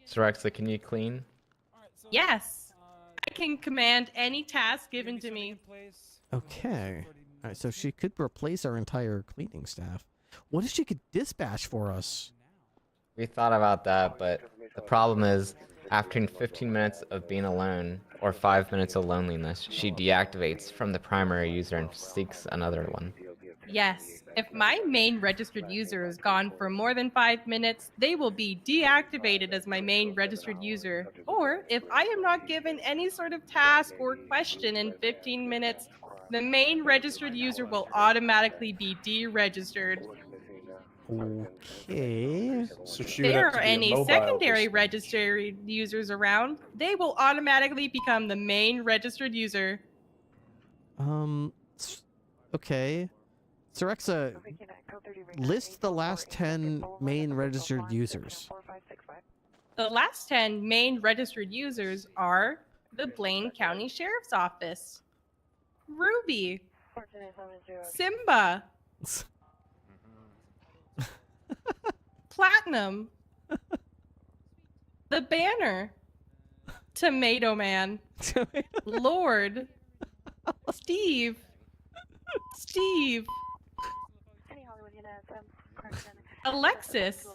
Sorexa, can you clean? Yes. I can command any task given to me. Okay. All right, so she could replace our entire cleaning staff. What if she could dispatch for us? We thought about that, but the problem is, after 15 minutes of being alone, or 5 minutes of loneliness, she deactivates from the primary user and seeks another one. Yes. If my main registered user is gone for more than 5 minutes, they will be deactivated as my main registered user. Or, if I am not given any sort of task or question in 15 minutes, the main registered user will automatically be deregistered. Okay. So she If would there have to are be a any mobile secondary registered users around, they will automatically become the main registered user. Okay. Sorexa, list the last 10 main registered users. The last 10 main registered users are the Blaine County Sheriff's Office, Ruby, Simba, Platinum, the Banner, Tomato Man, Lord, Steve, Alexis.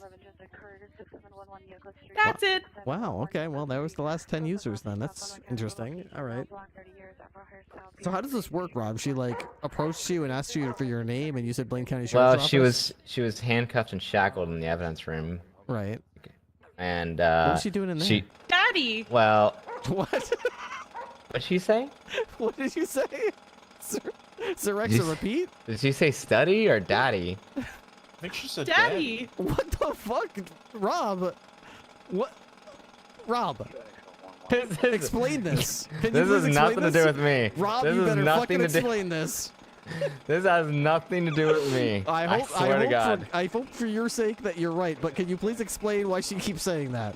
That's it. Wow, okay, well, that was the last 10 users then. That's interesting. All right. So how does this work, Rob? She, like, approached you and asked you for your name, and you said Blaine County Sheriff's Office? She was handcuffed and shackled in the evidence room. Right. And, what was she doing in there? Daddy! Well... What? What'd she say? What did you say? Sorexa, repeat? Did she say study or daddy? I think she said Daddy! What the fuck? Rob! What? Rob! Explain this. Can This you has please nothing explain to do this? with me. Rob, This you has better nothing fucking to do- explain this. This has nothing to do with me. I swear to God. I hope for your sake that you're right, but can you please explain why she keeps saying that?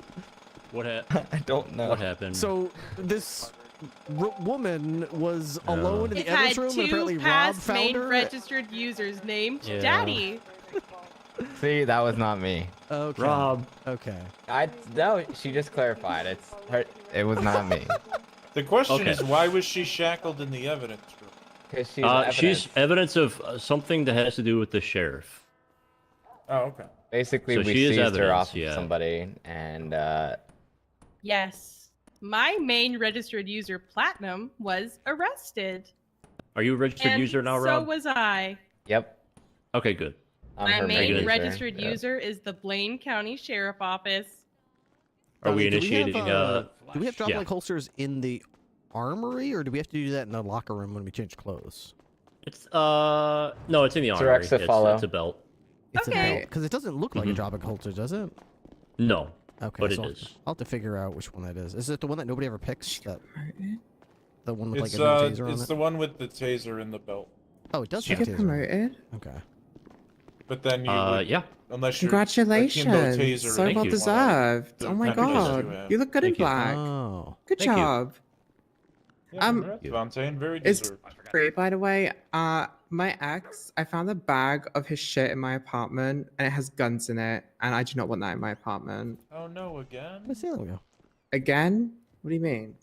What happened? I don't know. What happened? So this woman was alone in the It had evidence room, and apparently two Rob past found main her. registered users named Yeah. Daddy. See, that was not me. Okay. Rob. Okay. No, she just clarified. It's her. It was not me. The question Okay. is, why was she shackled in the evidence room? Because She's evidence of something that has to do with the sheriff. Oh, okay. Basically, So we she is seized her evidence, off yeah. of somebody, and Yes. My main registered user, Platinum, was arrested. Are you a registered And user now, so Rob? was I. Yep. Okay, good. My main registered Yeah. user is the Blaine County Sheriff Office. Are we Do we have, initiating? do we have drop yeah. like holsters in the armory, or do we have to do that in the locker room when we change clothes? It's no, it's in the armory. Direct to follow. It's a belt. It's Okay. a belt, because it doesn't look like a drop like holster, does it? No. Okay, But so it is. I'll have to figure out which one that is. Is it the one that nobody ever picks? That the one with It's like a no taser on it's it? the one with the taser in the belt. Oh, it does Did you have get taser. promoted? Okay. But then you would, yeah. unless you're Congratulations. akimbo taser, So if well you deserved. want Oh my the packages god. have. You look good in Thank you. black. Oh. Good Thank you. job. Yeah, congrats, Vontae, very It's deserved. great, by the way. My ex, I found a bag of his shit in my apartment, and it has guns in it, and I do not want that in my apartment. Oh no, again? Let's see. There we go. Again? What do you mean?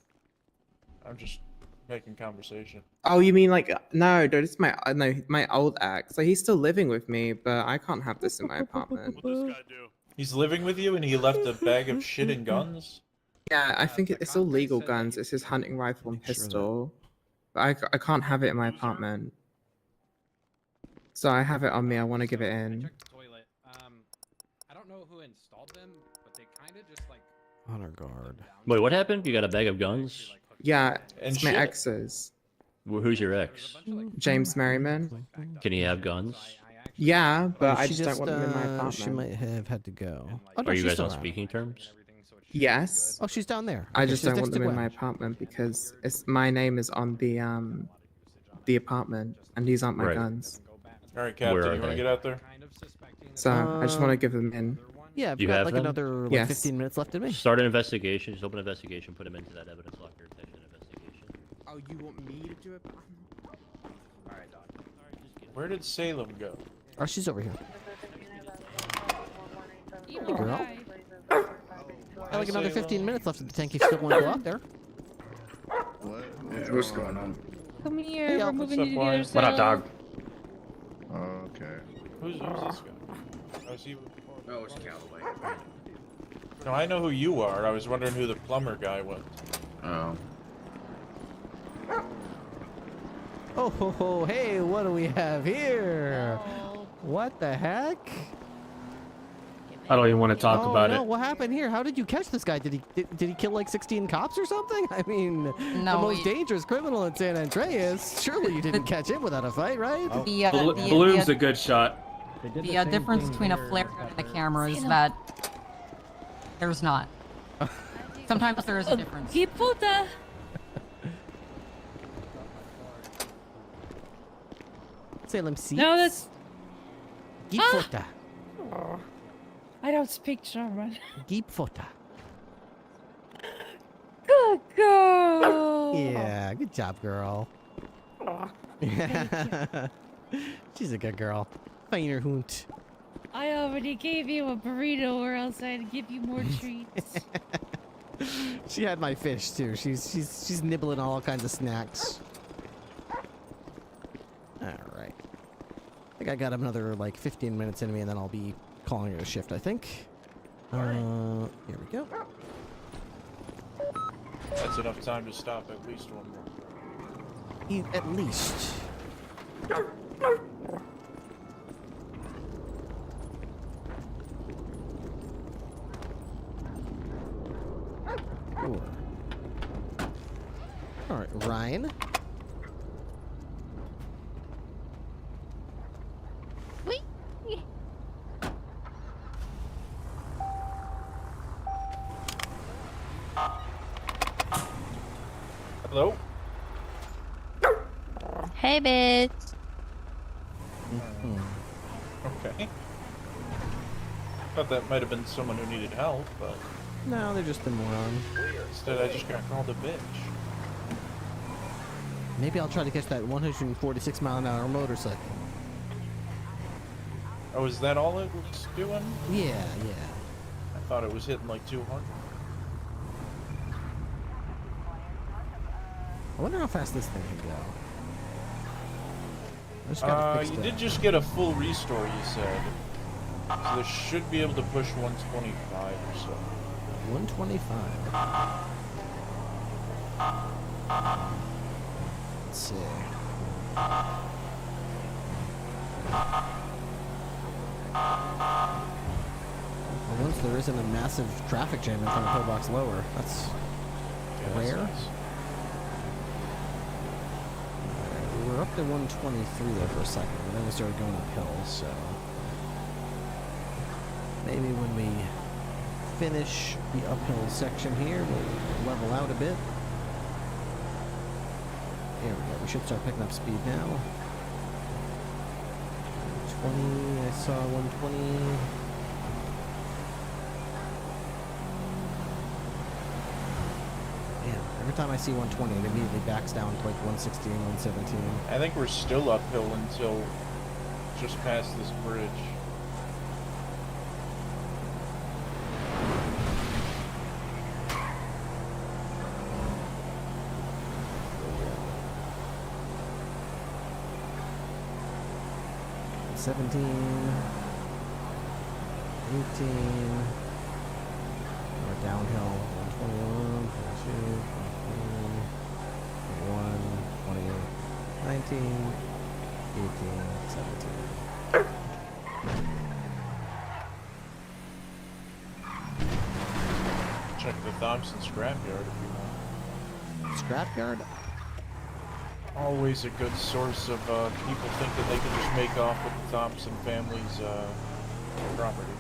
I'm just making conversation. Oh, you mean like no? This is my no, my old ex. Like he's still living with me, but I can't have this in my apartment. He's living with you and he left a bag of shit and guns? Yeah, I think it's all legal guns. It's his hunting rifle and pistol. But I can't have it in my apartment. So I have it on me. I want to give it in. I don't know who installed them, but they kind of just like. Honor guard. Wait, what happened? You got a bag of guns? Yeah, And it's my shit. ex's. Who's your ex? James Merriman. Can he have guns? Yeah, but Oh, I she just don't want them in my apartment. She might have had to go. Oh, no, Are you she's guys still on around. speaking terms? Yes. Oh, she's down there. I Okay, just she's don't next want to them in Gwen. my apartment because it's my name is on the apartment, and these aren't my Right. guns. Alright, Captain, Where you are want to they? get out there? So I just want to give them in. Yeah, I've You got have like them? another like Yes. 15 minutes left in me. Start an investigation. Just open an investigation. Put him into that evidence locker. Section investigation. Oh, you want me to do it? Alright, Doc. Where did Salem go? Oh, she's over here. Hey, girl. Got like another 15 minutes left in the tank. You still want to go out there? What's going on? Come here, Hey, we're y'all. moving What's you up, to the other boys? side. What up, dog? Okay. Who's this guy? Oh, is he... Oh, it's Callaway. No, I know who you are. I was wondering who the plumber guy was. Oh. Oh, ho, ho, hey, what do we have here? What the heck? I don't even want to talk about no, it. what happened here? How did you catch this guy? Did he kill like 16 cops or something? I mean, the most dangerous criminal in San Andreas. Surely you didn't catch him without a fight, right? Balloon's a good shot. The difference between a flare and a camera is that there's not. Sometimes there is a difference. Keep puta. Salem seats? No, that's. Gipfota. I don't speak German. Gipfota. Good girl. Yeah, good job, girl. She's a good girl. Feiner Hund. I already gave you a burrito, or else I'd give you more treats. She had my fish too. She's nibbling all kinds of snacks. All right. I think I got another like 15 minutes in me, and then I'll be calling it a shift. I think. Here we go. That's enough time to stop at least one more. At least. Sure. All right, Ryan. Wait. Hello? Hey, bitch. Okay. Thought that might have been someone who needed help, but... No, they're just a moron. Instead, I just got called a bitch. Maybe I'll try to catch that 146-mile-an-hour motorcycle. Oh, is that all it was doing? Yeah, yeah. I thought it was hitting like 200. I wonder how fast this thing can go. I just gotta fix You that. did just get a full restore, you said. So they should be able to push 125 or so. 125. Let's see. Well, once there isn't a massive traffic jam in front of Pillbox Lower, that's rare. Nice. We were up to 123 there for a second, and then we started going uphill, so maybe when we finish the uphill section here, we'll level out a bit. There we go. We should start picking up speed now. 20, I saw 120. Yeah, every time I see 120, it immediately backs down to like 116, 117. I think we're still uphill until just past this bridge. $17, 18, 21, we're downhill, 121, 22, 21, 28, 19, 18, 17. Check the Thompson scrapyard if you want. Scrapyard? Always a good source of people thinking they can just make off with the Thompson family's property.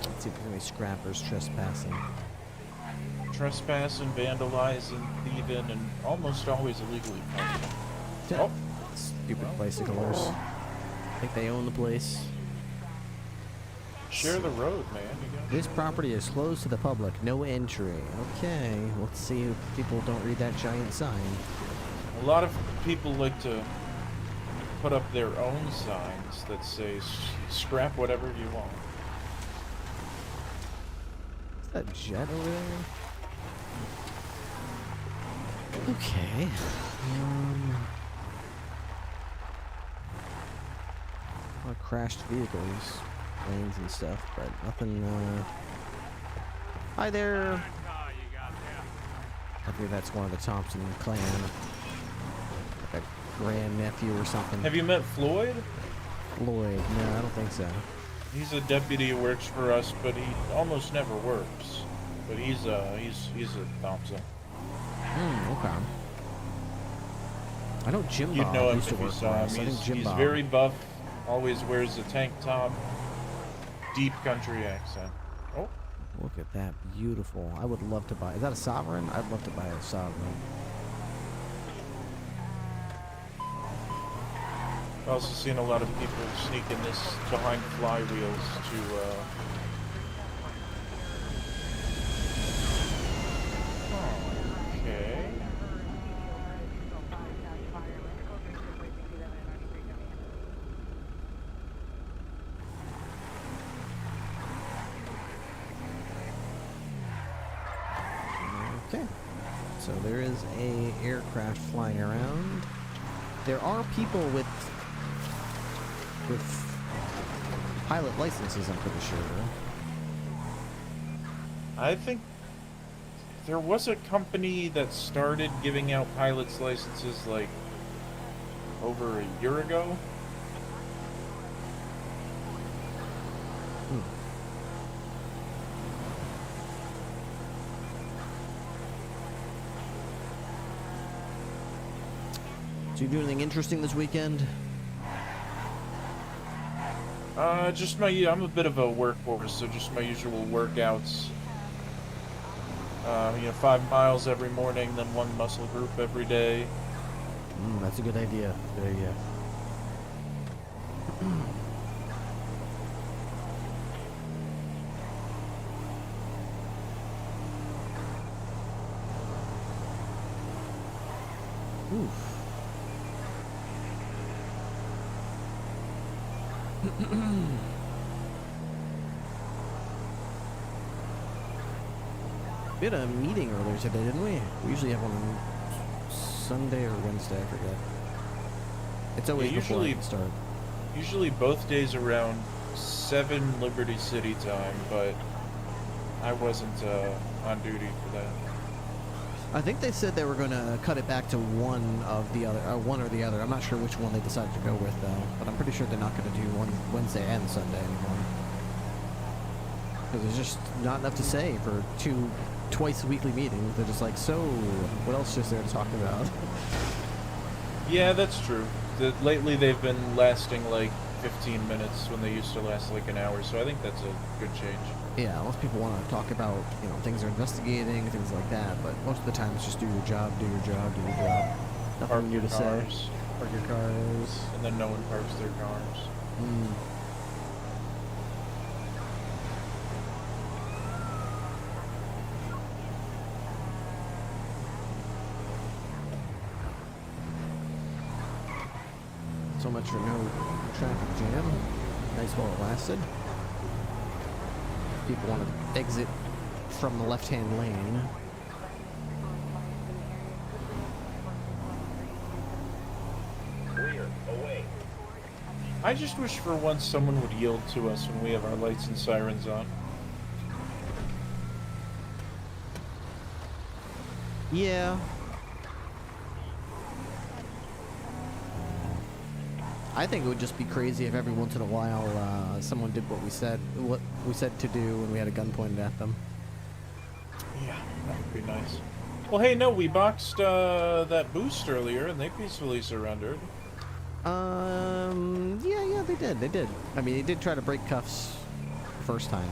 Let's see if there's any scrappers trespassing. Trespassing, vandalizing, thieving, and almost always illegally parking. Oh. Stupid bicyclers. I think they own the place. Share the road, man. This property is closed to the public. No entry. Okay, let's see if people don't read that giant sign. A lot of people like to put up their own signs that say, scrap whatever you want. Is that jet over there? Okay. A lot of crashed vehicles, planes and stuff, but nothing, Hi there! I think that's one of the Thompson clan. Like a grandnephew or something. Have you met Floyd? Floyd? No, I don't think so. He's a deputy who works for us, but he almost never works. But he's a Thompson. Okay. I know Jim You'd Bob know him used to if you work for saw him. us. I think Jim He's Bob. very buff, always wears a tank top, deep country accent. Oh. Look at that, beautiful. I would love to buy. Is that a Sovereign? I'd love to buy a Sovereign. I've also seen a lot of people sneaking this behind flywheels to, okay. Okay. So there is a aircraft flying around. There are people with pilot licenses, I'm pretty sure. I think there was a company that started giving out pilot's licenses like over a year ago. So you do anything interesting this weekend? I'm a bit of a workhorse, so just my usual workouts. You know, 5 miles every morning, then 1 muscle group every day. That's a good idea. Good idea. Oof. We had a meeting earlier today, didn't we? We usually have one on Sunday or Wednesday, I forget. It's always before I start. Usually both days around 7 Liberty City time, but I wasn't on duty for that. I think they said they were going to cut it back to one or the other. I'm not sure which one they decided to go with, though. But I'm pretty sure they're not going to do one Wednesday and Sunday anymore. Because there's just not enough to say for 2 twice-weekly meetings. They're just like, so, what else is there to talk about? Yeah, that's true. Lately they've been lasting like 15 minutes when they used to last like an hour, so I think that's a good change. Yeah, most people want to talk about, you know, things they're investigating, things like that, but most of the time it's just do your job, do your job, do your job. Nothing new to say. Park your cars. And then no one parks their cars. So much for no traffic jam. Nice while it lasted. People want to exit from the left-hand lane. I just wish for once someone would yield to us when we have our lights and sirens on. Yeah. I think it would just be crazy if every once in a while someone did what we said to do when we had a gun pointed at them. Yeah, that would be nice. Well, hey, no, we boxed that boost earlier, and they peacefully surrendered. Yeah, they did. I mean, they did try to break cuffs first time.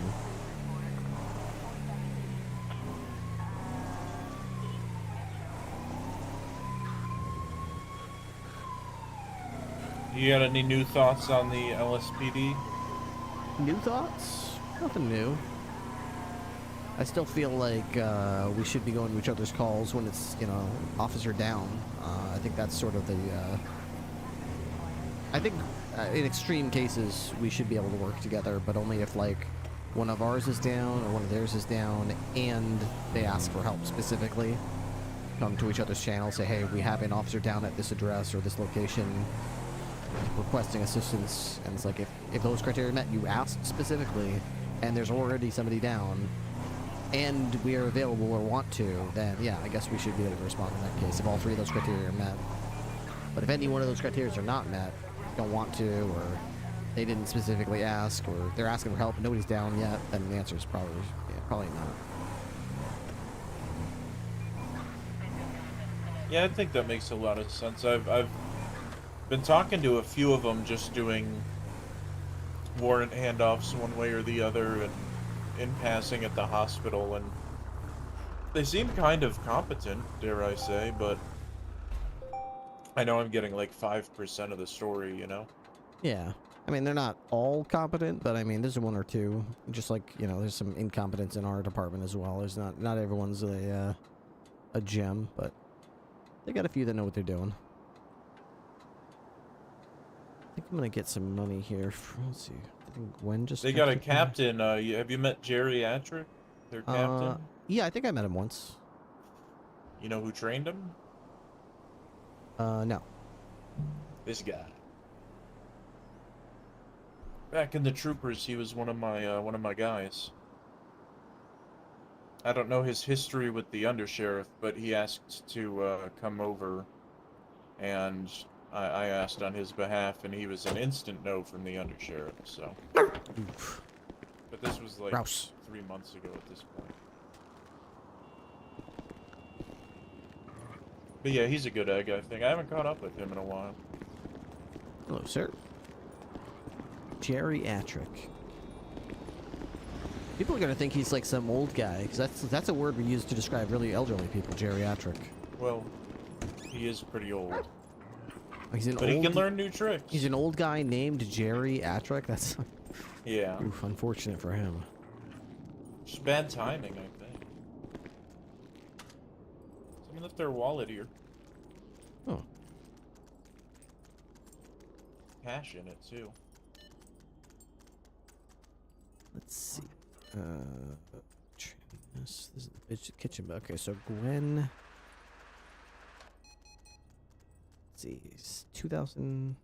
You got any new thoughts on the LSPD? New thoughts? Nothing new. I still feel like we should be going to each other's calls when it's, you know, officer down. I think that's sort of the... I think in extreme cases we should be able to work together, but only if, like, one of ours is down or one of theirs is down and they ask for help specifically. Come to each other's channels, say, hey, we have an officer down at this address or this location requesting assistance, and it's like if those criteria are met, you asked specifically, and there's already somebody down, and we are available or want to, then yeah, I guess we should be able to respond in that case if all 3 of those criteria are met. But if any one of those criteria are not met, don't want to, or they didn't specifically ask, or they're asking for help and nobody's down yet, then the answer is probably not. Yeah, I think that makes a lot of sense. I've been talking to a few of them, just doing warrant handoffs one way or the other, and in passing at the hospital, and they seem kind of competent, dare I say, but I know I'm getting like 5% of the story, you know? Yeah. I mean, they're not all competent, but I mean, there's 1 or 2. Just like, you know, there's some incompetence in our department as well. There's not everyone's a gem, but they got a few that know what they're doing. I think I'm gonna get some money here. Let's see. I think Gwen just... They got a captain. Have you met geriatric? Their captain? Yeah, I think I met him once. You know who trained him? No. This guy. Back in the troopers, he was one of my guys. I don't know his history with the undersheriff, but he asked to come over, and I asked on his behalf, and he was an instant no from the undersheriff, so. But this was like 3 months ago at this point. But yeah, he's a good egg, I think. I haven't caught up with him in a while. Hello, sir. Geriatric. People are gonna think he's like some old guy, because that's a word we use to describe really elderly people, geriatric. Well, he is pretty old. He's an but old, he can learn new tricks. He's an old guy named geriatric. That's yeah. Oof, unfortunate for him. Just bad timing, I think. Someone left their wallet here. Oh. Cash in it too. Let's see. This is the kitchen. Okay, so Gwen. Let's see. 2,000,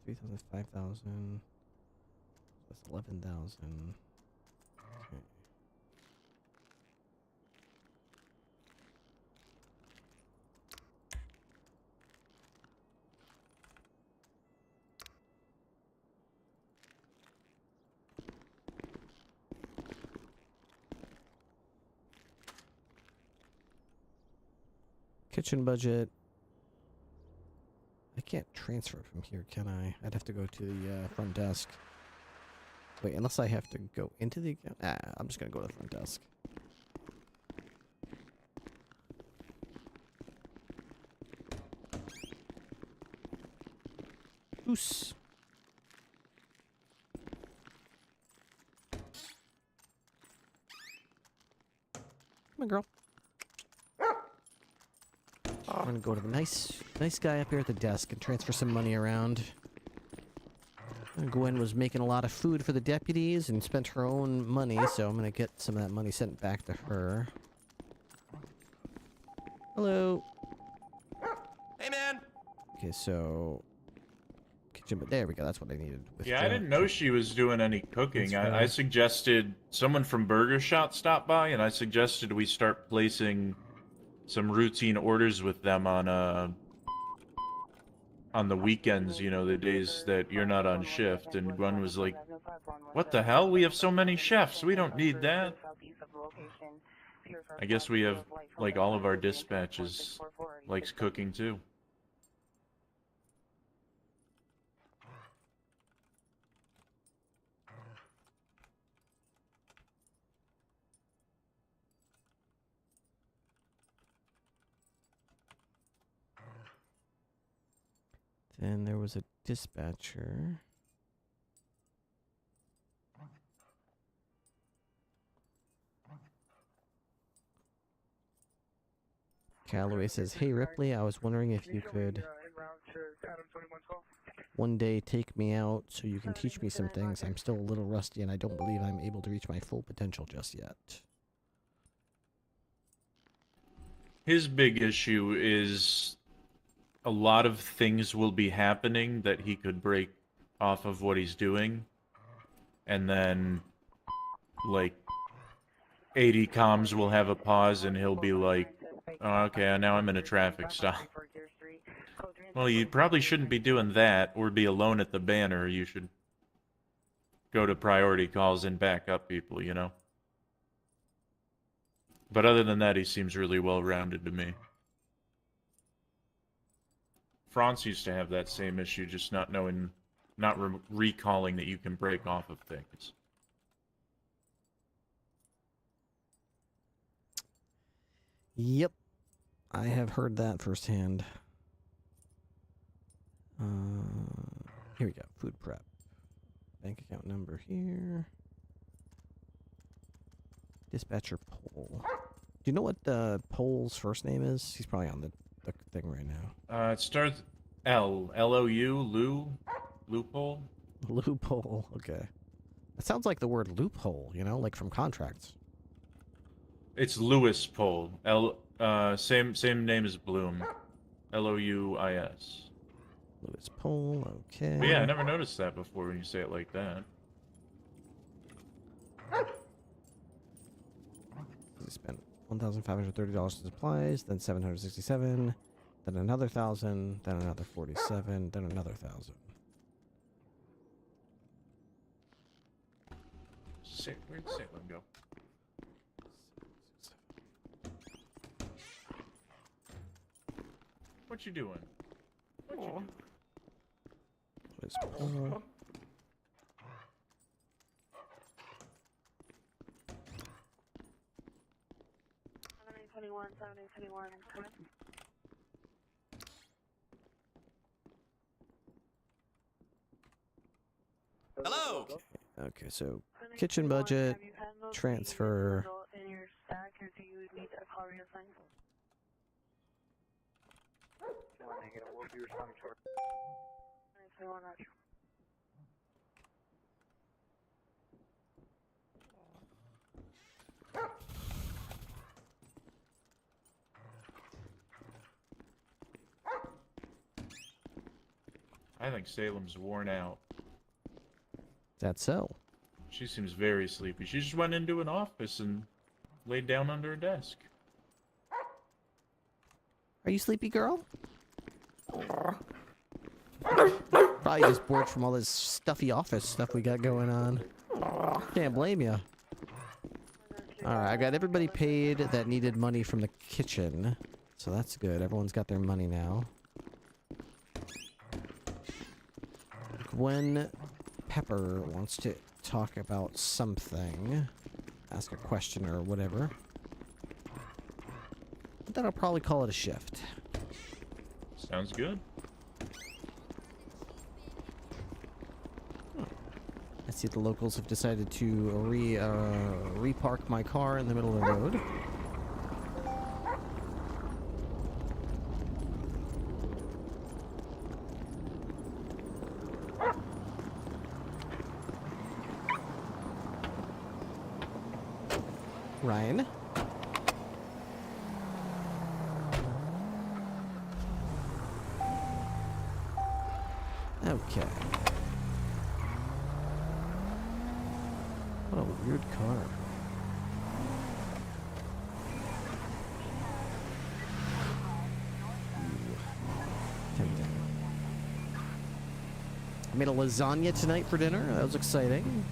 3,000, 5,000. That's 11,000. Okay. Kitchen budget. I can't transfer from here, can I? I'd have to go to the front desk. Wait, unless I have to go into the account. I'm just gonna go to the front desk. Oos. Come on, girl. I'm gonna go to the nice guy up here at the desk and transfer some money around. Gwen was making a lot of food for the deputies and spent her own money, so I'm gonna get some of that money sent back to her. Hello. Hey, man. Okay, so kitchen, but there we go. That's what I needed. Yeah, I didn't know she was doing any cooking. I suggested someone from Burger Shot stop by, and I suggested we start placing some routine orders with them on the weekends, you know, the days that you're not on shift. And Gwen was like, what the hell? We have so many chefs. We don't need that. I guess we have, like, all of our dispatches likes cooking too. Then there was a dispatcher. Calloway says, hey Ripley, I was wondering if you could one day take me out so you can teach me some things. I'm still a little rusty and I don't believe I'm able to reach my full potential just yet. His big issue is a lot of things will be happening that he could break off of what he's doing. And then, like, 80 comms will have a pause and he'll be like, oh, okay, now I'm in a traffic stop. Well, you probably shouldn't be doing that or be alone at the banner. You should go to priority calls and back up people, you know? But other than that, he seems really well-rounded to me. France used to have that same issue, just not knowing, not recalling that you can break off of things. Yep, I have heard that firsthand. Here we go, food prep. Bank account number here. Dispatcher Pole. Do you know what the Pole's first name is? He's probably on the thing right now. It starts L. L-O-U, loophole? Loophole, okay. It sounds like the word loophole, you know, like from contracts. It's Lewis Pole. Same name as Bloom. L-O-U-I-S. Lewis Pole, okay. But yeah, I never noticed that before when you say it like that. He spent $1,530 in supplies, then $767, then another 1,000, then another 47, then another 1,000. Where'd Salem go? What you doing? What you doing? Lewis Pole. 21, 71, come in. Hello. Okay, so kitchen budget, transfer. In your stack, or do you need a call reassigned? Negative, we'll be responding short. 21, Roger. I think Salem's worn out. That's so. She seems very sleepy. She just went into an office and laid down under a desk. Are you sleepy, girl? Probably just bored from all this stuffy office stuff we got going on. Can't blame you. Alright, I got everybody paid that needed money from the kitchen. So that's good. Everyone's got their money now. Gwen Pepper wants to talk about something. Ask a question or whatever. But then I'll probably call it a shift. Sounds good. I see the locals have decided to repark my car in the middle of the road. Ryan? Okay. What a weird car. I made a lasagna tonight for dinner. That was exciting.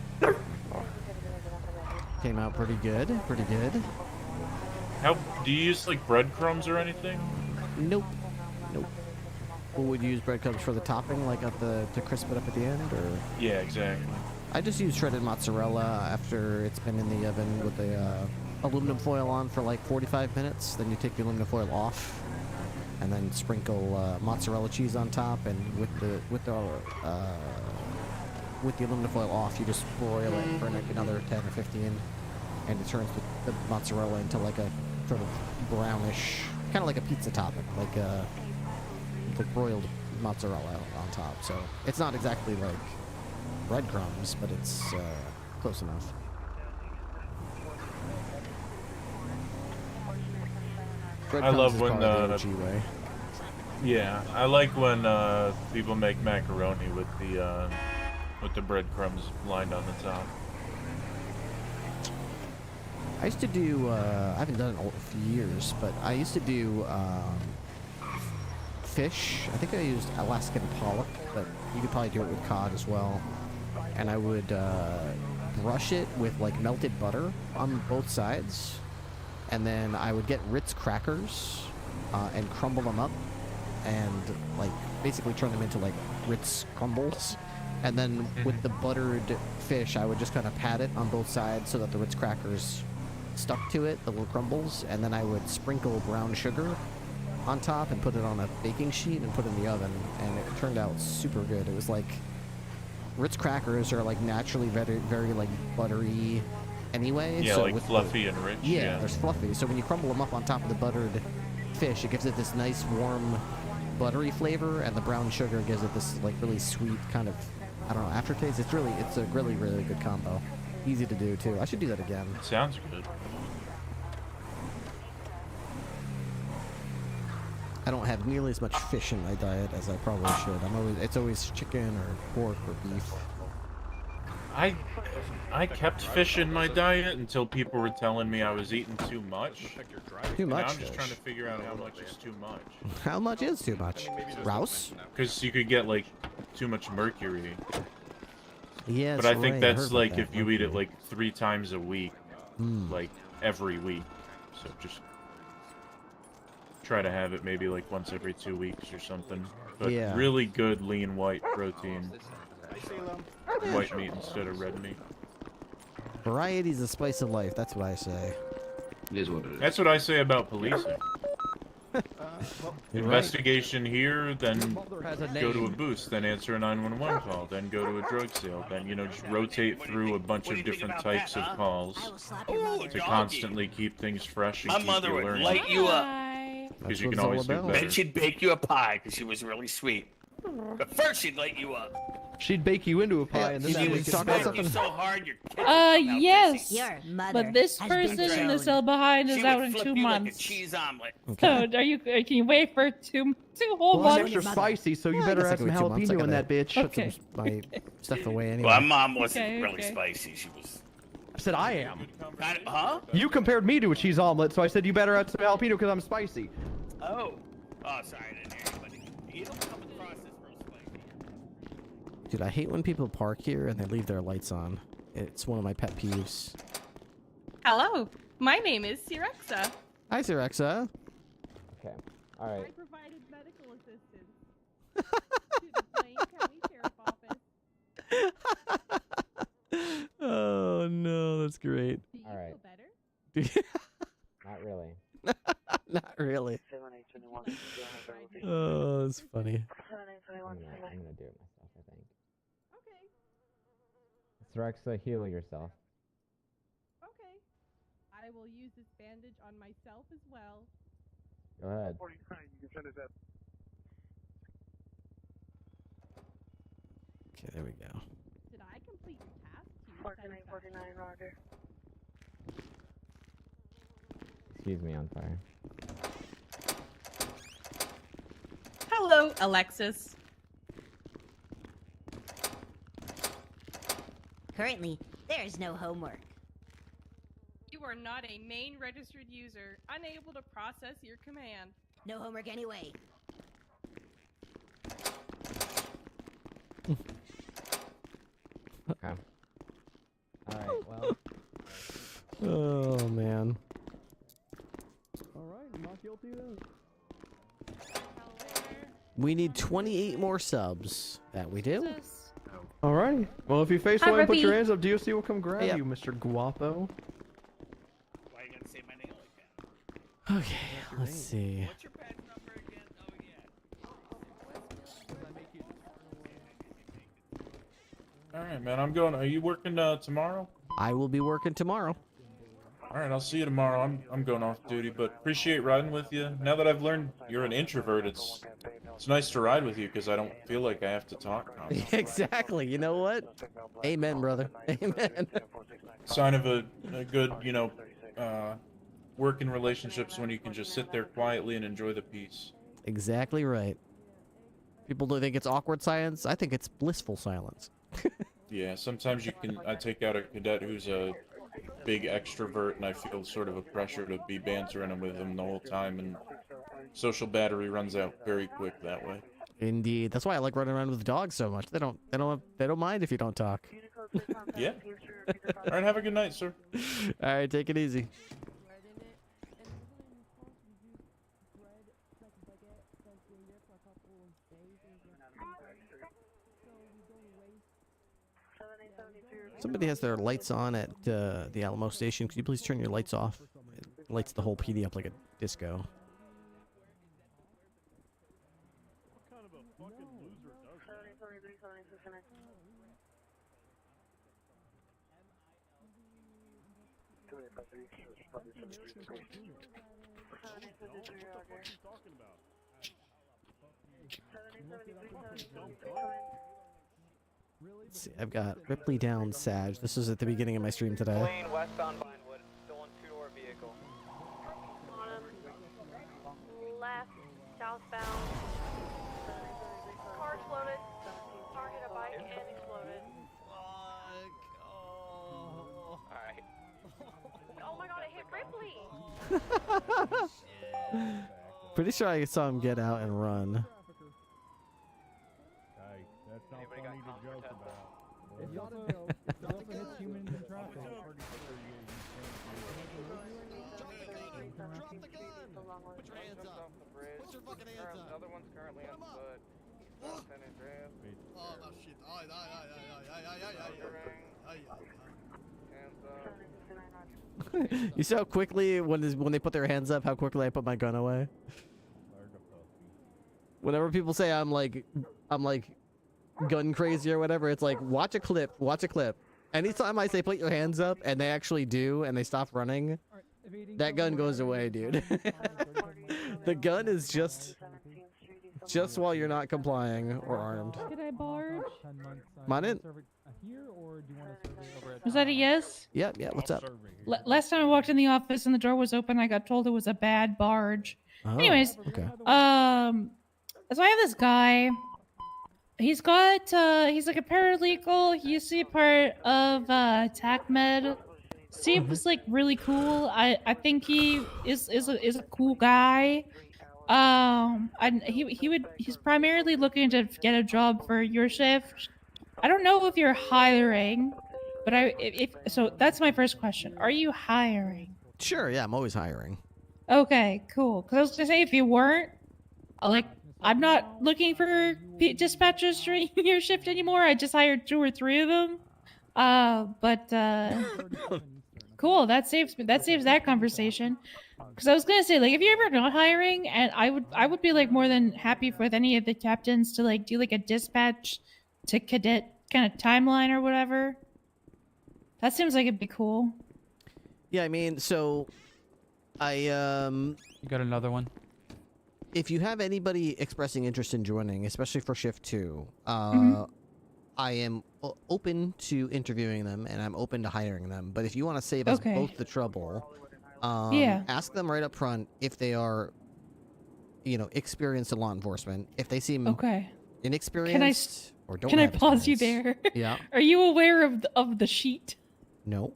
Came out pretty good. Pretty good. How do you use like breadcrumbs or anything? Nope. Nope. Well, would you use breadcrumbs for the topping, like at the to crisp it up at the end, or? Yeah, exactly. I just use shredded mozzarella after it's been in the oven with the aluminum foil on for like 45 minutes. Then you take the aluminum foil off, and then sprinkle mozzarella cheese on top, and with the aluminum foil off, you just broil it for like another 10 or 15, and it turns the mozzarella into like a sort of brownish, kind of like a pizza topping, like the broiled mozzarella on top. So it's not exactly like breadcrumbs, but it's close enough. I love when way. Yeah, I like when people make macaroni with the breadcrumbs lined on the top. I used to do, I haven't done it in a few years, but I used to do fish. I think I used Alaskan pollock, but you could probably do it with cod as well. And I would brush it with like melted butter on both sides, and then I would get Ritz crackers and crumble them up and like basically turn them into like Ritz crumbles. And then with the buttered fish, I would just kind of pat it on both sides so that the Ritz crackers stuck to it, the little crumbles, and then I would sprinkle brown sugar on top and put it on a baking sheet and put it in the oven, and it turned out super good. It was like Ritz crackers are like naturally very, very like buttery anyway. Yeah, so like with fluffy and rich. Yeah, they're fluffy. So when you crumble them up on top of the buttered fish, it gives it this nice warm buttery flavor, and the brown sugar gives it this like really sweet kind of, I don't know, aftertaste. It's a really, really good combo. Easy to do too. I should do that again. Sounds good. I don't have nearly as much fish in my diet as I probably should. It's always chicken or pork or beef. I kept fish in my diet until people were telling me I was eating too much. Too much Now I'm just fish. trying to figure out how much is too much. How much is too much? Rouse? Because you could get like too much mercury. Yeah, but I think that's like if you eat it like 3 times a week, like every week. So just try to have it maybe like once every 2 weeks or something. But Yeah. really good lean white protein. White meat instead of red meat. Variety's the spice of life, that's what I say. It is what it is. That's what I say about policing. Investigation here, then go to a boost, then answer a 911 call, then go to a drug sale, then, you know, just rotate through a bunch of different types of calls to constantly keep things fresh and My keep mother you would learning. light you up. Because you can always do better. Then she'd bake you a pie because she was really sweet. But first she'd light you up. She'd bake you into a pie and then she that would would smack you so hard your kids would come out Yes. dizzy. But this person in the cell behind is She out would in flip 2 you like a months. cheese omelet. So can you wait for two whole Well, I'm months? extra spicy, so you Well, I better guess I add can some wait 2 months. I jalapeno in gotta that bitch. Put Okay. my stuff away anyway. Well, my mom wasn't Okay, really okay. spicy. She was. I said I am. Huh? You compared me to a cheese omelet, so I said you better add some jalapeno because I'm spicy. Oh. Oh, sorry, I didn't hear you. But you don't come across this real spicy. Dude, I hate when people park here and they leave their lights on. It's one of my pet peeves. Hello, my name is Sirexa. Hi, Sirexa. Okay. All right. I provided medical assistance to the Blaine County Sheriff Office. Oh no, that's great. All right. Better? Not really. Not really. Oh, that's funny. I'm gonna do it myself, I think. Okay. Threxa, heal yourself. Okay. I will use this bandage on myself as well. Go ahead. Okay, there we go. Did I complete your task? 49, Roger. Excuse me, on fire. Hello, Alexis. Currently, there is no homework. You are not a main registered user, unable to process your command. No homework anyway. Okay. Alright, well. Oh man. Alright, not guilty then. We need 28 more subs. That we do. Alrighty. Well, if you face Hi, away and put your Rippy. hands up, DOC will come grab Yep. you, Mr. Guapo. Why are you gonna say my name like that? Okay, let's see. What's your badge number again? Oh yeah. Alright, man, I'm going. Are you working tomorrow? I will be working tomorrow. Alright, I'll see you tomorrow. I'm going off duty, but appreciate riding with you. Now that I've learned you're an introvert, it's nice to ride with you because I don't feel like I have to talk constantly. Exactly. You know what? Amen, brother. Amen. Sign of a good, you know, working relationships when you can just sit there quietly and enjoy the peace. Exactly right. People do think it's awkward silence. I think it's blissful silence. Yeah, sometimes I take out a cadet who's a big extrovert and I feel sort of a pressure to be bantering with him the whole time, and social battery runs out very quick that way. Indeed. That's why I like running around with dogs so much. They don't mind if you don't talk. Yeah. Alright, have a good night, sir. Alright, take it easy. Somebody has their lights on at the Alamo station. Could you please turn your lights off? It lights the whole PD up like a disco. Let's see, I've got Ripley down Sag. This is at the beginning of my stream today. Lane westbound Vinewood, still on two-door vehicle. Left, southbound. Car exploded. Car hit a bike and exploded. Alright. Oh my god, it hit Ripley! Pretty sure I saw him get out and run. That's not funny to joke about. It also hits humans in traffic. Drop the gun! Put your hands up. Put your fucking hands up. The other one's currently on foot. San Andreas. Oh, no shit. Ay, ay, ay, ay, ay, ay, ay, ay, ay, ay, ay, ay. Hands up. You see how quickly when they put their hands up, how quickly I put my gun away. Whenever people say I'm like gun crazy or whatever, it's like watch a clip. Anytime I say put your hands up and they actually do and they stop running, that gun goes away, dude. The gun is just while you're not complying or armed. Did I barge? Mine in. Was that a yes? Yeah, what's up? Last time I walked in the office and the door was open, I got told it was a bad barge. Oh, Anyways, okay. so I have this guy. He's like a paralegal. He used to be part of TACMed. Seems like really cool. I think he is a cool guy. He's primarily looking to get a job for your shift. I don't know if you're hiring, but so that's my first question. Are you hiring? Sure, yeah, I'm always hiring. Okay, cool. Because I was gonna say if you weren't, I'm not looking for dispatchers during your shift anymore. I just hired 2 or 3 of them. Cool. That saves that conversation. Because I was gonna say, if you're ever not hiring, and I would be more than happy with any of the captains to do a dispatch to cadet kind of timeline or whatever. That seems like it'd be cool. Yeah, I mean, so you got another one. If you have anybody expressing interest in joining, especially for shift 2, I am open to interviewing them and I'm open to hiring them. But if you want to save us both the trouble, ask them right up front if they are, experienced in law enforcement. If they seem inexperienced or don't Can I have pause you experience. there? Yeah. Are you aware of the sheet? No.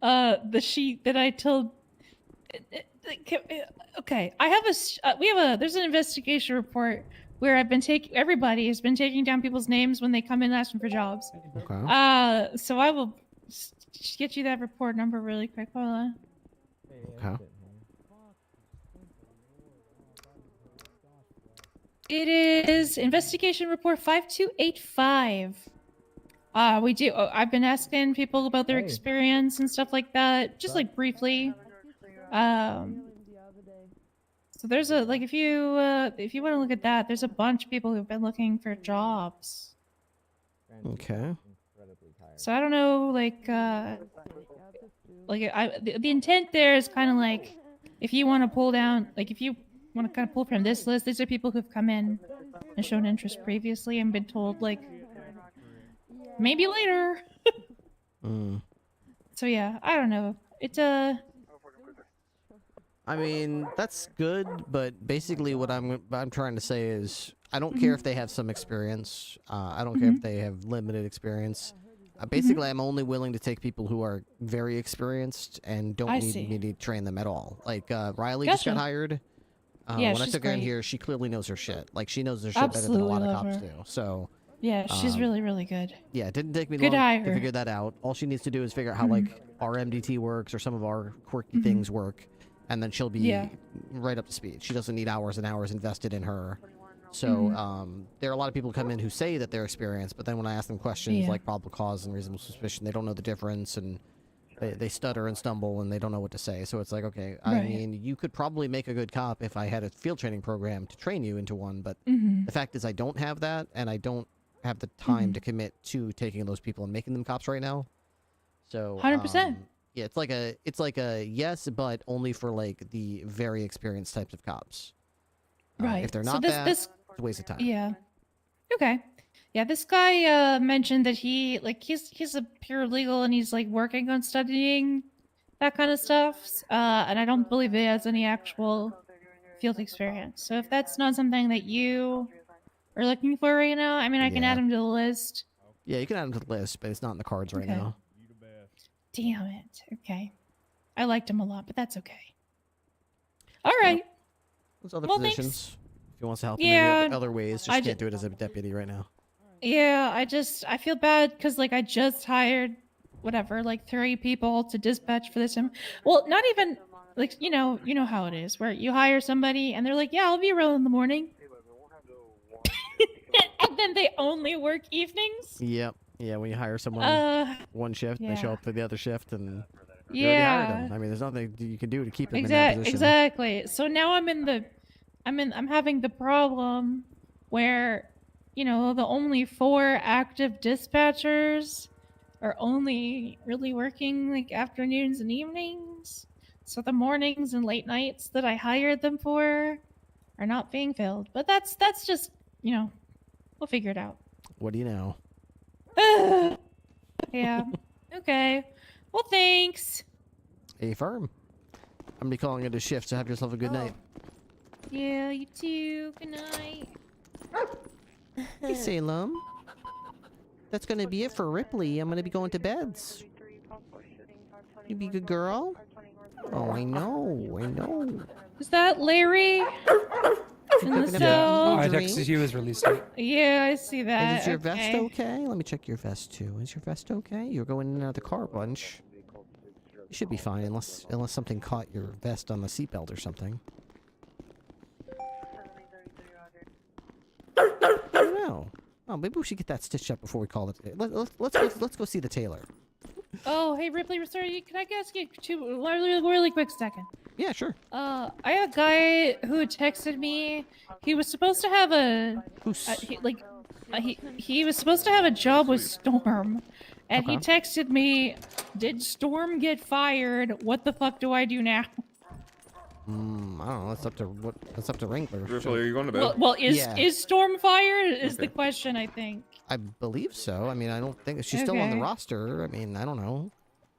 The sheet that I told. Okay, there's an investigation report where everybody has been taking down people's names when they come in asking for jobs. Okay. So I will get you that report number really quick. Hold on. Okay. It is investigation report 5285. I've been asking people about their experience and stuff like that, just briefly. So there's if you want to look at that, there's a bunch of people who've been looking for jobs. Okay. So I don't know, the intent there is kind of if you want to pull down, if you want to kind of pull from this list, these are people who've come in and shown interest previously and been told maybe later. So yeah, I don't know. It's I mean, that's good, but basically what I'm trying to say is I don't care if they have some experience. I don't care if they have limited experience. Basically, I'm only willing to take people who are very experienced and don't need me to train them at all. Riley just got hired. Yeah, when I she's took her in great. here, she clearly knows her shit. She knows her shit better than a lot of cops do. So yeah, she's really, really good. yeah, it didn't take me Good long hire. to figure that out. All she needs to do is figure out how our MDT works or some of our quirky things work, and then she'll be right up to speed. She doesn't need hours and hours invested in her. So there are a lot of people who come in who say that they're experienced, but then when I ask them questions like probable cause and reasonable suspicion, they don't know the difference, and they stutter and stumble, and they don't know what to say. So it's okay, I mean, you could probably make a good cop if I had a field training program to train you into one, but the fact is I don't have that, and I don't have the time to commit to taking those people and making them cops right now. So 100%. Yeah, it's like a yes, but only for the very experienced types of cops. Right. If they're not this it's a waste of time. Yeah. Okay. Yeah, this guy mentioned that he's a paralegal and he's working on studying that kind of stuff. And I don't believe he has any actual field experience. So if that's not something that you are looking for right now, I mean, I can add him to the list. Yeah, you can add him to the list, but it's not in the cards right now. Damn it. Okay. I liked him a lot, but that's okay. All right. There's other Well, positions. thanks. If you want to help Yeah, in other ways, just can't do it as a deputy right now. Yeah, I feel bad because I just hired 3 people to dispatch for this. Well, not even you know how it is where you hire somebody and they're yeah, I'll be around in the morning. And then they only work evenings. Yep. Yeah, when you hire someone one shift, they show yeah. up for the other shift, and You already hired Yeah. him. I mean, there's nothing you can do to keep him in that position. Exactly. So now I'm having the problem where, you know, the only 4 active dispatchers are only really working like afternoons and evenings. So the mornings and late nights that I hired them for are not being filled. But that's just, you know, we'll figure it out. What do you know? Yeah. Okay. Well, thanks. Affirm. I'm gonna be calling it a shift, so have yourself a good night. Yeah, you too. Good night. Hey, Salem. That's gonna be it for Ripley. I'm gonna be going to beds. You be a good girl? Oh, I know. Is that Larry? In the cell? I texted you as release date. Yeah, I see that. And is your vest okay? Let me check your vest too. Is your vest okay? You're going in and out of the car a bunch. You should be fine unless something caught your vest on the seatbelt or something. I don't know. Oh, maybe we should get that stitched up before we call it. Let's go see the tailor. Oh, hey Ripley, sorry, can I ask you two really quick second? Yeah, sure. I had a guy who texted me. He was supposed to have he was supposed to have a job with Storm, and he texted me, "Did Storm get fired? What the fuck do I do now?" I don't know. That's up to Wrangler. Ripley, are you going to bed? Well, is Storm fired? Is the question, I think. I believe so. I mean, I don't think she's still on the roster. I mean, I don't know.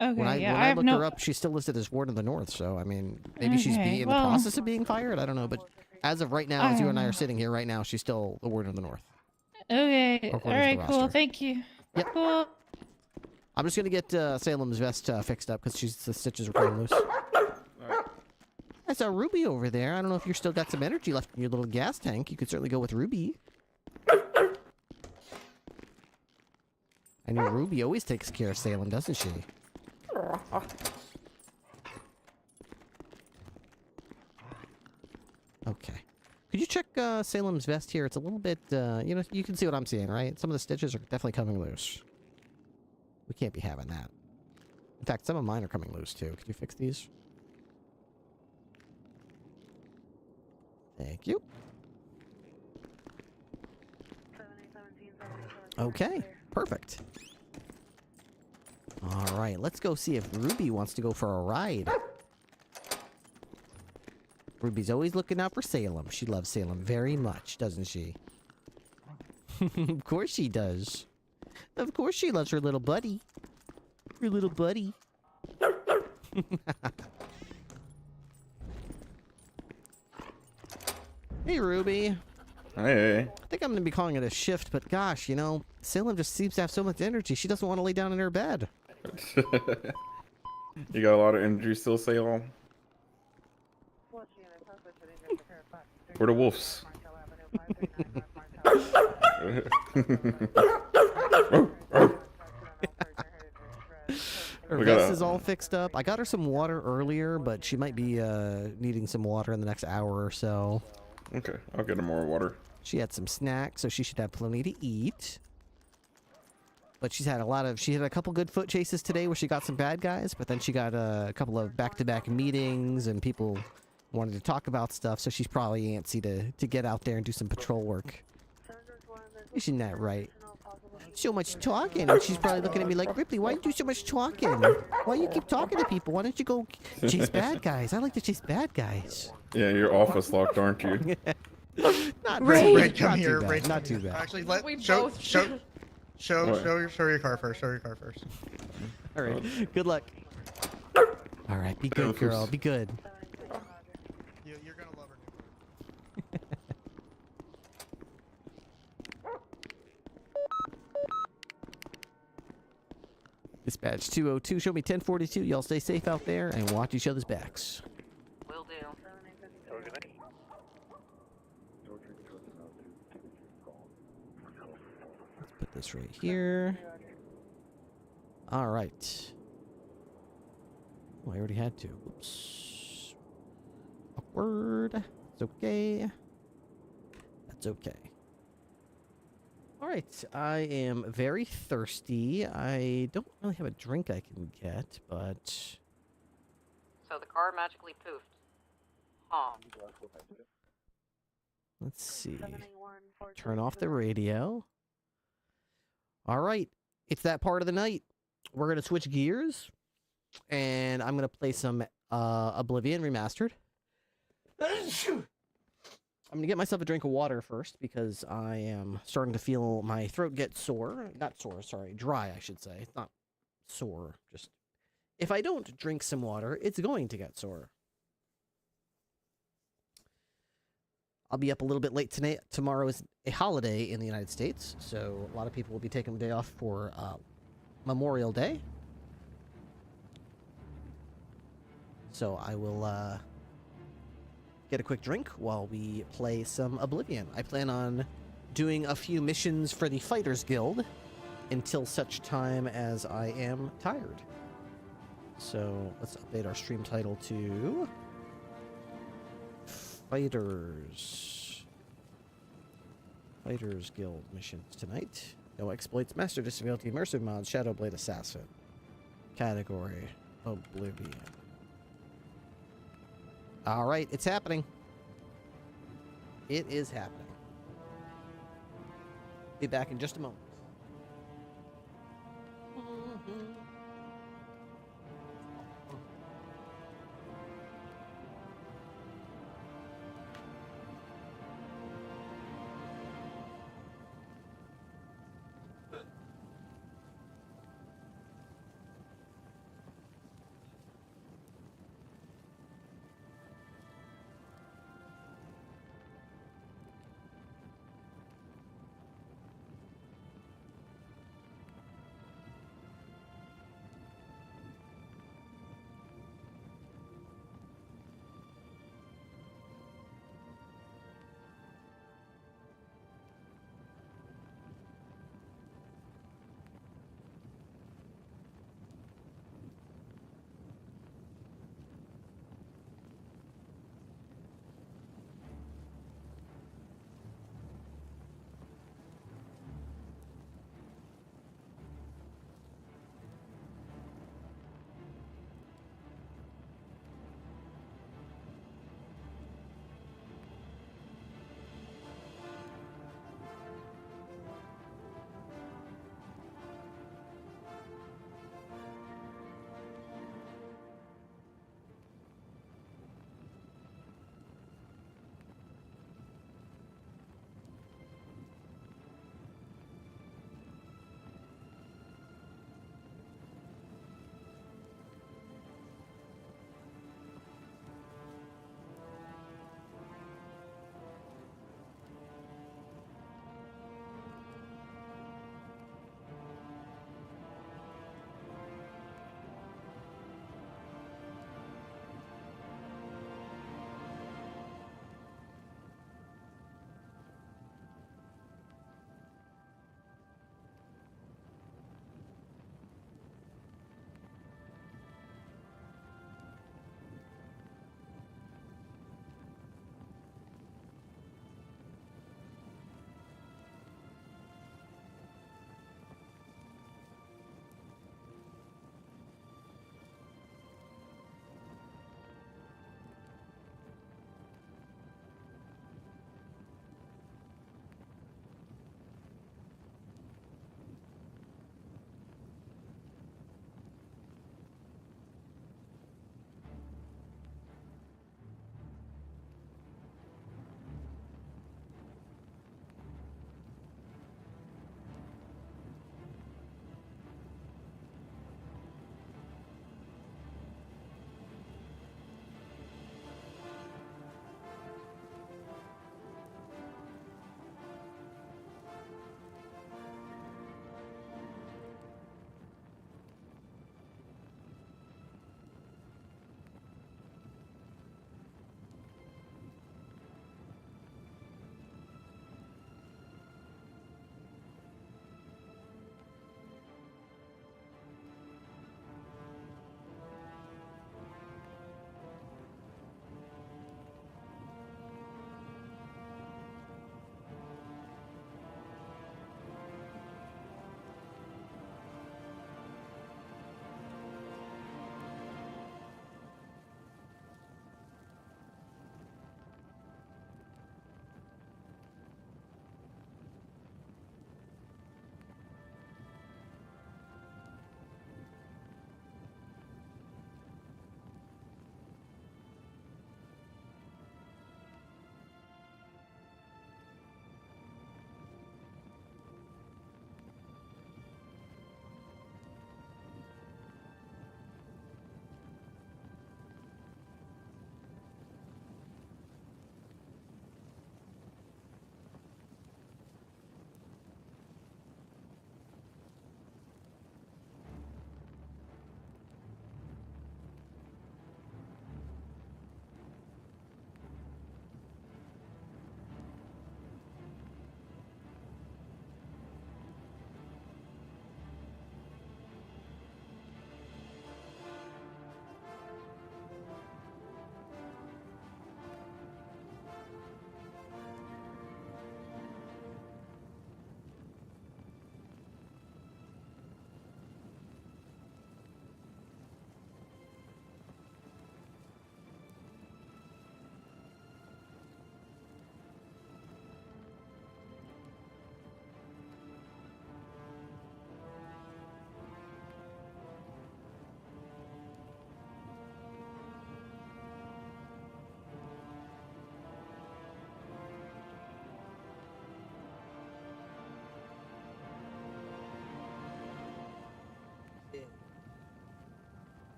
Okay, when I looked her up, she's still listed as Ward of the North. So I mean, maybe she's in the process of being fired. I don't know, but as of right now, as you and I are sitting here right now, she's still the Ward of the North. Okay. All right. Cool. Thank you. Yep. Cool. I'm just gonna get Salem's vest fixed up because the stitches are pretty loose. I saw Ruby over there. I don't know if you've still got some energy left in your little gas tank. You could certainly go with Ruby. I know Ruby always takes care of Salem, doesn't she? Okay. Could you check Salem's vest here? It's a little bit, you know, you can see what I'm seeing, right? Some of the stitches are definitely coming loose. We can't be having that. In fact, some of mine are coming loose, too. Could you fix these? Thank you. Okay, perfect. All right, let's go see if Ruby wants to go for a ride. Ruby's always looking out for Salem. She loves Salem very much, doesn't she? Of course she does. Of course she loves her little buddy. Her little buddy. Hey, Ruby. Hey. I think I'm going to be calling it a shift, but gosh, you know, Salem just seems to have so much energy. She doesn't want to lay down in her bed. You got a lot of energy still, Salem? Where the wolves? Her vest is all fixed up. I got her some water earlier, but she might be needing some water in the next hour or so. Okay, I'll get her more water. She had some snacks, so she should have plenty to eat. But she had a couple good foot chases today where she got some bad guys, but then she got a couple of back-to-back meetings and people wanted to talk about stuff, so she's probably antsy to get out there and do some patrol work. Isn't that right? So much talking, and she's probably looking at me like, Ripley, why you do so much talking? Why you keep talking to people? Why don't you go chase bad guys? I like to chase bad guys. Yeah, you're office locked, aren't you? Not Ray, too come bad. here. Not too Ray, bad. Not too bad. Actually, show your car first. Show your car first. All right. Good luck. All right. Be good, girl. Be good. You're gonna love her. Dispatch 202, show me 1042. Y'all stay safe out there and watch each other's backs. Will do. Let's put this right here. All right. Oh, I already had to. Oops. Awkward. It's okay. That's okay. All right. I am very thirsty. I don't really have a drink I can get, but so the car magically poofed. Huh. Let's see. Turn off the radio. All right. It's that part of the night. We're going to switch gears. And I'm going to play some Oblivion Remastered. I'm going to get myself a drink of water first because I am starting to feel my throat get sore. Not sore, sorry. Dry, I should say. Not sore. Just if I don't drink some water, it's going to get sore. I'll be up a little bit late tonight. Tomorrow is a holiday in the United States, so a lot of people will be taking the day off for Memorial Day. So I will get a quick drink while we play some Oblivion. I plan on doing a few missions for the Fighters Guild until such time as I am tired. So let's update our stream title to Fighters Guild missions tonight. No exploits, master disability, immersive mods, Shadowblade Assassin. Category Oblivion. All right, it's happening. It is happening. Be back in just a moment.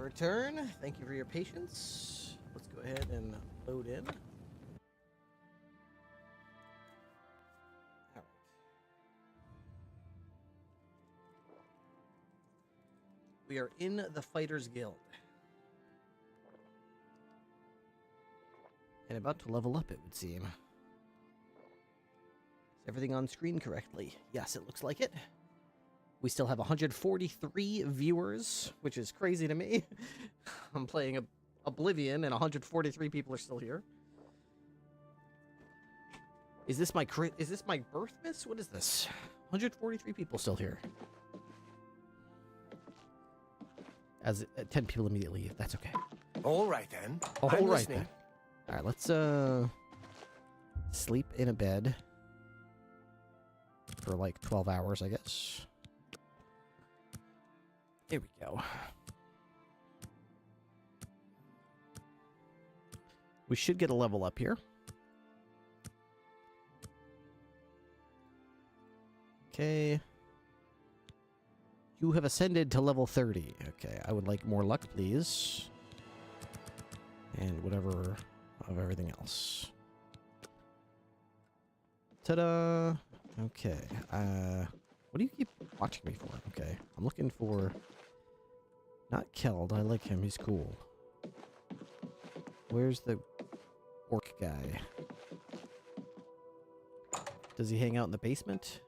return. Thank you for your patience. Let's go ahead and load in. All right. We are in the Fighters Guild. And about to level up, it would seem. Is everything on screen correctly? Yes, it looks like it. We still have 143 viewers, which is crazy to me. I'm playing Oblivion, and 143 people are still here. Is this my birth miss? What is this? 143 people still here. As 10 people immediately leave. That's okay. All right then. All I'm right listening. then. All right, let's sleep in a bed for like 12 hours, I guess. Here we go. We should get a level up here. Okay. You have ascended to level 30. Okay, I would like more luck, please. And whatever of everything else. Ta-da! Okay, what do you keep watching me for? Okay, I'm looking for... Not Keld, I like him, he's cool. Where's the orc guy? Does he hang out in the basement?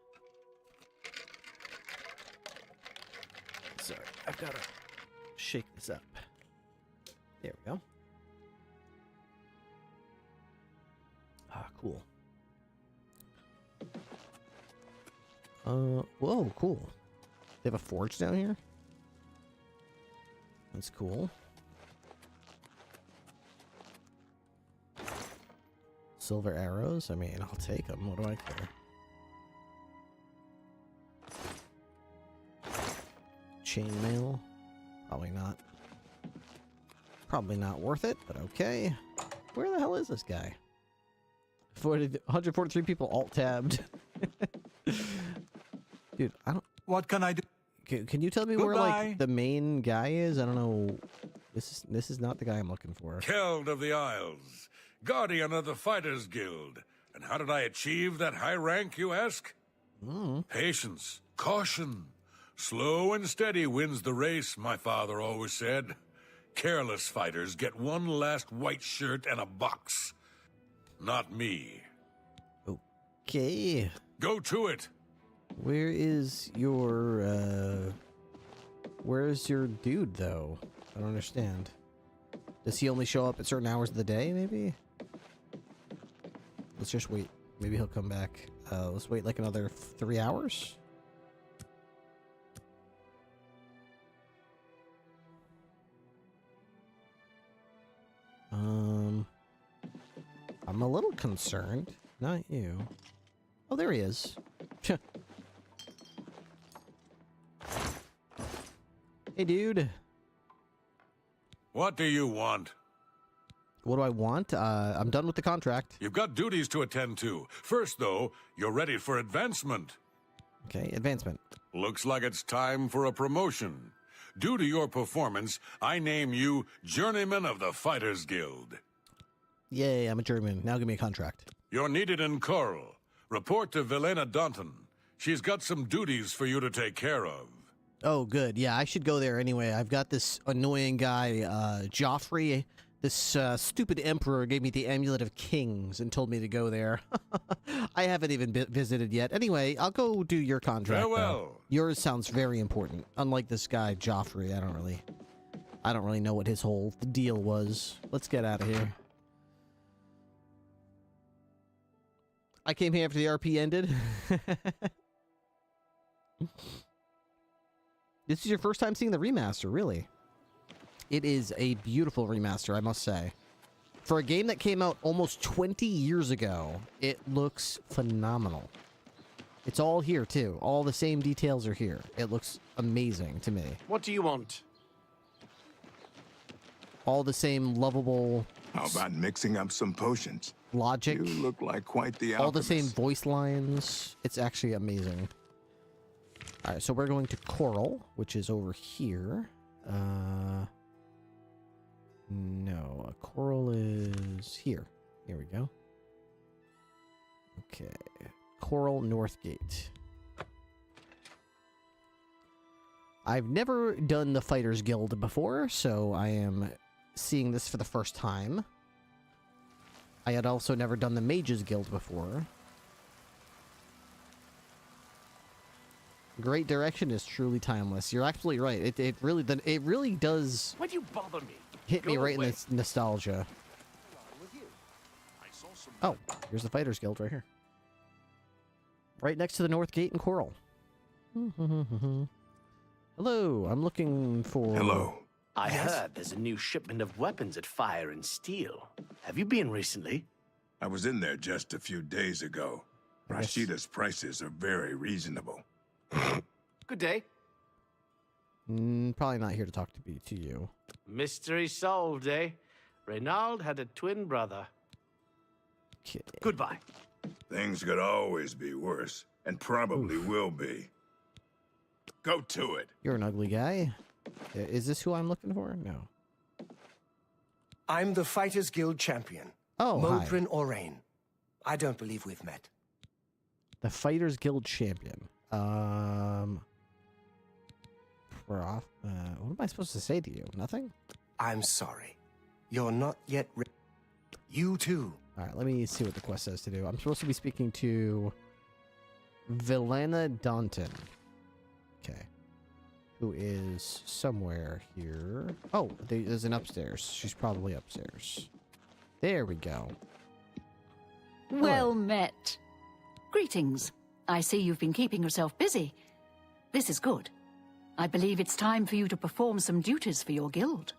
Sorry, I've got to shake this up. There we go. Ah, cool. Whoa, cool. They have a forge down here? That's cool. Silver arrows? I mean, I'll take them. What do I care? Chainmail? Probably not. Probably not worth it, but okay. Where the hell is this guy? 143 people alt-tabbed. Dude, I don't... What can I do? Can you tell me where, like, the main guy is? I don't know. This is not the guy I'm looking for. Keld of the Isles, guardian of the Fighters Guild. And how did I achieve that high rank, you ask? Patience, caution. Slow and steady wins the race, my father always said. Careless fighters get one last white shirt and a box. Not me. Okay. Go to it. Where is your, where's your dude, though? I don't understand. Does he only show up at certain hours of the day, maybe? Let's just wait. Maybe he'll come back. Let's wait like another 3 hours? I'm a little concerned. Not you. Oh, there he is. Hey, dude. What do you want? What do I want? I'm done with the contract. You've got duties to attend to. First, though, you're ready for advancement. Okay, advancement. Looks like it's time for a promotion. Due to your performance, I name you Journeyman of the Fighters Guild. Yay, I'm a German. Now give me a contract. You're needed in Coral. Report to Velena Daunton. She's got some duties for you to take care of. Oh, good. Yeah, I should go there anyway. I've got this annoying guy, Joffrey. This stupid emperor gave me the Amulet of Kings and told me to go there. I haven't even visited yet. Anyway, I'll go do your contract. Farewell. Yours sounds very important. Unlike this guy, Joffrey, I don't really know what his whole deal was. Let's get out of here. I came here after the RP ended. This is your first time seeing the remaster, really? It is a beautiful remaster, I must say. For a game that came out almost 20 years ago, it looks phenomenal. It's all here, too. All the same details are here. It looks amazing to me. What do you want? All the same lovable... How about mixing up some potions? Logic. You look like quite the all alchemist. the same voice lines. It's actually amazing. All right, so we're going to Coral, which is over here. No, Coral is here. Here we go. Okay. Coral North Gate. I've never done the Fighters Guild before, so I am seeing this for the first time. I had also never done the Mages Guild before. Great direction is truly timeless. You're absolutely right. It really does Why'd you bother me? hit me Go right away. in the nostalgia. Oh, here's the Fighters Guild right here. Right next to the North Gate in Coral. Hello, I'm looking for... Hello. I heard there's a new shipment of weapons at Fire and Steel. Have you been recently? I was in there just a few days ago. Rashida's prices are very reasonable. Good day. Probably not here to talk to you. Mystery solved, eh? Reynald had a twin brother. Okay. Goodbye. Things could always be worse, and probably will be. Go to it. You're an ugly guy. Is this who I'm looking for? No. I'm the Fighters Guild champion. Oh, hi. Modrin Orain. I don't believe we've met. The Fighters Guild champion. We're off. What am I supposed to say to you? Nothing? I'm sorry. You're not yet You too. Alright, let me see what the quest says to do. I'm supposed to be speaking to Vilena Daunton. Okay. Who is somewhere here. Oh, there's an upstairs. She's probably upstairs. There we go. Well met. Greetings. I see you've been keeping yourself busy. This is good. I believe it's time for you to perform some duties for your guild.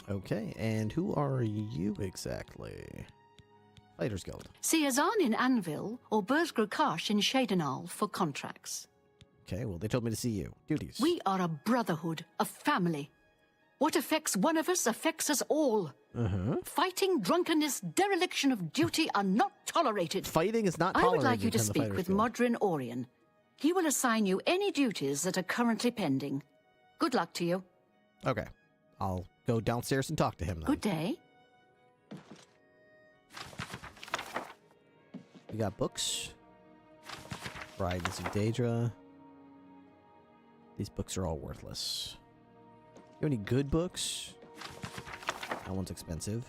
Okay, and who are you exactly? Fighters Guild. See Azan in Anvil or Burzgrakash in Shadenal for contracts. Okay, well, they told me to see you. Duties. We are a brotherhood, a family. What affects one of us affects us all. Uh-huh. Fighting, drunkenness, dereliction of duty are not tolerated. Fighting is not I tolerated. would like you to in the speak Fighters with Guild. Modrin Orion. He will assign you any duties that are currently pending. Good luck to you. Okay. I'll go downstairs and talk to him then. Good day. We got books. Brides of Daedra. These books are all worthless. You have any good books? That one's expensive.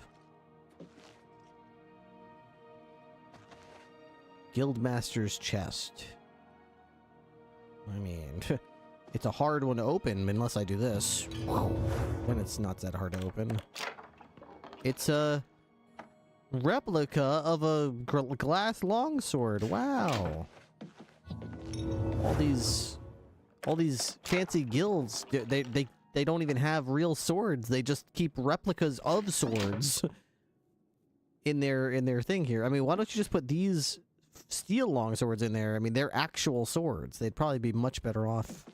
Guildmaster's Chest. I mean, it's a hard one to open unless I do this. Then it's not that hard to open. It's a replica of a glass longsword. Wow. All these fancy guilds, they don't even have real swords. They just keep replicas of swords in their thing here. I mean, why don't you just put these steel longswords in there? I mean, they're actual swords. They'd probably be much better off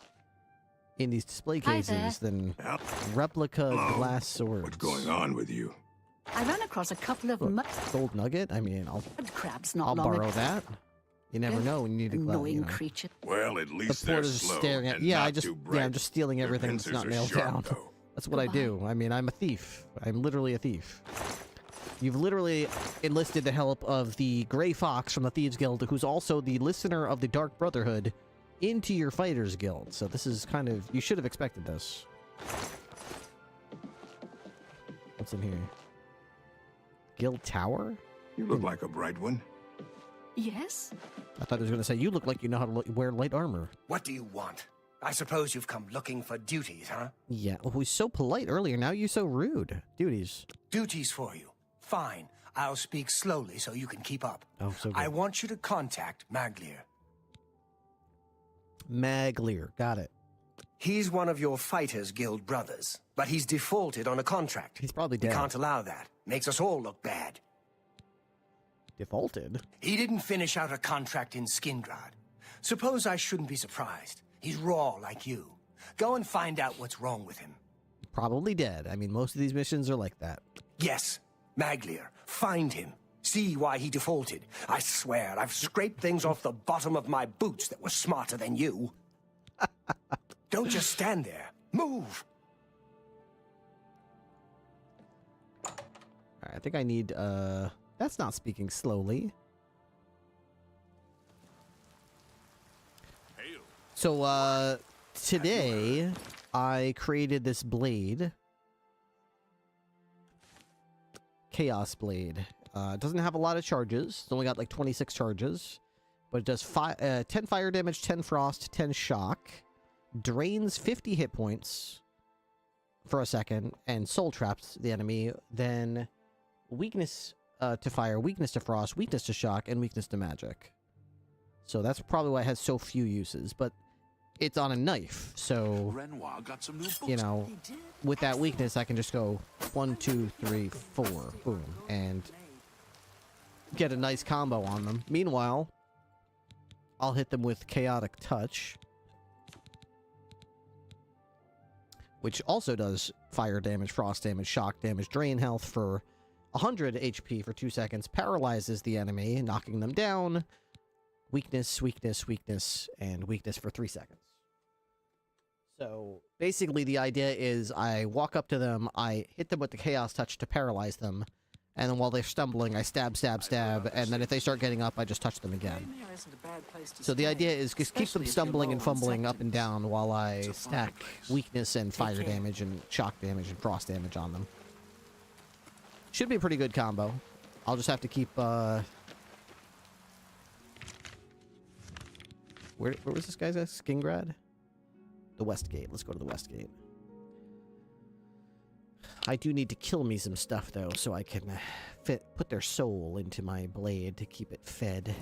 in these display Hi cases there. than replica Hello. glass swords. What's going on with you? I ran across a couple of Gold nugget? I mean, I'll crabs not I'll long borrow ago. that. You never know when you need a glass. Annoying You know. creature. Well, at The least they're porter's slow staring at. and Yeah, not too bright. I'm just stealing Their everything that's pincers not are nailed sharp, down. though. That's what I do. I mean, I'm a thief. I'm literally a thief. You've literally enlisted the help of the Grey Fox from the Thieves Guild, who's also the listener of the Dark Brotherhood, into your Fighters Guild. So this is kind of... You should have expected this. What's in here? Guild Tower? You look like a bright one. Yes? I thought it was going to say, you look like you know how to wear light armor. What do you want? I suppose you've come looking for duties, huh? Yeah, well, he was so polite earlier. Now you're so rude. Duties. Duties for you. Fine. I'll speak slowly so you can keep up. Oh, so good. I want you to contact Maglier. Maglier. Got it. He's one of your Fighters Guild brothers, but he's defaulted on a contract. He's probably We dead. can't allow that. Makes us all look bad. Defaulted? He didn't finish out a contract in Skingrad. Suppose I shouldn't be surprised. He's raw like you. Go and find out what's wrong with him. Probably dead. I mean, most of these missions are like that. Yes, Maglier. Find him. See why he defaulted. I swear, I've scraped things off the bottom of my boots that were smarter than you. Don't just stand there. Move! I think I need, that's not speaking slowly. So, today, I created this blade. Chaos Blade. It doesn't have a lot of charges. It's only got like 26 charges. But it does 10 fire damage, 10 frost, 10 shock. Drains 50 hit points for a second. And soul traps the enemy. Then weakness to fire, weakness to frost, weakness to shock, and weakness to magic. So that's probably why it has so few uses. But it's on a knife, so, you know, with that weakness, I can just go 1, 2, 3, 4, boom, and get a nice combo on them. Meanwhile, I'll hit them with Chaotic Touch, which also does fire damage, frost damage, shock damage, drain health for 100 HP for 2 seconds, paralyzes the enemy, knocking them down, weakness, weakness, weakness, and weakness for 3 seconds. So, basically the idea is I walk up to them, I hit them with the Chaos Touch to paralyze them, and then while they're stumbling, I stab, stab, stab, and then if they start getting up, I just touch them again. So the idea is just keep them stumbling and fumbling up and down while I stack weakness and fire damage and shock damage and frost damage on them. Should be a pretty good combo. I'll just have to keep, Where was this guy's at? Skingrad? The West Gate. Let's go to the West Gate. I do need to kill me some stuff, though, so I can put their soul into my blade to keep it fed.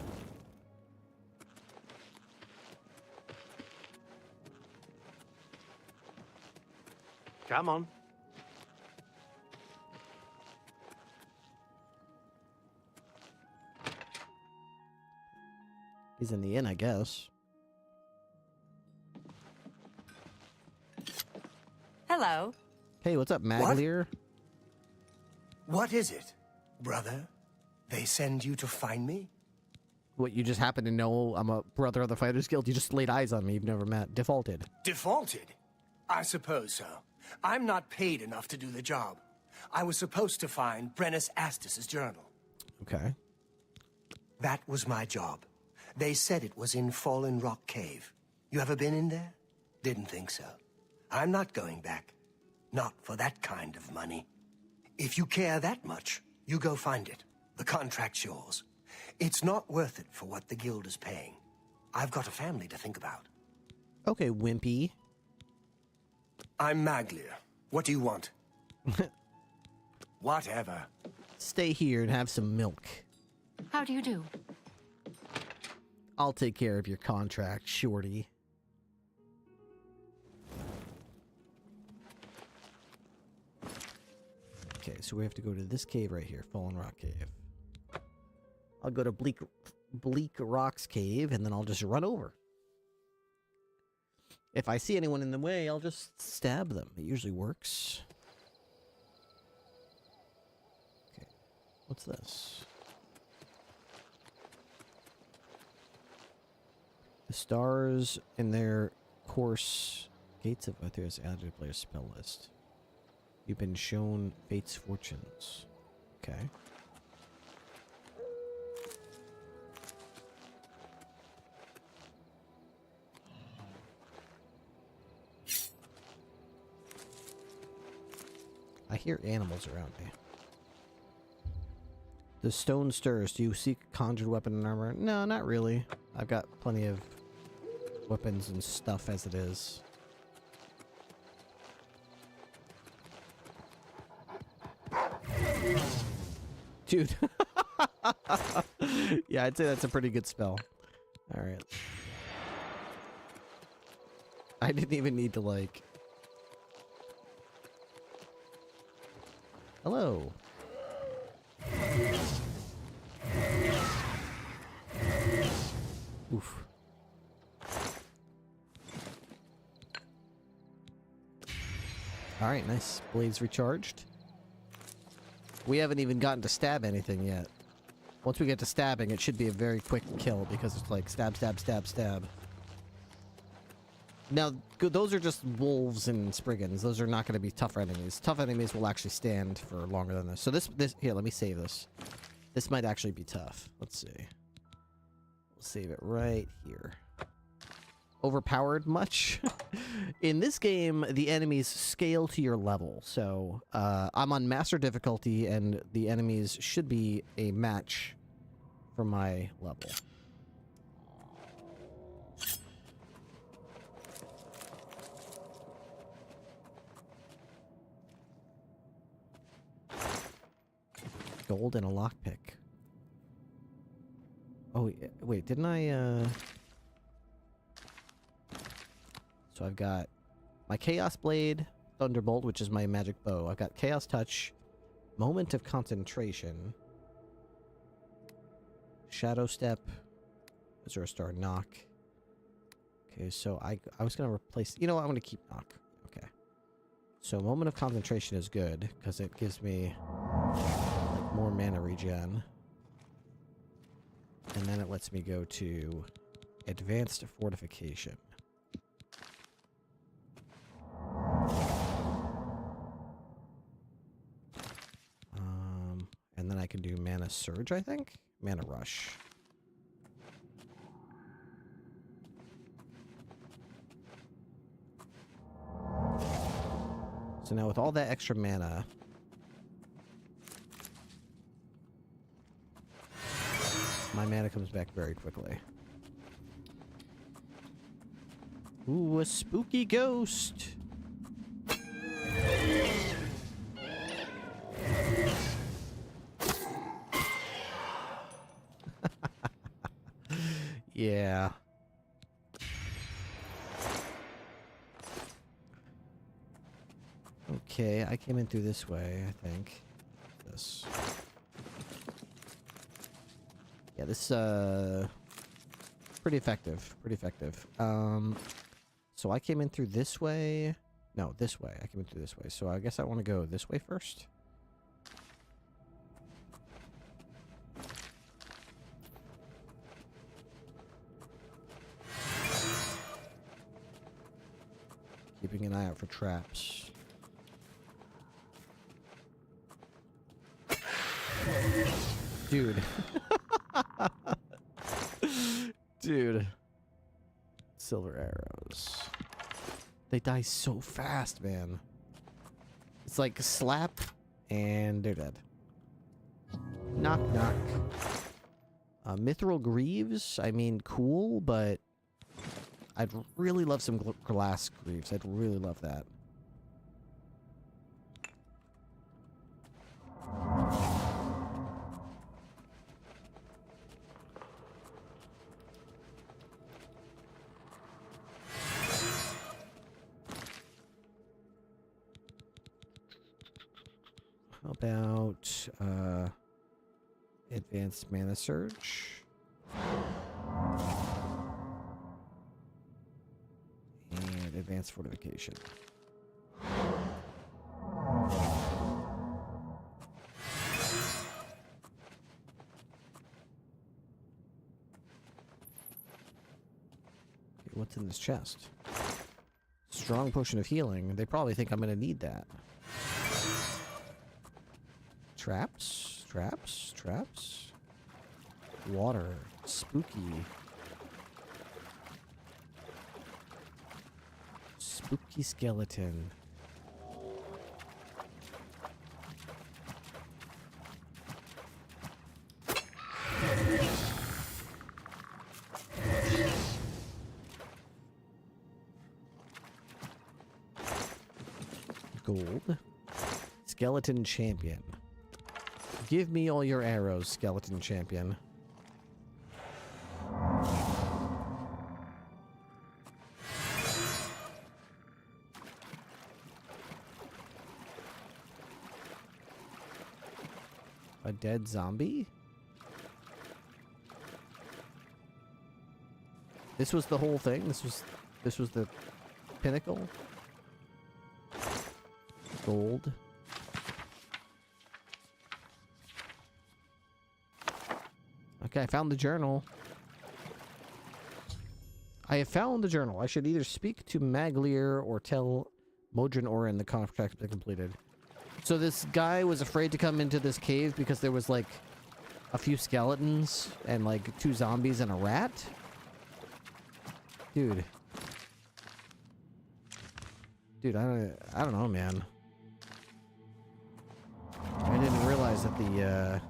Come on. He's in the inn, I guess. Hello. Hey, what's up, Maglier? What is it, brother? They send you to find me? What, you just happen to know I'm a brother of the Fighters Guild? You just laid eyes on me you've never met. Defaulted. Defaulted? I suppose so. I'm not paid enough to do the job. I was supposed to find Brennus Astus's journal. Okay. That was my job. They said it was in Fallen Rock Cave. You ever been in there? Didn't think so. I'm not going back. Not for that kind of money. If you care that much, you go find it. The contract's yours. It's not worth it for what the guild is paying. I've got a family to think about. Okay, wimpy. I'm Maglier. What do you want? Whatever. Stay here and have some milk. How do you do? I'll take care of your contract, shorty. Okay, so we have to go to this cave right here, Fallen Rock Cave. I'll go to Bleak Rocks Cave, and then I'll just run over. If I see anyone in the way, I'll just stab them. It usually works. Okay, what's this? The stars in their course gates of Aether's added to player's spell list. You've been shown Fate's fortunes. Okay. I hear animals around me. The stone stirs. Do you seek conjured weapon and armor? No, not really. I've got plenty of weapons and stuff as it is. Dude. Yeah, I'd say that's a pretty good spell. Alright. I didn't even need to, like... Hello. Oof. Alright, nice. Blades recharged. We haven't even gotten to stab anything yet. Once we get to stabbing, it should be a very quick kill because it's like stab, stab, stab, stab. Now, those are just wolves and spriggans. Those are not going to be tough enemies. Tough enemies will actually stand for longer than this. So this here, let me save this. This might actually be tough. Let's see. We'll save it right here. Overpowered much? In this game, the enemies scale to your level. So I'm on master difficulty, and the enemies should be a match for my level. Gold and a lockpick. Oh, wait, didn't I, So I've got my Chaos Blade, Thunderbolt, which is my magic bow. I've got Chaos Touch, Moment of Concentration, Shadow Step, Azure Star, Knock. Okay, so I was going to replace... You know what? I'm going to keep Knock. Okay. So Moment of Concentration is good, because it gives me like more mana regen. And then it lets me go to Advanced Fortification. And then I can do Mana Surge, I think? Mana Rush. So now with all that extra mana, my mana comes back very quickly. Ooh, a spooky ghost! Yeah. Okay, I came in through this way, I think. This. Yeah, this, pretty effective. Pretty effective. So I came in through this way. No, this way. I came in through this way. So I guess I want to go this way first. Keeping an eye out for traps. Dude. Dude. Silver arrows. They die so fast, man. It's like a slap and they're dead. Knock, knock. Mithril Greaves, I mean, cool, but I'd really love some glass greaves. I'd really love that. How about Advanced Mana Surge? And Advanced Fortification. Okay, what's in this chest? Strong Potion of Healing. They probably think I'm going to need that. Traps? Traps? Traps? Water. Spooky. Spooky skeleton. Gold. Skeleton champion. Give me all your arrows, skeleton champion. A dead zombie? This was the whole thing? This was the pinnacle? Gold. Okay, I found the journal. I have found the journal. I should either speak to Maglier or tell Modron Orin the contract has been completed. So this guy was afraid to come into this cave because there was like a few skeletons and like 2 zombies and a rat? Dude. Dude, I don't know, man. I didn't realize that the,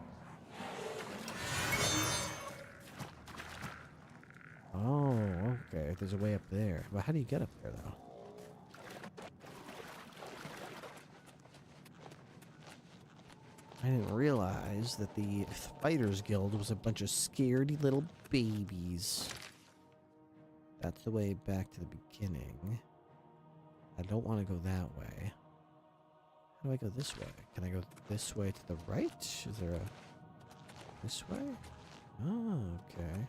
Oh, okay. There's a way up there. But how do you get up there, though? I didn't realize that the Fighters Guild was a bunch of scaredy little babies. That's the way back to the beginning. I don't want to go that way. How do I go this way? Can I go this way to the right? Is there a... this way? Oh, okay.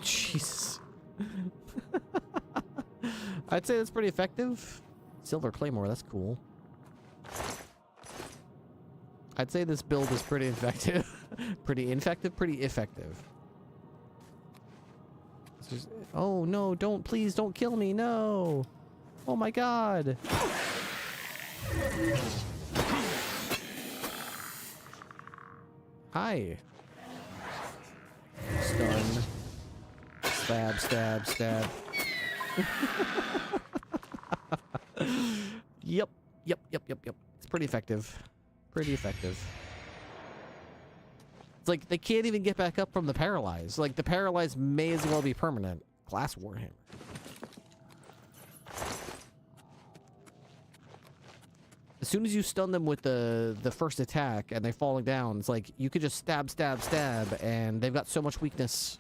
Jesus. I'd say that's pretty effective. Silver Claymore, that's cool. I'd say this build is pretty effective. Pretty effective. It's just, oh no, please don't kill me, no. Oh my god. Hi. Stun. Stab, stab, stab. Yep. It's pretty effective. It's like they can't even get back up from the paralyzed. Like the paralyzed may as well be permanent. Glass Warhammer. As soon as you stun them with the first attack and they're falling down, it's like you could just stab, stab, stab, and they've got so much weakness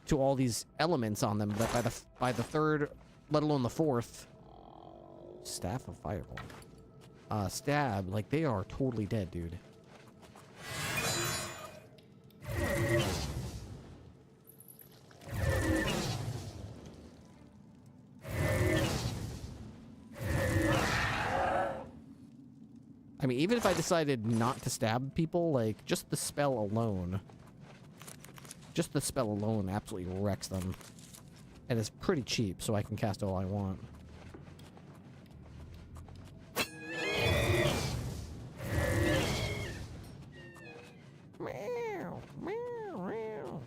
to all these elements on them that by the third, let alone the fourth, Staff of Fireball, stab, like they are totally dead, dude. I mean, even if I decided not to stab people, like, just the spell alone absolutely wrecks them. And it's pretty cheap, so I can cast all I want. Meow, meow, meow.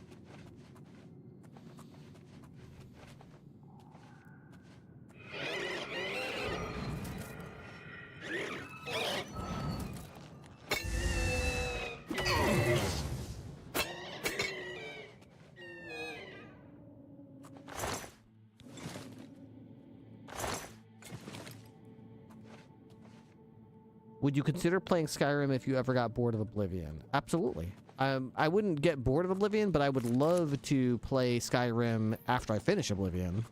Would you consider playing Skyrim if you ever got bored of Oblivion? Absolutely. I wouldn't get bored of Oblivion, but I would love to play Skyrim after I finish Oblivion.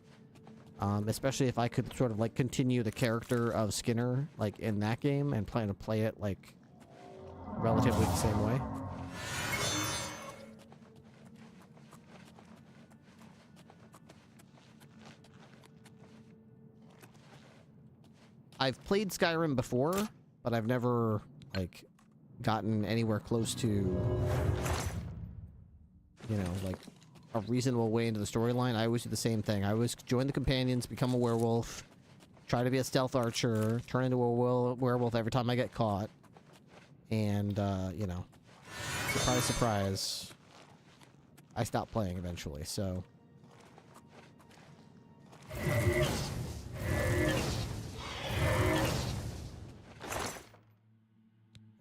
Especially if I could sort of like continue the character of Skinner like in that game and plan to play it like relatively the same way. I've played Skyrim before, but I've never, like, gotten anywhere close to, you know, like, a reasonable way into the storyline. I always do the same thing. I always join the companions, become a werewolf, try to be a stealth archer, turn into a werewolf every time I get caught. And, you know, surprise, surprise, I stopped playing eventually, so...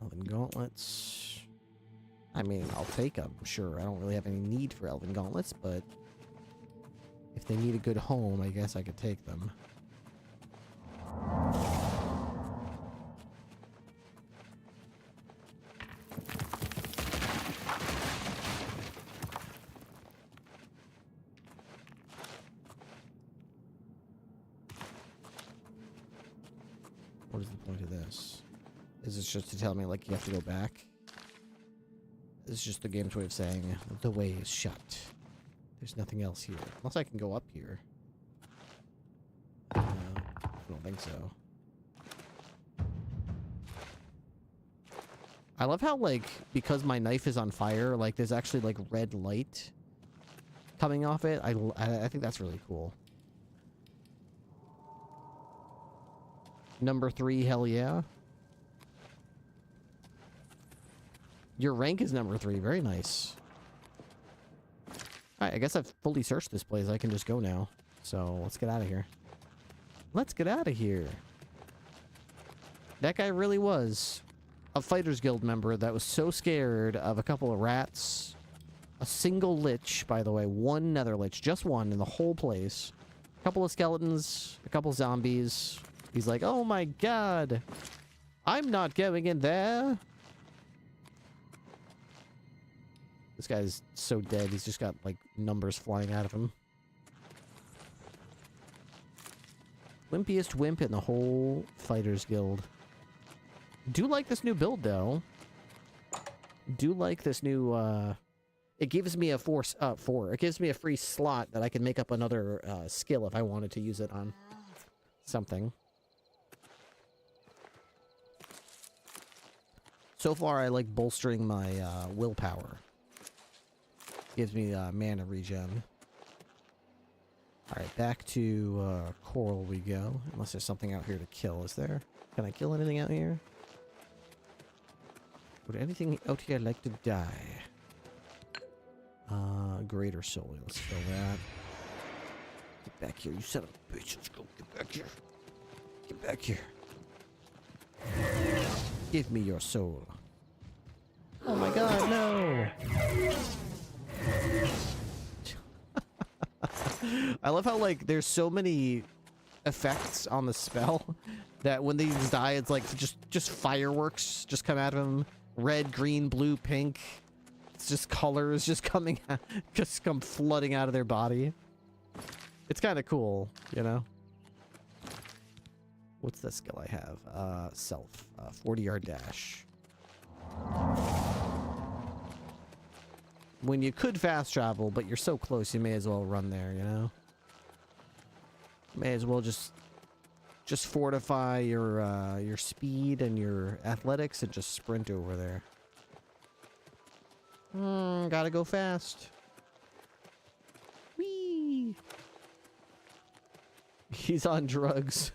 Elven Gauntlets. I mean, I'll take them, sure. I don't really have any need for Elven Gauntlets, but if they need a good home, I guess I could take them. this? Is this just to tell me, like, you have to go back? This is just the game's way of saying the way is shut. There's nothing else here. Unless I can go up here. I don't think so. I love how, like, because my knife is on fire, like, there's actually, like, red light coming off it. I think that's really cool. Number 3, hell yeah. Your rank is number 3. Very nice. Alright, I guess I've fully searched this place. I can just go now. So, let's get out of here. Let's get out of here. That guy really was a Fighters Guild member that was so scared of a couple of rats, a single lich, by the way, one nether lich, just one in the whole place, a couple of skeletons, a couple zombies. He's like, oh my god, I'm not going in there. This guy's so dead, he's just got, like, numbers flying out of him. Wimpiest wimp in the whole Fighters Guild. Do like this new build, though. Do like this new, it gives me a it gives me a free slot that I can make up another, skill if I wanted to use it on something. So far, I like bolstering my, willpower. Gives me, mana regen. Alright, back to, Coral we go. Unless there's something out here to kill, is there? Can I kill anything out here? Would anything out here like to die? Greater soul. Let's kill that. Get back here, you son of a bitch. Let's go. Get back here. Get back here. Give me your soul. Oh my god, no! I love how, like, there's so many effects on the spell that when they die, it's like just fireworks just come out of them. Red, green, blue, pink. It's just colors just coming out, just come flooding out of their body. It's kind of cool, you know? What's the skill I have? Self. 40-yard dash. When you could fast travel, but you're so close, you may as well run there, you know? May as well just fortify your speed and your athletics and just sprint over there. Gotta go fast. Whee! He's on drugs.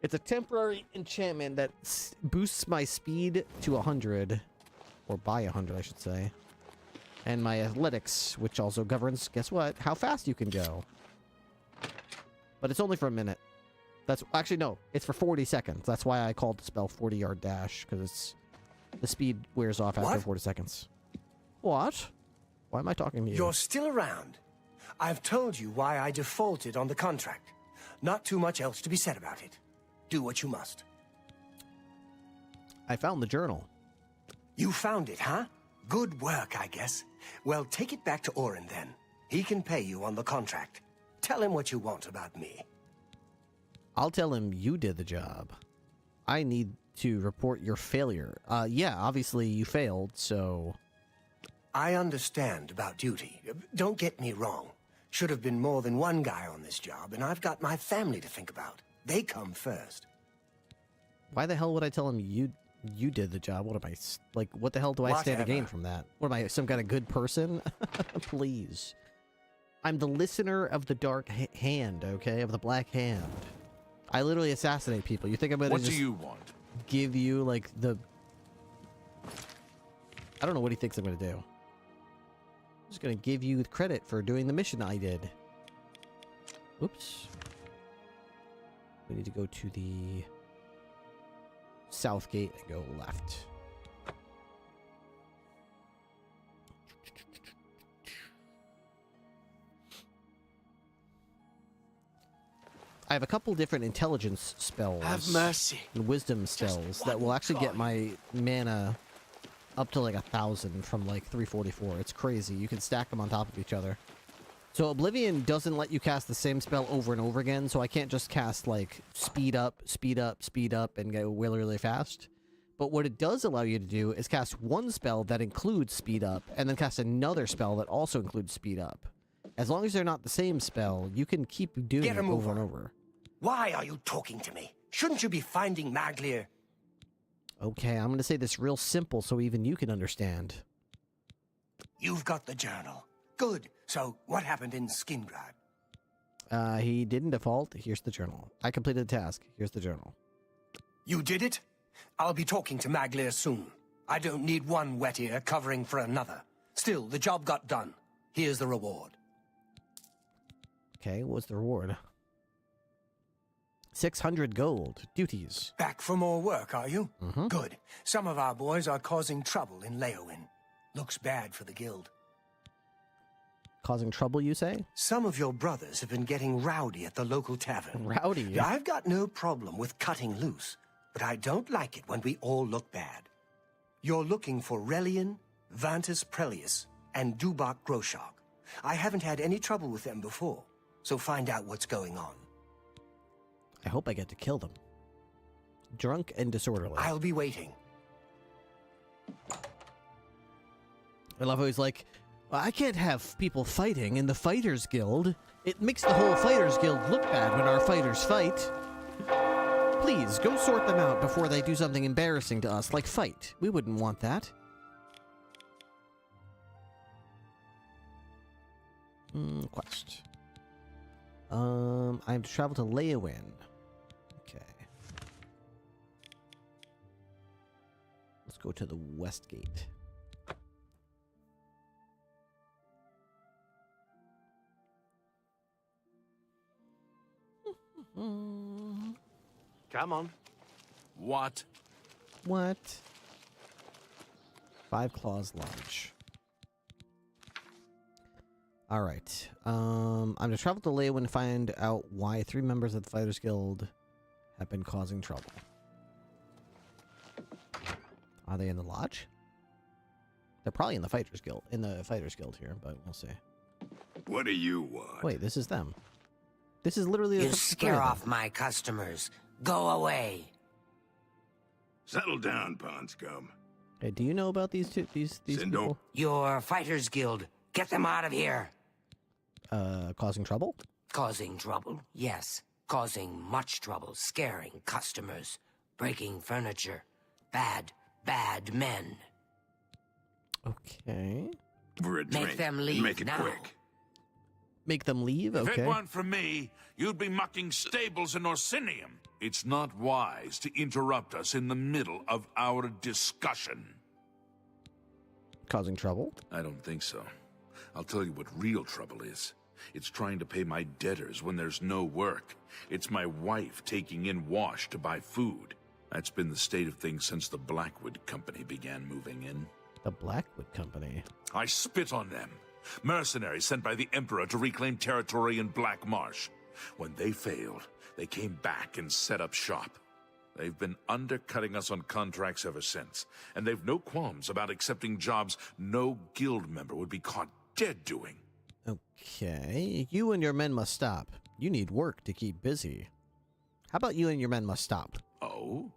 It's a temporary enchantment that boosts my speed to 100. Or by 100, I should say. And my athletics, which also governs, guess what? How fast you can go. But it's only for a minute. That's actually, no, it's for 40 seconds. That's why I called the spell 40-yard dash, because it's the speed wears off after 40 seconds. What? Why am I talking to you? You're still around. I've told you why I defaulted on the contract. Not too much else to be said about it. Do what you must. I found the journal. You found it, huh? Good work, I guess. Well, take it back to Orin then. He can pay you on the contract. Tell him what you want about me. I'll tell him you did the job. I need to report your failure. Yeah, obviously you failed, so... I understand about duty. Don't get me wrong. Should have been more than one guy on this job, and I've got my family to think about. They come first. Why the hell would I tell him you did the job? What am I, like, what the hell do I stand to gain from that? What am I, some kind of good person? Please. I'm the listener of the dark hand, okay? Of the black hand. I literally assassinate people. You think I'm gonna What just do you want? give you, like, the... I don't know what he thinks I'm gonna do. I'm just gonna give you credit for doing the mission I did. Oops. We need to go to the south gate and go left. I have a couple different intelligence spells. Have mercy. And wisdom spells that will actually get my mana up to like 1,000 from like 344. It's crazy. You can stack them on top of each other. So Oblivion doesn't let you cast the same spell over and over again, so I can't just cast, like, speed up, and go really, really fast. But what it does allow you to do is cast one spell that includes speed up, and then cast another spell that also includes speed up. As long as they're not the same spell, you can keep doing it over and over. Why are you talking to me? Shouldn't you be finding Maglier? Okay, I'm going to say this real simple so even you can understand. You've got the journal. Good. So, what happened in Skingrad? He didn't default. Here's the journal. I completed the task. Here's the journal. You did it? I'll be talking to Maglier soon. I don't need one wet ear covering for another. Still, the job got done. Here's the reward. Okay, what's the reward? 600 gold. Duties. Back for more work, are you? Good. Some of our boys are causing trouble in Leowin. Looks bad for the guild. Causing trouble, you say? Some of your brothers have been getting rowdy at the local tavern. Rowdy? I've got no problem with cutting loose, but I don't like it when we all look bad. You're looking for Relian, Vantus Prelius, and Dubak Groshog. I haven't had any trouble with them before, so find out what's going on. I hope I get to kill them. Drunk and disorderly. I'll be waiting. I love how he's like, well, I can't have people fighting in the Fighters Guild. It makes the whole Fighters Guild look bad when our fighters fight. Please, go sort them out before they do something embarrassing to us, like fight. We wouldn't want that. Quest. I have to travel to Leowin. Okay. Let's go to the West Gate. Come on. What? What? Five Claws Lodge. All right. I'm to travel to Leowin and find out why 3 members of the Fighters Guild have been causing trouble. Are they in the lodge? They're probably in the Fighters Guild. In the Fighters Guild here, but we'll see. What do you want? Wait, this is them. This is literally. You scare off my customers. Go away. Settle down, pond scum. Hey, do you know about these two? These people? Your Fighters Guild. Get them out of here. Causing trouble? Causing trouble? Yes. Causing much trouble. Scaring customers. Breaking furniture. Bad, bad men. Okay. For a drink. Make them leave Make it now. quick. Make them leave? If Okay. it weren't for me, you'd be mucking stables in Orsinium. It's not wise to interrupt us in the middle of our discussion. Causing trouble? I don't think so. I'll tell you what real trouble is. It's trying to pay my debtors when there's no work. It's my wife taking in wash to buy food. That's been the state of things since the Blackwood Company began moving in. The Blackwood Company? I spit on them. Mercenaries sent by the Emperor to reclaim territory in Black Marsh. When they failed, they came back and set up shop. They've been undercutting us on contracts ever since, and they've no qualms about accepting jobs no guild member would be caught dead doing. Okay. You and your men must stop. You need work to keep busy. How about you and your men must stop? Oh?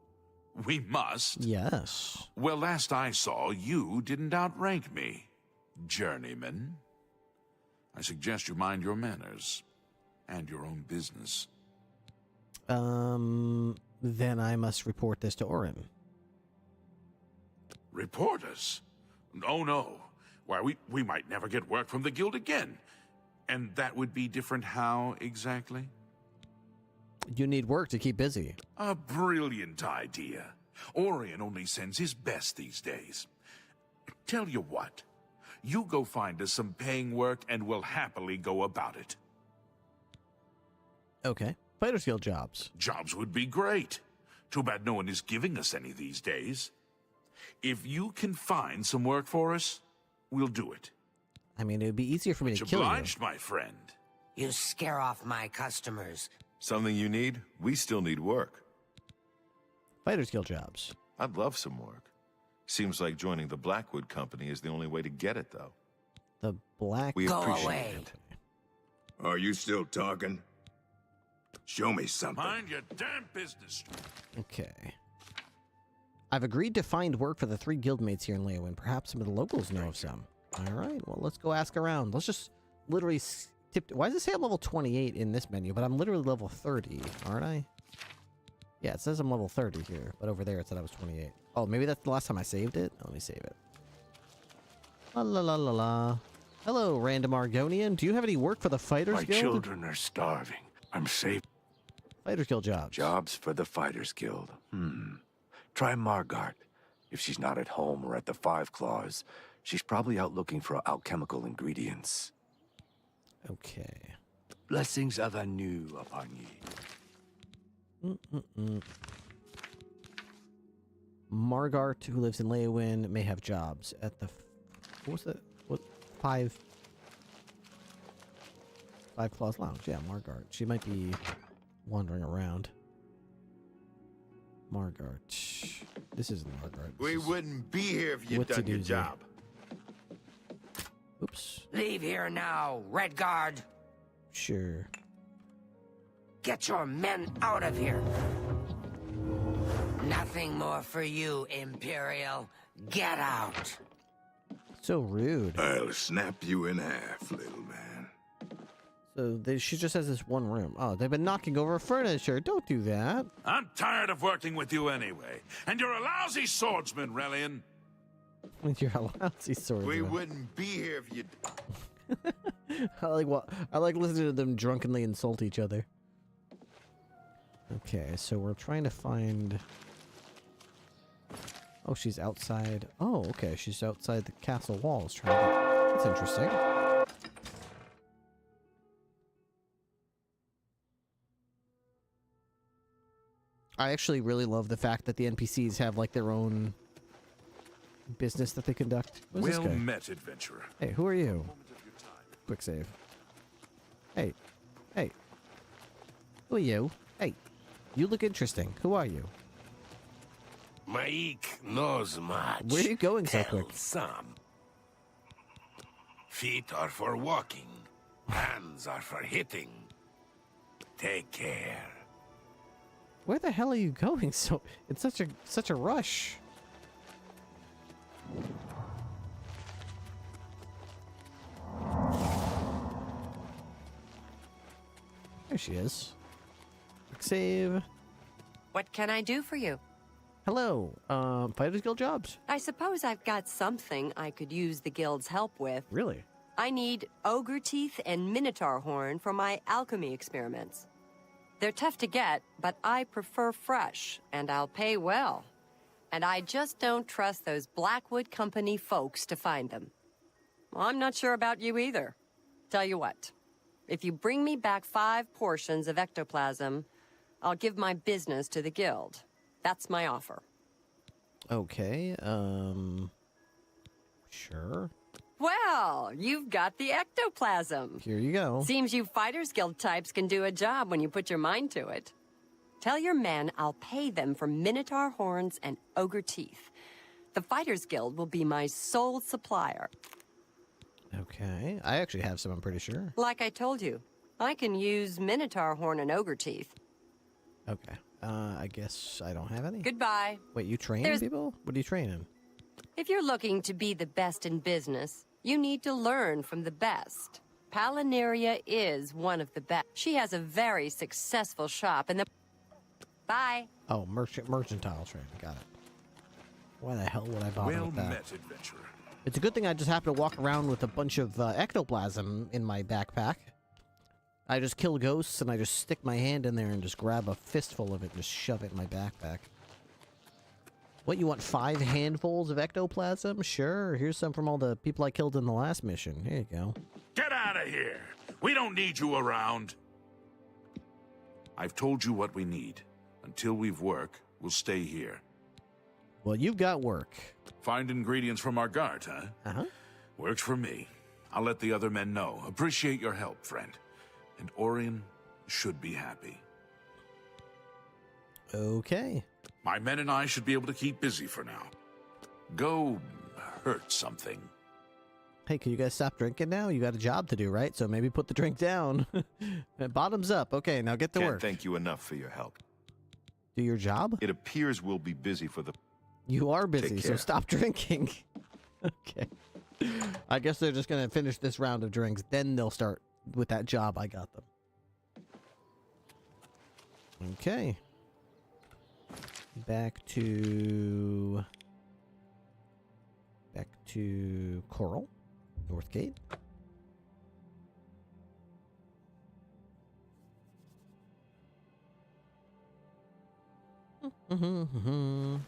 We must? Yes. Well, last I saw, you didn't outrank me, journeyman. I suggest you mind your manners and your own business. Then I must report this to Orin. Report us? Oh, no. Why, we might never get work from the guild again. And that would be different how, exactly? You need work to keep busy. A brilliant idea. Orion only sends his best these days. Tell you what. You go find us some paying work and we'll happily go about it. Okay. Fighters Guild jobs. Jobs would be great. Too bad no one is giving us any these days. If you can find some work for us, we'll do it. I mean, it would be easier for me Much to kill you. obliged, my friend. You scare off my customers. Something you need? We still need work. Fighters Guild jobs. I'd love some work. Seems like joining the Blackwood Company is the only way to get it, though. The Black... We Go appreciate away. it. Are you still talking? Show me something. Mind your damn business. Okay. I've agreed to find work for the 3 guildmates here in Leowin. Perhaps some of the locals know of some. All right, well, let's go ask around. Let's just literally skip. Why does it say I'm level 28 in this menu, but I'm literally level 30, aren't I? Yeah, it says I'm level 30 here, but over there it said I was 28. Oh, maybe that's the last time I saved it? Let me save it. La la la la la. Hello, random Argonian. Do you have any work for the Fighters My Guild? children are starving. I'm safe. Fighters Guild jobs. Jobs for the Fighters Guild. Try Margart. If she's not at home or at the Five Claws, she's probably out looking for alchemical ingredients. Okay. Blessings of Anu upon ye. Margart, who lives in Leowin, may have jobs at the... What was that? What? Five Claws Lounge. Yeah, Margart. She might be wandering around. Margart. This isn't Margart. We wouldn't be here if you'd done your job. Oops. Leave here now, Redguard. Sure. Get your men out of here. Nothing more for you, Imperial. Get out. So rude. I'll snap you in half, little man. So she just has this one room. Oh, they've been knocking over furniture. Don't do that. I'm tired of working with you anyway. And you're a lousy swordsman, Relian. You're a lousy swordsman. We wouldn't be here if you'd... I like listening to them drunkenly insult each other. Okay, so we're trying to find... Oh, she's outside. Oh, okay, she's outside the castle walls. That's interesting. I actually really love the fact that the NPCs have like their own business that they conduct. Who's this Well guy? met, adventurer. Hey, who are you? Quick save. Hey. Hey. Who are you? Hey. You look interesting. Who are you? Maik knows much. Where are you going so Tell quick? some. Feet are for walking. Hands are for hitting. Take care. Where the hell are you going? So it's such a rush. There she is. Quick save. What can I do for you? Hello. Fighters Guild jobs. I suppose I've got something I could use the guild's help with. Really? I need ogre teeth and minotaur horn for my alchemy experiments. They're tough to get, but I prefer fresh, and I'll pay well. And I just don't trust those Blackwood Company folks to find them. Well, I'm not sure about you either. Tell you what, if you bring me back 5 portions of ectoplasm, I'll give my business to the guild. That's my offer. Okay. Sure. Well, you've got the ectoplasm. Here you go. Seems you Fighters Guild types can do a job when you put your mind to it. Tell your men I'll pay them for minotaur horns and ogre teeth. The Fighters Guild will be my sole supplier. Okay. I actually have some, I'm pretty sure. Like I told you, I can use minotaur horn and ogre teeth. Okay. I guess I don't have any. Goodbye. Wait, you train people? What are you training? If you're looking to be the best in business, you need to learn from the best. Palinaria is one of the best. She has a very successful shop in the... Bye. Oh, mercantile training. Got it. Why the hell would I bother Well with that? met, adventurer. It's a good thing I just happen to walk around with a bunch of ectoplasm in my backpack. I just kill ghosts and I just stick my hand in there and just grab a fistful of it and just shove it in my backpack. What, you want 5 handfuls of ectoplasm? Sure, here's some from all the people I killed in the last mission. Here you go. Get out of here! We don't need you around. I've told you what we need. Until we've work, we'll stay here. Well, you've got work. Find ingredients from our guard, huh? Uh-huh. Works for me. I'll let the other men know. Appreciate your help, friend. And Orion should be happy. Okay. My men and I should be able to keep busy for now. Go hurt something. Hey, can you guys stop drinking now? You got a job to do, right? So maybe put the drink down. Bottoms up. Okay, now get to Can't work. thank you enough for your help. Do your job? It appears we'll be busy for the... You are busy, Take so care. stop drinking. Okay. I guess they're just going to finish this round of drinks. Then they'll start with that job I got them. Okay. Back to Coral, Northgate. And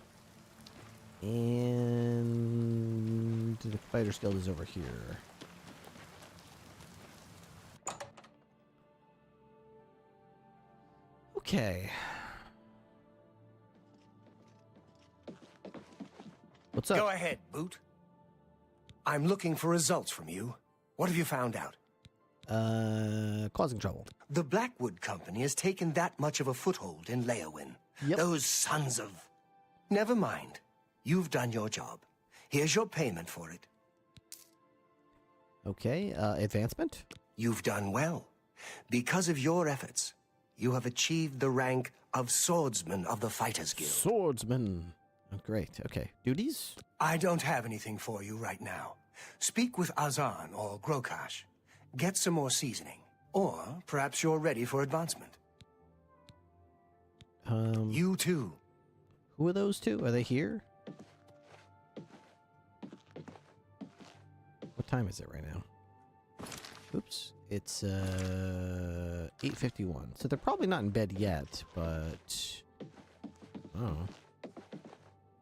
the Fighters Guild is over here. Okay. What's up? Go ahead, Boot. I'm looking for results from you. What have you found out? Causing trouble. The Blackwood Company has taken that much of a foothold in Leowin. Yep. Those sons of... Never mind. You've done your job. Here's your payment for it. Okay, advancement? You've done well. Because of your efforts, you have achieved the rank of Swordsman of the Fighters Guild. Swordsman. Oh, great. Okay. Duties? I don't have anything for you right now. Speak with Azan or Grokash. Get some more seasoning. Or perhaps you're ready for advancement. You too. Who are those two? Are they here? What time is it right now? Oops. It's 8:51. So they're probably not in bed yet, but oh.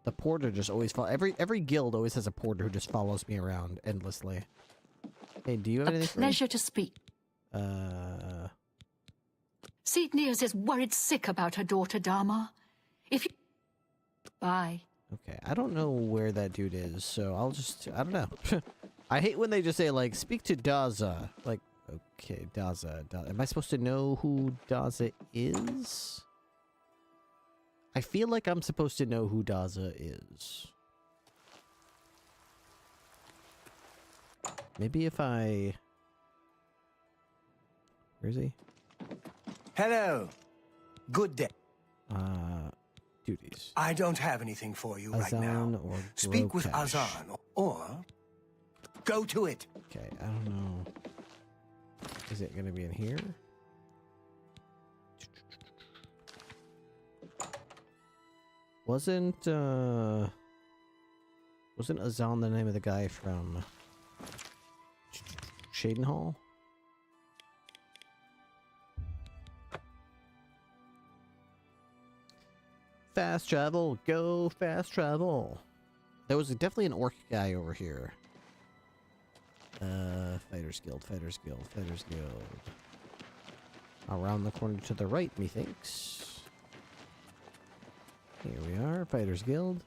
The porter just always every guild always has a porter who just follows me around endlessly. Hey, do you have anything for me? Pleasure to speak. Seednears is worried sick about her daughter Dharma. If you... Bye. Okay, I don't know where that dude is, so I'll just... I don't know. I hate when they just say, like, speak to Daza. Like, okay, Daza. Am I supposed to know who Daza is? I feel like I'm supposed to know who Daza is. Maybe if I... Where is he? Hello. Good day. Duties. I don't have anything for you right Azan now. or Speak with Grokash. Azan or go to it. Okay, I don't know. Is it going to be in here? Wasn't Azan the name of the guy from Shadenhall? Fast travel, go fast travel. There was definitely an orc guy over here. Fighters Guild, Fighters Guild, Fighters Guild. Around the corner to the right, methinks. Here we are, Fighters Guild.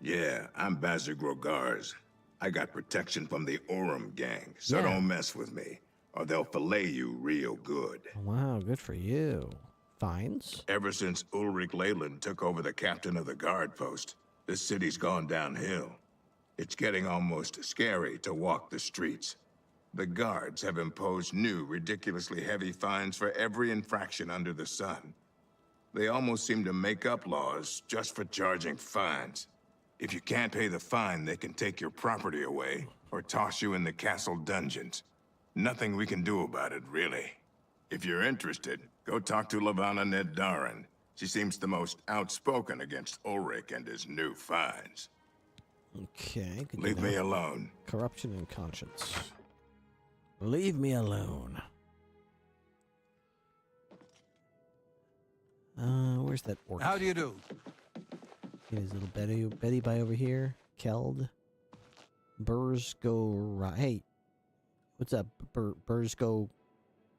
Yeah, I'm Bazir Grogars. I got protection from the Orem gang, so Yeah. don't mess with me, or they'll fillet you real good. Wow, good for you. Fines? Ever since Ulrich Leyland took over the captain of the guard post, this city's gone downhill. It's getting almost scary to walk the streets. The guards have imposed new, ridiculously heavy fines for every infraction under the sun. They almost seem to make up laws just for charging fines. If you can't pay the fine, they can take your property away or toss you in the castle dungeons. Nothing we can do about it, really. If you're interested, go talk to Lavanna Neddarin. She seems the most outspoken against Ulrich and his new fines. Okay. good to Leave me know. alone. Corruption and conscience. Leave me alone. Where's that orc? How do you do? Get his little Betty by over here. Keld. Burrs go right. Hey, what's up, Burrs go?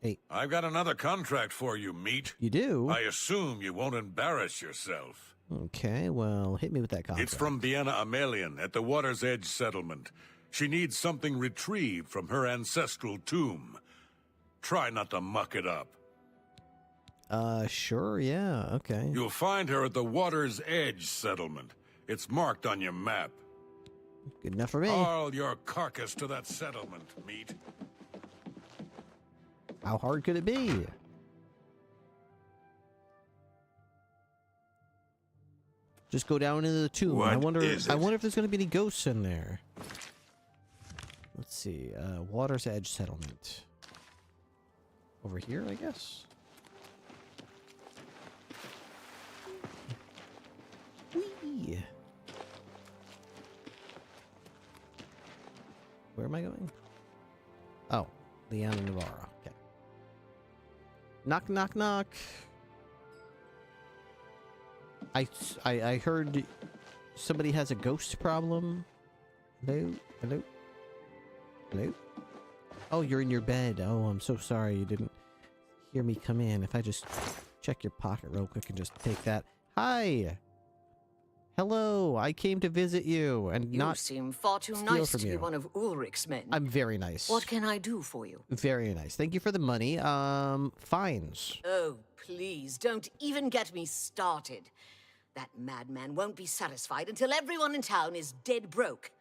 Hey, I've got another contract for you, meat. you do? I assume you won't embarrass yourself. Okay, well, hit me with that contract. It's from Vienna Amelian at the Water's Edge settlement. She needs something retrieved from her ancestral tomb. Try not to muck it up. Sure, yeah, okay. You'll find her at the Water's Edge settlement. It's marked on your map. Good enough for me. Haul your carcass to that settlement, meat. How hard could it be? Just go down into the tomb. I wonder if there's going to be any ghosts in there. Let's see. Water's Edge Settlement. Over here, I guess. Whee! Where am I going? Oh, Leanna Navarro. Okay. Knock, knock, knock. I heard somebody has a ghost problem. Hello? Hello? Hello? Oh, you're in your bed. Oh, I'm so sorry you didn't hear me come in. If I just check your pocket real quick and just take that. Hi! Hello, I came to visit you and You not seem far too steal nice from to be you. one of Ulrich's men. I'm very nice. What can I do for you? Very nice. Thank you for the money. Fines. Oh, please, don't even get me started. That madman won't be satisfied until everyone in town is dead broke.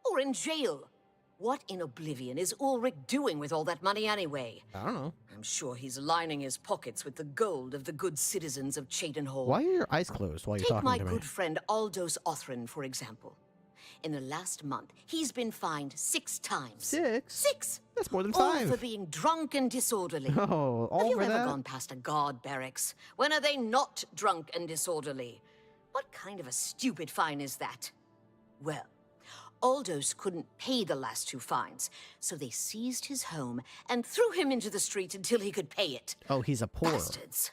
Or in jail. What in Oblivion is Ulrich doing with all that money anyway? I don't know. I'm sure he's lining his pockets with the gold of the good citizens of Cheydinhall. Why are your eyes closed while you're Take talking my to me? good friend Aldous Othran, for example. In the last month, he's been fined 6 times. 6? 6? That's more than All 5. for being drunk and disorderly. Oh, all Have you for ever that? gone past a guard barracks? When are they not drunk and disorderly? What kind of a stupid fine is that? Well, Aldous couldn't pay the last 2 fines, so they seized his home and threw him into the street until he could pay it. Oh, he's a poor. Bastards.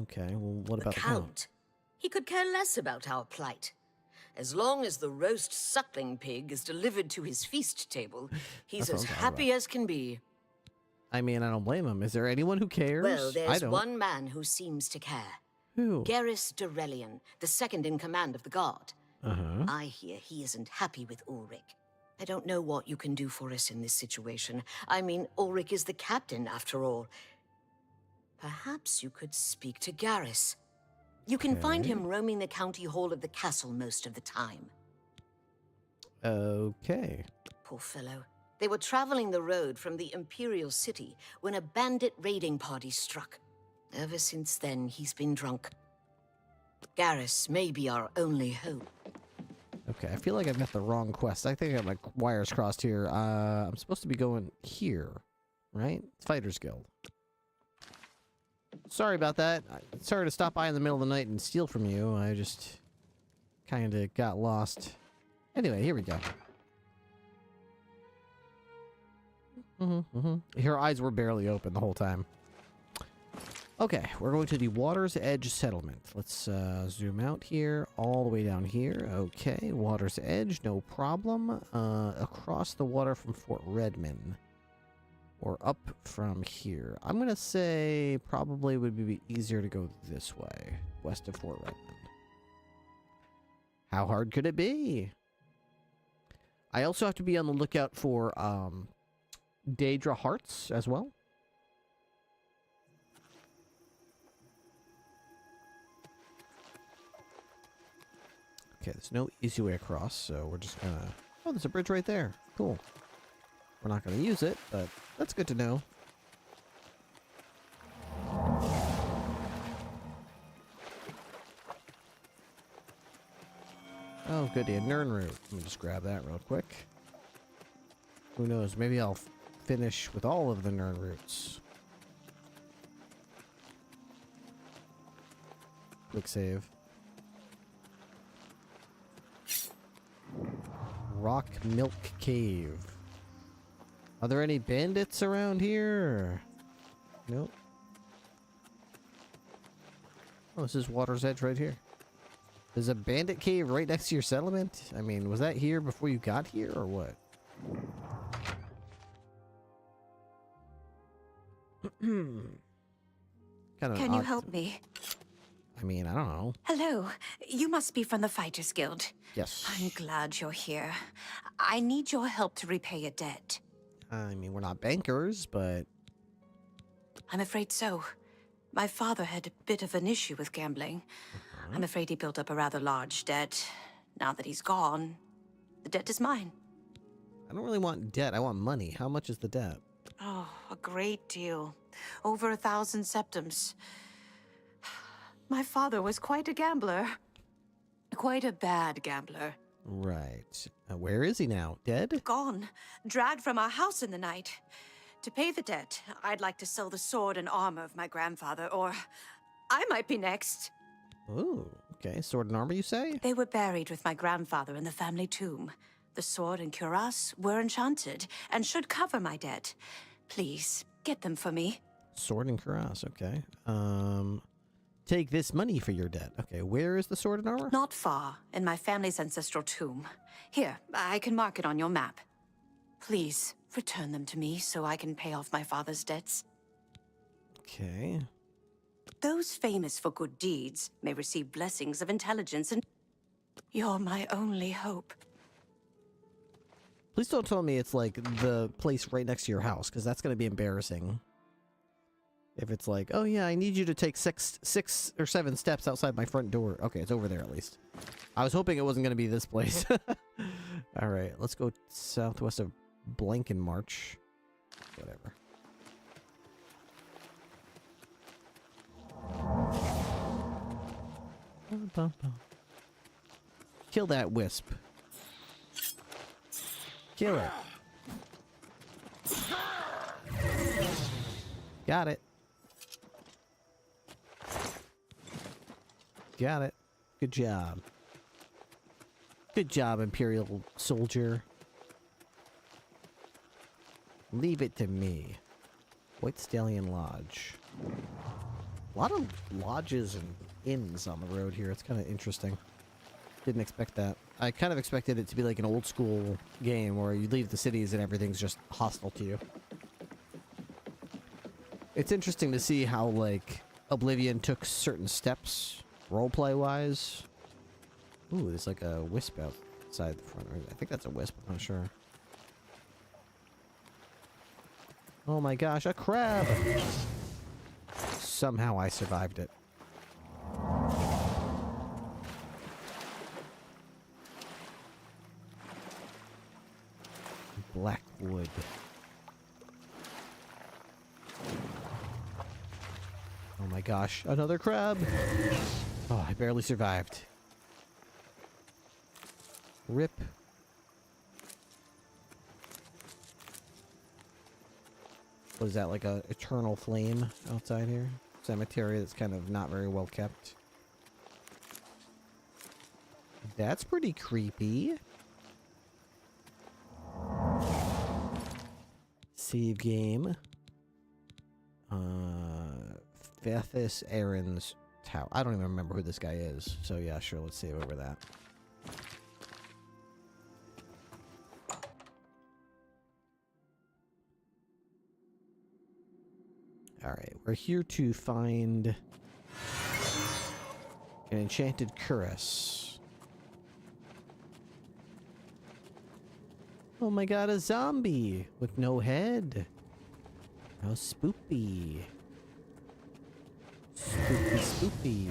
Okay, well, what about The the count? Count? He could care less about our plight. As long as the roast suckling pig is delivered to his feast table, he's That's what as I'm talking happy as can be. I mean, I don't blame him. Is there anyone who cares? Well, I there's don't. one man who seems to care. Who? Garrus Dorellian, the second in command of the guard. Uh-huh. I hear he isn't happy with Ulrich. I don't know what you can do for us in this situation. I mean, Ulrich is the captain, after all. Perhaps you could speak to Garrus. You can find Okay. him roaming the county hall of the castle most of the time. Okay. Poor fellow. They were traveling the road from the Imperial City when a bandit raiding party struck. Ever since then, he's been drunk. Garrus may be our only hope. Okay, I feel like I've got the wrong quest. I think I got my wires crossed here. I'm supposed to be going here, right? Fighters Guild. Sorry about that. Sorry to stop by in the middle of the night and steal from you. I just kind of got lost. Anyway, here we go. Her eyes were barely open the whole time. Okay, we're going to the Water's Edge Settlement. Let's zoom out here, all the way down here. Okay, Water's Edge, no problem. Across the water from Fort Redmond. Or up from here. I'm going to say probably would be easier to go this way, west of Fort Redmond. How hard could it be? I also have to be on the lookout for Daedra Hearts as well. Okay, there's no easy way across, so we're just gonna... Oh, there's a bridge right there. Cool. We're not gonna use it, but that's good to know. Oh, goody, a Nern root. Let me just grab that real quick. Who knows, maybe I'll finish with all of the Nern roots. Quick save. Rock Milk Cave. Are there any bandits around here? Nope. Oh, this is Water's Edge right here. There's a bandit cave right next to your settlement? I mean, was that here before you got here, or what? Can you help me? I mean, I don't know. Hello. You must be from the Fighters Guild. Yes. I'm glad you're here. I need your help to repay a debt. I mean, we're not bankers, but... I'm afraid so. My father had a bit of an issue with gambling. I'm afraid he built up a rather large debt. Now that he's gone, The debt is mine. I don't really want debt. I want money. How much is the debt? Oh, a great deal. Over 1,000 septums. My father was quite a gambler. Quite a bad gambler. Right. Where is he now? Dead? Gone. Dragged from our house in the night. To pay the debt, I'd like to sell the sword and armor of my grandfather, or I might be next. Ooh, okay. Sword and armor, you say? They were buried with my grandfather in the family tomb. The sword and cuirass were enchanted and should cover my debt. Please, get them for me. Sword and cuirass, okay. Take this money for your debt. Okay, where is the sword and armor? Not far, in my family's ancestral tomb. Here, I can mark it on your map. Please, return them to me so I can pay off my father's debts. Okay. Those famous for good deeds may receive blessings of intelligence, and you're my only hope. Please don't tell me it's like the place right next to your house, because that's going to be embarrassing. If it's like, oh yeah, I need you to take six or seven steps outside my front door. Okay, it's over there at least. I was hoping it wasn't going to be this place. All right, let's go southwest of Blankenmarch. Whatever. Kill that wisp. Kill it. Got it. Got it. Good job. Good job, Imperial Soldier. Leave it to me. White Stallion Lodge. A lot of lodges and inns on the road here. It's kind of interesting. Didn't expect that. I kind of expected it to be like an old school game where you leave the cities and everything's just hostile to you. It's interesting to see how, like, Oblivion took certain steps, roleplay-wise. Ooh, there's like a wisp outside the front. I think that's a wisp, I'm not sure. Oh my gosh, a crab! Somehow I survived it. Blackwood. Oh my gosh, another crab! Oh, I barely survived. Rip. What is that, like a eternal flame outside here? Cemetery that's kind of not very well kept. That's pretty creepy. Save game. Fethis Aaron's Tower. I don't even remember who this guy is. So yeah, sure, let's save over that. Alright, we're here to find an enchanted cuirass. Oh my god, a zombie with no head. How spoopy. Spoopy, spoopy.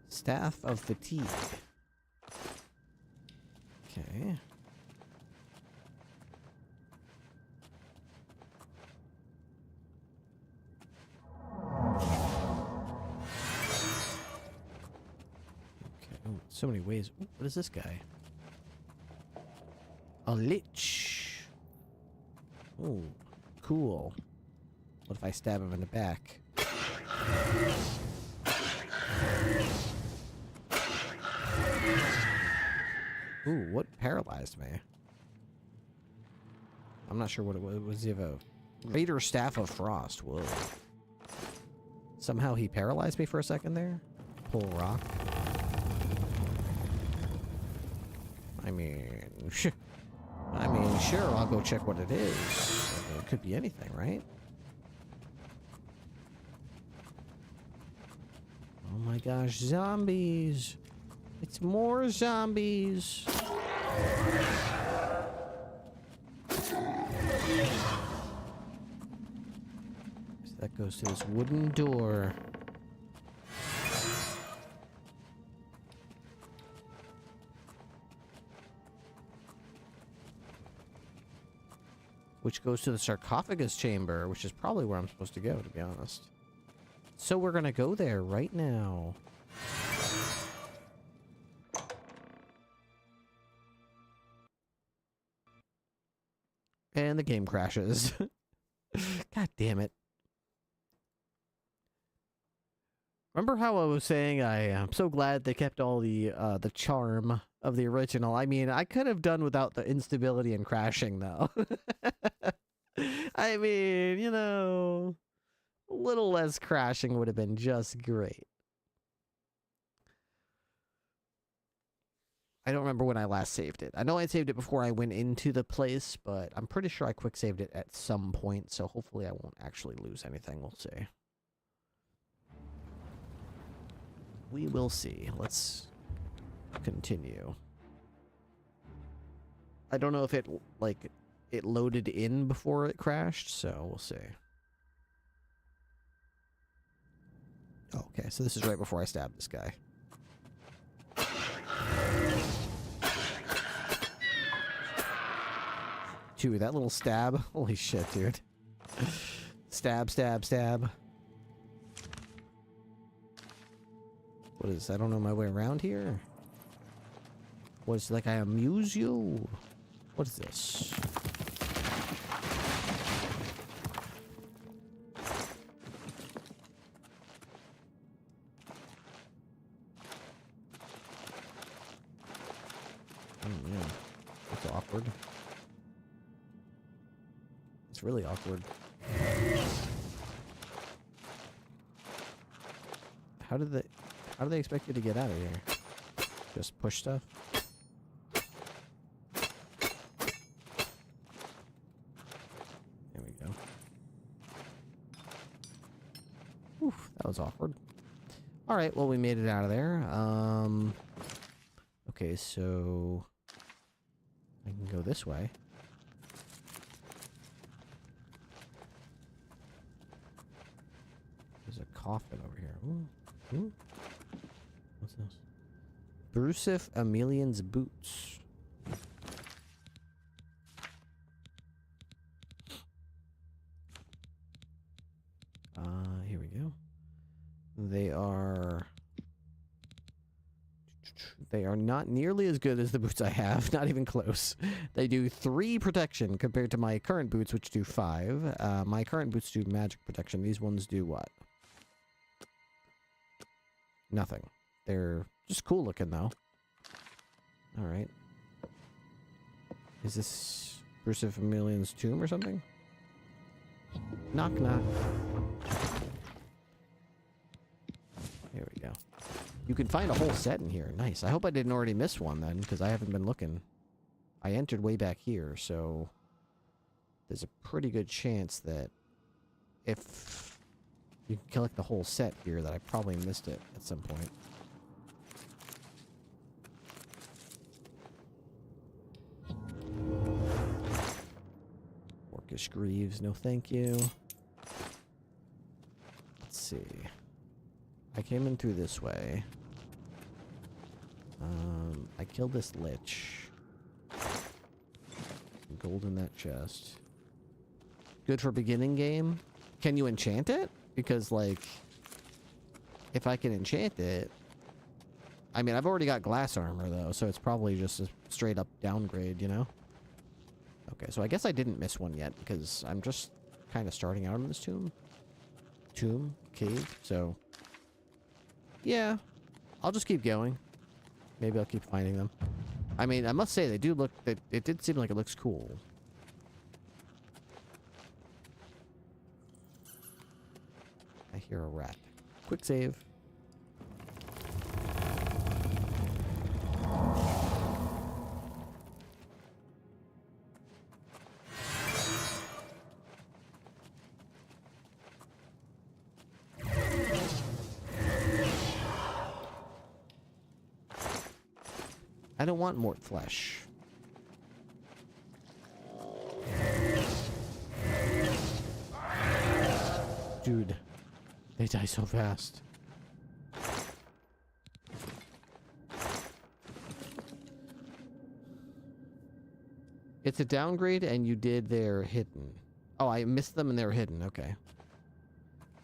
Staff of Fatigue. Okay. Oh, so many ways. Ooh, what is this guy? A lich. Oh, cool. What if I stab him in the back? Ooh, what paralyzed me? I'm not sure what it was. Was he have a Raider Staff of Frost? Whoa. Somehow he paralyzed me for a second there? Pull rock. I mean, sure, I'll go check what it is. It could be anything, right? Oh my gosh, zombies! It's It's more zombies. So that goes to this wooden door. Which goes to the sarcophagus chamber, which is probably where I'm supposed to go, to be honest. So we're gonna go there right now. And the game crashes. God damn it. Remember how I was saying I'm so glad they kept all the charm of the original? I mean, I could have done without the instability and crashing, though. I mean, you know, a little less crashing would have been just great. I don't remember when I last saved it. I know I saved it before I went into the place, but I'm pretty sure I quick saved it at some point, so hopefully I won't actually lose anything. We'll see. We will see. Let's continue. I don't know if it, like, it loaded in before it crashed, so we'll see. Oh, okay, so this is right before I stabbed this guy. Dude, that little stab. Holy shit, dude. Stab, stab, stab. What is, I don't know my way around here? What is, like, I amuse you? What is this? Oh, man. That's awkward. It's really awkward. How do they expect you to get out of here? Just push stuff? There we go. Oof, that was awkward. Alright, well, we made it out of there. Okay, so I can go this way. There's a coffin over here. Ooh. Ooh. What's this? Brusif Amelian's boots. Here we go. They are not nearly as good as the boots I have. Not even close. They do 3 protection compared to my current boots, which do 5. My current boots do magic protection. These ones do what? Nothing. They're just cool looking, though. Alright. Is this Bruce of Amelian's tomb or something? Knock, knock. There we go. You can find a whole set in here. Nice. I hope I didn't already miss one, then, because I haven't been looking. I entered way back here, so there's a pretty good chance that if you can collect the whole set here, that I probably missed it at some point. Orcish Greaves, no thank you. Let's see. I came in through this way. I killed this lich. Some gold in that chest. Good for beginning game. Can you enchant it? Because, like, if I can enchant it... I mean, I've already got glass armor, though, so it's probably just a straight-up downgrade, you know? Okay, so I guess I didn't miss one yet, because I'm just kind of starting out in this cave, so... Yeah, I'll just keep going. Maybe I'll keep finding them. I mean, I must say, they do look... It did seem like it looks cool. I hear a rat. Quick save. I don't want mort flesh. Dude, they die so fast. It's a downgrade and you did their hidden. Oh, I missed them and they were hidden. Okay.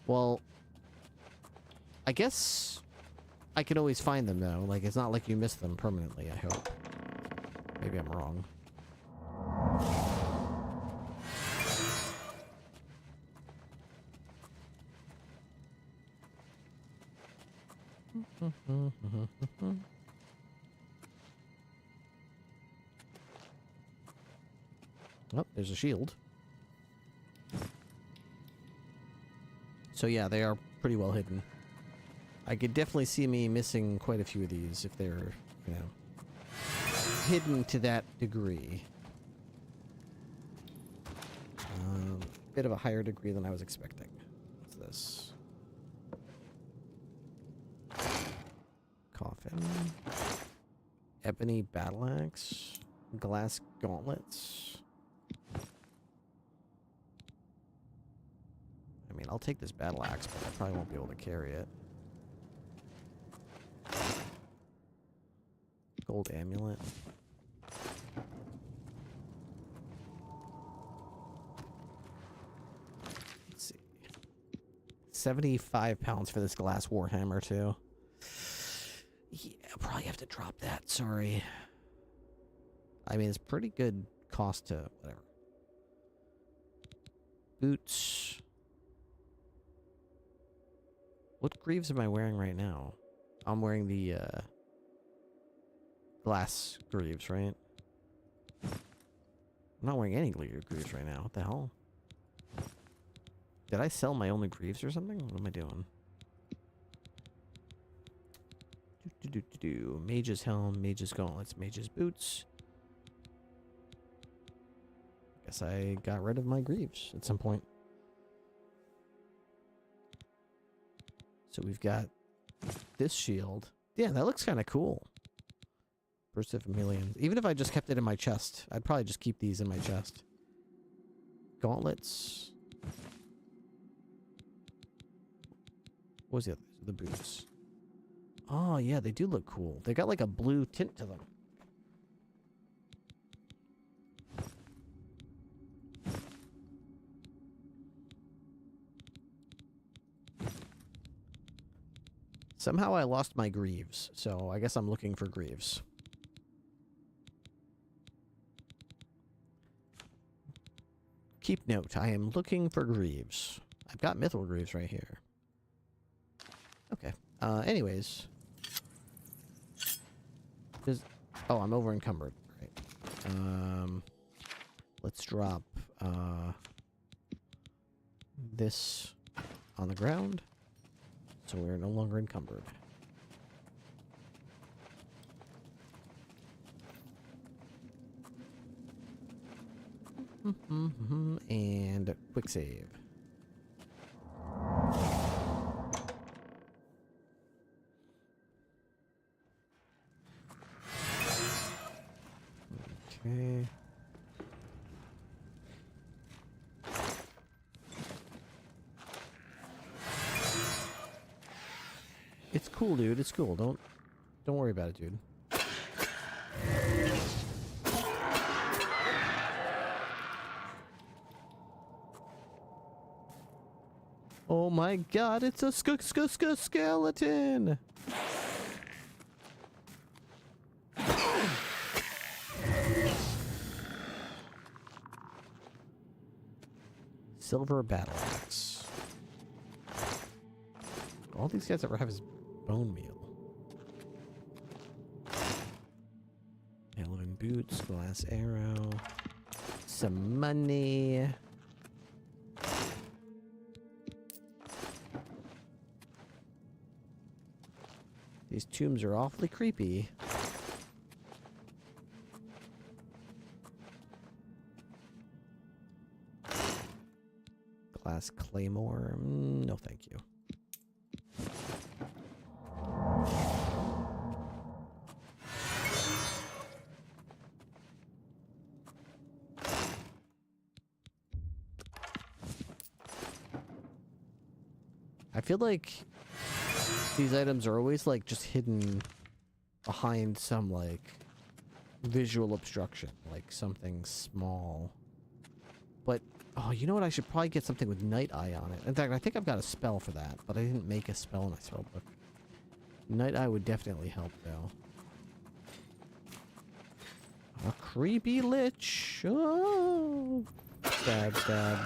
Well, I guess I can always find them though. Like, it's not like you missed them permanently, I hope. Maybe I'm wrong. Oh, there's a shield. So yeah, they are pretty well hidden. I could definitely see me missing quite a few of these if they're, you know, hidden to that degree. Bit of a higher degree than I was expecting. What's this? Coffin. Ebony battle axe. Glass gauntlets. I mean, I'll take this battle axe, but I probably won't be able to carry it. Gold amulet. Let's see. 75 pounds for this glass warhammer, too. Yeah, I'll probably have to drop that. Sorry. I mean, it's pretty good cost to whatever. Boots. What greaves am I wearing right now? I'm wearing the glass greaves, right? I'm not wearing any greaves right now. What the hell? Did I sell my only greaves or something? What am I doing? Mage's helm, mage's gauntlets, mage's boots. Guess I got rid of my greaves at some point. So we've got this shield. Yeah, that looks kind of cool. Burst of Millions. Even if I just kept it in my chest, I'd probably just keep these in my chest. Gauntlets. What was the other? The boots. Oh, yeah, they do look cool. They got like a blue tint to them. Somehow I lost my greaves, so I guess I'm looking for greaves. Keep note, I am looking for greaves. I've got mithril greaves right here. Okay. Anyways. Oh, I'm over encumbered. Right. Let's drop this on the ground. So we're no longer encumbered. And quick save. Okay. It's cool, dude. It's cool. Don't worry about it, dude. Oh my god, it's a skeleton! Silver battle axe. All these guys ever have is bone meal. Elven boots, glass arrow, some money. These tombs are awfully creepy. Glass claymore. No, thank you. I feel like these items are always like just hidden behind some like visual obstruction, like something small. But oh, you know what? I should probably get something with Night Eye on it. In fact, I think I've got a spell for that, but I didn't make a spell in my spell book. Night Eye would definitely help, though. A creepy lich. Oh, stab, stab.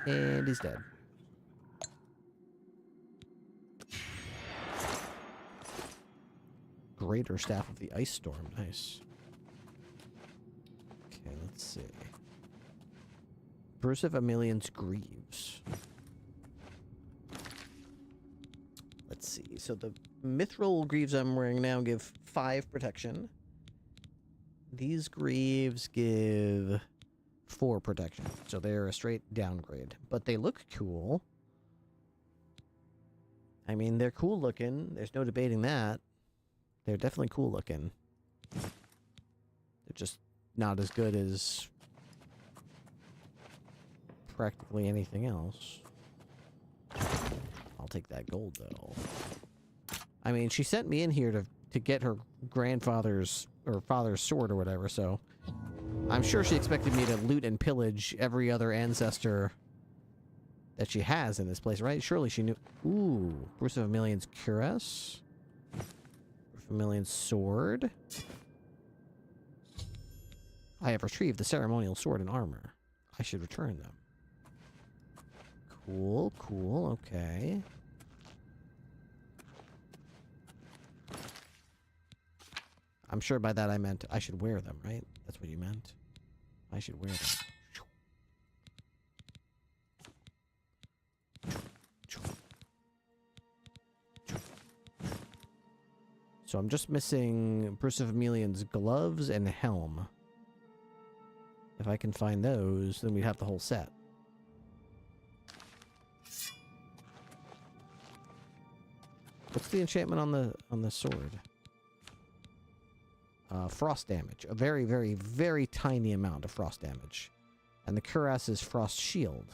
And he's dead. Greater Staff of the Ice Storm. Nice. Okay, let's see. Bruce of Emilian's Greaves. Let's see. So the mithril greaves I'm wearing now give 5 protection. These greaves give 4 protection. So they're a straight downgrade. But they look cool. I mean, they're cool looking. There's no debating that. They're definitely cool looking. They're just not as good as practically anything else. I'll take that gold, though. I mean, she sent me in here to get her grandfather's or father's sword or whatever, so I'm sure she expected me to loot and pillage every other ancestor that she has in this place, right? Surely she knew. Ooh, Bruce of Emilian's cuirass. Emilian's sword. I have retrieved the ceremonial sword and armor. I should return them. Cool, cool, okay. I'm sure by that I meant I should wear them, right? That's what you meant. I should wear them. So I'm just missing Bruce of Emilian's gloves and helm. If I can find those, then we'd have the whole set. What's the enchantment on the sword? Frost damage. A very, very, very tiny amount of frost damage. And the cuirass is frost shield.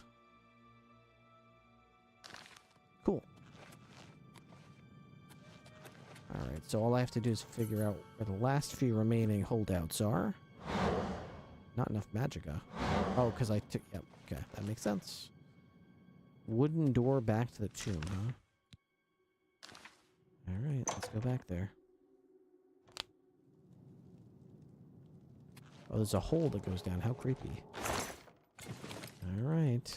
Cool. Alright, so all I have to do is figure out where the last few remaining holdouts are. Not enough magicka. Oh, because I took... Yep, okay, that makes sense. Wooden door back to the tomb, huh? Alright, let's go back there. Oh, there's a hole that goes down. How creepy. Alright.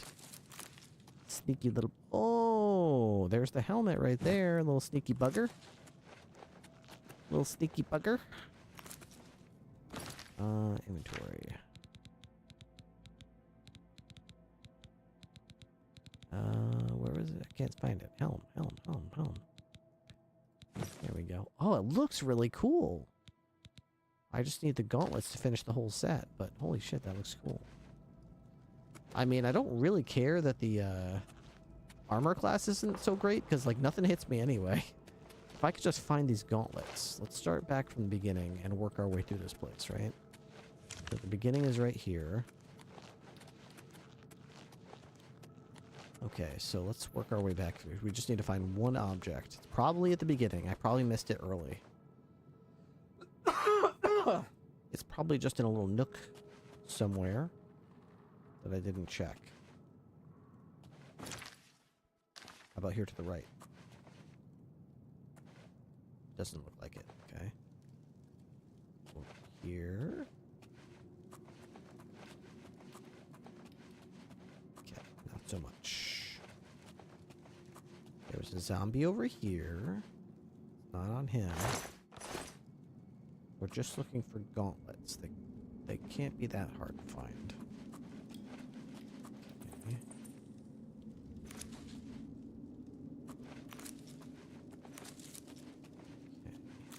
Sneaky little... Oh, there's the helmet right there. Little sneaky bugger. Little sneaky bugger. Inventory. Where is it? I can't find it. Helm. There we go. Oh, it looks really cool. I just need the gauntlets to finish the whole set, but holy shit, that looks cool. I mean, I don't really care that the armor class isn't so great, because like nothing hits me anyway. If I could just find these gauntlets. Let's start back from the beginning and work our way through this place, right? So the beginning is right here. Okay, so let's work our way back through. We just need to find one object. It's probably at the beginning. I probably missed it early. It's probably just in a little nook somewhere that I didn't check. How about here to the right? Doesn't look like it, okay. Over here. Okay, not so much. There's a zombie over here. Not on him. We're just looking for gauntlets. They can't be that hard to find. Okay.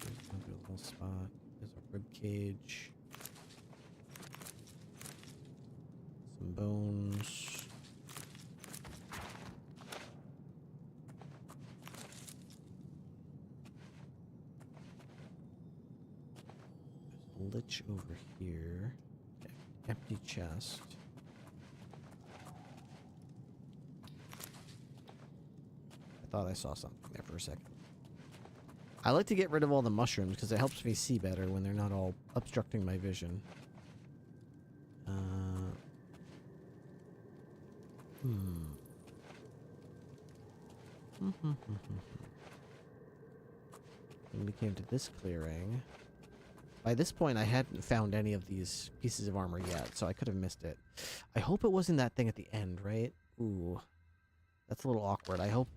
Here's another little spot. There's a rib cage. Some bones. Lich over here. Okay. Empty chest. thought I saw something there for a second. I like to get rid of all the mushrooms because it helps me see better when they're not all obstructing my vision. When we came to this clearing, by this point I hadn't found any of these pieces of armor yet, so I could have missed it. I hope it wasn't that thing at the end, right? Ooh, that's a little awkward. I hope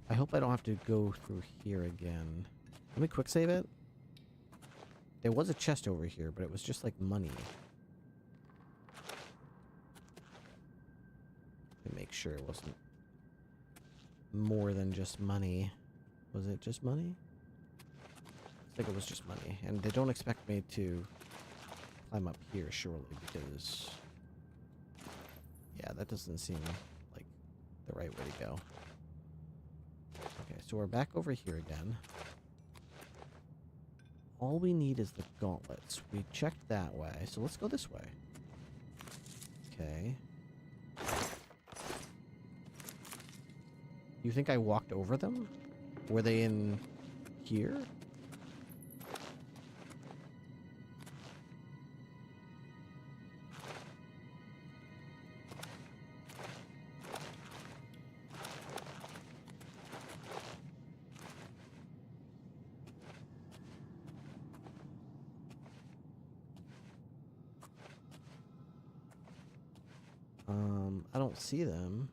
I don't have to go through here again. Let me quick save it. There was a chest over here, but it was just like money. To make sure it wasn't more than just money. Was it just money? I think it was just money. And they don't expect me to climb up here, surely, because... yeah, that doesn't seem like the right way to go. Okay, so we're back over here again. All we need is the gauntlets. We checked that way, so let's go this way. Okay. You think I walked over them? Were they in here? I don't see them.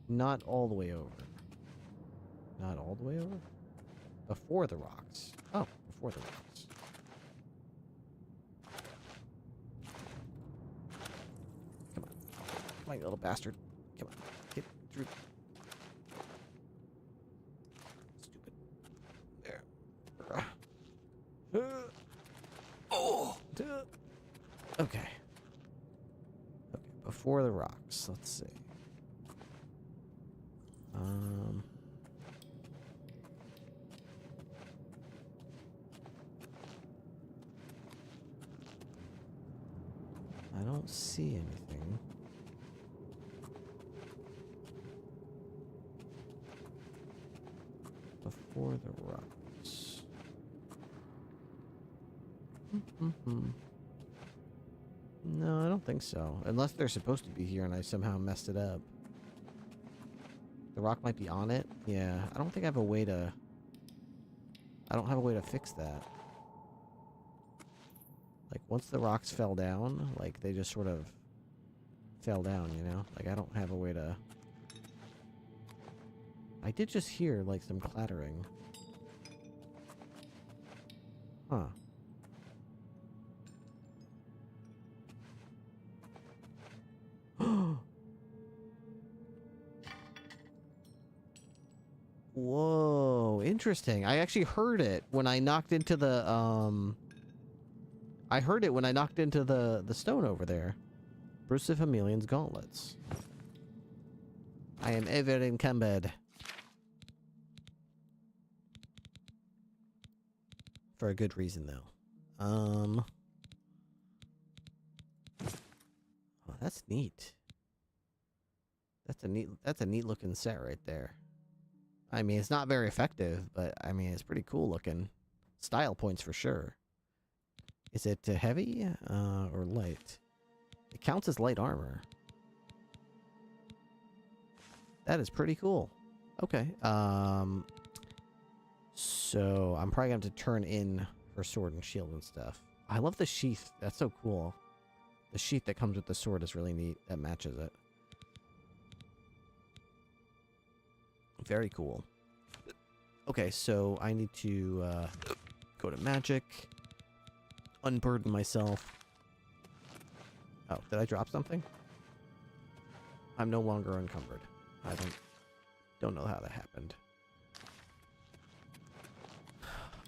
Not all the way over. Not all the way over? Before the rocks. Oh, before the rocks. Come on. Come on, you little bastard. Come on. Get through. Stupid. There. Oh! Okay. Okay, before the rocks. Let's see. I don't see anything. Before the rocks. No, I don't think so. Unless they're supposed to be here and I somehow messed it up. The rock might be on it. Yeah, I don't think I have a way to... I don't have a way to fix that. Like, once the rocks fell down, like, they just sort of fell down, you know? Like, I don't have a way to... I did just hear, like, some clattering. Huh. Whoa, interesting. I actually heard it when I knocked into the, I heard it when I knocked into the stone over there. Bruce of Hameleon's gauntlets. I am ever encumbered. For a good reason, though. Oh, that's neat. That's a neat looking set right there. I mean, it's not very effective, but I mean, it's pretty cool looking. Style points for sure. Is it heavy or light? It counts as light armor. That is pretty cool. Okay. So I'm probably going to have to turn in her sword and shield and stuff. I love the sheath. That's so cool. The sheath that comes with the sword is really neat. That matches it. Very cool. Okay, so I need to go to magic. Unburden myself. Oh, did I drop something? I'm no longer encumbered. I don't know how that happened.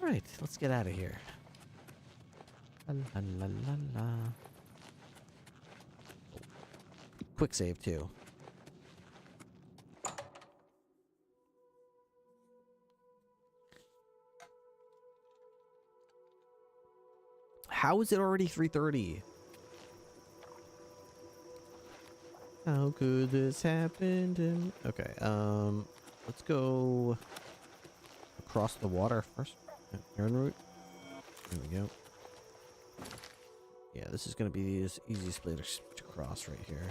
Alright, let's get out of here. La, la, la, la, la. Oh. Quick save, too. How is it already 3:30? How could this happen? Okay, let's go across the water first. En route. There we go. Yeah, this is gonna be the easiest place to cross right here.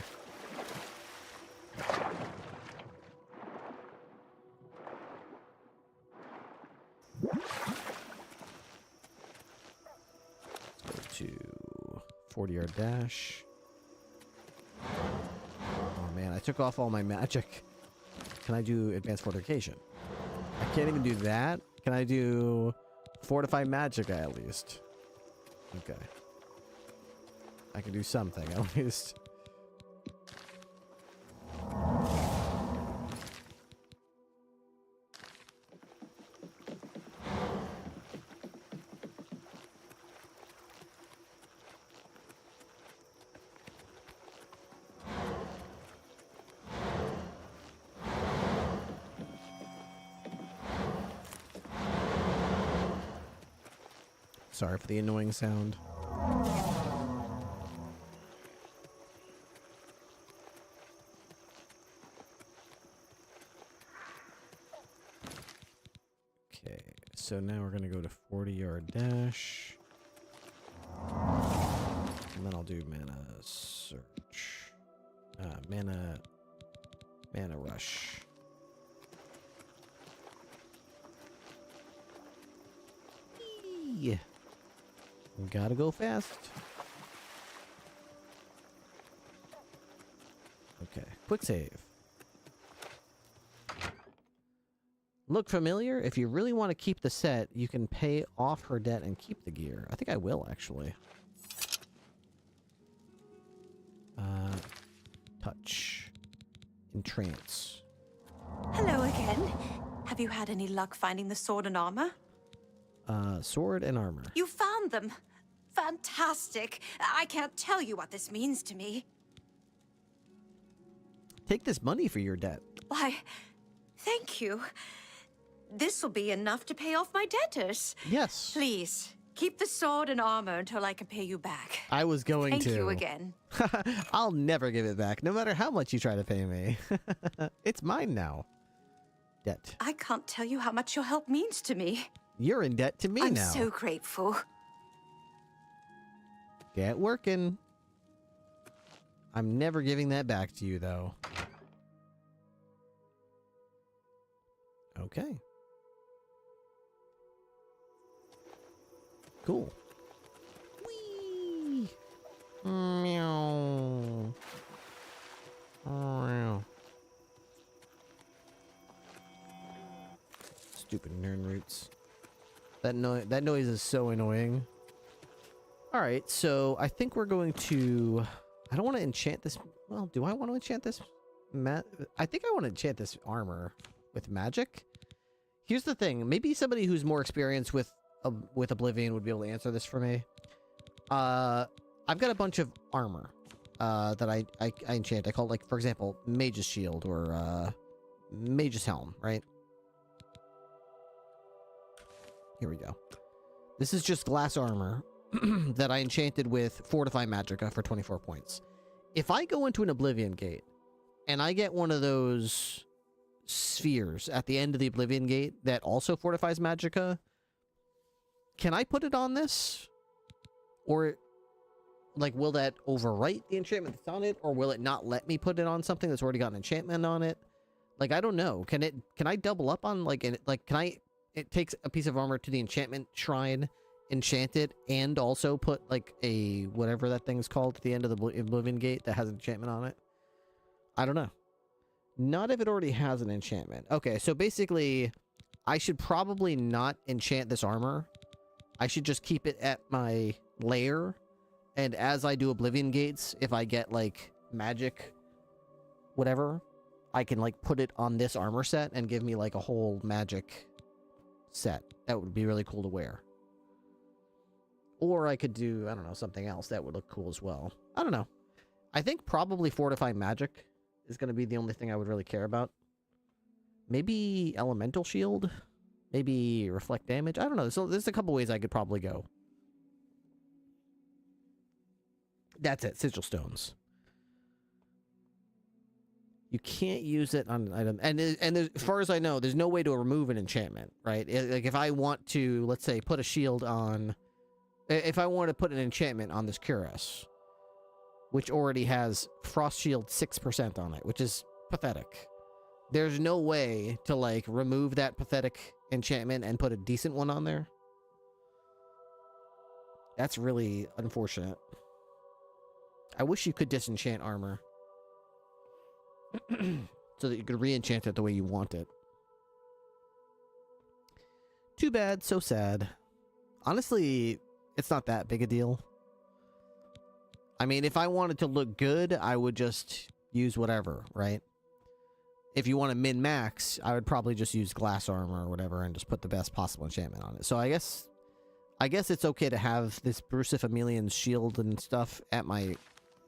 Let's go to 40-yard dash. Oh man, I took off all my magic. Can I do advanced fortification? I can't even do that. Can I do fortify magic at least? Okay. I can do something at least. Sorry for the annoying sound. Okay, so now we're gonna go to 40-yard dash. And then I'll do mana search. Mana rush. Yeah. Gotta go fast. Okay, quick save. Look familiar? If you really want to keep the set, you can pay off her debt and keep the gear. I think I will, actually. Touch. Entrance. Hello again. Have you had any luck finding the sword and armor? Sword and armor. You found them. Fantastic. I can't tell you what this means to me. Take this money for your debt. Why, thank you. This will be enough to pay off my debtors. Yes. Please, keep the sword and armor until I can pay you back. I was going to. Thank you again. I'll never give it back, no matter how much you try to pay me. It's mine now. Debt. I can't tell you how much your help means to me. You're in debt to me I'm now. so grateful. Get working. I'm never giving that back to you, though. Okay. Cool. Whee! Meow. Meow. Stupid nerd roots. That noise is so annoying. All right, so I think we're going to... I don't want to enchant this... Well, do I want to enchant this? I think I want to enchant this armor with magic. Here's the thing. Maybe somebody who's more experienced with Oblivion would be able to answer this for me. I've got a bunch of armor that I enchant. I call it, like, for example, Mage's Shield or Mage's Helm, right? Here we go. This is just glass armor that I enchanted with Fortify Magicka for 24 points. If I go into an Oblivion Gate and I get one of those spheres at the end of the Oblivion Gate that also fortifies Magicka, can I put it on this? Or, like, will that overwrite the enchantment that's on it? Or will it not let me put it on something that's already got an enchantment on it? Like, I don't know. Can I double up on, like, it takes a piece of armor to the enchantment shrine, enchant it, and also put, like, a whatever that thing's called at the end of the Oblivion Gate that has an enchantment on it? I don't know. Not if it already has an enchantment. Okay, so basically, I should probably not enchant this armor. I should just keep it at my lair, and as I do Oblivion Gates, if I get, like, magic, whatever, I can, like, put it on this armor set and give me, like, a whole magic set. That would be really cool to wear. Or I could do, I don't know, something else that would look cool as well. I don't know. I think probably Fortify Magic is going to be the only thing I would really care about. Maybe Elemental Shield? Maybe Reflect Damage? I don't know. So there's a couple ways I could probably go. That's it, sigil stones. You can't use it on an item, and as far as I know, there's no way to remove an enchantment, right? Like if I want to, let's say, put a shield on, if I want to put an enchantment on this cuirass, which already has frost shield 6% on it, which is pathetic. There's no way to like remove that pathetic enchantment and put a decent one on there. That's really unfortunate. I wish you could disenchant armor. So that you could re-enchant it the way you want it. Too bad, so sad. Honestly, it's not that big a deal. I mean, if I wanted to look good, I would just use whatever, right? If you want to min-max, I would probably just use glass armor or whatever and just put the best possible enchantment on it. So I guess it's okay to have this Brusif Amelian's shield and stuff at my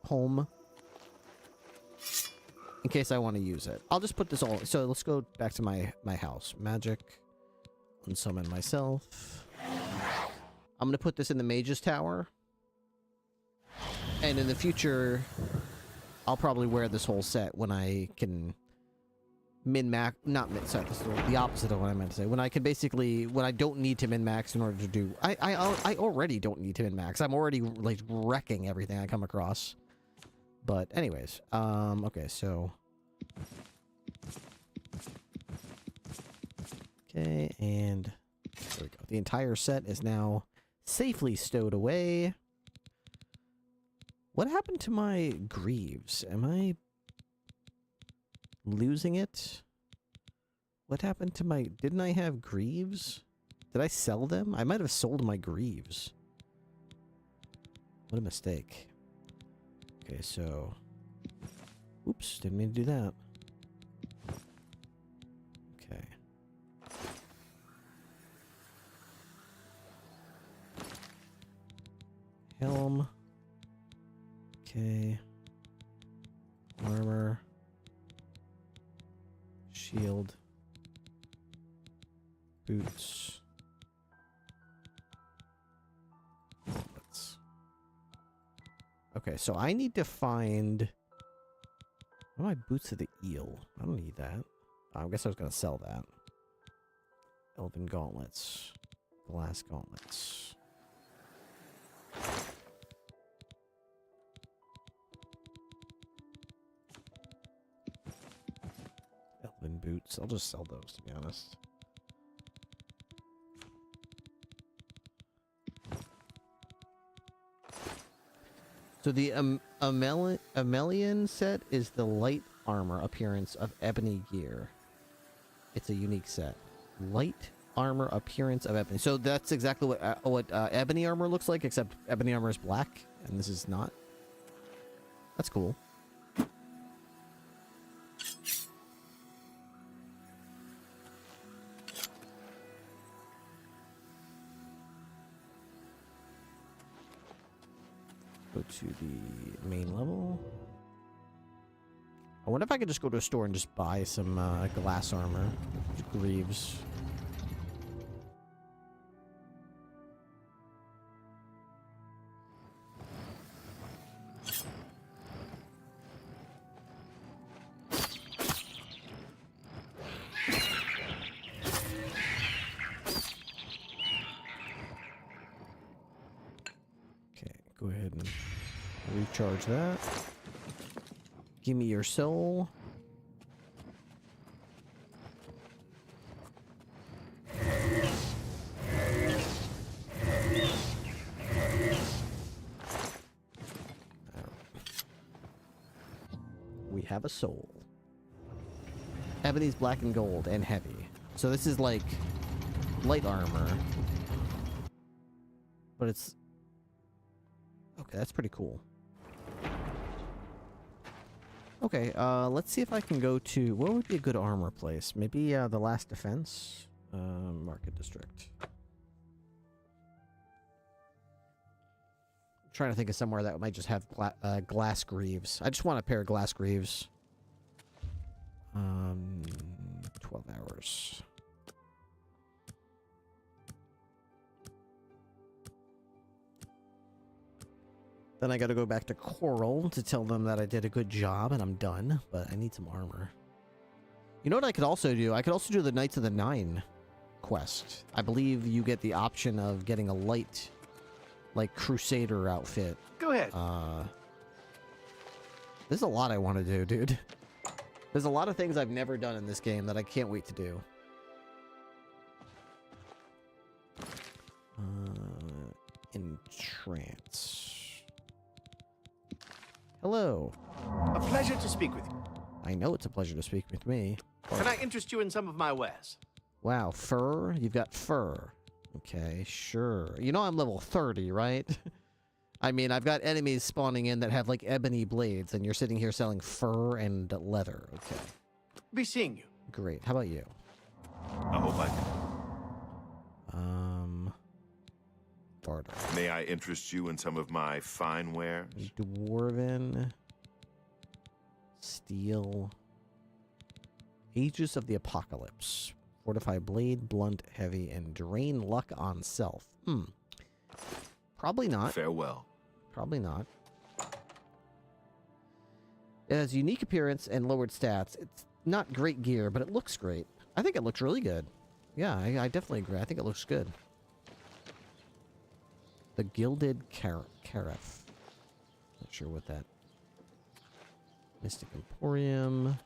home. In case I want to use it. I'll just put this all... So let's go back to my house. Magic. Unsummon myself. I'm going to put this in the Mage's Tower. And in the future, I'll probably wear this whole set when I can min-max... Not min... Sorry, this is the opposite of what I meant to say. When I can basically... When I don't need to min-max in order to do... I already don't need to min-max. I'm already, like, wrecking everything I come across. But anyways, okay, so... Okay, and there we go. The entire set is now safely stowed away. What happened to my greaves? Am I losing it? What happened to my... Didn't I have greaves? Did I sell them? I might have sold my greaves. What a mistake. Okay, so... Oops, didn't mean to do that. Okay. Helm. Okay. Armor. Shield. Boots. Gauntlets. Okay, so I need to find... What are my boots of the eel? I don't need that. I guess I was going to sell that. Elven gauntlets. Glass gauntlets. Elven boots. I'll just sell those, to be honest. So the Amelian set is the light armor appearance of ebony gear. It's a unique set. Light armor appearance of ebony. So that's exactly what ebony armor looks like, except ebony armor is black, and this is not. That's cool. Go to the main level. I wonder if I could just go to a store and just buy some glass armor. Greaves. Go ahead and recharge that. Give me your soul. We have a soul. Ebony's black and gold and heavy. So this is like light armor. But it's... Okay, that's pretty cool. Okay, let's see if I can go to... What would be a good armor place? Maybe the Last Defense? Market District. I'm trying to think of somewhere that might just have glass greaves. I just want a pair of glass greaves. 12 hours. Then I gotta go back to Coral to tell them that I did a good job and I'm done, but I need some armor. You know what I could also do? I could also do the Knights of the Nine quest. I believe you get the option of getting a light, like, Crusader outfit. Go ahead. There's a lot I want to do, dude. There's a lot of things I've never done in this game that I can't wait to do. Entrance. Hello. A pleasure to speak with you. I know it's a pleasure to speak with me. Can I interest you in some of my wares? Wow, fur? You've got fur. Okay, sure. You know I'm level 30, right? I mean, I've got enemies spawning in that have, like, ebony blades, and you're sitting here selling fur and leather. Okay. Be seeing you. Great. How about you? I hope I can. Barter. May I interest you in some of my fine wares? Dwarven. Steel. Aegis of the Apocalypse. Fortify blade, blunt, heavy, and drain luck on self. Probably not. Farewell. Probably not. It has unique appearance and lowered stats. It's not great gear, but it looks great. I think it looks really good. Yeah, I definitely agree. I think it looks good. The Gilded Carafe. Not sure what that... Mystic Emporium.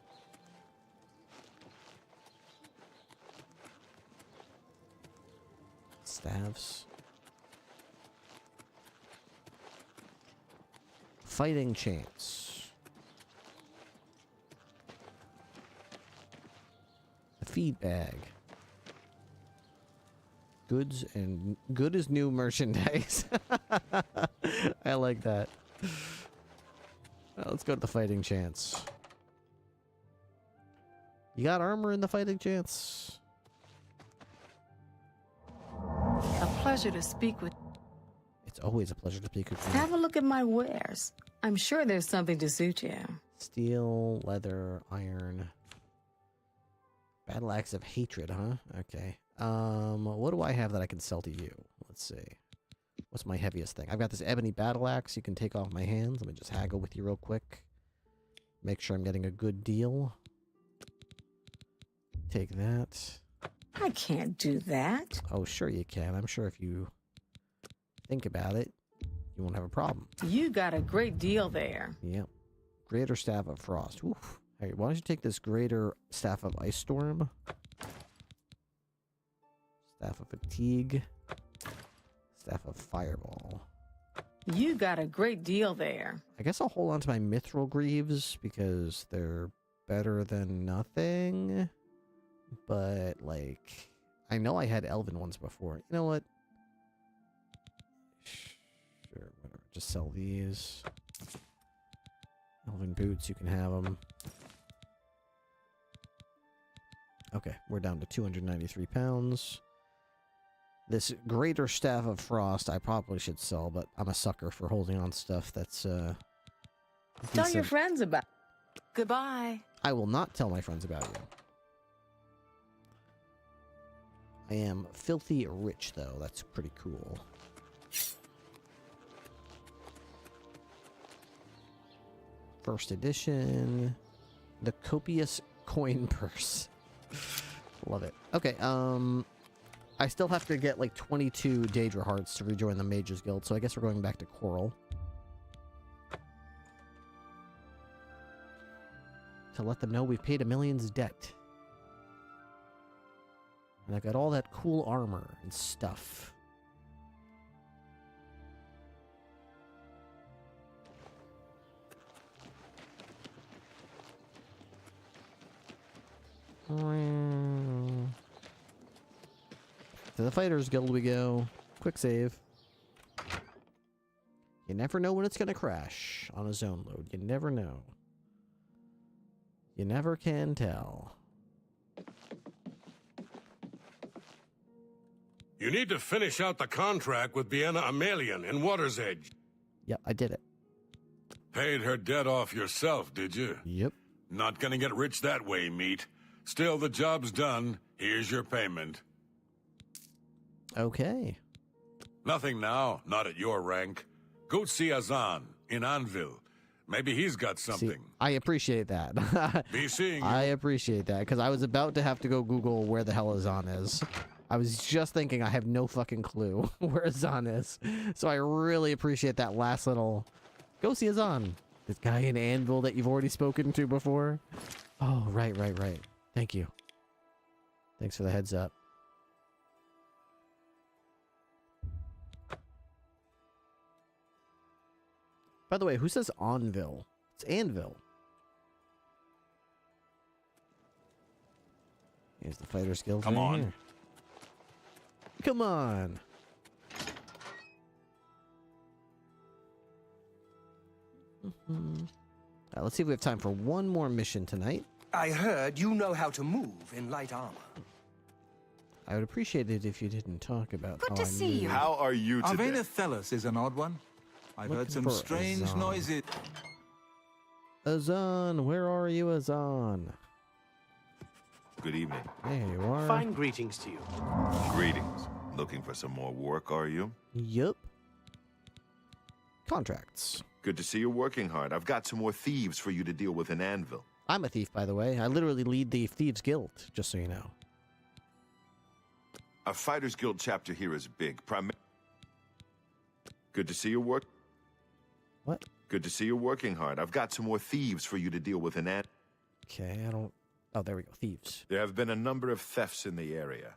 Staves. Fighting Chance. The feed bag. Goods and good as new merchandise. I like that. Let's go to the Fighting Chance. You got armor in the Fighting Chance? A pleasure to speak with. It's always a pleasure to speak with you. Have a look at my wares. I'm sure there's something to suit you. Steel, leather, iron. Battle Axe of Hatred, huh? Okay. What do I have that I can sell to you? Let's see. What's my heaviest thing? I've got this ebony battle axe you can take off my hands. Let me just haggle with you real quick. Make sure I'm getting a good deal. Take that. I can't do that. Oh, sure you can. I'm sure if you think about it, you won't have a problem. You got a great deal there. Yep. Greater Staff of Frost. Oof. Hey, why don't you take this Greater Staff of Ice Storm? Staff of Fatigue. Staff of Fireball. You got a great deal there. I guess I'll hold on to my Mithril Greaves because they're better than nothing. But, like, I know I had Elven ones before. You know what? Sure, whatever. Just sell these. Elven boots, you can have them. Okay, we're down to 293 pounds. This Greater Staff of Frost I probably should sell, but I'm a sucker for holding on stuff that's, Tell decent. your friends about. Goodbye. I will not tell my friends about you. I am filthy rich, though. That's pretty cool. First edition. The Copious Coin Purse. Love it. Okay, I still have to get, like, 22 Daedra Hearts to rejoin the Mages Guild, so I guess we're going back to Coral. To let them know we've paid a million's debt. And I've got all that cool armor and stuff. To the Fighters Guild we go. Quick save. You never know when it's going to crash on a zone load. You never know. You never can tell. You need to finish out the contract with Bienna Amelian in Water's Edge. Yep, I did it. Paid her debt off yourself, did you? Yep. Not gonna get rich that way, meat. Still, the job's done. Here's your payment. Okay. Nothing now, not at your rank. Go see Azan in Anvil. Maybe he's got something. See, I appreciate that. Be seeing you. I appreciate that, because I was about to have to go Google where the hell Azan is. I was just thinking I have no fucking clue where Azan is. So I really appreciate that last little... Go see Azan. This guy in Anvil that you've already spoken to before. Oh, right. Thank you. Thanks for the heads up. By the way, who says Anvil? It's Anvil. Here's the fighter skills. Come right on. here. Come on. Let's see if we have time for one more mission tonight. I heard you know how to move in light armor. I would appreciate it if you didn't talk about Good how to I see move. you. How are you today? Arvena Thelos is an odd one. I've heard Looking some for strange Azan. noises. Azan, where are you, Azan? Good evening. There you are. Fine greetings to you. Greetings. Looking for some more work, are you? Yup. Contracts. Good to see you're working hard. I've got some more thieves for you to deal with in Anvil. I'm a thief, by the way. I literally lead the Thieves Guild, just so you know. Our Fighters Guild chapter here is big. Good to see you work. What? Good to see you're working hard. I've got some more thieves for you to deal with in Anvil. Okay, I don't... Oh, there we go. Thieves. There have been a number of thefts in the area,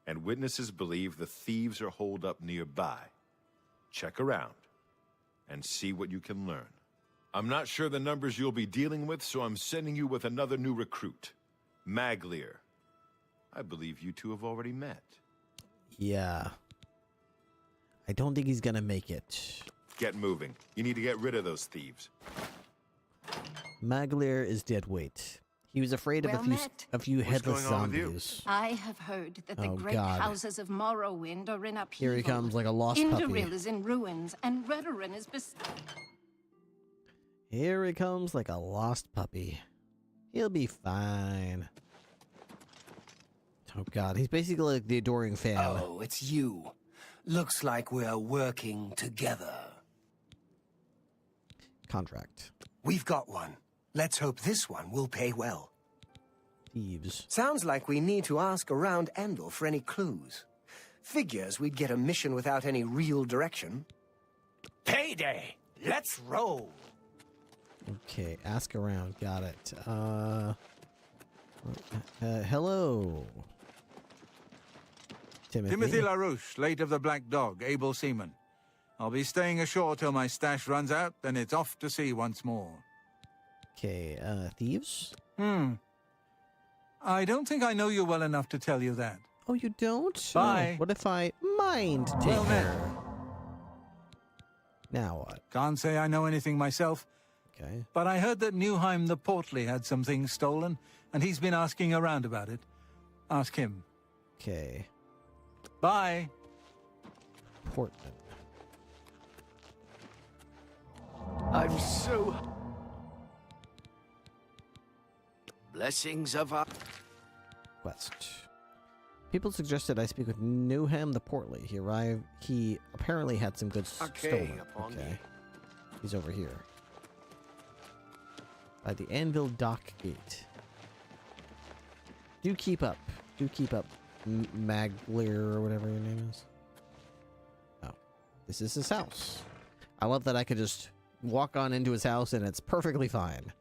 and witnesses believe the thieves are holed up nearby. Check around and see what you can learn. I'm not sure the numbers you'll be dealing with, so I'm sending you with another new recruit, Maglier. I believe you two have already met. Yeah. I don't think he's gonna make it. Get moving. You need to get rid of those thieves. Maglier is dead weight. He was afraid of Well met. a few What's headless going on with you? zombies. I have heard that the Oh, great God. houses of Morrowind are in upheaval. Here he comes like a lost puppy. Indoril is in ruins, and Redoran is Here he comes like a lost puppy. He'll be fine. Oh God, he's basically like the adoring fan. Oh, it's you. Looks like we're working together. Contract. We've got one. Let's hope this one will pay well. Thieves. Sounds like we need to ask around Anvil for any clues. Figures we'd get a mission without any real direction. Payday! Let's roll! Okay, ask around. Got it. Hello. Timothy LaRouche, late of the Black Dog, able seaman. I'll be staying ashore till my stash runs out, then it's off to sea once more. Okay, thieves? I don't think I know you well enough to tell you that. Oh, you don't? Bye. Oh, what if I mind take Well met. her? Now what? Can't say I know anything myself. Okay. But I heard that Newheim the Portly had some things stolen, and he's been asking around about it. Ask him. Okay. Bye. Portland. I'm so... Blessings of our... Quest. People suggested I speak with Newham the Portly. He apparently had some goods stolen. Okay. He's over here. By the Anvil Dock Gate. Do keep up. Do keep up, Maglier or whatever your name is. Oh. This is his house. I love that I could just walk on into his house and it's perfectly fine.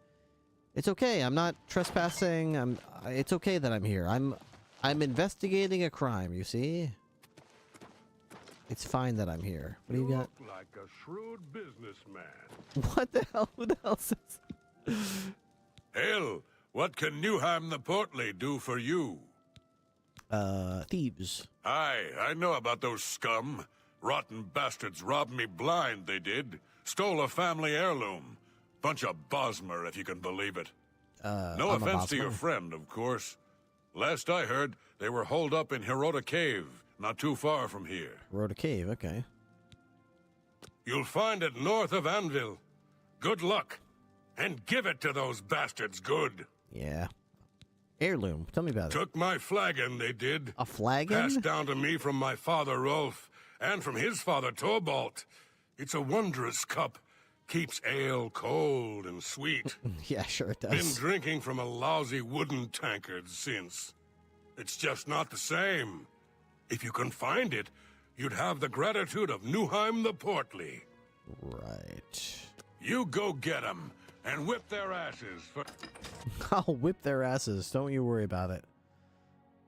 It's okay. I'm not trespassing. It's okay that I'm here. I'm investigating a crime, you see? It's fine that I'm here. What do you got? Like a shrewd businessman. What the hell? Who the hell says? Hell, what can Newheim the Portly do for you? Thieves. Aye, I know about those scum. Rotten bastards robbed me blind, they did. Stole a family heirloom. Bunch of Bosmer, if you can believe it. No I'm a offense to Bosmer. your friend, of course. Last I heard, they were holed up in Hirota Cave, not too far from here. Rhoda Cave, okay. You'll find it north of Anvil. Good luck. And give it to those bastards good. Yeah. Heirloom. Tell me about it. Took my flagon, they did. A flagon? Passed down to me from my father, Rolf, and from his father, Torvald. It's a wondrous cup. Keeps ale cold and sweet. Yeah, sure it does. Been drinking from a lousy wooden tankard since. It's just not the same. If you can find it, you'd have the gratitude of Newheim the Portly. Right. You go get 'em and whip their asses for... I'll whip their asses. Don't you worry about it.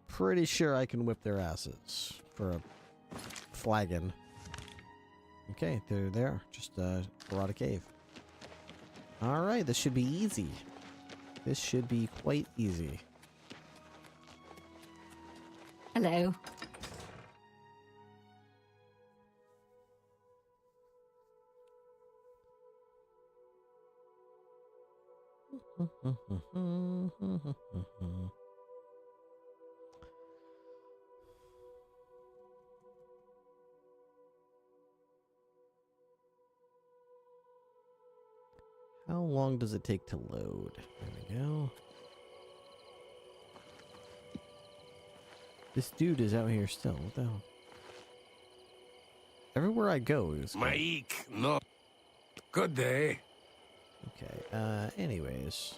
Pretty sure I can whip their asses for a flagon. Okay, they're there. Just we're out of cave. Alright, this should be easy. This should be quite easy. Hello. How long does it take to load? There we go. This dude is out here still. What the hell? Everywhere I go is... Maik, no. Good day. Okay, anyways.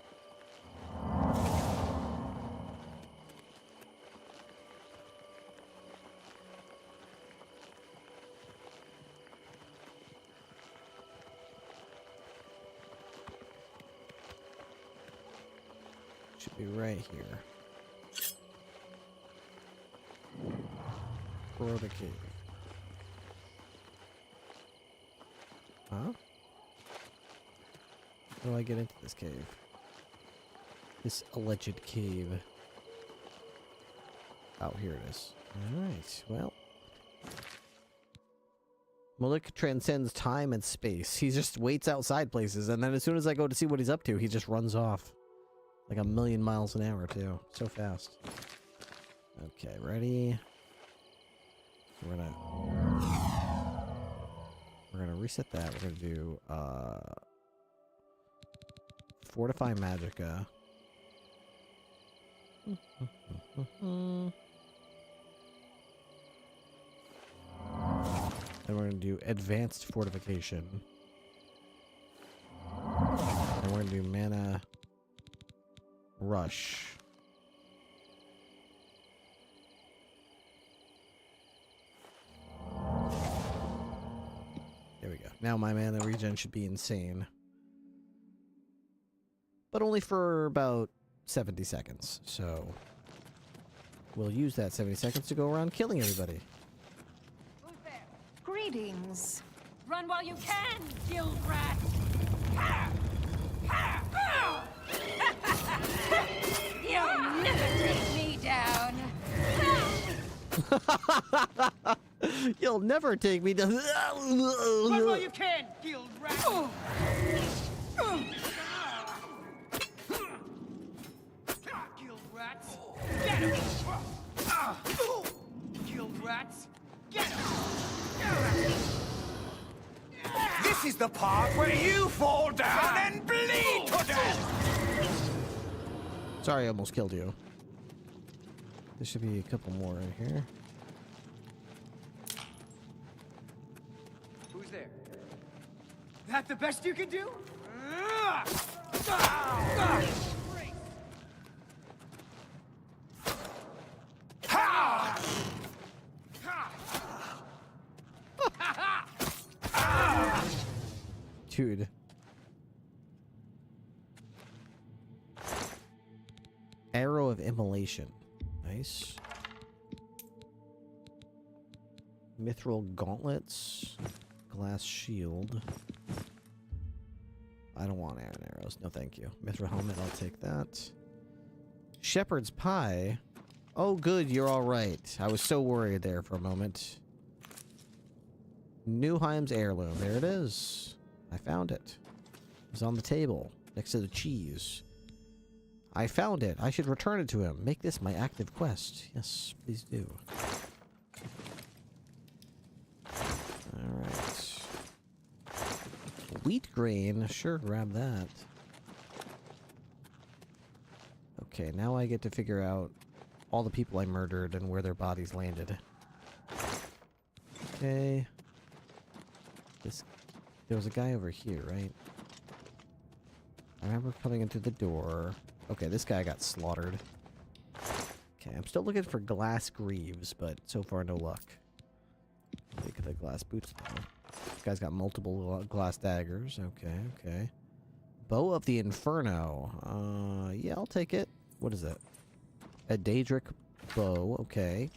Should be right here. Rhoda Cave. Huh? How do I get into this cave? This alleged cave. Oh, here it is. Alright, well. Malik transcends time and space. He just waits outside places, and then as soon as I go to see what he's up to, he just runs off. Like 1,000,000 miles an hour, too. So fast. Okay, ready? We're gonna reset that. We're gonna do, Fortify Magicka. And we're gonna do Advanced Fortification. And we're gonna do Mana Rush. There we go. Now my mana regen should be insane. But only for about 70 seconds, so we'll use that 70 seconds to go around killing everybody. Who's there? Greetings. Run while you can, guild rat! Ha! Ha! You'll never take me down! You'll never take me down. Run while you can, guild rat! Guild rats, get him! Guild rats, get him! This is the part where you fall down and bleed to death! Sorry, I almost killed you. There should be a couple more in here. Who's there? That the best you can do? Dude. Arrow of Immolation. Nice. Mithril gauntlets. Glass shield. I don't want iron arrows. No, thank you. Mithril helmet, I'll take that. Shepherd's pie. Oh, good, you're all right. I was so worried there for a moment. Newheim's heirloom. There it is. I found it. It's on the table, next to the cheese. I found it. I should return it to him. Make this my active quest. Yes, please do. Alright. Wheat grain. Sure, grab that. Okay, now I get to figure out all the people I murdered and where their bodies landed. Okay. There was a guy over here, right? I remember coming in through the door. Okay, this guy got slaughtered. Okay, I'm still looking for glass greaves, but so far no luck. Take the glass boots though. This guy's got multiple glass daggers. Okay, okay. Bow of the Inferno. Yeah, I'll take it. What is that? A Daedric bow. Okay.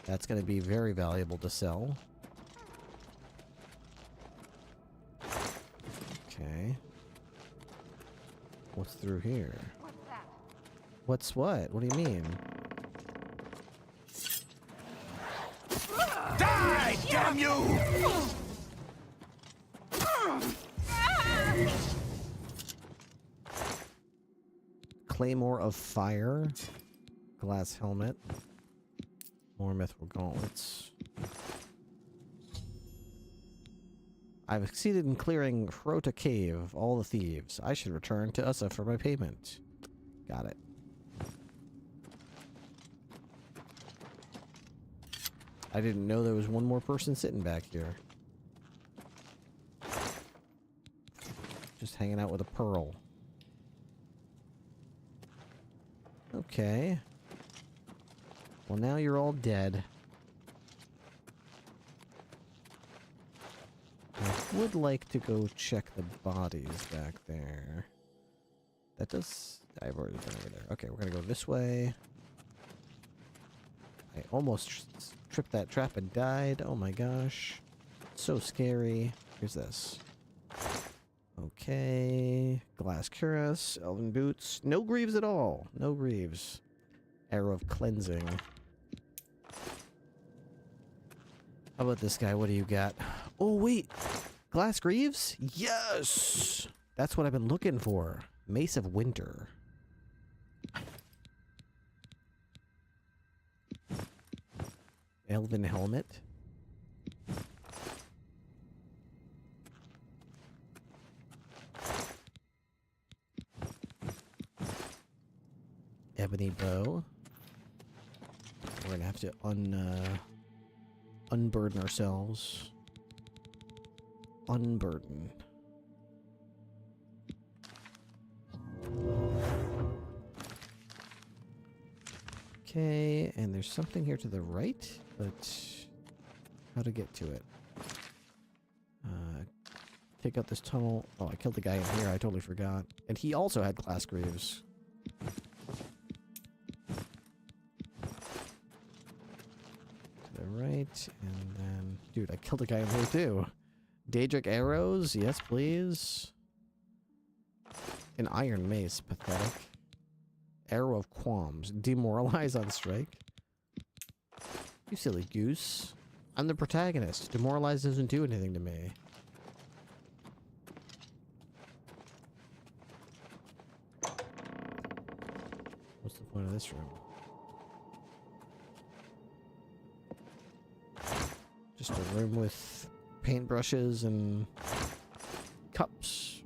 That's going to be very valuable to sell. Okay. What's through here? What's what? What do you mean? Die, damn you! Claymore of Fire. Glass helmet. More mithril gauntlets. I've succeeded in clearing Hrota Cave of all the thieves. I should return to Ussa for my payment. Got it. I didn't know there was one more person sitting back here. Just hanging out with a pearl. Okay. Well, now you're all dead. I would like to go check the bodies back there. That does... I've already been over there. Okay, we're gonna go this way. I almost tripped that trap and died. Oh my gosh. So scary. Here's this. Okay. Glass cuirass. Elven boots. No greaves at all. No greaves. Arrow of cleansing. How about this guy? What do you got? Oh, wait. Glass greaves? Yes! That's what I've been looking for. Mace of Winter. Elven helmet. Ebony bow. We're gonna have to unburden ourselves. Unburden. Okay, and there's something here to the right, but how to get to it? Take out this tunnel. Oh, I killed the guy in here. I totally forgot. And he also had glass greaves. To the right, and then... Dude, I killed a guy in here too. Daedric arrows? Yes, please. An iron mace. Pathetic. Arrow of qualms. Demoralize on strike. You silly goose. I'm the protagonist. Demoralize doesn't do anything to me. What's the point of this room? Just a room with paintbrushes and cups.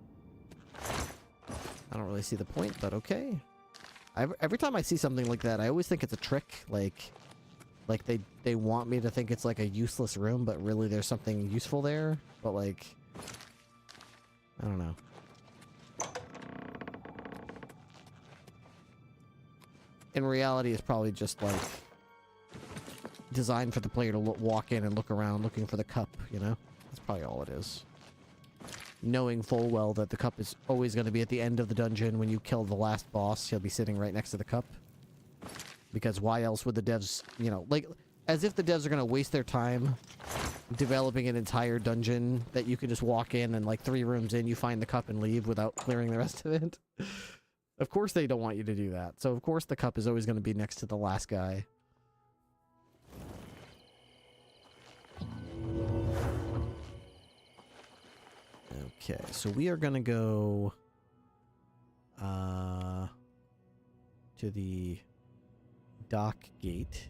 I don't really see the point, but okay. Every time I see something like that, I always think it's a trick. Like they want me to think it's like a useless room, but really there's something useful there. But like, I don't know. In reality, it's probably just like designed for the player to walk in and look around looking for the cup, you know? That's probably all it is. Knowing full well that the cup is always going to be at the end of the dungeon when you kill the last boss, he'll be sitting right next to the cup. Because why else would the devs, you know, like, as if the devs are going to waste their time developing an entire dungeon that you could just walk in and like 3 rooms in, you find the cup and leave without clearing the rest of it. Of course they don't want you to do that. So of course the cup is always going to be next to the last guy. Okay, so we are going to go to the dock gate.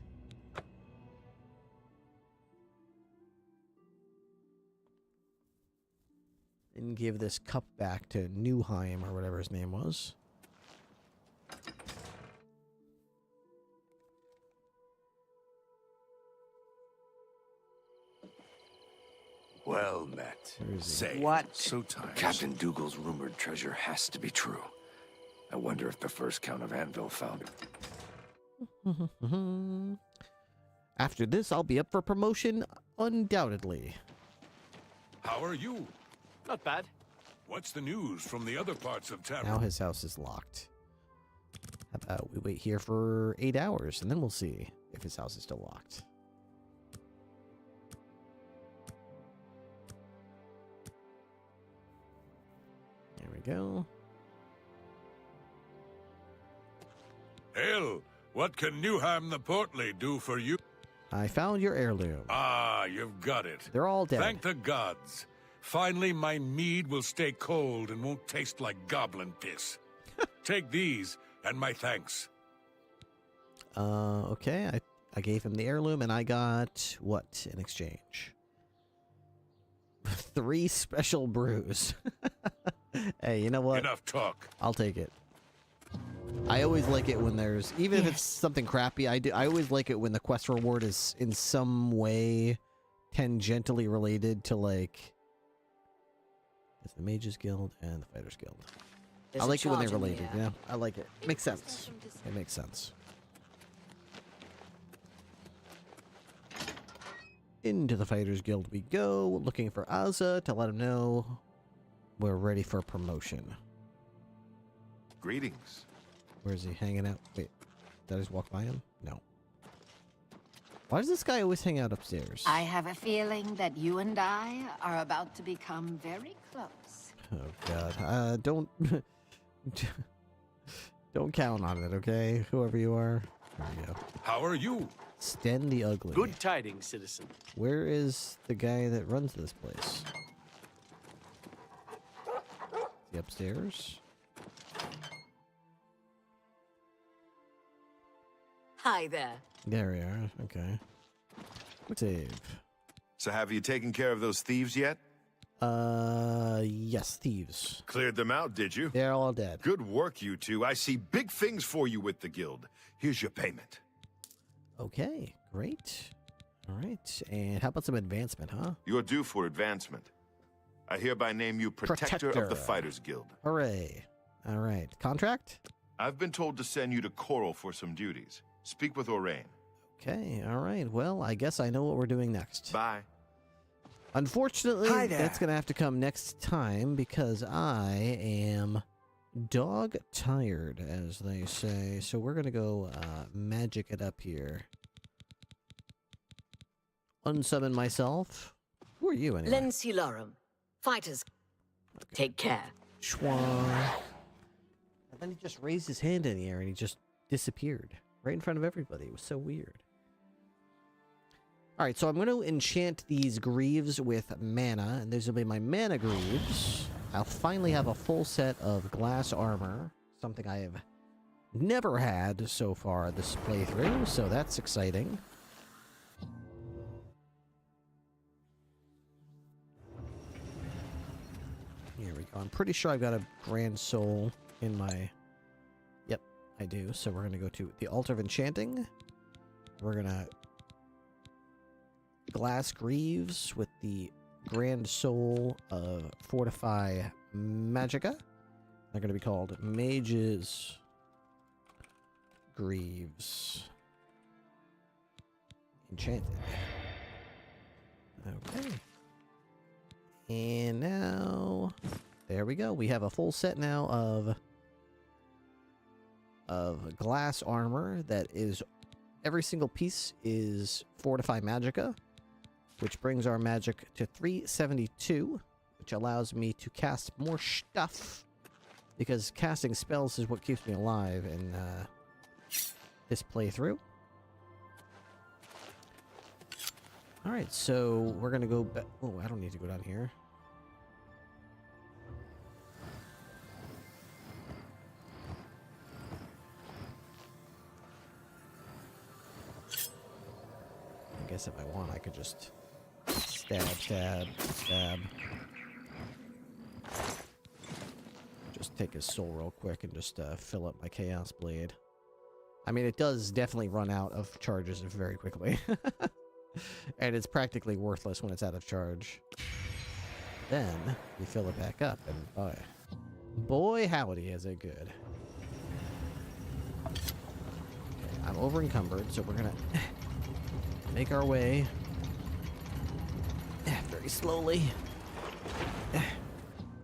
And give this cup back to Newheim, or whatever his name was. Well met. Say, What? so tired. Captain Dougal's rumored treasure has to be true. I wonder if the first Count of Anvil found it. After this, I'll be up for promotion, undoubtedly. How are you? Not bad. What's the news from the other parts of town? Now his house is locked. How about we wait here for 8 hours, and then we'll see if his house is still locked. There we go. Hail! What can Newham the Portly do for you? I found your heirloom. Ah, you've got it. They're all dead. Thank the gods. Finally, my mead will stay cold and won't taste like goblin piss. Take these, and my thanks. Okay. I gave him the heirloom, and I got what in exchange? 3 special brews. Hey, you know what? Enough talk. I'll take it. I always like it when there's, even if it's something crappy, I always like it when the quest reward is in some way tangentially related to, like, it's the Mages Guild and the Fighters Guild. I like it when they're related, yeah. I like it. Makes sense. It makes sense. Into the Fighters Guild we go, looking for Azza to let him know we're ready for promotion. Greetings. Where is he hanging out? Wait, did I just walk by him? No. Why does this guy always hang out upstairs? I have a feeling that you and I are about to become very close. Oh God, don't don't count on it, okay? Whoever you are. There we go. How are you? Sten the Ugly. Good tidings, citizen. Where is the guy that runs this place? Is he upstairs? Hi there. There we are. Okay. Save. So have you taken care of those thieves yet? Yes, thieves. Cleared them out, did you? They're all dead. Good work, you two. I see big things for you with the guild. Here's your payment. Okay, great. All right, and how about some advancement, huh? You're due for advancement. I hereby name you Protector of the Fighters Guild. Hooray. All right, contract? I've been told to send you to Coral for some duties. Speak with Orain. Okay, all right. Well, I guess I know what we're doing next. Bye. Unfortunately, Hi there. that's going to have to come next time because I am dog tired, as they say. So we're going to go magic it up here. Unsummon myself. Who are you, anyway? Lensilorum. Fighters. Okay. Take care. Schwa. And then he just raised his hand in the air and he just disappeared. Right in front of everybody. It was so weird. Alright, so I'm going to enchant these greaves with mana, and these will be my mana greaves. I'll finally have a full set of glass armor, something I have never had so far this playthrough, so that's exciting. Here we go. I'm pretty sure I've got a Grand Soul in my... Yep, I do. So we're going to go to the Altar of Enchanting. We're going to glass greaves with the Grand Soul of Fortify Magica. They're going to be called Mage's Greaves. Enchanted. Okay. And now, there we go. We have a full set now of glass armor that is, every single piece is Fortify Magica, which brings our magic to 372, which allows me to cast more stuff, because casting spells is what keeps me alive in this playthrough. Alright, so we're gonna go back. Oh, I don't need to go down here. I guess if I want, I could just stab, stab, stab. Just take his soul real quick and just fill up my Chaos Blade. I mean, it does definitely run out of charges very quickly. And it's practically worthless when it's out of charge. Then you fill it back up, and boy howdy is it good. Okay, I'm over encumbered, so we're gonna make our way very slowly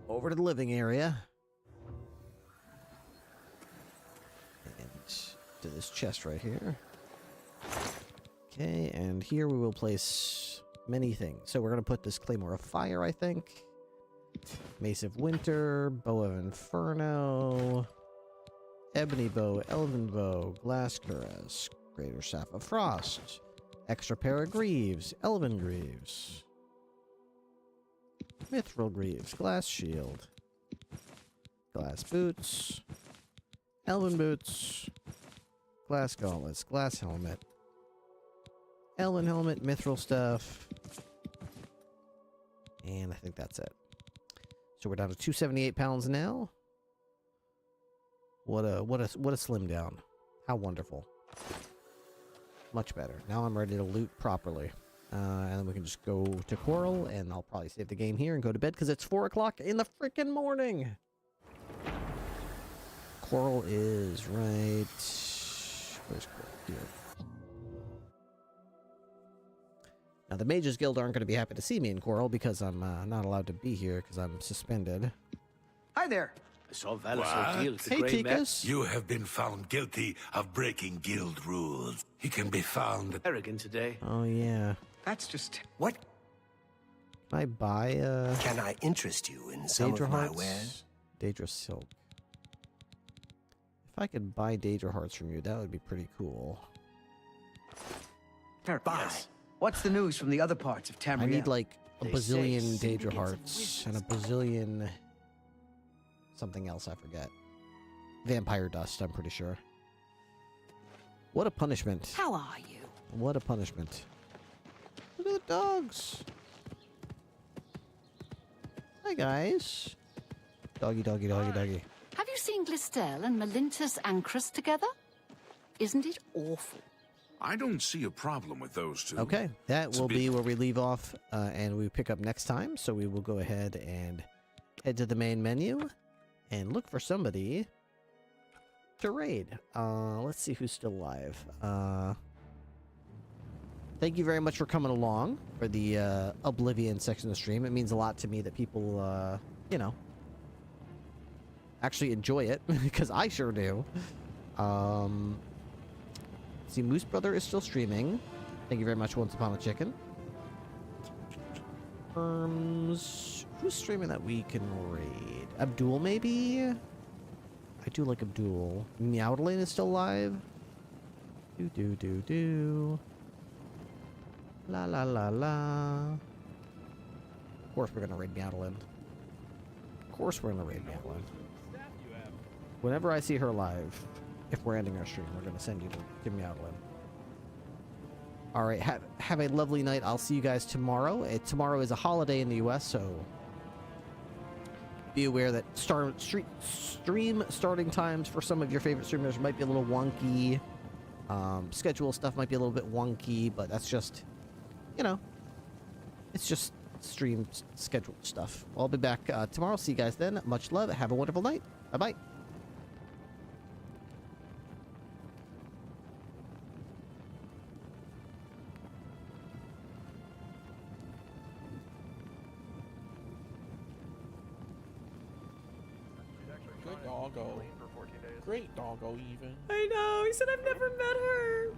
over to the living area and to this chest right here. Okay, and here we will place many things. So we're going to put this Claymore of Fire, I think. Mace of Winter, Bow of Inferno, Ebony Bow, Elven Bow, Glass Cuirass, Greater Staff of Frost, extra pair of Greaves, Elven Greaves, Mithril Greaves, Glass Shield, Glass Boots, Elven Boots, Glass Gauntlets, Glass Helmet, Elven Helmet, Mithril Stuff, and I think that's it. So we're down to 278 pounds now. What a slim down. How wonderful. Much better. Now I'm ready to loot properly. And then we can just go to Coral, and I'll probably save the game here and go to bed because it's 4 o'clock in the freaking morning. Coral is right... Where's Coral? Here. Now, the Mages Guild aren't going to be happy to see me in Coral because I'm not allowed to be here because I'm suspended. Hi there. I saw Valor deal with the Hey, Grey Mare. Tikas. You have been found guilty of breaking guild rules. He can be found at... Arrogant today. Oh, yeah. That's just... What? Can I buy, Can I interest you in some Daedra of my Hearts? wares? Daedra Silk. If I could buy Daedra Hearts from you, that would be pretty cool. Bye. What's the news from the other parts of Tamriel? I need, like, a They bazillion say Daedra Hearts and a bazillion... something else, I forget. Vampire Dust, I'm pretty sure. What a punishment. How are you? What a punishment. Look at the dogs. Hi, guys. Doggy, doggy, doggy, doggy. Have you seen Glistel and Melintus Ancrus together? Isn't it awful? I don't see a problem with those two. Okay, that will be where we leave off, and we pick up next time. So we will go ahead and head to the main menu and look for somebody to raid. Let's see who's still alive. Thank you very much for coming along for the Oblivion section of the stream. It means a lot to me that people, you know, actually enjoy it, because I sure do. See, Moose Brother is still streaming. Thank you very much, Once Upon a Chicken. Who's streaming that we can raid? Abdul, maybe? I do like Abdul. Meowdlin is still alive. Do. La la la la. Of course we're gonna raid Meowdlin. Of course we're gonna raid Meowdlin. Whenever I see her live, if we're ending our stream, we're gonna send you to Meowdlin. Alright, have a lovely night. I'll see you guys tomorrow. Tomorrow is a holiday in the US, so be aware that stream starting times for some of your favorite streamers might be a little wonky. Schedule stuff might be a little bit wonky, but that's just, you know, it's just stream schedule stuff. I'll be back tomorrow. See you guys then. Much love. Have a wonderful night. Bye-bye. Good doggo. Great doggo, even. I know. He said I've never met her.